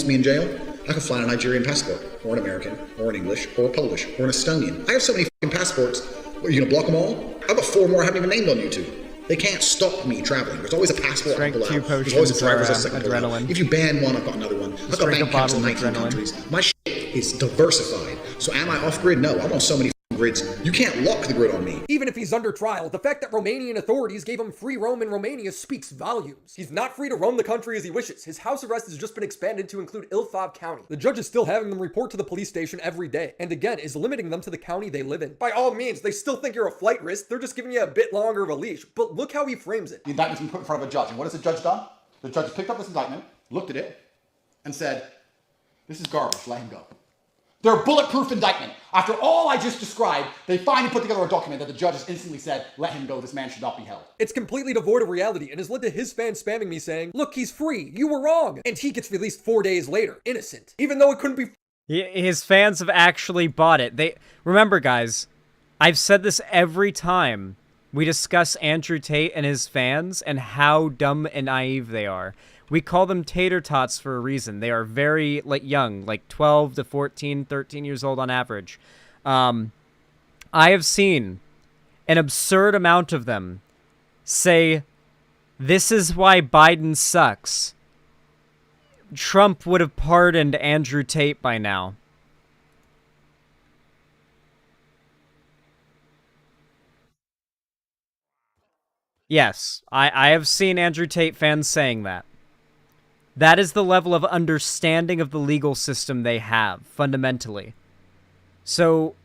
me in jail, I can fly on a Nigerian passport, or an American, or an English, or a Polish, or an Estonian. I have so many fucking passports. What, are you gonna block them all? I've got 4 more I haven't even named on YouTube. They can't stop me traveling. There's always a passport I can pull out. There's always a driver's license I can pull out. If you ban one, I've got another one. I've got bank accounts in 19 countries. My shit is diversified. So am I off grid? No, I'm on so many grids. You can't lock the grid on me. Even if he's under trial, the fact that Romanian authorities gave him free roam in Romania speaks volumes. He's not free to roam the country as he wishes. His house arrest has just been expanded to include Ilfov County. The judge is still having them report to the police station every day, and again is limiting them to the county they live in. By all means, they still think you're a flight risk. They're just giving you a bit longer of a leash. But look how he frames it. The indictment's been put in front of a judge, and what has the judge done? The judge picked up this indictment, looked at it, and said, "This is garbage, let him go." Their bulletproof indictment. After all I just described, they finally put together a document that the judge has instantly said, "Let him go, this man should not be held." It's completely devoid of reality and has led to his fans spamming me saying, "Look, he's free, you were wrong." And he gets released 4 days later, innocent. Even though it couldn't be... His fans have actually bought it. Remember, guys, I've said this every time we discuss Andrew Tate and his fans and how dumb and naive they are. We call them tater tots for a reason. They are very young, like 12 to 14, 13 years old on average. I have seen an absurd amount of them say, "This is why Biden sucks. Trump would have pardoned Andrew Tate by now." Yes, I have seen Andrew Tate fans saying that. That is the level of understanding of the legal system they have, fundamentally. So,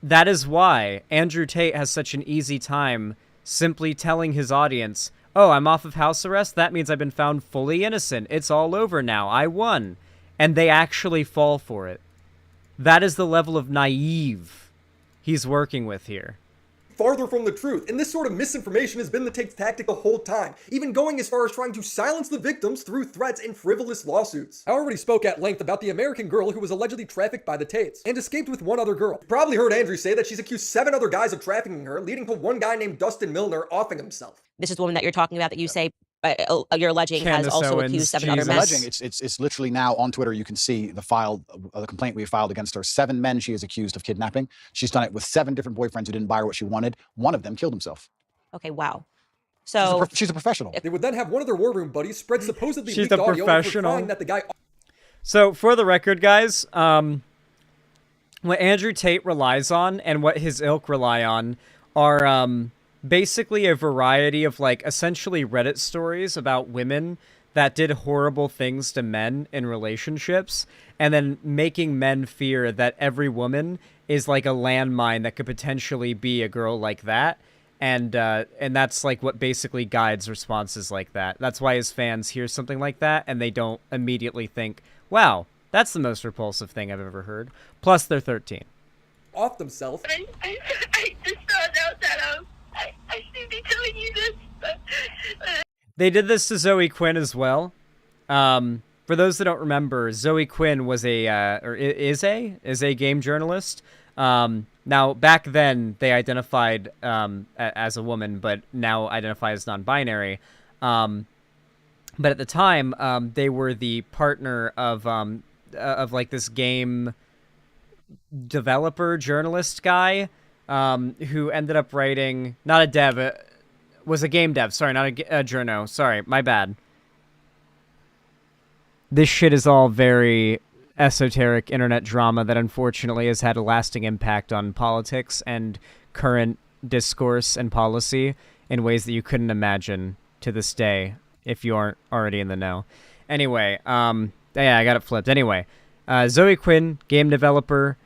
that is why Andrew Tate has such an easy time simply telling his audience, "Oh, I'm off of house arrest? That means I've been found fully innocent. It's all over now. I won." And they actually fall for it. That is the level of naive he's working with here. Farther from the truth, and this sort of misinformation has been the Tate's tactic the whole time, even going as far as trying to silence the victims through threats and frivolous lawsuits. I already spoke at length about the American girl who was allegedly trafficked by the Tates, and escaped with one other girl. You probably heard Andrew say that she's accused 7 other guys of trafficking her, leading to one guy named Dustin Milner offing himself. This is the woman that you're talking about that you say you're alleging has also accused 7 other men. It's literally now on Twitter. You can see the complaint we filed against her. 7 men she is accused of kidnapping. She's done it with 7 different boyfriends who didn't buy her what she wanted. One of them killed himself. Okay, wow. So she's a professional. They would then have one of their war room buddies spread supposedly She's leaked a audio professional. implying that the guy... So, for the record, guys, what Andrew Tate relies on and what his ilk rely on are basically a variety of essentially Reddit stories about women that did horrible things to men in relationships, and then making men fear that every woman is like a landmine that could potentially be a girl like that. And that's what basically guides responses like that. That's why his fans hear something like that and they don't immediately think, "Wow, that's the most repulsive thing I've ever heard." Plus, they're 13. Off themselves. I just found out that I shouldn't be telling you this, but They did this to Zoe Quinn as well. For those that don't remember, Zoe Quinn was is a game journalist. Now, back then, they identified as a woman, but now identify as non-binary. But at the time, they were the partner of like this game developer journalist guy who ended up writing, not a dev, was a game dev. Sorry, not a journo. Sorry, my bad. This shit is all very esoteric internet drama that unfortunately has had a lasting impact on politics and current discourse and policy in ways that you couldn't imagine to this day if you aren't already in the know. Anyway, yeah, I got it flipped. Anyway, Zoe Quinn, game developer,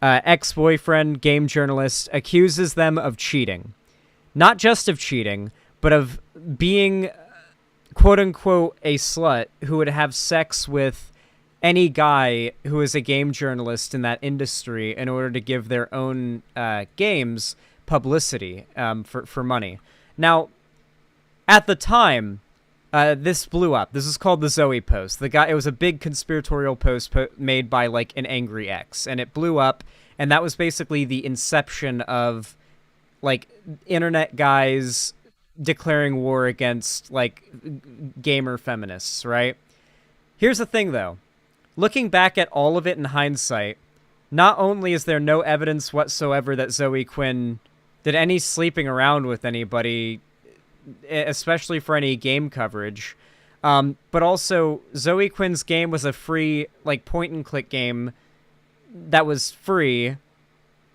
ex-boyfriend, game journalist, accuses them of cheating. Not just of cheating, but of being, quote-unquote, a slut who would have sex with any guy who is a game journalist in that industry in order to give their own games publicity for money. Now, at the time, this blew up. This is called the Zoe post. It was a big conspiratorial post made by like an angry ex, and it blew up. And that was basically the inception of like internet guys declaring war against like gamer feminists, right? Here's the thing, though. Looking back at all of it in hindsight, not only is there no evidence whatsoever that Zoe Quinn did any sleeping around with anybody, especially for any game coverage, but also Zoe Quinn's game was a free, like, point-and-click game that was free,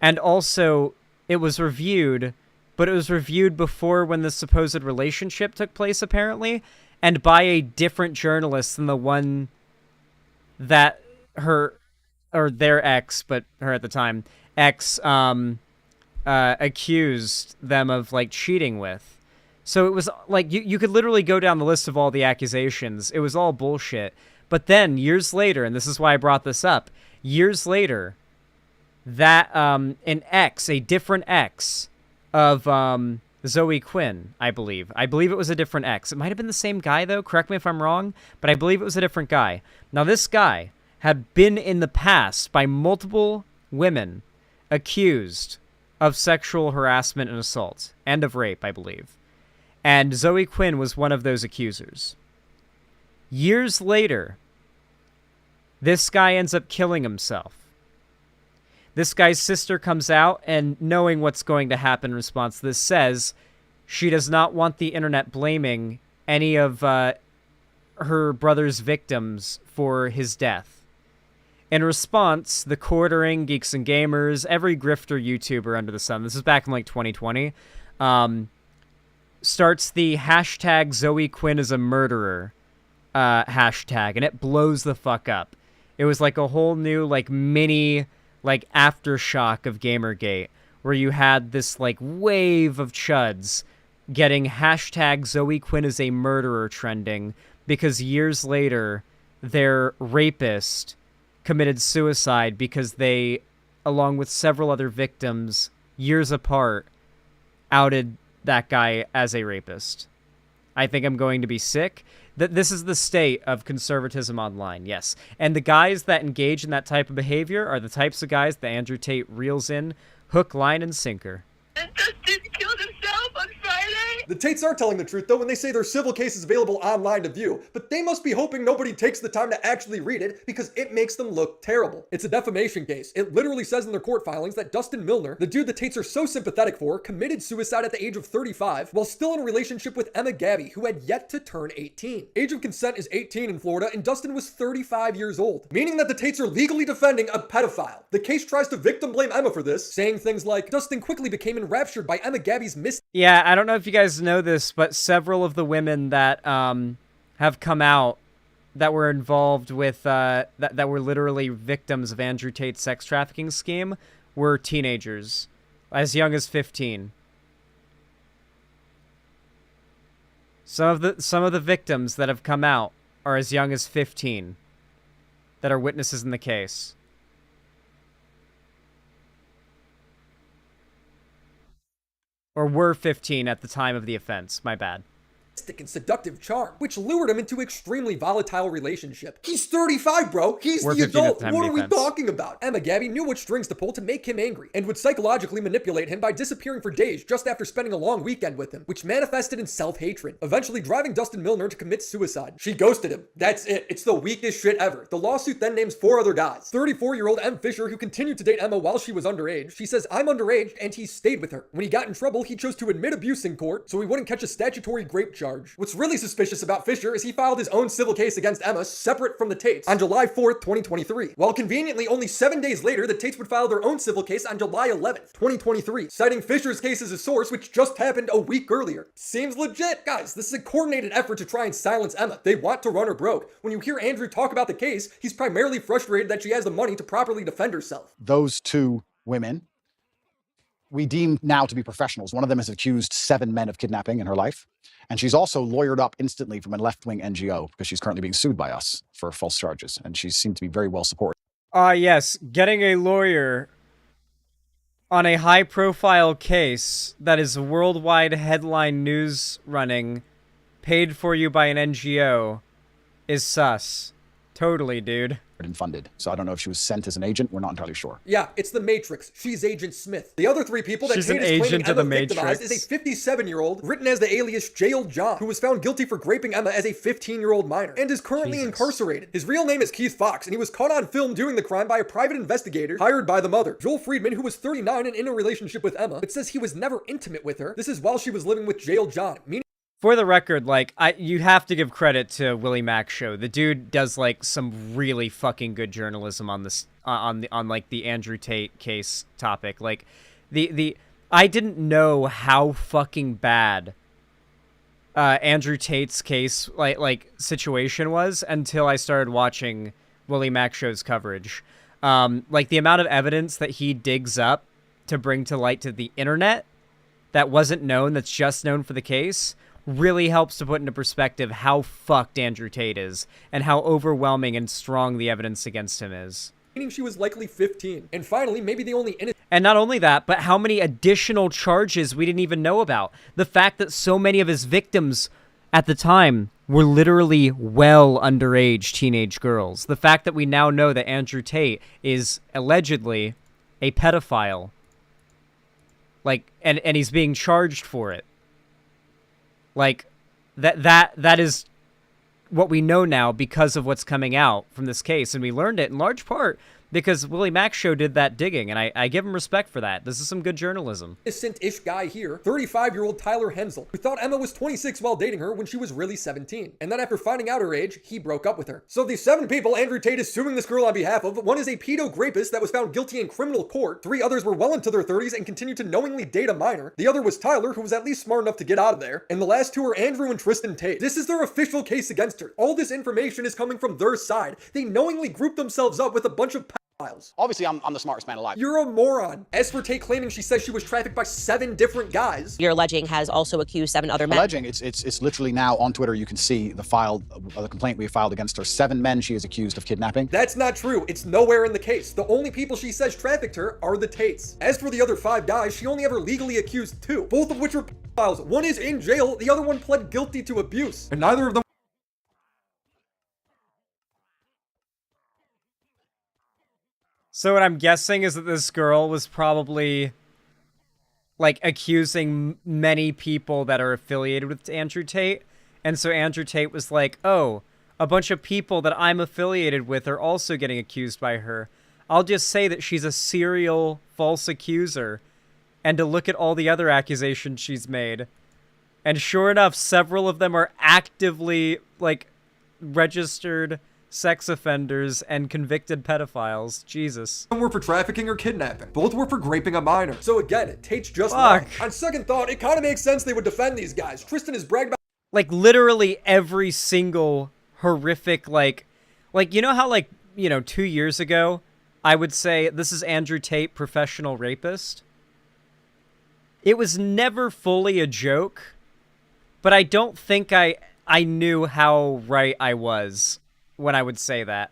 and also it was reviewed, but it was reviewed before when the supposed relationship took place, apparently, and by a different journalist than the one that their ex, but her at the time, accused them of, like, cheating with. So it was, like, you could literally go down the list of all the accusations. It was all bullshit. But then, years later, and this is why I brought this up, years later, that, a different ex of, Zoe Quinn, I believe it was a different ex. It might have been the same guy, though. Correct me if I'm wrong, but I believe it was a different guy. Now, this guy had been in the past by multiple women accused of sexual harassment and assault, and of rape, I believe. And Zoe Quinn was one of those accusers. Years later, this guy ends up killing himself. This guy's sister comes out and, knowing what's going to happen in response to this, says she does not want the internet blaming any of her brother's victims for his death. In response, the Quartering, Geeks and Gamers, every grifter YouTuber under the sun, this is back in like 2020, starts the hashtag Zoe Quinn is a murderer hashtag, and it blows the fuck up. It was like a whole new like mini like aftershock of Gamergate, where you had this like wave of chuds getting hashtag Zoe Quinn is a murderer trending because years later their rapist committed suicide because they, along with several other victims years apart, outed that guy as a rapist. I think I'm going to be sick. This is the state of conservatism online, yes. And the guys that engage in that type of behavior are the types of guys that Andrew Tate reels in hook, line, and sinker. Dustin killed himself on Friday? The Tates are telling the truth, though, when they say there's civil cases available online to view, but they must be hoping nobody takes the time to actually read it because it makes them look terrible. It's a defamation case. It literally says in their court filings that Dustin Milner, the dude the Tates are so sympathetic for, committed suicide at the age of 35 while still in a relationship with Emma Gabby, who had yet to turn 18. Age of consent is 18 in Florida, and Dustin was 35 years old, meaning that the Tates are legally defending a pedophile. The case tries to victim blame Emma for this, saying things like, Dustin quickly became enraptured by Emma Gabby's Yeah, I don't know if you guys know this, but several of the women that have come out that were involved with that were literally victims of Andrew Tate's sex trafficking scheme were teenagers, as young as 15. Some of the victims that have come out are as young as 15 that are witnesses in the case. Or were 15 at the time of the offense. My bad. and seductive charm, which lured him into extremely volatile relationship. He's 35, bro. He's the adult. What are we talking about? Emma Gabby knew what strings to pull to make him angry and would psychologically manipulate him by disappearing for days just after spending a long weekend with him, which manifested in self-hatred, eventually driving Dustin Milner to commit suicide. She ghosted him. That's it. It's the weakest shit ever. The lawsuit then names 4 other guys. 34-year-old M. Fisher, who continued to date Emma while she was underage. She says, I'm underage, and he stayed with her. When he got in trouble, he chose to admit abuse in court so he wouldn't catch a statutory rape charge. What's really suspicious about Fisher is he filed his own civil case against Emma, separate from the Tates, on July 4th, 2023. While conveniently only 7 days later, the Tates would file their own civil case on July 11th, 2023, citing Fisher's case as a source, which just happened a week earlier. Seems legit. Guys, this is a coordinated effort to try and silence Emma. They want to run her broke. When you hear Andrew talk about the case, he's primarily frustrated that she has the money to properly defend herself. Those 2 women we deem now to be professionals. One of them has accused 7 men of kidnapping in her life. And she's also lawyered up instantly from a left-wing NGO because she's currently being sued by us for false charges. And she seemed to be very well supported. Yes, getting a lawyer on a high-profile case that is worldwide headline news running, paid for you by an NGO, is sus. Totally, dude. And funded. So I don't know if she was sent as an agent. We're not entirely sure. Yeah, it's the Matrix. She's Agent Smith. The other 3 people that She's Tate an is agent claiming of the Emma victimized Matrix. is a 57-year-old, written as the alias Jail John, who was found guilty for raping Emma as a 15-year-old minor, and is currently incarcerated. His real name is Keith Fox, and he was caught on film doing the crime by a private investigator hired by the mother, Joel Friedman, who was 39 and in a relationship with Emma, but says he was never intimate with her. This is while she was living with Jail John, meaning For the record, like, you have to give credit to Willie Mack's show. The dude does, like, some really fucking good journalism on this, on like, the Andrew Tate case topic. Like, I didn't know how fucking bad Andrew Tate's case, like, situation was until I started watching Willie Mack show's coverage. Like, the amount of evidence that he digs up to bring to light to the internet that wasn't known, that's just known for the case, really helps to put into perspective how fucked Andrew Tate is and how overwhelming and strong the evidence against him is. meaning she was likely 15. And finally, maybe the only innocent. And not only that, but how many additional charges we didn't even know about. The fact that so many of his victims at the time were literally well underage teenage girls. The fact that we now know that Andrew Tate is allegedly a pedophile. Like, and he's being charged for it. Like, that is what we know now because of what's coming out from this case. And we learned it in large part because Willie Mack's show did that digging, and I give him respect for that. This is some good journalism. Innocent-ish guy here, 35-year-old Tyler Hensel, who thought Emma was 26 while dating her when she was really 17. And then after finding out her age, he broke up with her. So the 7 people Andrew Tate is suing this girl on behalf of, one is a pedo-rapist that was found guilty in criminal court, 3 others were well into their 30s and continued to knowingly date a minor, the other was Tyler, who was at least smart enough to get out of there, and the last 2 are Andrew and Tristan Tate. This is their official case against her. All this information is coming from their side. They knowingly grouped themselves up with a bunch of Obviously, I'm the smartest man alive. You're a moron. As for Tate claiming she says she was trafficked by 7 different guys. You're alleging has also accused 7 other men. Alleging, it's literally now on Twitter. You can see the complaint we filed against her. 7 men she is accused of kidnapping. That's not true. It's nowhere in the case. The only people she says trafficked her are the Tates. As for the other 5 guys, she only ever legally accused 2, both of which are pedophiles. One is in jail, the other one pled guilty to abuse. And neither of them. So what I'm guessing is that this girl was probably, like, accusing many people that are affiliated with Andrew Tate. And so Andrew Tate was like, oh, a bunch of people that I'm affiliated with are also getting accused by her. I'll just say that she's a serial false accuser. And to look at all the other accusations she's made. And sure enough, several of them are actively, like, registered sex offenders and convicted pedophiles. Jesus. Some were for trafficking or kidnapping. Both were for raping a minor. So again, Tate's just lying. On second thought, it kind of makes sense they would defend these guys. Tristan has bragged about... Like, literally every single horrific, like, you know how, like, 2 years ago, I would say, this is Andrew Tate, professional rapist? It was never fully a joke, but I don't think I knew how right I was when I would say that.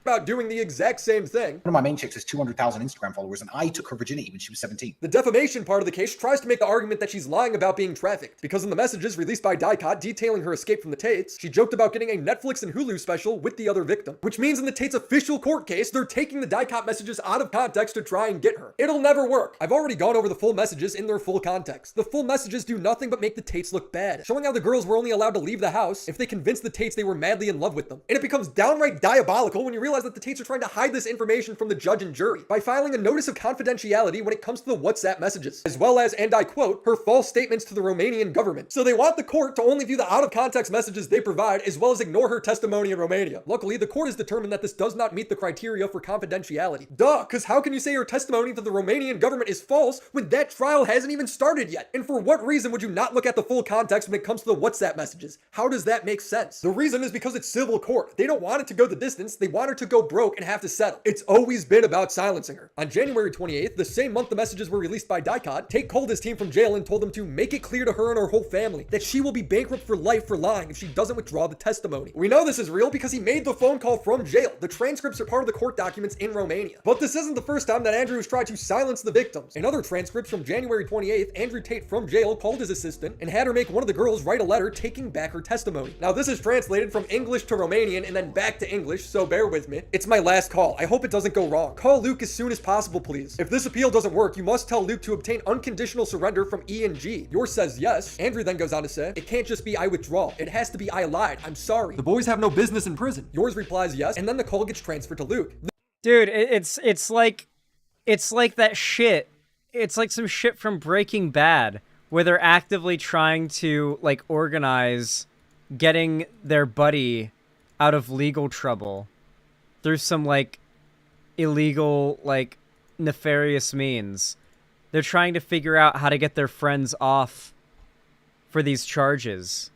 about doing the exact same thing. One of my main chicks has 200,000 Instagram followers, and I took her virginity when she was 17. The defamation part of the case tries to make the argument that she's lying about being trafficked, because in the messages released by Dicot detailing her escape from the Tates, she joked about getting a Netflix and Hulu special with the other victim, which means in the Tate's official court case, they're taking the Dicot messages out of context to try and get her. It'll never work. I've already gone over the full messages in their full context. The full messages do nothing but make the Tates look bad, showing how the girls were only allowed to leave the house if they convinced the Tates they were madly in love with them. And it becomes downright diabolical when you realize that the Tates are trying to hide this information from the judge and jury by filing a notice of confidentiality when it comes to the WhatsApp messages, as well as, and I quote, her false statements to the Romanian government. So they want the court to only view the out-of-context messages they provide, as well as ignore her testimony in Romania. Luckily, the court has determined that this does not meet the criteria for confidentiality. Duh, because how can you say her testimony to the Romanian government is false when that trial hasn't even started yet? And for what reason would you not look at the full context when it comes to the WhatsApp messages? How does that make sense? The reason is because it's civil court. They don't want it to go the distance, they want her to go broke and have to settle. It's always been about silencing her. On January 28th, the same month the messages were released by Dicot, Tate called his team from jail and told them to make it clear to her and her whole family that she will be bankrupt for life for lying if she doesn't withdraw the testimony. We know this is real because he made the phone call from jail. The transcripts are part of the court documents in Romania. But this isn't the first time that Andrew has tried to silence the victims. In other transcripts from January 28th, Andrew Tate from jail called his assistant and had her make one of the girls write a letter taking back her testimony. Now this is translated from English to Romanian and then back to English, so bear with me. It's my last call. I hope it doesn't go wrong. Call Luke as soon as possible, please. If this appeal doesn't work, you must tell Luke to obtain unconditional surrender from E and G. Yours says yes. Andrew then goes on to say, it can't just be I withdraw. It has to be I lied. I'm sorry. The boys have no business in prison. Yours replies yes, and then the call gets transferred to Luke. Dude, it's like that shit. It's like some shit from Breaking Bad where they're actively trying to like organize getting their buddy out of legal trouble through some like illegal, like nefarious means. They're trying to figure out how to get their friends off for these charges.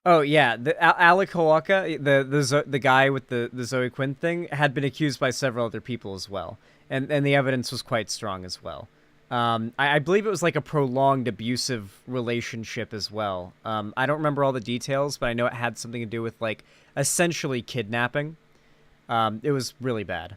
Oh yeah, the Alec Hawaka, the guy with the Zoe Quinn thing, had been accused by several other people as well, and the evidence was quite strong as well. I believe it was like a prolonged abusive relationship as well. I don't remember all the details, but I know it had something to do with like essentially kidnapping. It was really bad.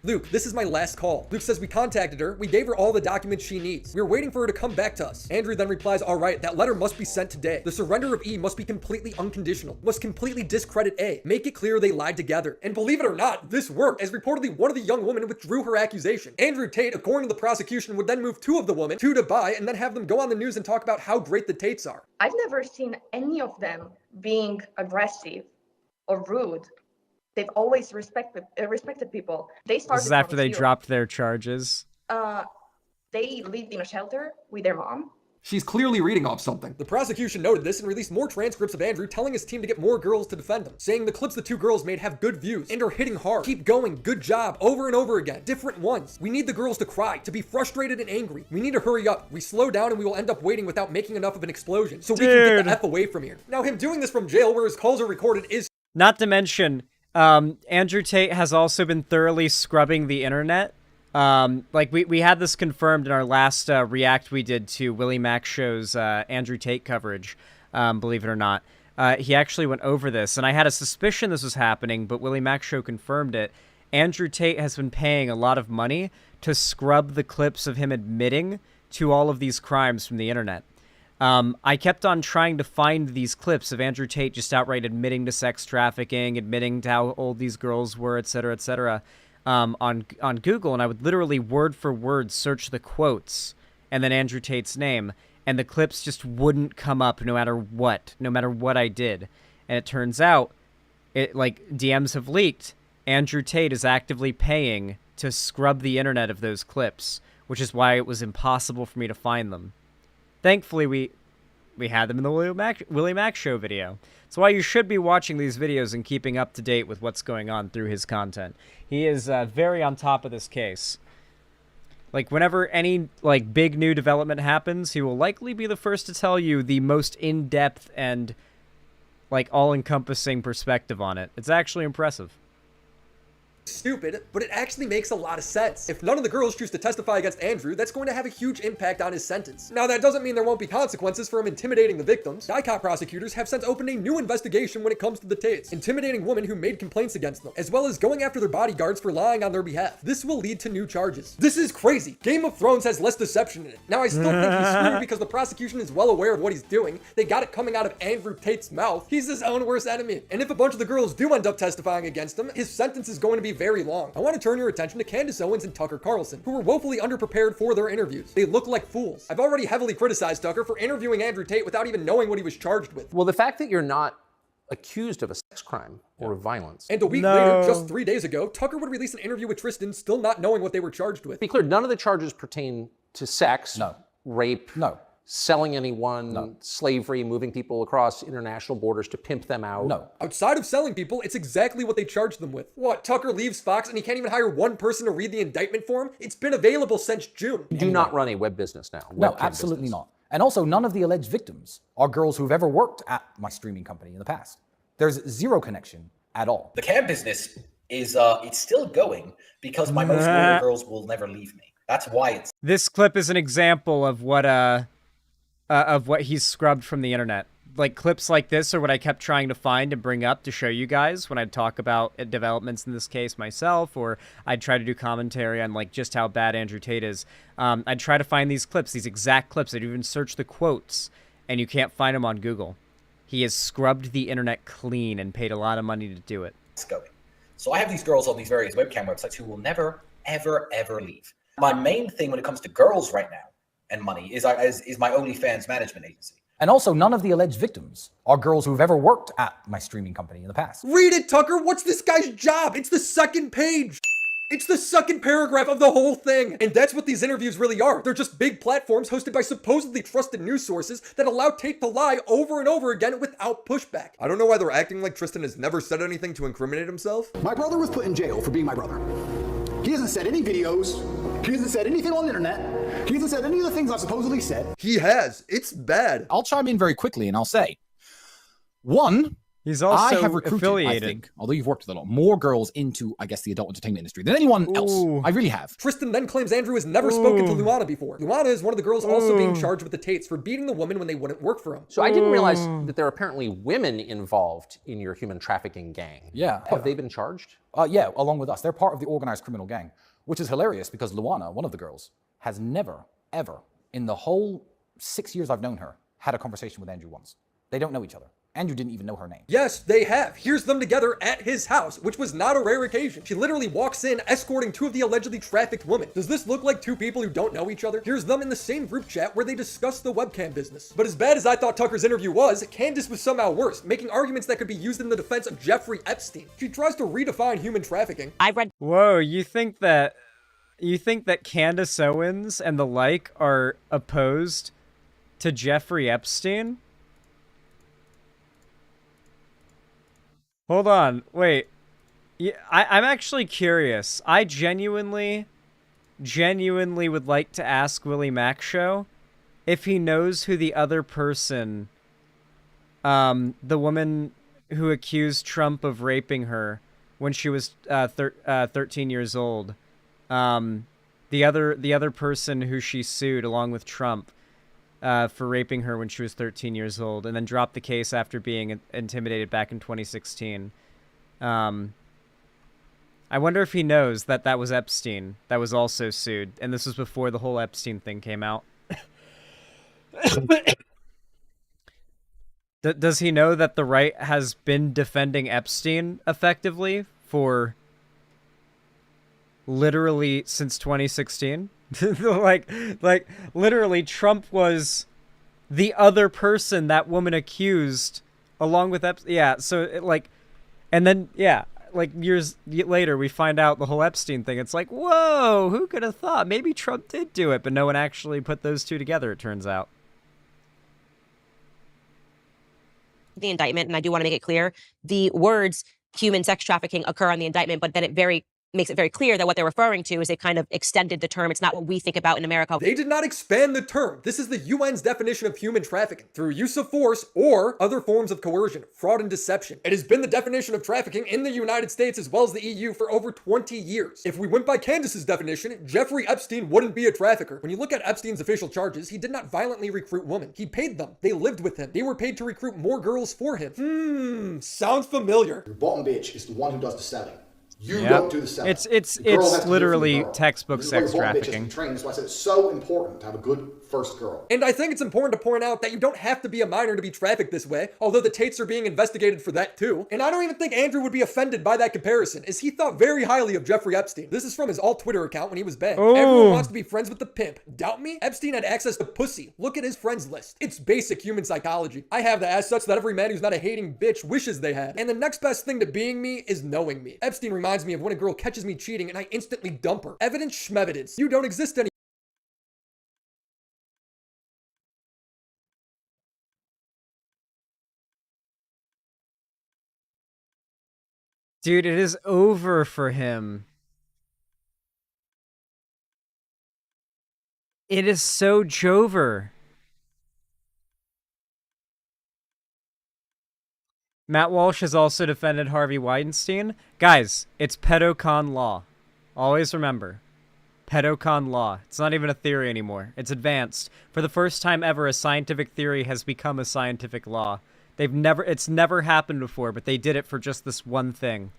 Luke, this is my last call. Luke says we contacted her. We gave her all the documents she needs. We were waiting for her to come back to us. Andrew then replies, all right, that letter must be sent today. The surrender of E must be completely unconditional. Must completely discredit A. Make it clear they lied together. And believe it or not, this worked, as reportedly one of the young women withdrew her accusation. Andrew Tate, according to the prosecution, would then move two of the women to Dubai and then have them go on the news and talk about how great the Tates are. I've never seen any of them being aggressive or rude. They've always respected people. They started. This is after they dropped their charges. They lived in a shelter with their mom. She's clearly reading off something. The prosecution noted this and released more transcripts of Andrew telling his team to get more girls to defend him, saying the clips the two girls made have good views and are hitting hard. Keep going, good job, over and over again, different ones. We need the girls to cry, to be frustrated and angry. We need to hurry up. We slow down and we will end up waiting without making enough of an explosion, so we can get the F away from here. Now him doing this from jail where his calls are recorded is... Not to mention, Andrew Tate has also been thoroughly scrubbing the internet. Like we had this confirmed in our last react we did to Willie Mack Show's Andrew Tate coverage, believe it or not. He actually went over this, and I had a suspicion this was happening, but Willie Mack Show confirmed it. Andrew Tate has been paying a lot of money to scrub the clips of him admitting to all of these crimes from the internet. I kept on trying to find these clips of Andrew Tate just outright admitting to sex trafficking, admitting to how old these girls were, etc., on Google, and I would literally word for word search the quotes and then Andrew Tate's name, and the clips just wouldn't come up no matter what I did. And it turns out, DMs have leaked, Andrew Tate is actively paying to scrub the internet of those clips, which is why it was impossible for me to find them. Thankfully, we had them in the Willie Mack Show video. That's why you should be watching these videos and keeping up to date with what's going on through his content. He is very on top of this case. Like, whenever any, big new development happens, he will likely be the first to tell you the most in-depth and, all-encompassing perspective on it. It's actually impressive. stupid, but it actually makes a lot of sense. If none of the girls choose to testify against Andrew, that's going to have a huge impact on his sentence. Now, that doesn't mean there won't be consequences for him intimidating the victims. DICOT prosecutors have since opened a new investigation when it comes to the Tates, intimidating women who made complaints against them, as well as going after their bodyguards for lying on their behalf. This will lead to new charges. This is crazy. Game of Thrones has less deception in it. Now, I still think he's screwed because the prosecution is well aware of what he's doing. They got it coming out of Andrew Tate's mouth. He's his own worst enemy. And if a bunch of the girls do end up testifying against him, his sentence is going to be very long. I want to turn your attention to Candace Owens and Tucker Carlson, who were woefully underprepared for their interviews. They look like fools. I've already heavily criticized Tucker for interviewing Andrew Tate without even knowing what he was charged with. Well, the fact that you're not accused of a sex crime or violence. And a week later, just 3 days ago, Tucker would release an interview with Tristan, still not knowing what they were charged with. Be clear, none of the charges pertain to sex, rape, selling anyone, slavery, moving people across international borders to pimp them out. Outside of selling people, it's exactly what they charged them with. What, Tucker leaves Fox and he can't even hire one person to read the indictment for him? It's been available since June. You do not run a web business now. No, absolutely not. And also, none of the alleged victims are girls who've ever worked at my streaming company in the past. There's zero connection at all. The cam business is it's still going because my most loyal girls will never leave me. That's why it's. This clip is an example of what he's scrubbed from the internet. Like, clips like this are what I kept trying to find and bring up to show you guys when I'd talk about developments in this case myself, or I'd try to do commentary on, like, just how bad Andrew Tate is. I'd try to find these clips, these exact clips. I'd even search the quotes, and you can't find them on Google. He has scrubbed the internet clean and paid a lot of money to do it. It's going. So I have these girls on these various webcam websites who will never, ever, ever leave. My main thing when it comes to girls right now and money is my OnlyFans management agency. And also, none of the alleged victims are girls who've ever worked at my streaming company in the past. Read it, Tucker! What's this guy's job? It's the second page! It's the second paragraph of the whole thing! And that's what these interviews really are. They're just big platforms hosted by supposedly trusted news sources that allow Tate to lie over and over again without pushback. I don't know why they're acting like Tristan has never said anything to incriminate himself. My brother was put in jail for being my brother. He hasn't said any videos. He hasn't said anything on the internet. He hasn't said any of the things I've supposedly said. He has. It's bad. I'll chime in very quickly and I'll say, one, he's also I have recruited, affiliated. I think, although you've worked with a lot more girls into, I guess, the adult entertainment industry than anyone else. I really have. Tristan then claims Andrew has never spoken to Luana before. Luana is one of the girls also being charged with the Tates for beating the woman when they wouldn't work for him. So I didn't realize that there are apparently women involved in your human trafficking gang. Yeah. Have they been charged? Yeah, along with us. They're part of the organized criminal gang, which is hilarious because Luana, one of the girls, has never, ever, in the whole 6 years I've known her, had a conversation with Andrew once. They don't know each other. Andrew didn't even know her name. Yes, they have. Here's them together at his house, which was not a rare occasion. She literally walks in escorting two of the allegedly trafficked women. Does this look like two people who don't know each other? Here's them in the same group chat where they discuss the webcam business. But as bad as I thought Tucker's interview was, Candace was somehow worse, making arguments that could be used in the defense of Jeffrey Epstein. She tries to redefine human trafficking. I've read. Whoa, you think that Candace Owens and the like are opposed to Jeffrey Epstein? Hold on, wait. Yeah, I'm actually curious. I genuinely would like to ask Willie Mack Show if he knows who the other person, the woman who accused Trump of raping her when she was 13 years old. The other person who she sued along with Trump for raping her when she was 13 years old, and then dropped the case after being intimidated back in 2016. I wonder if he knows that that was Epstein that was also sued, and this was before the whole Epstein thing came out. Does he know that the right has been defending Epstein effectively for literally since 2016? like literally Trump was the other person that woman accused along with Epstein. Yeah, so and then years later we find out the whole Epstein thing. It's like, whoa, who could have thought? Maybe Trump did do it, but no one actually put those two together, it turns out. The indictment, and I do want to make it clear, the words human sex trafficking occur on the indictment, but then it very makes it very clear that what they're referring to is they kind of extended the term. It's not what we think about in America. They did not expand the term. This is the UN's definition of human trafficking, through use of force or other forms of coercion, fraud, and deception. It has been the definition of trafficking in the United States as well as the EU for over 20 years. If we went by Candace's definition, Jeffrey Epstein wouldn't be a trafficker. When you look at Epstein's official charges, he did not violently recruit women. He paid them. They lived with him. They were paid to recruit more girls for him. Sounds familiar. Your bottom bitch is the one who does the selling. You don't do the selling. It's literally textbook sex trafficking. That's why I said it's so important to have a good first girl. And I think it's important to point out that you don't have to be a minor to be trafficked this way, although the Tates are being investigated for that too. And I don't even think Andrew would be offended by that comparison, as he thought very highly of Jeffrey Epstein. This is from his alt-Twitter account when he was banned. Everyone wants to be friends with the pimp. Doubt me? Epstein had access to pussy. Look at his friends list. It's basic human psychology. I have that as such that every man who's not a hating bitch wishes they had. And the next best thing to being me is knowing me. Epstein reminds me of when a girl catches me cheating and I instantly dump her. Evidence schmevidence. You don't exist anymore. Dude, it is over for him. It is so Jover. Matt Walsh has also defended Harvey Weinstein. Guys, it's pedocon law. Always remember. Pedocon law. It's not even a theory anymore. It's advanced. For the first time ever, a scientific theory has become a scientific law. It's never happened before, but they did it for just this one thing.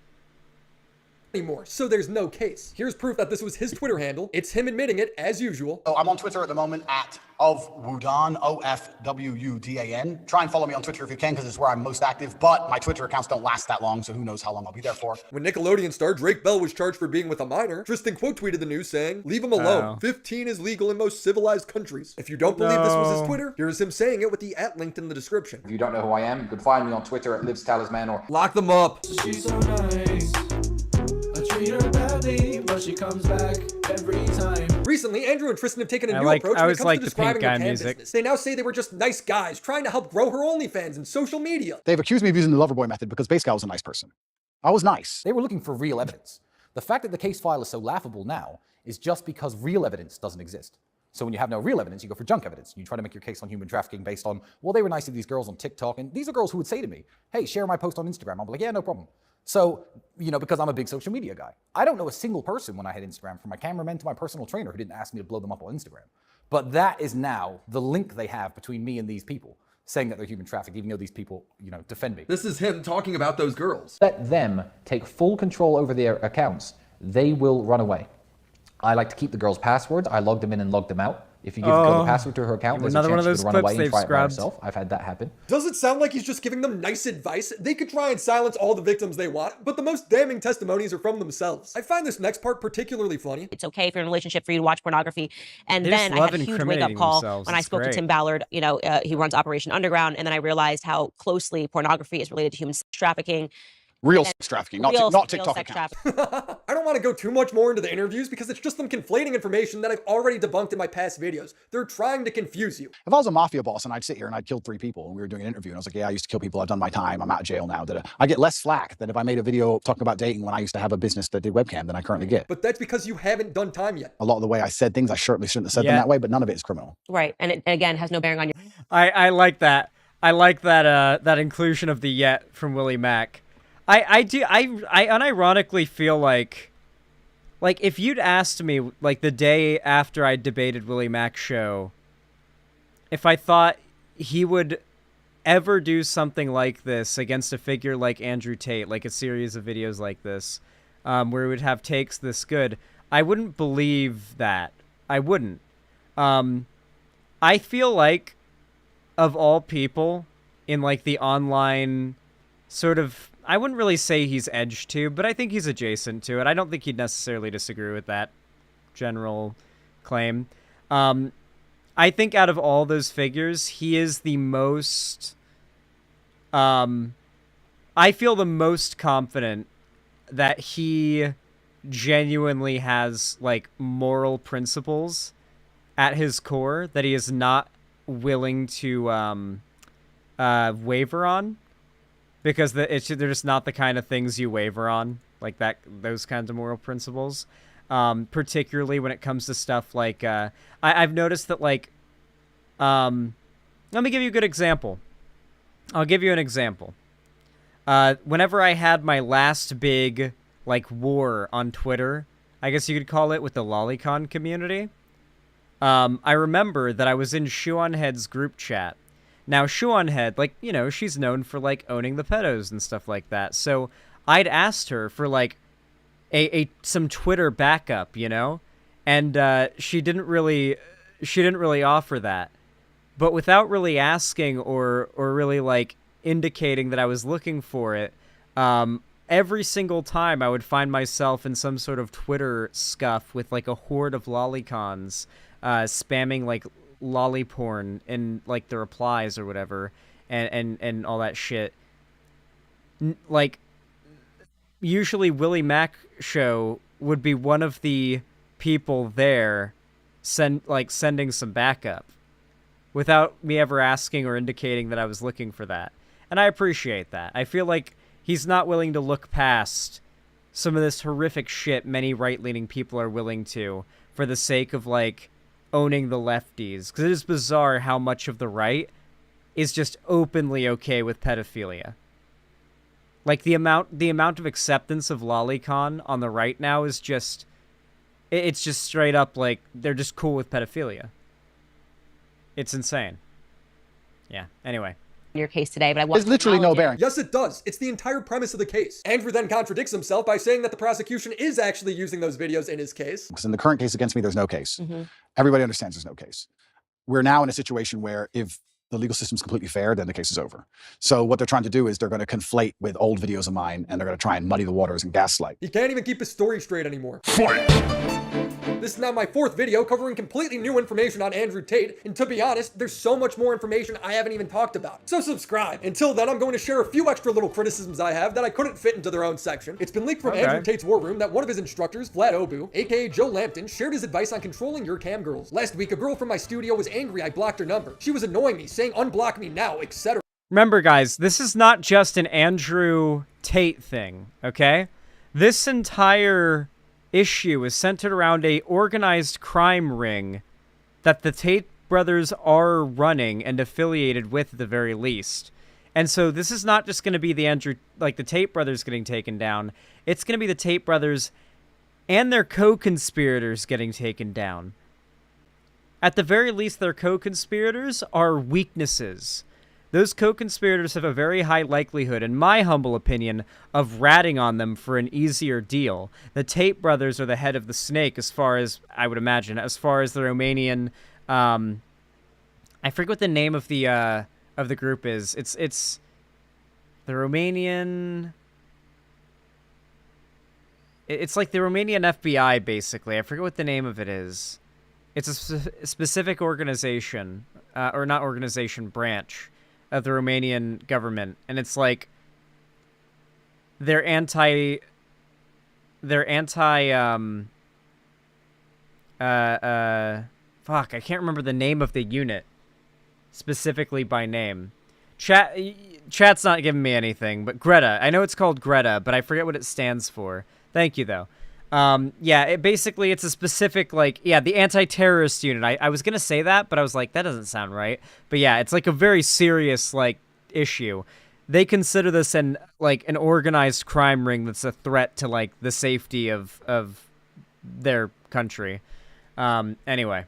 Anymore, so there's no case. Here's proof that this was his Twitter handle. It's him admitting it, as usual. So I'm on Twitter at the moment at ofwudan, OFWUDAN. Try and follow me on Twitter if you can, because it's where I'm most active, but my Twitter accounts don't last that long, so who knows how long I'll be there for. When Nickelodeon star Drake Bell was charged for being with a minor, Tristan quote tweeted the news saying, "Leave him alone. 15 is legal in most civilized countries." If you don't believe this was his Twitter, here's him saying it with the @ linked in the description. If you don't know who I am, you can find me on Twitter at LivsTalisman or lock them up. She's so nice. I treat her badly, but she comes back every time. Recently, Andrew and Tristan have taken a new approach when it comes to describing the Cam business. They now say they were just nice guys trying to help grow her OnlyFans and social media. They've accused me of using the Loverboy method because basically I was a nice person. I was nice. They were looking for real evidence. The fact that the case file is so laughable now is just because real evidence doesn't exist. So when you have no real evidence, you go for junk evidence. You try to make your case on human trafficking based on, well, they were nice to these girls on TikTok, and these are girls who would say to me, hey, share my post on Instagram. I'll be like, yeah, no problem. So, because I'm a big social media guy. I don't know a single person when I hit Instagram, from my cameraman to my personal trainer, who didn't ask me to blow them up on Instagram. But that is now the link they have between me and these people, saying that they're human trafficked, even though these people, defend me. This is him talking about those girls. let them take full control over their accounts. They will run away. I like to keep the girls' passwords. I log them in and log them out. If you give the girl the password to her account, there's a chance she could run away and try it by herself. I've had that happen. Does it sound like he's just giving them nice advice? They could try and silence all the victims they want, but the most damning testimonies are from themselves. I find this next part particularly funny. It's okay if you're in a relationship for you to watch pornography. And then I had a huge wake-up call when I spoke to Tim Ballard. He runs Operation Underground, and then I realized how closely pornography is related to human sex trafficking. Real sex trafficking, not TikTok accounts. I don't want to go too much more into the interviews because it's just them conflating information that I've already debunked in my past videos. They're trying to confuse you. If I was a mafia boss and I'd sit here and I'd killed 3 people and we were doing an interview and I was like, yeah, I used to kill people, I've done my time, I'm out of jail now, I get less flack than if I made a video talking about dating when I used to have a business that did webcam than I currently get. But that's because you haven't done time yet. A lot of the way I said things, I certainly shouldn't have said them that way, but none of it is criminal. Right, and it, again, has no bearing on you. I like that. I like that that inclusion of the yet from Willie Mack. I unironically feel like if you'd asked me the day after I debated Willie Mack's show, if I thought he would ever do something like this against a figure like Andrew Tate, like a series of videos like this, where he would have takes this good, I wouldn't believe that. I wouldn't. I feel like, of all people in the online sort of, I wouldn't really say he's edge to, but I think he's adjacent to it. I don't think he'd necessarily disagree with that general claim. I think out of all those figures, he is the most, I feel the most confident that he genuinely has moral principles at his core that he is not willing to waver on. Because they're just not the kind of things you waver on. like those kinds of moral principles. Particularly when it comes to stuff like, I've noticed that, like, let me give you a good example. I'll give you an example. Whenever I had my last big, like, war on Twitter, I guess you could call it, with the lolicon community, I remember that I was in Shuonhead's group chat. Now, Shuonhead, like, you know, she's known for, like, owning the pedos and stuff like that. So I'd asked her for, like, some Twitter backup, you know? And she didn't really offer that. But without really asking or really, like, indicating that I was looking for it, every single time I would find myself in some sort of Twitter scuff with, like, a horde of lolicons spamming, like, lolly porn in, like, the replies or whatever, and all that shit. Like, usually Willie Mac Show would be one of the people there sending some backup without me ever asking or indicating that I was looking for that. And I appreciate that. I feel like he's not willing to look past some of this horrific shit many right-leaning people are willing to for the sake of, like, owning the lefties. Because it is bizarre how much of the right is just openly okay with pedophilia. Like, the amount of acceptance of lolicon on the right now is just, it's just straight up, like, they're just cool with pedophilia. It's insane. Yeah, anyway. Your case today, but I There's literally no bearing. Yes, it does. It's the entire premise of the case. Andrew then contradicts himself by saying that the prosecution is actually using those videos in his case. Because in the current case against me, there's no case. Everybody understands there's no case. We're now in a situation where if the legal system's completely fair, then the case is over. So what they're trying to do is they're going to conflate with old videos of mine, and they're going to try and muddy the waters and gaslight. He can't even keep his story straight anymore. This is now my 4th video covering completely new information on Andrew Tate, and to be honest, there's so much more information I haven't even talked about. So subscribe. Until then, I'm going to share a few extra little criticisms I have that I couldn't fit into their own section. It's been leaked from Andrew Tate's war room that one of his instructors, Vlad Obu, aka Joe Lampton, shared his advice on controlling your cam girls. Last week, a girl from my studio was angry I blocked her number. She was annoying me, saying unblock me now, etc. Remember, guys, this is not just an Andrew Tate thing, okay? This entire issue is centered around a organized crime ring that the Tate brothers are running and affiliated with at the very least. And so this is not just going to be the Tate brothers getting taken down. It's going to be the Tate brothers and their co-conspirators getting taken down. At the very least, their co-conspirators are weaknesses. Those co-conspirators have a very high likelihood, in my humble opinion, of ratting on them for an easier deal. The Tate brothers are the head of the snake, as far as, I would imagine, as far as the Romanian, I forget what the name of the group is. It's the Romanian, it's like the Romanian FBI, basically. I forget what the name of it is. It's a specific organization, or not organization, branch of the Romanian government, and it's like they're anti fuck, I can't remember the name of the unit specifically by name. Chat's not giving me anything, but Greta. I know it's called Greta, but I forget what it stands for. Thank you though. Yeah, it's a specific, the anti-terrorist unit. I was gonna say that, but I was like, that doesn't sound right. But yeah, it's like a very serious, issue. They consider this an organized crime ring that's a threat to, the safety of their country. Anyway.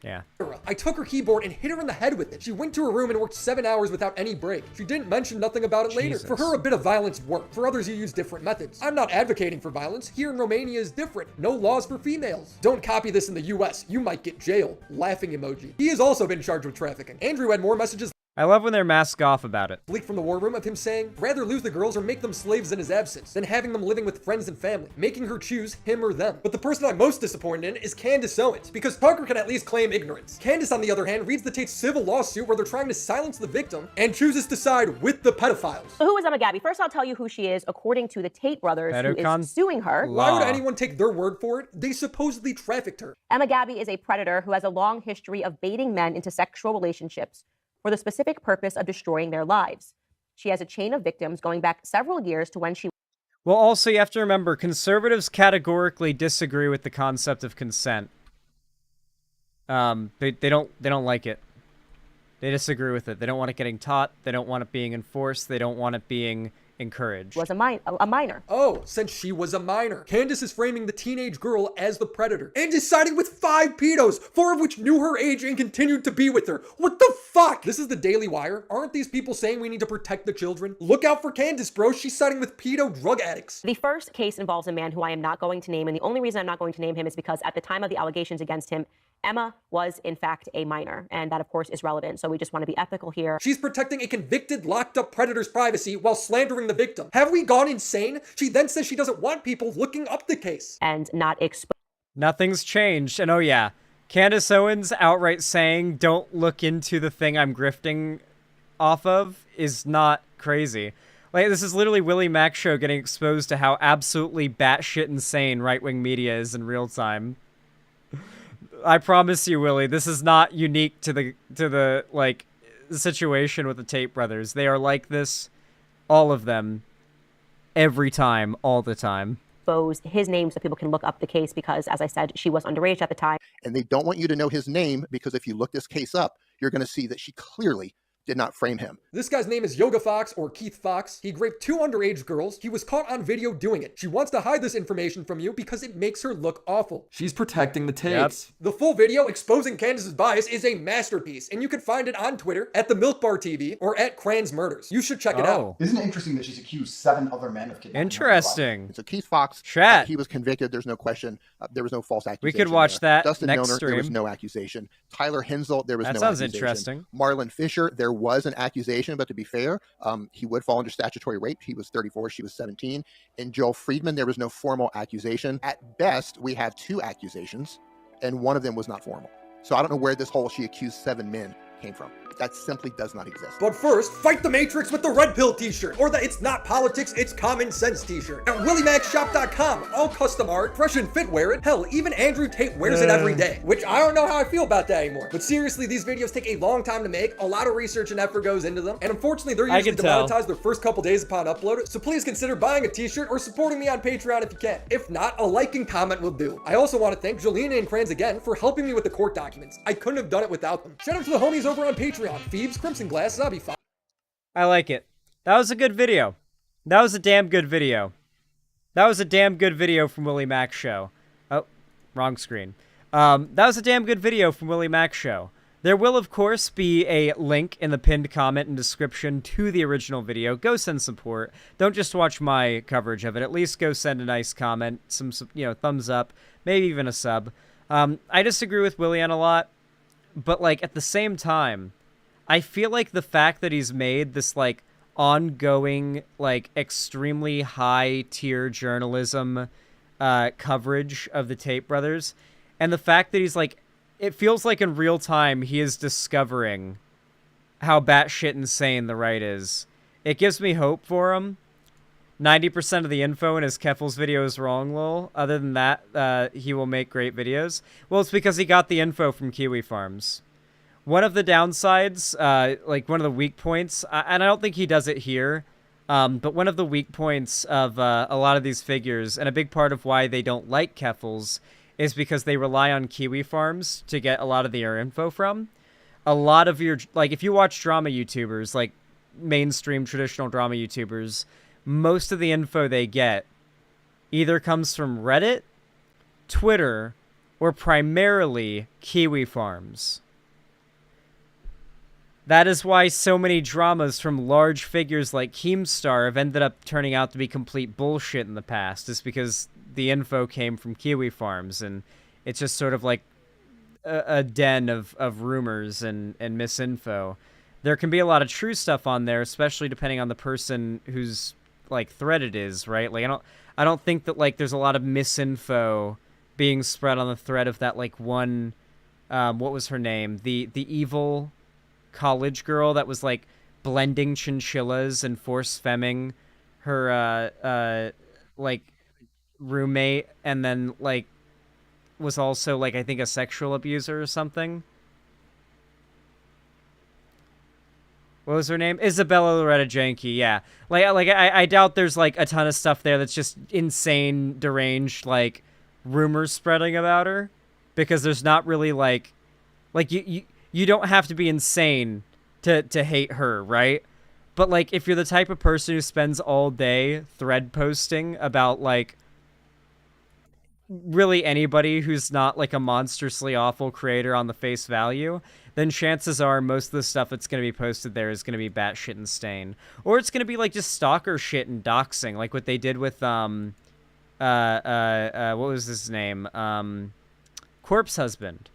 Yeah. I took her keyboard and hit her in the head with it. She went to her room and worked 7 hours without any break. She didn't mention nothing about it later. For her, a bit of violence worked. For others, you use different methods. I'm not advocating for violence. Here in Romania is different. No laws for females. Don't copy this in the US. You might get jail. Laughing emoji. He has also been charged with trafficking. Andrew had more messages I love when they're mask off about it. Leaked from the war room of him saying, rather lose the girls or make them slaves in his absence than having them living with friends and family, making her choose him or them. But the person I'm most disappointed in is Candace Owens, because Tucker can at least claim ignorance. Candace, on the other hand, reads the Tate civil lawsuit where they're trying to silence the victim and chooses to side with the pedophiles. So who is Emma Gabby? First, I'll tell you who she is, according to the Tate brothers, who is suing her. Why would anyone take their word for it? They supposedly trafficked her. Emma Gabby is a predator who has a long history of baiting men into sexual relationships for the specific purpose of destroying their lives. She has a chain of victims going back several years to when she Well, also you have to remember, conservatives categorically disagree with the concept of consent. They don't like it. They disagree with it. They don't want it getting taught. They don't want it being enforced. They don't want it being encouraged. Was a minor. Oh, since she was a minor. Candace is framing the teenage girl as the predator and is siding with 5 pedos, 4 of which knew her age and continued to be with her. What the fuck? This is the Daily Wire. Aren't these people saying we need to protect the children? Look out for Candace, bro. She's siding with pedo drug addicts. The first case involves a man who I am not going to name, and the only reason I'm not going to name him is because at the time of the allegations against him, Emma was, in fact, a minor, and that, of course, is relevant, so we just want to be ethical here. She's protecting a convicted, locked-up predator's privacy while slandering the victim. Have we gone insane? She then says she doesn't want people looking up the case. And not Nothing's changed, and oh yeah, Candace Owens outright saying, don't look into the thing I'm grifting off of, is not crazy. Like, this is literally Willie Mac Show getting exposed to how absolutely batshit insane right-wing media is in real time. I promise you, Willie, this is not unique to the like situation with the Tate brothers. They are like this, all of them, every time, all the time. Expose his name so people can look up the case because, as I said, she was underage at the time. And they don't want you to know his name because if you look this case up, you're going to see that she clearly did not frame him. This guy's name is Yoga Fox or Keith Fox. He raped 2 underage girls. He was caught on video doing it. She wants to hide this information from you because it makes her look awful. She's protecting the Tates. The full video exposing Candace's bias is a masterpiece, and you can find it on Twitter at the Milk Bar TV or at Cran's Murders. You should check it out. Isn't it interesting that she's accused 7 other men of kidnapping? Interesting. So Keith Fox, Chat. He was convicted. There's no question. There was no false accusation. We could watch that Dustin next Milner, stream. there was no accusation. Tyler Hensel, there was That no sounds accusation. interesting. Marlon Fisher, there was an accusation, but to be fair, he would fall under statutory rape. He was 34, she was 17. And Joel Friedman, there was no formal accusation. At best, we have 2 accusations, and one of them was not formal. So I don't know where this whole she accused 7 men came from. That simply does not exist. But first, fight the Matrix with the Red Pill t-shirt, or the It's Not Politics, It's Common Sense t-shirt. At WillieMacShop.com, all custom art, fresh and fit wear it. Hell, even Andrew Tate wears it every day, which I don't know how I feel about that anymore. But seriously, these videos take a long time to make, a lot of research and effort goes into them, and unfortunately, they're usually demonetized their first couple days upon upload, so please consider buying a t-shirt or supporting me on Patreon if you can. If not, a like and comment will do. I also want to thank Jolena and Kranz again for helping me with the court documents. I couldn't have done it without them. Shout out to the homies over on Patreon. Phoebes, Crimson Glass, Zabi, I like it. That was a good video. That was a damn good video. That was a damn good video from Willie Mac Show. Oh, wrong screen. That was a damn good video from Willie Mac Show. There will, of course, be a link in the pinned comment and description to the original video. Go send support. Don't just watch my coverage of it. At least go send a nice comment, some thumbs up, maybe even a sub. I disagree with Willie on a lot, but, like, at the same time, I feel like the fact that he's made this, like, ongoing, like, extremely high-tier journalism coverage of the Tate brothers, and the fact that he's, like, it feels like in real time he is discovering how batshit insane the right is. It gives me hope for him. 90% of the info in his Keffals video is wrong, lol. Other than that, he will make great videos. Well, it's because he got the info from Kiwi Farms. One of the downsides, like one of the weak points, and I don't think he does it here, but one of the weak points of a lot of these figures, and a big part of why they don't like Keffals, is because they rely on Kiwi Farms to get a lot of their info from. A lot of your, like, if you watch drama YouTubers, like mainstream traditional drama YouTubers, most of the info they get either comes from Reddit, Twitter, or primarily Kiwi Farms. That is why so many dramas from large figures like Keemstar have ended up turning out to be complete bullshit in the past, is because the info came from Kiwi Farms, and it's just sort of like a den of rumors and misinfo. There can be a lot of true stuff on there, especially depending on the person whose, like, thread it is, right? Like, I don't think that, like, there's a lot of misinfo being spread on the thread of that, like, one, what was her name? The evil college girl that was, like, blending chinchillas and force femming her like roommate, and then, like, was also, like, I think a sexual abuser or something. What was her name? Isabella Loretta Janke, yeah. I doubt there's, like, a ton of stuff there that's just insane, deranged, like, rumors spreading about her. Because there's not really, like, you don't have to be insane to hate her, right? But, like, if you're the type of person who spends all day thread posting about, like, really anybody who's not, like, a monstrously awful creator on the face value, then chances are most of the stuff that's going to be posted there is going to be batshit insane. Or it's going to be, like, just stalker shit and doxing, like what they did with, what was his name? Corpse Husband.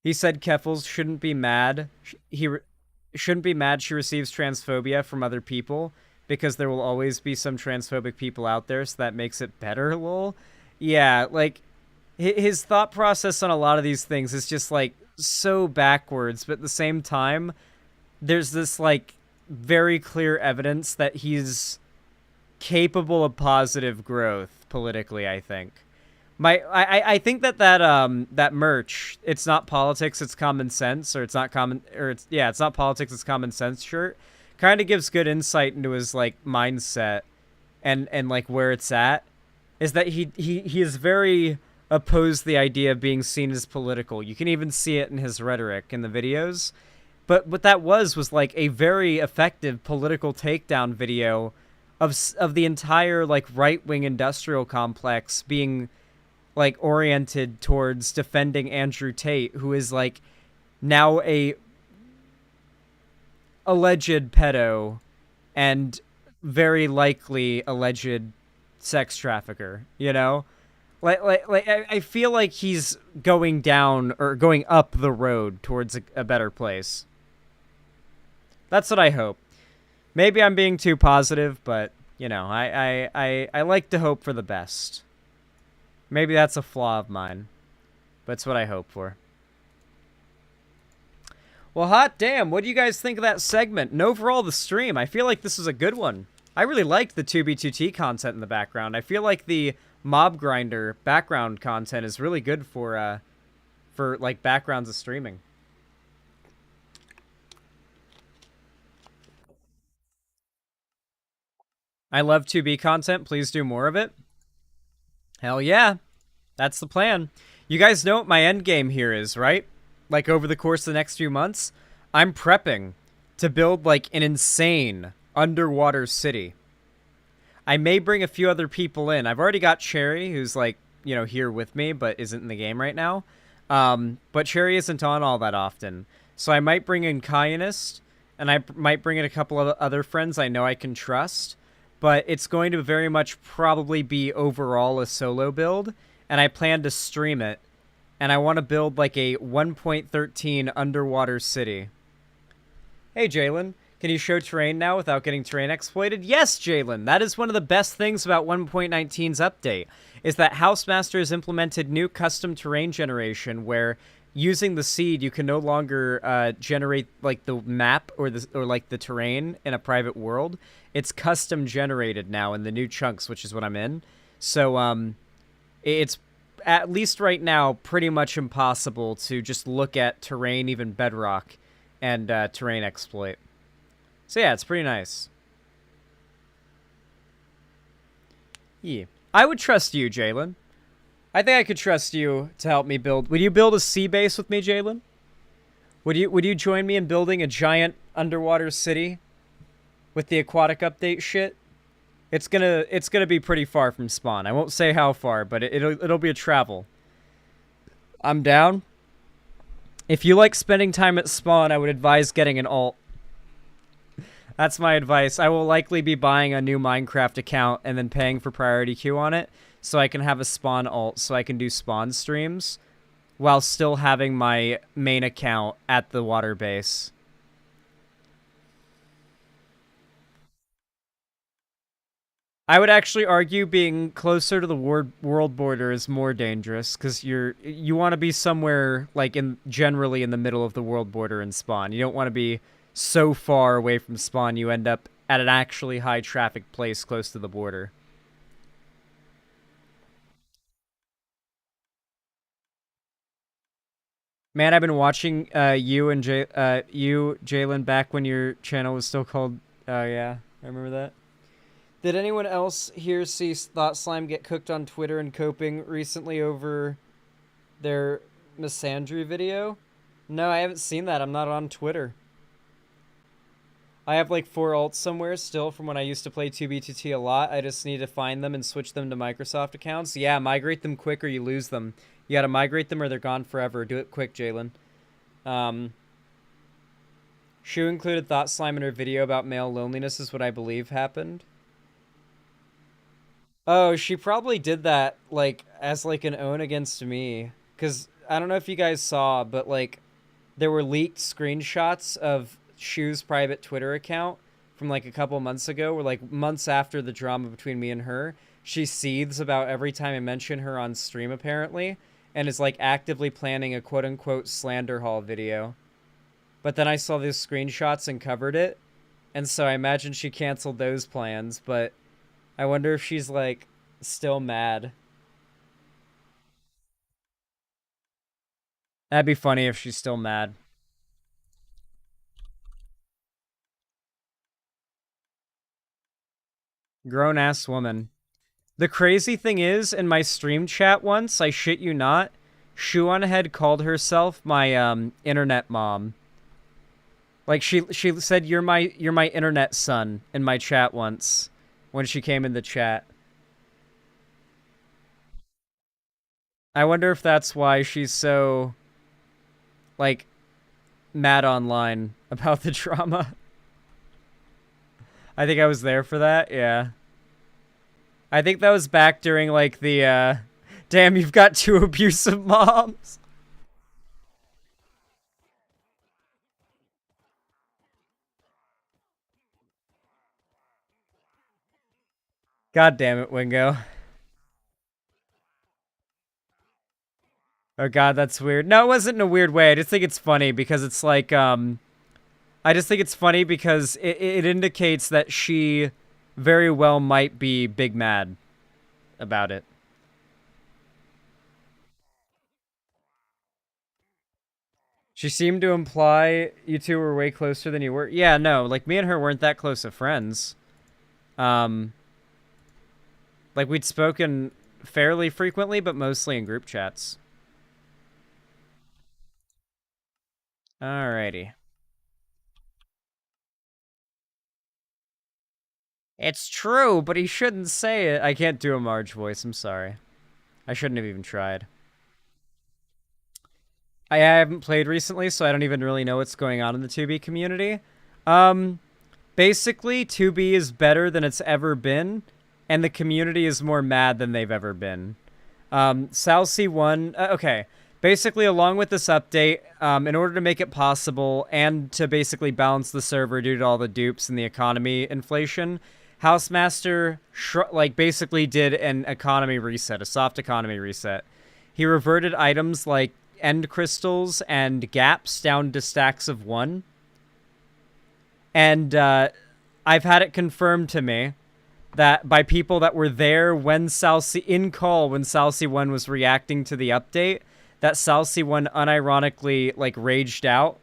He said Keffals shouldn't be mad. Shouldn't be mad she receives transphobia from other people because there will always be some transphobic people out there, so that makes it better, lol. Yeah, like, his thought process on a lot of these things is just, like, so backwards, but at the same time, there's this, like, very clear evidence that he's capable of positive growth politically, I think. I think that merch, it's not politics, it's common sense, or it's not politics, it's common sense shirt, kind of gives good insight into his, like, mindset and like where it's at, is that he is very opposed to the idea of being seen as political. You can even see it in his rhetoric in the videos. But what that was like a very effective political takedown video of the entire, like, right-wing industrial complex being, like, oriented towards defending Andrew Tate, who is, like, now a alleged pedo and very likely alleged sex trafficker, you know? I feel like he's going down or going up the road towards a better place. That's what I hope. Maybe I'm being too positive, but, you know, I like to hope for the best. Maybe that's a flaw of mine, but it's what I hope for. Well, hot damn, what do you guys think of that segment? And overall, the stream, I feel like this is a good one. I really liked the 2B2T content in the background. I feel like the Mob Grinder background content is really good for like, backgrounds of streaming. I love 2B content. Please do more of it. Hell yeah. That's the plan. You guys know what my end game here is, right? Like, over the course of the next few months, I'm prepping to build, like, an insane underwater city. I may bring a few other people in. I've already got Cherry, who's, like, you know, here with me, but isn't in the game right now. But Cherry isn't on all that often. So I might bring in Kyanist, and I might bring in a couple of other friends I know I can trust. But it's going to very much probably be overall a solo build, and I plan to stream it. And I want to build, like, a 1.13 underwater city. Hey, Jalen. Can you show terrain now without getting terrain exploited? Yes, Jalen. That is one of the best things about 1.19's update, is that Housemaster has implemented new custom terrain generation where using the seed, you can no longer generate, like, the map or like the terrain in a private world. It's custom generated now in the new chunks, which is what I'm in. So it's, at least right now, pretty much impossible to just look at terrain, even bedrock, and terrain exploit. So yeah, it's pretty nice. Yeah. I would trust you, Jalen. I think I could trust you to help me build. Would you build a sea base with me, Jalen? Would you join me in building a giant underwater city with the aquatic update shit? It's gonna be pretty far from spawn. I won't say how far, but it'll be a travel. I'm down. If you like spending time at spawn, I would advise getting an alt. That's my advice. I will likely be buying a new Minecraft account and then paying for priority queue on it so I can have a spawn alt so I can do spawn streams while still having my main account at the water base. I would actually argue being closer to the world border is more dangerous because you want to be somewhere, like, generally in the middle of the world border and spawn. You don't want to be so far away from spawn you end up at an actually high traffic place close to the border. Man, I've been watching you, Jalen, back when your channel was still called... yeah, I remember that. Did anyone else here see Thought Slime get cooked on Twitter and coping recently over their misandry video? No, I haven't seen that. I'm not on Twitter. I have like 4 alts somewhere still from when I used to play 2B2T a lot. I just need to find them and switch them to Microsoft accounts. Yeah, migrate them quick or you lose them. You gotta migrate them or they're gone forever. Do it quick, Jalen. Shu included Thought Slime in her video about male loneliness is what I believe happened. Oh, she probably did that, like, as, like, an own against me. Because, I don't know if you guys saw, but, like, there were leaked screenshots of Shu's private Twitter account from, like, a couple months ago, where, like, months after the drama between me and her, she seethes about every time I mention her on stream, apparently, and is, like, actively planning a quote-unquote slander haul video. But then I saw these screenshots and covered it, and so I imagine she canceled those plans, but... I wonder if she's, like, still mad. That'd be funny if she's still mad. Grown-ass woman. The crazy thing is, in my stream chat once, I shit you not, Shuonhead called herself my, internet mom. Like, she said, you're my internet son in my chat once. When she came in the chat. I wonder if that's why she's so, like, mad online about the drama. I think I was there for that, yeah. I think that was back during, like, the, damn, you've got 2 abusive moms. God damn it, Wingo. Oh god, that's weird. No, it wasn't in a weird way. I just think it's funny because it's like, I just think it's funny because it indicates that she very well might be big mad about it. She seemed to imply you two were way closer than you were. Yeah, no, like me and her weren't that close of friends. Like, we'd spoken fairly frequently, but mostly in group chats. Alrighty. It's true, but he shouldn't say it. I can't do a Marge voice, I'm sorry. I shouldn't have even tried. I haven't played recently, so I don't even really know what's going on in the 2B community. Basically, 2B is better than it's ever been. And the community is more mad than they've ever been. SalC1... okay. Basically, along with this update, in order to make it possible and to basically balance the server due to all the dupes and the economy inflation, Housemaster, basically did an economy reset, a soft economy reset. He reverted items like end crystals and gaps down to stacks of 1. And I've had it confirmed to me that by people that were there when when SalC1 was reacting to the update, that SalC1 unironically, like, raged out,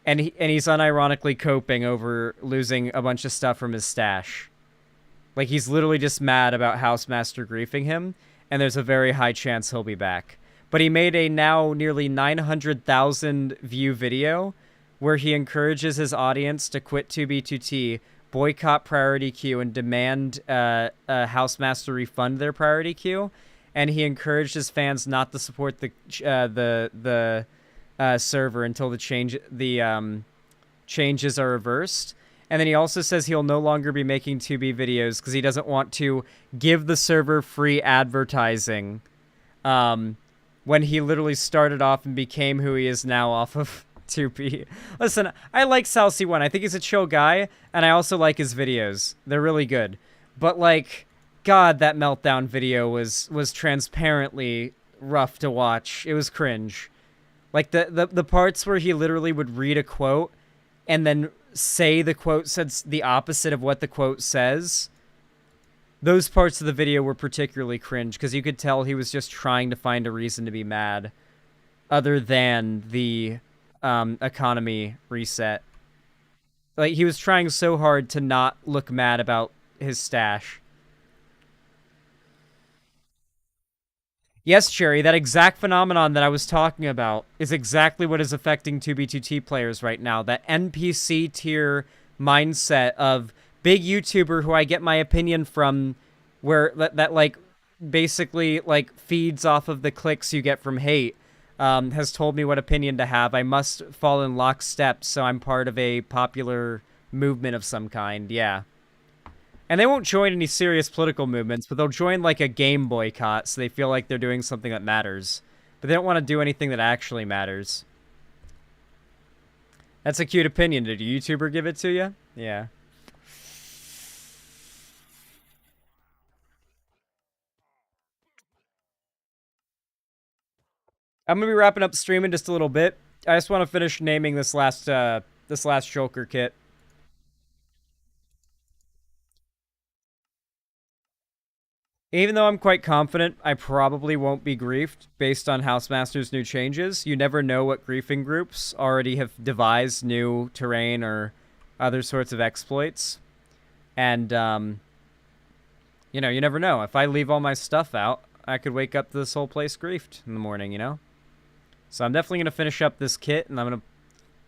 and he's unironically coping over losing a bunch of stuff from his stash. Like, he's literally just mad about Housemaster griefing him, and there's a very high chance he'll be back. But he made a now nearly 900,000 view video where he encourages his audience to quit 2B2T, boycott priority queue, and demand a Housemaster refund their priority queue, and he encouraged his fans not to support the server until the changes are reversed. And then he also says he'll no longer be making 2B videos because he doesn't want to give the server free advertising when he literally started off and became who he is now off of 2B. Listen, I like SalC1. I think he's a chill guy, and I also like his videos. They're really good. But, like, God, that meltdown video was transparently rough to watch. It was cringe. Like, the parts where he literally would read a quote and then say the quote said the opposite of what the quote says, those parts of the video were particularly cringe because you could tell he was just trying to find a reason to be mad. other than the economy reset. Like, he was trying so hard to not look mad about his stash. Yes, Cherry, that exact phenomenon that I was talking about is exactly what is affecting 2B2T players right now. That NPC tier mindset of big YouTuber who I get my opinion from, where that like basically like feeds off of the clicks you get from hate, has told me what opinion to have. I must fall in lockstep, so I'm part of a popular movement of some kind. Yeah. And they won't join any serious political movements, but they'll join like a game boycott, so they feel like they're doing something that matters. But they don't want to do anything that actually matters. That's a cute opinion. Did a YouTuber give it to you? Yeah. I'm gonna be wrapping up stream in just a little bit. I just want to finish naming this last Joker kit. Even though I'm quite confident I probably won't be griefed based on Housemaster's new changes, you never know what griefing groups already have devised new terrain or other sorts of exploits. And, you know, you never know. If I leave all my stuff out, I could wake up to this whole place griefed in the morning, you know? So I'm definitely going to finish up this kit, and I'm going to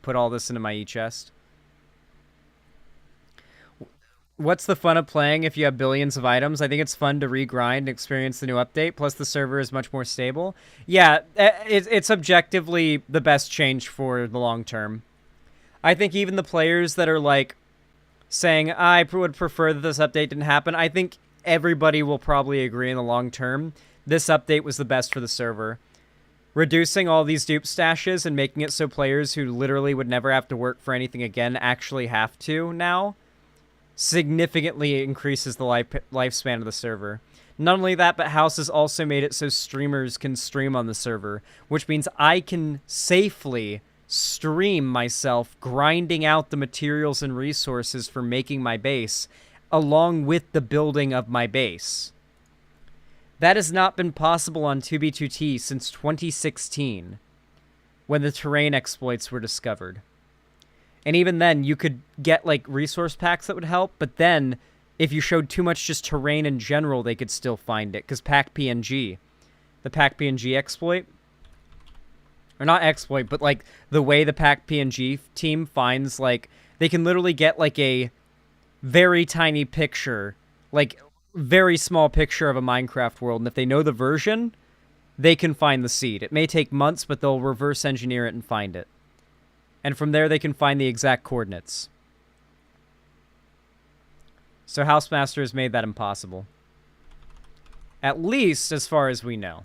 put all this into my e-chest. What's the fun of playing if you have billions of items? I think it's fun to regrind and experience the new update, plus the server is much more stable. Yeah, it's objectively the best change for the long term. I think even the players that are, like, saying, I would prefer that this update didn't happen, I think everybody will probably agree in the long term. This update was the best for the server. Reducing all these dupe stashes and making it so players who literally would never have to work for anything again actually have to now significantly increases the lifespan of the server. Not only that, but House has also made it so streamers can stream on the server, which means I can safely stream myself grinding out the materials and resources for making my base, along with the building of my base. That has not been possible on 2B2T since 2016, when the terrain exploits were discovered. And even then, you could get, like, resource packs that would help, but then, if you showed too much just terrain in general, they could still find it, because Pack PNG, the Pack PNG exploit, or not exploit, but, like, the way the Pack PNG team finds, like, they can literally get, like, a very tiny picture, like, very small picture of a Minecraft world, and if they know the version, they can find the seed. It may take months, but they'll reverse engineer it and find it. And from there, they can find the exact coordinates. So Housemaster has made that impossible. At least as far as we know.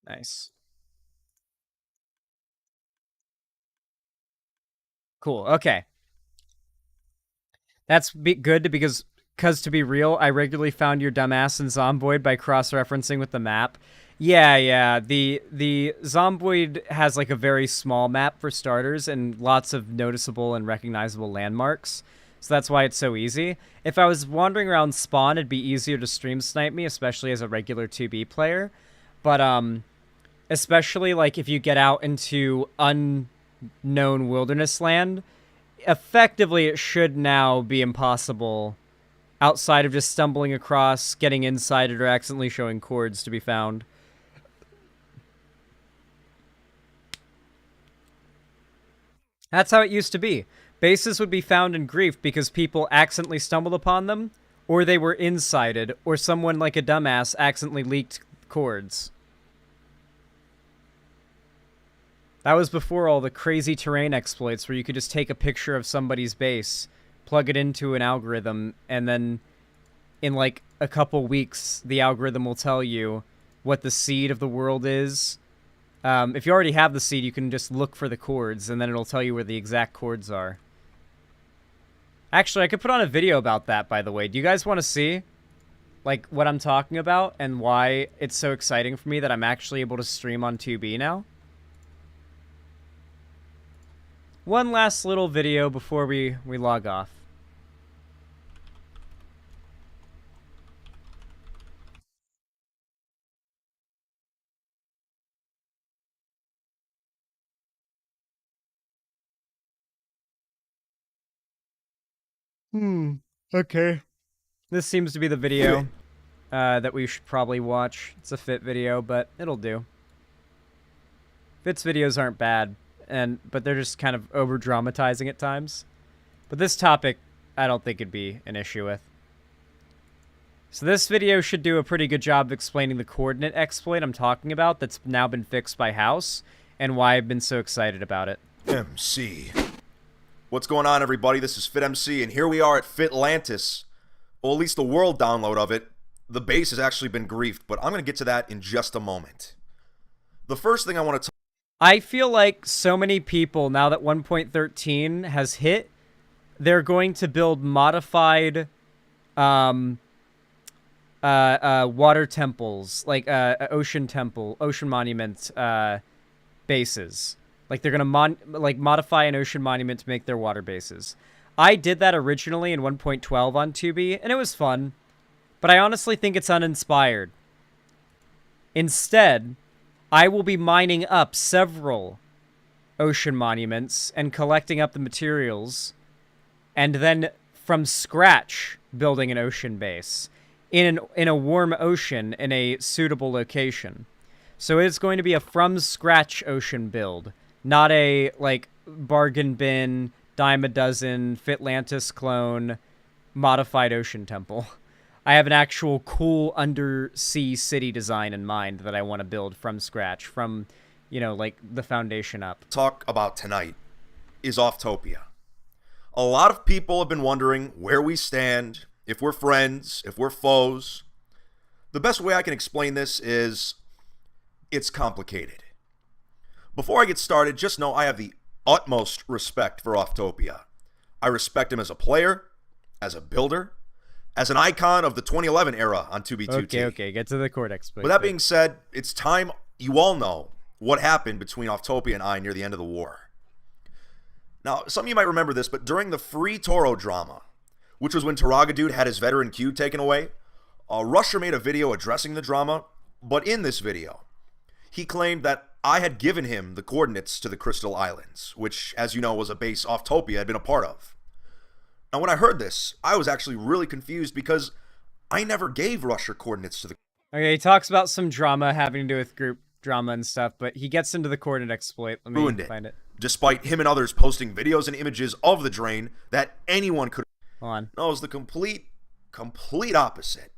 Nice. Cool, okay. That's good because to be real, I regularly found your dumbass in Zomboid by cross-referencing with the map. Yeah, the Zomboid has like a very small map for starters and lots of noticeable and recognizable landmarks. So that's why it's so easy. If I was wandering around spawn, it'd be easier to stream snipe me, especially as a regular 2B player. But, especially like if you get out into unknown wilderness land, effectively it should now be impossible outside of just stumbling across, getting insided, or accidentally showing chords to be found. That's how it used to be. Bases would be found in grief because people accidentally stumbled upon them, or they were insided, or someone like a dumbass accidentally leaked chords. That was before all the crazy terrain exploits where you could just take a picture of somebody's base, plug it into an algorithm, and then in like a couple weeks, the algorithm will tell you what the seed of the world is. If you already have the seed, you can just look for the chords, and then it'll tell you where the exact chords are. Actually, I could put on a video about that, by the way. Do you guys want to see, like, what I'm talking about and why it's so exciting for me that I'm actually able to stream on 2B now? one last little video before we log off. Okay. This seems to be the video that we should probably watch. It's a Fit video, but it'll do. Fit's videos aren't bad, but they're just kind of over-dramatizing at times. But this topic, I don't think it'd be an issue with. So this video should do a pretty good job of explaining the coordinate exploit I'm talking about that's now been fixed by House, and why I've been so excited about it. MC. What's going on, everybody? This is FitMC, and here we are at Fitlantis. Well, at least the world download of it. The base has actually been griefed, but I'm going to get to that in just a moment. The first thing I want to I feel like so many people, now that 1.13 has hit, they're going to build modified water temples, like ocean monument bases. Like they're gonna modify an ocean monument to make their water bases. I did that originally in 1.12 on Tubi, and it was fun, but I honestly think it's uninspired. Instead, I will be mining up several ocean monuments and collecting up the materials, and then from scratch building an ocean base in a warm ocean in a suitable location. So it's going to be a from scratch ocean build, not a like bargain bin, dime a dozen, Fitlantis clone, modified ocean temple. I have an actual cool undersea city design in mind that I want to build from scratch, from, you know, like the foundation up. talk about tonight is Offtopia. A lot of people have been wondering where we stand, if we're friends, if we're foes. The best way I can explain this is it's complicated. Before I get started, just know I have the utmost respect for Offtopia. I respect him as a player, as a builder, as an icon of the 2011 era on 2B2T. Okay, get to the court exploit. With that being said, it's time you all know what happened between Offtopia and I near the end of the war. Now, some of you might remember this, but during the Free Toro drama, which was when Taragadude had his veteran Q taken away, Rusher made a video addressing the drama, but in this video, he claimed that I had given him the coordinates to the Crystal Islands, which, as you know, was a base Offtopia had been a part of. Now, when I heard this, I was actually really confused because I never gave Rusher coordinates to the... Okay, he talks about some drama having to do with group drama and stuff, but he gets into the coordinate exploit. Let me find it. Despite him and others posting videos and images of the drain that anyone could... Hold on. No, it was the complete opposite.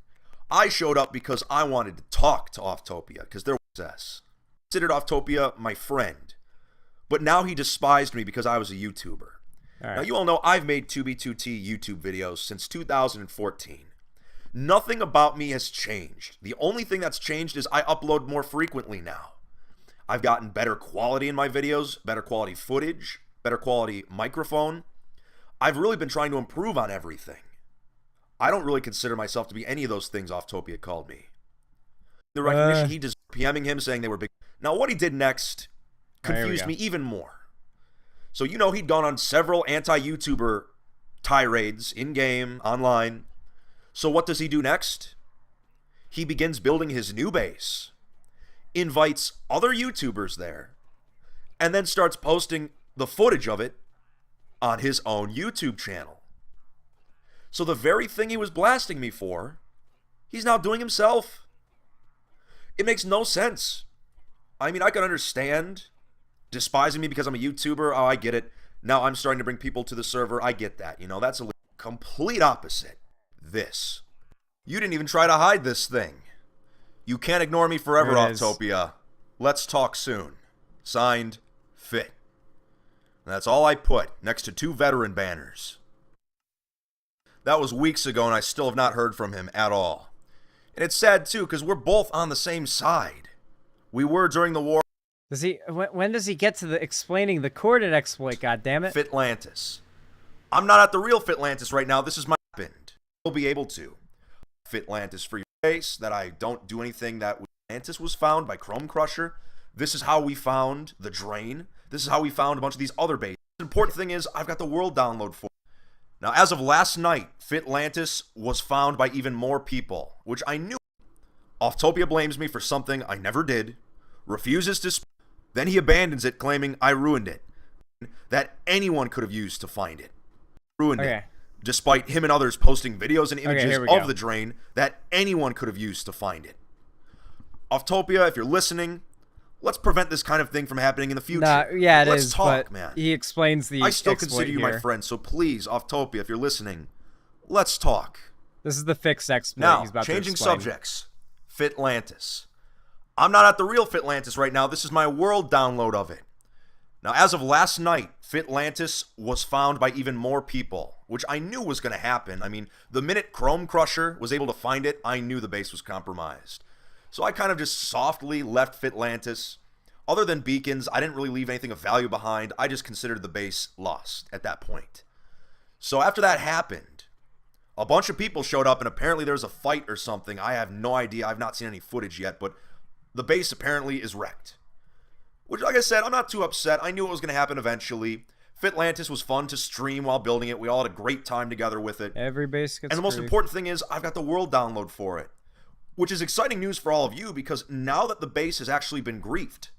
I showed up because I wanted to talk to Offtopia, because there was S. Considered Offtopia my friend, but now he despised me because I was a YouTuber. Right. Now, you all know I've made 2B2T YouTube videos since 2014. Nothing about me has changed. The only thing that's changed is I upload more frequently now. I've gotten better quality in my videos, better quality footage, better quality microphone. I've really been trying to improve on everything. I don't really consider myself to be any of those things Offtopia called me. The recognition he deserved, PMing him saying they were big. Now, what he did next confused me even more. So, you know, he'd gone on several anti-YouTuber tirades in-game, online. So what does he do next? He begins building his new base, invites other YouTubers there, and then starts posting the footage of it on his own YouTube channel. So the very thing he was blasting me for, he's now doing himself. It makes no sense. I mean, I can understand despising me because I'm a YouTuber. Oh, I get it. Now I'm starting to bring people to the server. I get that. You know, that's a complete opposite. This. You didn't even try to hide this thing. You can't ignore me forever, Offtopia. Let's talk soon. Signed, Fit. And that's all I put next to 2 veteran banners. That was weeks ago, and I still have not heard from him at all. And it's sad, too, because we're both on the same side. We were during the war. Does he? When does he get to the explaining the coordinate exploit? God damn it! Fitlantis. I'm not at the real Fitlantis right now. This is my happened. You'll be able to. Fitlantis for your face. That I don't do anything that Fitlantis was found by Chrome Crusher. This is how we found the drain. This is how we found a bunch of these other bases. The important thing is I've got the world download for it. Now, as of last night, Fitlantis was found by even more people, which I knew. Offtopia blames me for something I never did, refuses to then he abandons it, claiming I ruined it. That anyone could have used to find it. Ruined it. Despite him and others posting videos and images of the drain that anyone could have used to find it. Offtopia, if you're listening, let's prevent this kind of thing from happening in the future. Let's talk, but man. He explains the I still consider you my friend, so please, Offtopia, if you're listening, let's talk. This is the fixed exploit now, he's about to changing explain. subjects. Fitlantis. I'm not at the real Fitlantis right now. This is my world download of it. Now, as of last night, Fitlantis was found by even more people, which I knew was going to happen. I mean, the minute Chrome Crusher was able to find it, I knew the base was compromised. So I kind of just softly left Fitlantis. Other than beacons, I didn't really leave anything of value behind. I just considered the base lost at that point. So after that happened, a bunch of people showed up, and apparently there was a fight or something. I have no idea. I've not seen any footage yet, but the base apparently is wrecked. Which, like I said, I'm not too upset. I knew it was going to happen eventually. Fitlantis was fun to stream while building it. We all had a great time together with it. Every base gets And the most important thing is I've got the world download for it. Which is exciting news for all of you, because now that the base has actually been griefed,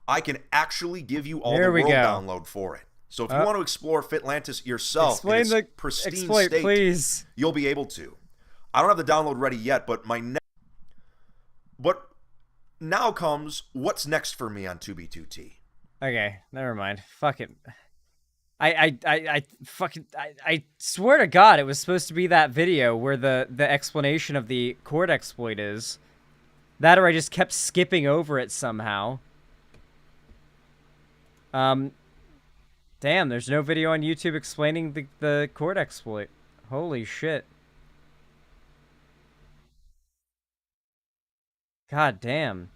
I can actually give you all the world download for it. So if you want to explore Fitlantis yourself in its pristine state, please. You'll be able to. I don't have the download ready yet, but now comes what's next for me on 2B2T. Okay, never mind. Fuck it. I swear to God, it was supposed to be that video where the explanation of the chord exploit is. That, or I just kept skipping over it somehow. Damn, there's no video on YouTube explaining the chord exploit. Holy shit. God damn.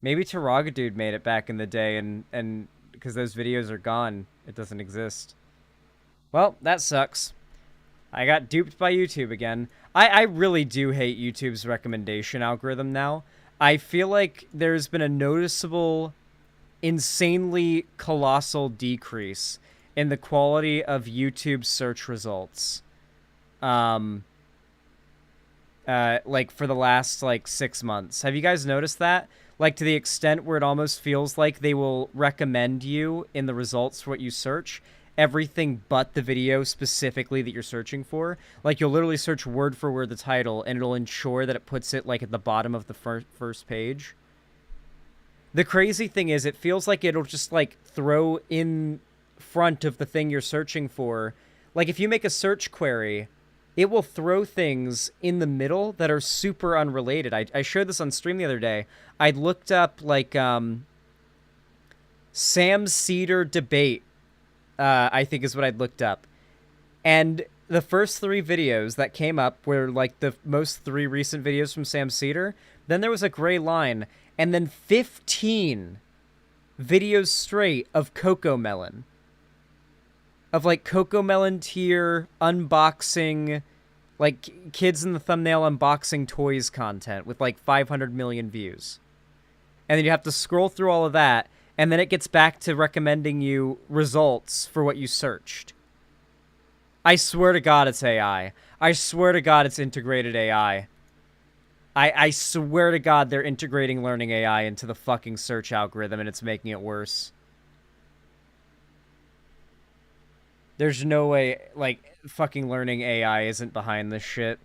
Maybe Taragadude made it back in the day, and because those videos are gone, it doesn't exist. Well, that sucks. I got duped by YouTube again. I really do hate YouTube's recommendation algorithm now. I feel like there's been a noticeable, insanely colossal decrease in the quality of YouTube search results. Like for the last 6 months. Have you guys noticed that? Like to the extent where it almost feels like they will recommend you in the results for what you search everything but the video specifically that you're searching for. Like you'll literally search word for word the title and it'll ensure that it puts it like at the bottom of the first page. The crazy thing is it feels like it'll just like throw in front of the thing you're searching for. Like if you make a search query, it will throw things in the middle that are super unrelated. I showed this on stream the other day. I looked up, like, Sam Cedar debate, I think is what I'd looked up. And the first 3 videos that came up were, like, the most 3 recent videos from Sam Cedar. Then there was a gray line. And then 15 videos straight of Coco Melon. Of, like, Coco Melon tier, unboxing, like, kids in the thumbnail unboxing toys content with, like, 500 million views. And then you have to scroll through all of that, and then it gets back to recommending you results for what you searched. I swear to God it's AI. I swear to God it's integrated AI. I swear to God they're integrating learning AI into the fucking search algorithm, and it's making it worse. There's no way, like, fucking learning AI isn't behind this shit.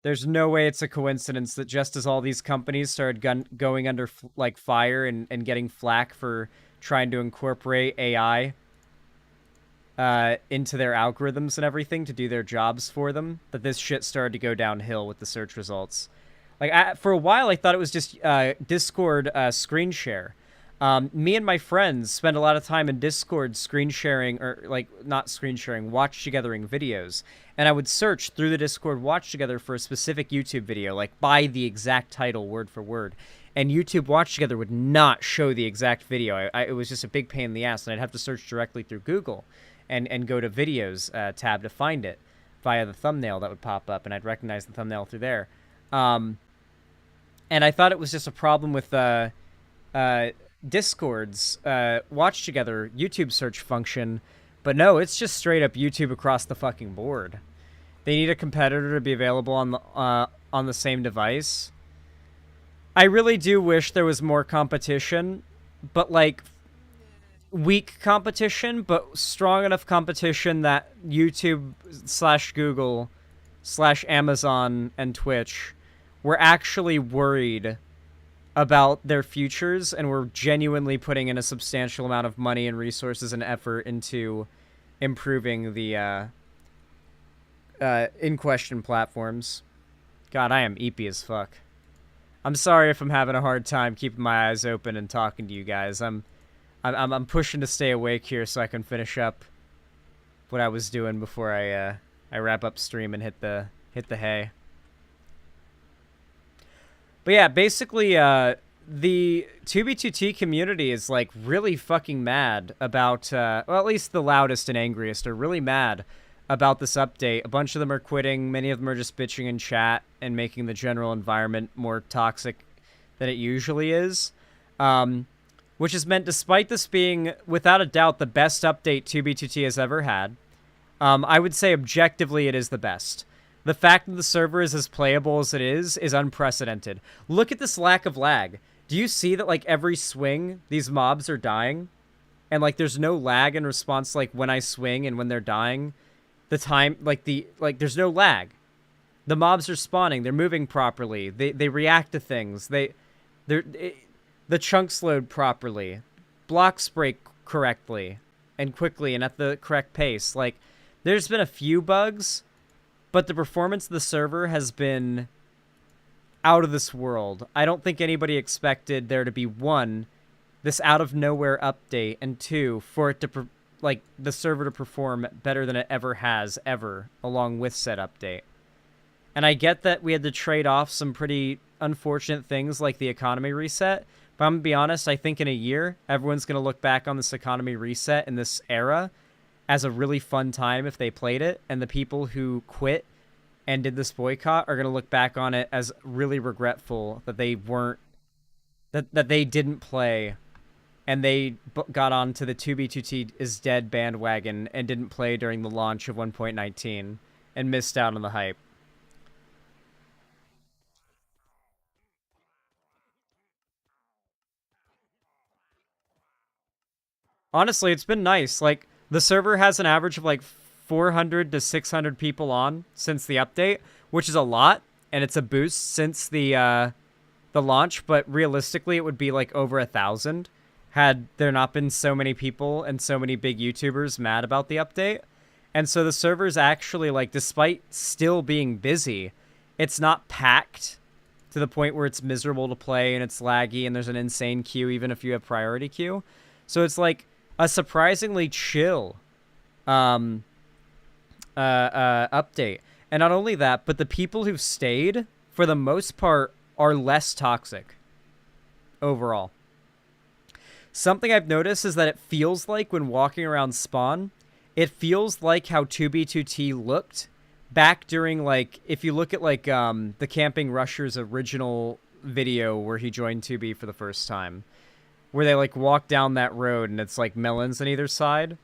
There's no way it's a coincidence that just as all these companies started going under, like, fire and getting flack for trying to incorporate AI into their algorithms and everything to do their jobs for them, that this shit started to go downhill with the search results. Like, for a while, I thought it was just Discord screen share. Me and my friends spend a lot of time in Discord screen sharing, or, like, not screen sharing, watch togethering videos. And I would search through the Discord watch together for a specific YouTube video, like, by the exact title, word for word. And YouTube watch together would not show the exact video. It was just a big pain in the ass, and I'd have to search directly through Google and go to videos tab to find it via the thumbnail that would pop up, and I'd recognize the thumbnail through there. And I thought it was just a problem with Discord's watch together YouTube search function, but no, it's just straight up YouTube across the fucking board. They need a competitor to be available on the same device. I really do wish there was more competition, but like weak competition, but strong enough competition that YouTube / Google / Amazon and Twitch were actually worried about their futures and were genuinely putting in a substantial amount of money and resources and effort into improving the in-question platforms. God, I am eepy as fuck. I'm sorry if I'm having a hard time keeping my eyes open and talking to you guys. I'm pushing to stay awake here so I can finish up what I was doing before I wrap up stream and hit the hay. But yeah, basically, the 2B2T community is like really fucking mad about, well, at least the loudest and angriest are really mad about this update. A bunch of them are quitting. Many of them are just bitching in chat and making the general environment more toxic than it usually is. Which has meant, despite this being, without a doubt, the best update 2B2T has ever had, I would say objectively it is the best. The fact that the server is as playable as it is unprecedented. Look at this lack of lag. Do you see that, like, every swing, these mobs are dying? And, like, there's no lag in response, like, when I swing and when they're dying. The time, there's no lag. The mobs are spawning. They're moving properly. They react to things. The chunks load properly. Blocks break correctly and quickly and at the correct pace. Like, there's been a few bugs, but the performance of the server has been out of this world. I don't think anybody expected there to be, one, this out-of-nowhere update, and two, for it to, the server to perform better than it ever has, along with said update. And I get that we had to trade off some pretty unfortunate things like the economy reset, but I'm going to be honest, I think in a year, everyone's going to look back on this economy reset in this era as a really fun time if they played it, and the people who quit and did this boycott are going to look back on it as really regretful that they weren't, that they didn't play, and they got onto the 2B2T is dead bandwagon and didn't play during the launch of 1.19 and missed out on the hype. Honestly, it's been nice. Like, the server has an average of like 400 to 600 people on since the update, which is a lot, and it's a boost since the launch, but realistically it would be like over 1,000 had there not been so many people and so many big YouTubers mad about the update. And so the server's actually, like, despite still being busy, it's not packed to the point where it's miserable to play and it's laggy and there's an insane queue even if you have priority queue. So it's like a surprisingly chill update. And not only that, but the people who've stayed, for the most part, are less toxic overall. Something I've noticed is that it feels like when walking around spawn, it feels like how 2B2T looked back during, like, if you look at, like, the Camping Rusher's original video where he joined 2B for the first time, where they, like, walk down that road and it's, like, melons on either side.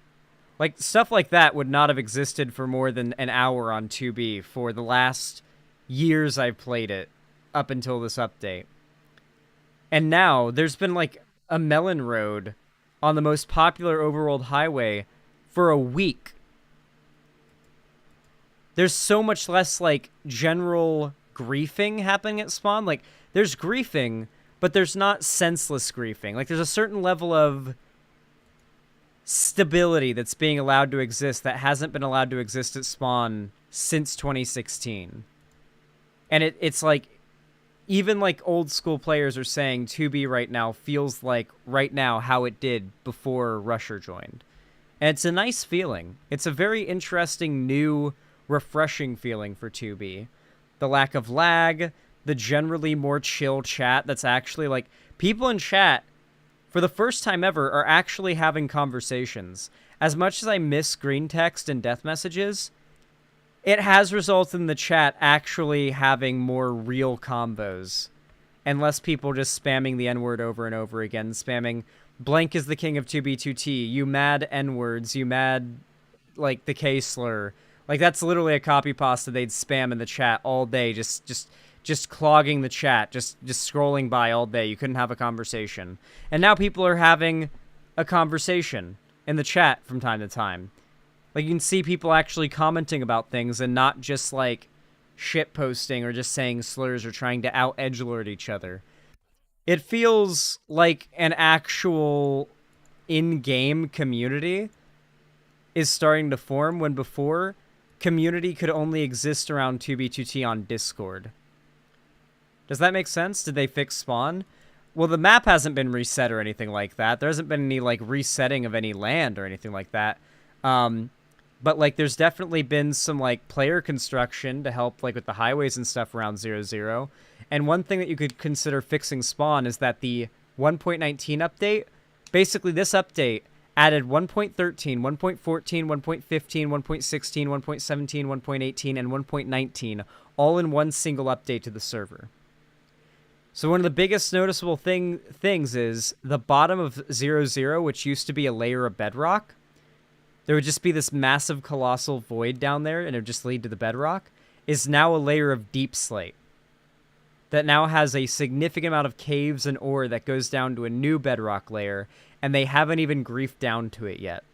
Like, stuff like that would not have existed for more than an hour on 2B for the last years I've played it, up until this update. And now, there's been, like, a melon road on the most popular overworld highway for a week. There's so much less, like, general griefing happening at spawn. Like, there's griefing, but there's not senseless griefing. Like, there's a certain level of stability that's being allowed to exist that hasn't been allowed to exist at spawn since 2016. And it's like, even, like, old school players are saying 2B right now feels like right now how it did before Rusher joined. And it's a nice feeling. It's a very interesting, new, refreshing feeling for 2B. The lack of lag, the generally more chill chat that's actually, like, people in chat, for the first time ever, are actually having conversations. As much as I miss green text and death messages, it has resulted in the chat actually having more real combos. And less people just spamming the N-word over and over again. Spamming, blank is the king of 2B2T. You mad N-words. You mad, like, the K-slur. Like, that's literally a copy pasta they'd spam in the chat all day. Just clogging the chat. Just scrolling by all day. You couldn't have a conversation. And now people are having a conversation in the chat from time to time. Like, you can see people actually commenting about things and not just, like, shit posting or just saying slurs or trying to out-edgelord each other. It feels like an actual in-game community is starting to form, when before, community could only exist around 2B2T on Discord. Does that make sense? Did they fix spawn? Well, the map hasn't been reset or anything like that. There hasn't been any, like, resetting of any land or anything like that. But, like, there's definitely been some, like, player construction to help, like, with the highways and stuff around 0.0. And one thing that you could consider fixing spawn is that the 1.19 update, basically this update added 1.13, 1.14, 1.15, 1.16, 1.17, 1.18, and 1.19 all in one single update to the server. So one of the biggest noticeable things is the bottom of 0.0, which used to be a layer of bedrock. There would just be this massive colossal void down there, and it would just lead to the bedrock, is now a layer of deep slate that now has a significant amount of caves and ore that goes down to a new bedrock layer, and they haven't even griefed down to it yet.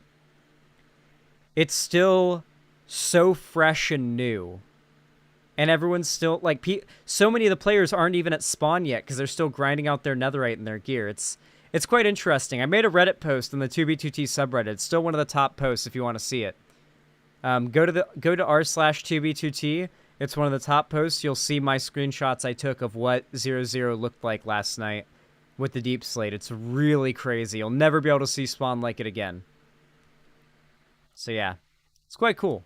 It's still so fresh and new, and everyone's still, like, so many of the players aren't even at spawn yet because they're still grinding out their netherite and their gear. It's quite interesting. I made a Reddit post on the 2B2T subreddit. It's still one of the top posts if you want to see it. Go to r/2B2T. It's one of the top posts. You'll see my screenshots I took of what 0.0 looked like last night with the deep slate. It's really crazy. You'll never be able to see spawn like it again. So yeah, it's quite cool.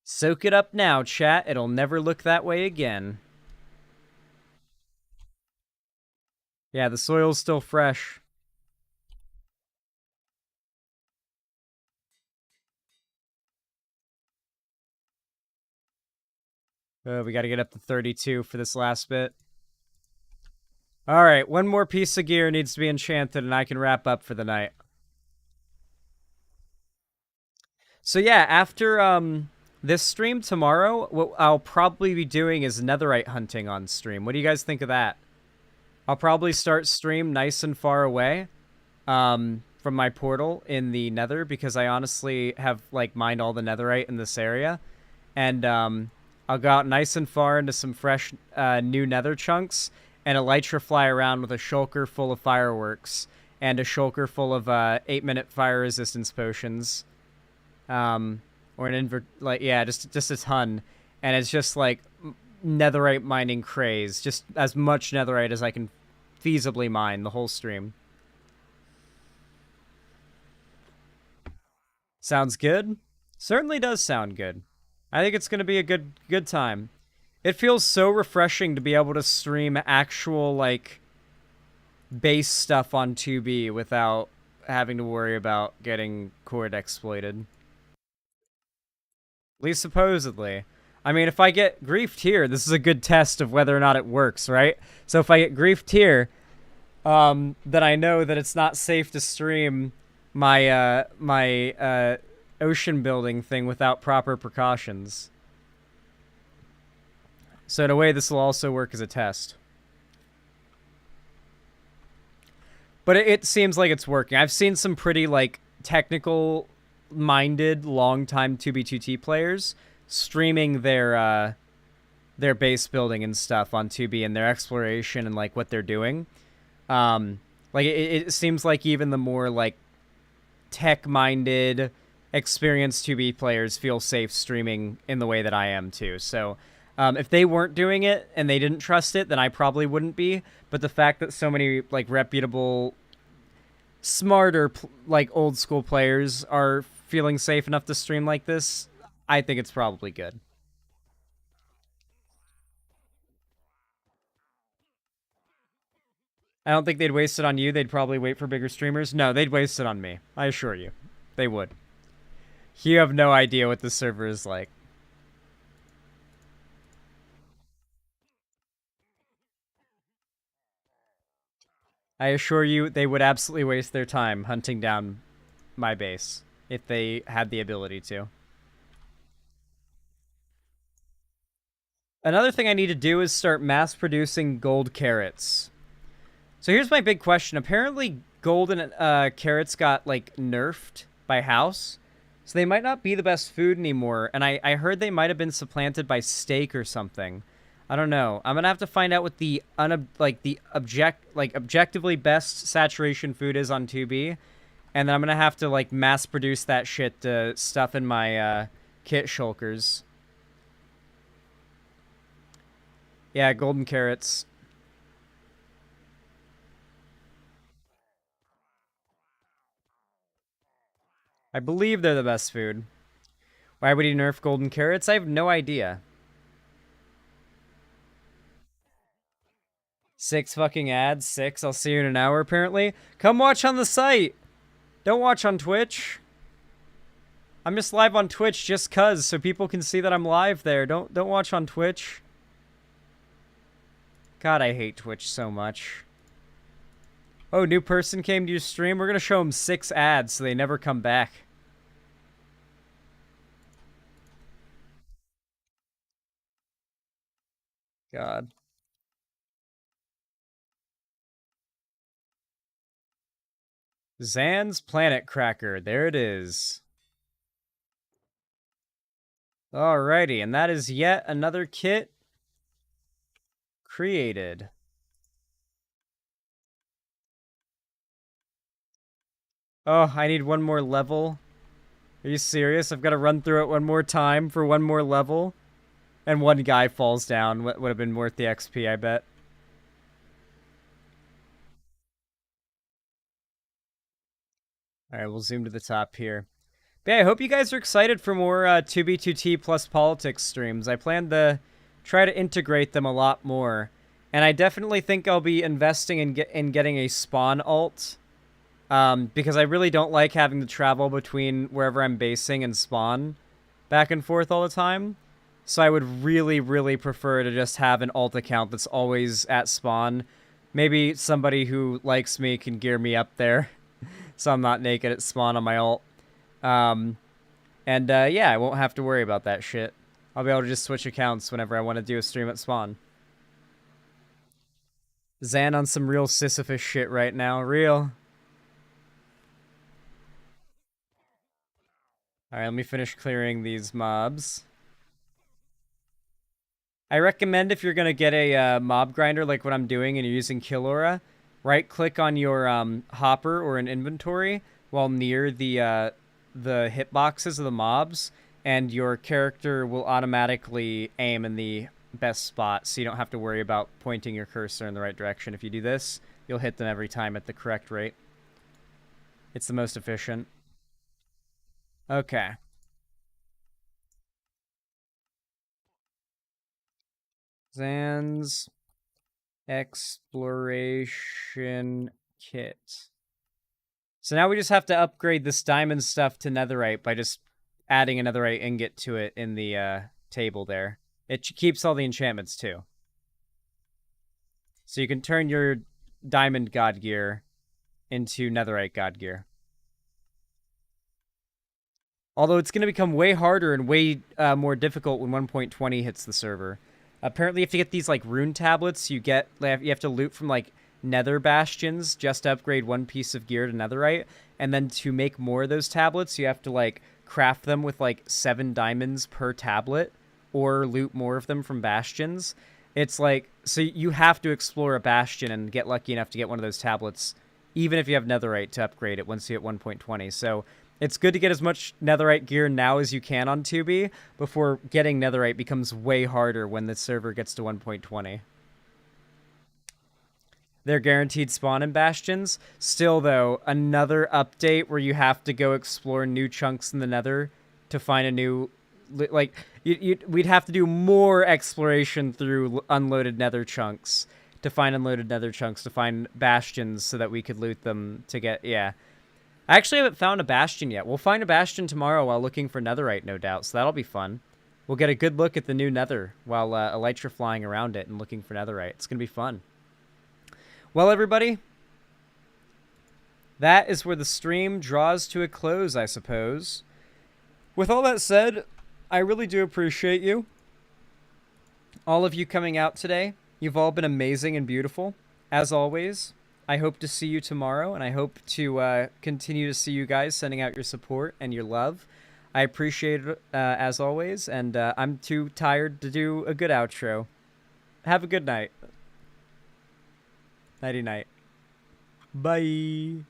Soak it up now, chat. It'll never look that way again. Yeah, the soil's still fresh. We gotta get up to 32 for this last bit. Alright, one more piece of gear needs to be enchanted and I can wrap up for the night. So yeah, after this stream tomorrow, what I'll probably be doing is netherite hunting on stream. What do you guys think of that? I'll probably start stream nice and far away from my portal in the nether, because I honestly have, like, mined all the netherite in this area. And I'll go out nice and far into some fresh new nether chunks and elytra fly around with a shulker full of fireworks and a shulker full of 8-minute fire resistance potions. Or an just a ton. And it's just, like, netherite mining craze. Just as much netherite as I can feasibly mine the whole stream. Sounds good? Certainly does sound good. I think it's going to be a good time. It feels so refreshing to be able to stream actual, like, base stuff on 2B without having to worry about getting cord exploited. At least supposedly. I mean, if I get griefed here, this is a good test of whether or not it works, right? So if I get griefed here, then I know that it's not safe to stream my ocean building thing without proper precautions. So in a way, this will also work as a test. But it seems like it's working. I've seen some pretty, like, technical-minded, long-time 2B2T players streaming their base building and stuff on 2B and their exploration and, like, what they're doing. Like, it seems like even the more, like, tech-minded, experienced 2B players feel safe streaming in the way that I am, too. So, if they weren't doing it and they didn't trust it, then I probably wouldn't be. But the fact that so many, like, reputable, smarter, like, old-school players are feeling safe enough to stream like this, I think it's probably good. I don't think they'd waste it on you. They'd probably wait for bigger streamers. No, they'd waste it on me. I assure you. They would. You have no idea what the server is like. I assure you, they would absolutely waste their time hunting down my base if they had the ability to. Another thing I need to do is start mass producing gold carrots. So here's my big question. Apparently golden carrots got like nerfed by House. So they might not be the best food anymore. And I heard they might have been supplanted by steak or something. I don't know. I'm gonna have to find out what the objectively best saturation food is on 2B. And then I'm gonna have to like mass produce that shit to stuff in my kit shulkers. Yeah, golden carrots. I believe they're the best food. Why would he nerf golden carrots? I have no idea. 6 fucking ads. 6. I'll see you in an hour, apparently. Come watch on the site. Don't watch on Twitch. I'm just live on Twitch just cuz, so people can see that I'm live there. Don't watch on Twitch. God, I hate Twitch so much. Oh, new person came to your stream? We're gonna show them 6 ads so they never come back. God. Zan's Planet Cracker. There it is. Alrighty, and that is yet another kit created. Oh, I need one more level. Are you serious? I've got to run through it one more time for one more level? And one guy falls down. Would have been worth the XP, I bet. Alright, we'll zoom to the top here. But yeah, I hope you guys are excited for more 2B2T plus politics streams. I plan to try to integrate them a lot more. And I definitely think I'll be investing in getting a spawn alt. Because I really don't like having to travel between wherever I'm basing and spawn back and forth all the time. So I would really, really prefer to just have an alt account that's always at spawn. Maybe somebody who likes me can gear me up there so I'm not naked at spawn on my alt. Yeah, I won't have to worry about that shit. I'll be able to just switch accounts whenever I want to do a stream at spawn. Zan on some real Sisyphus shit right now. Real. Alright, let me finish clearing these mobs. I recommend if you're going to get a mob grinder like what I'm doing and you're using Kill Aura, right-click on your hopper or an inventory while near the hitboxes of the mobs, and your character will automatically aim in the best spot, so you don't have to worry about pointing your cursor in the right direction. If you do this, you'll hit them every time at the correct rate. It's the most efficient. Okay. Zan's Exploration Kit. So now we just have to upgrade this diamond stuff to netherite by just adding a netherite ingot to it in the table there. It keeps all the enchantments too. So you can turn your diamond god gear into netherite god gear. Although it's going to become way harder and way more difficult when 1.20 hits the server. Apparently, you have to get these like rune tablets. You have to loot from like nether bastions just to upgrade one piece of gear to netherite, and then to make more of those tablets, you have to like craft them with like 7 diamonds per tablet, or loot more of them from bastions. It's like, so you have to explore a bastion and get lucky enough to get one of those tablets, even if you have netherite to upgrade it once you hit 1.20. So it's good to get as much netherite gear now as you can on 2B before getting netherite becomes way harder when the server gets to 1.20. They're guaranteed spawn in bastions. Still, though, another update where you have to go explore new chunks in the nether to find a new... Like, we'd have to do more exploration through unloaded nether chunks to find unloaded nether chunks, to find bastions so that we could loot them to get... Yeah. I actually haven't found a bastion yet. We'll find a bastion tomorrow while looking for netherite, no doubt, so that'll be fun. We'll get a good look at the new nether while Elytra flying around it and looking for netherite. It's going to be fun. Well, everybody, that is where the stream draws to a close, I suppose. With all that said, I really do appreciate you. All of you coming out today. You've all been amazing and beautiful. As always, I hope to see you tomorrow, and I hope to continue to see you guys sending out your support and your love. I appreciate it, as always, and I'm too tired to do a good outro. Have a good night. Nighty-night. Bye.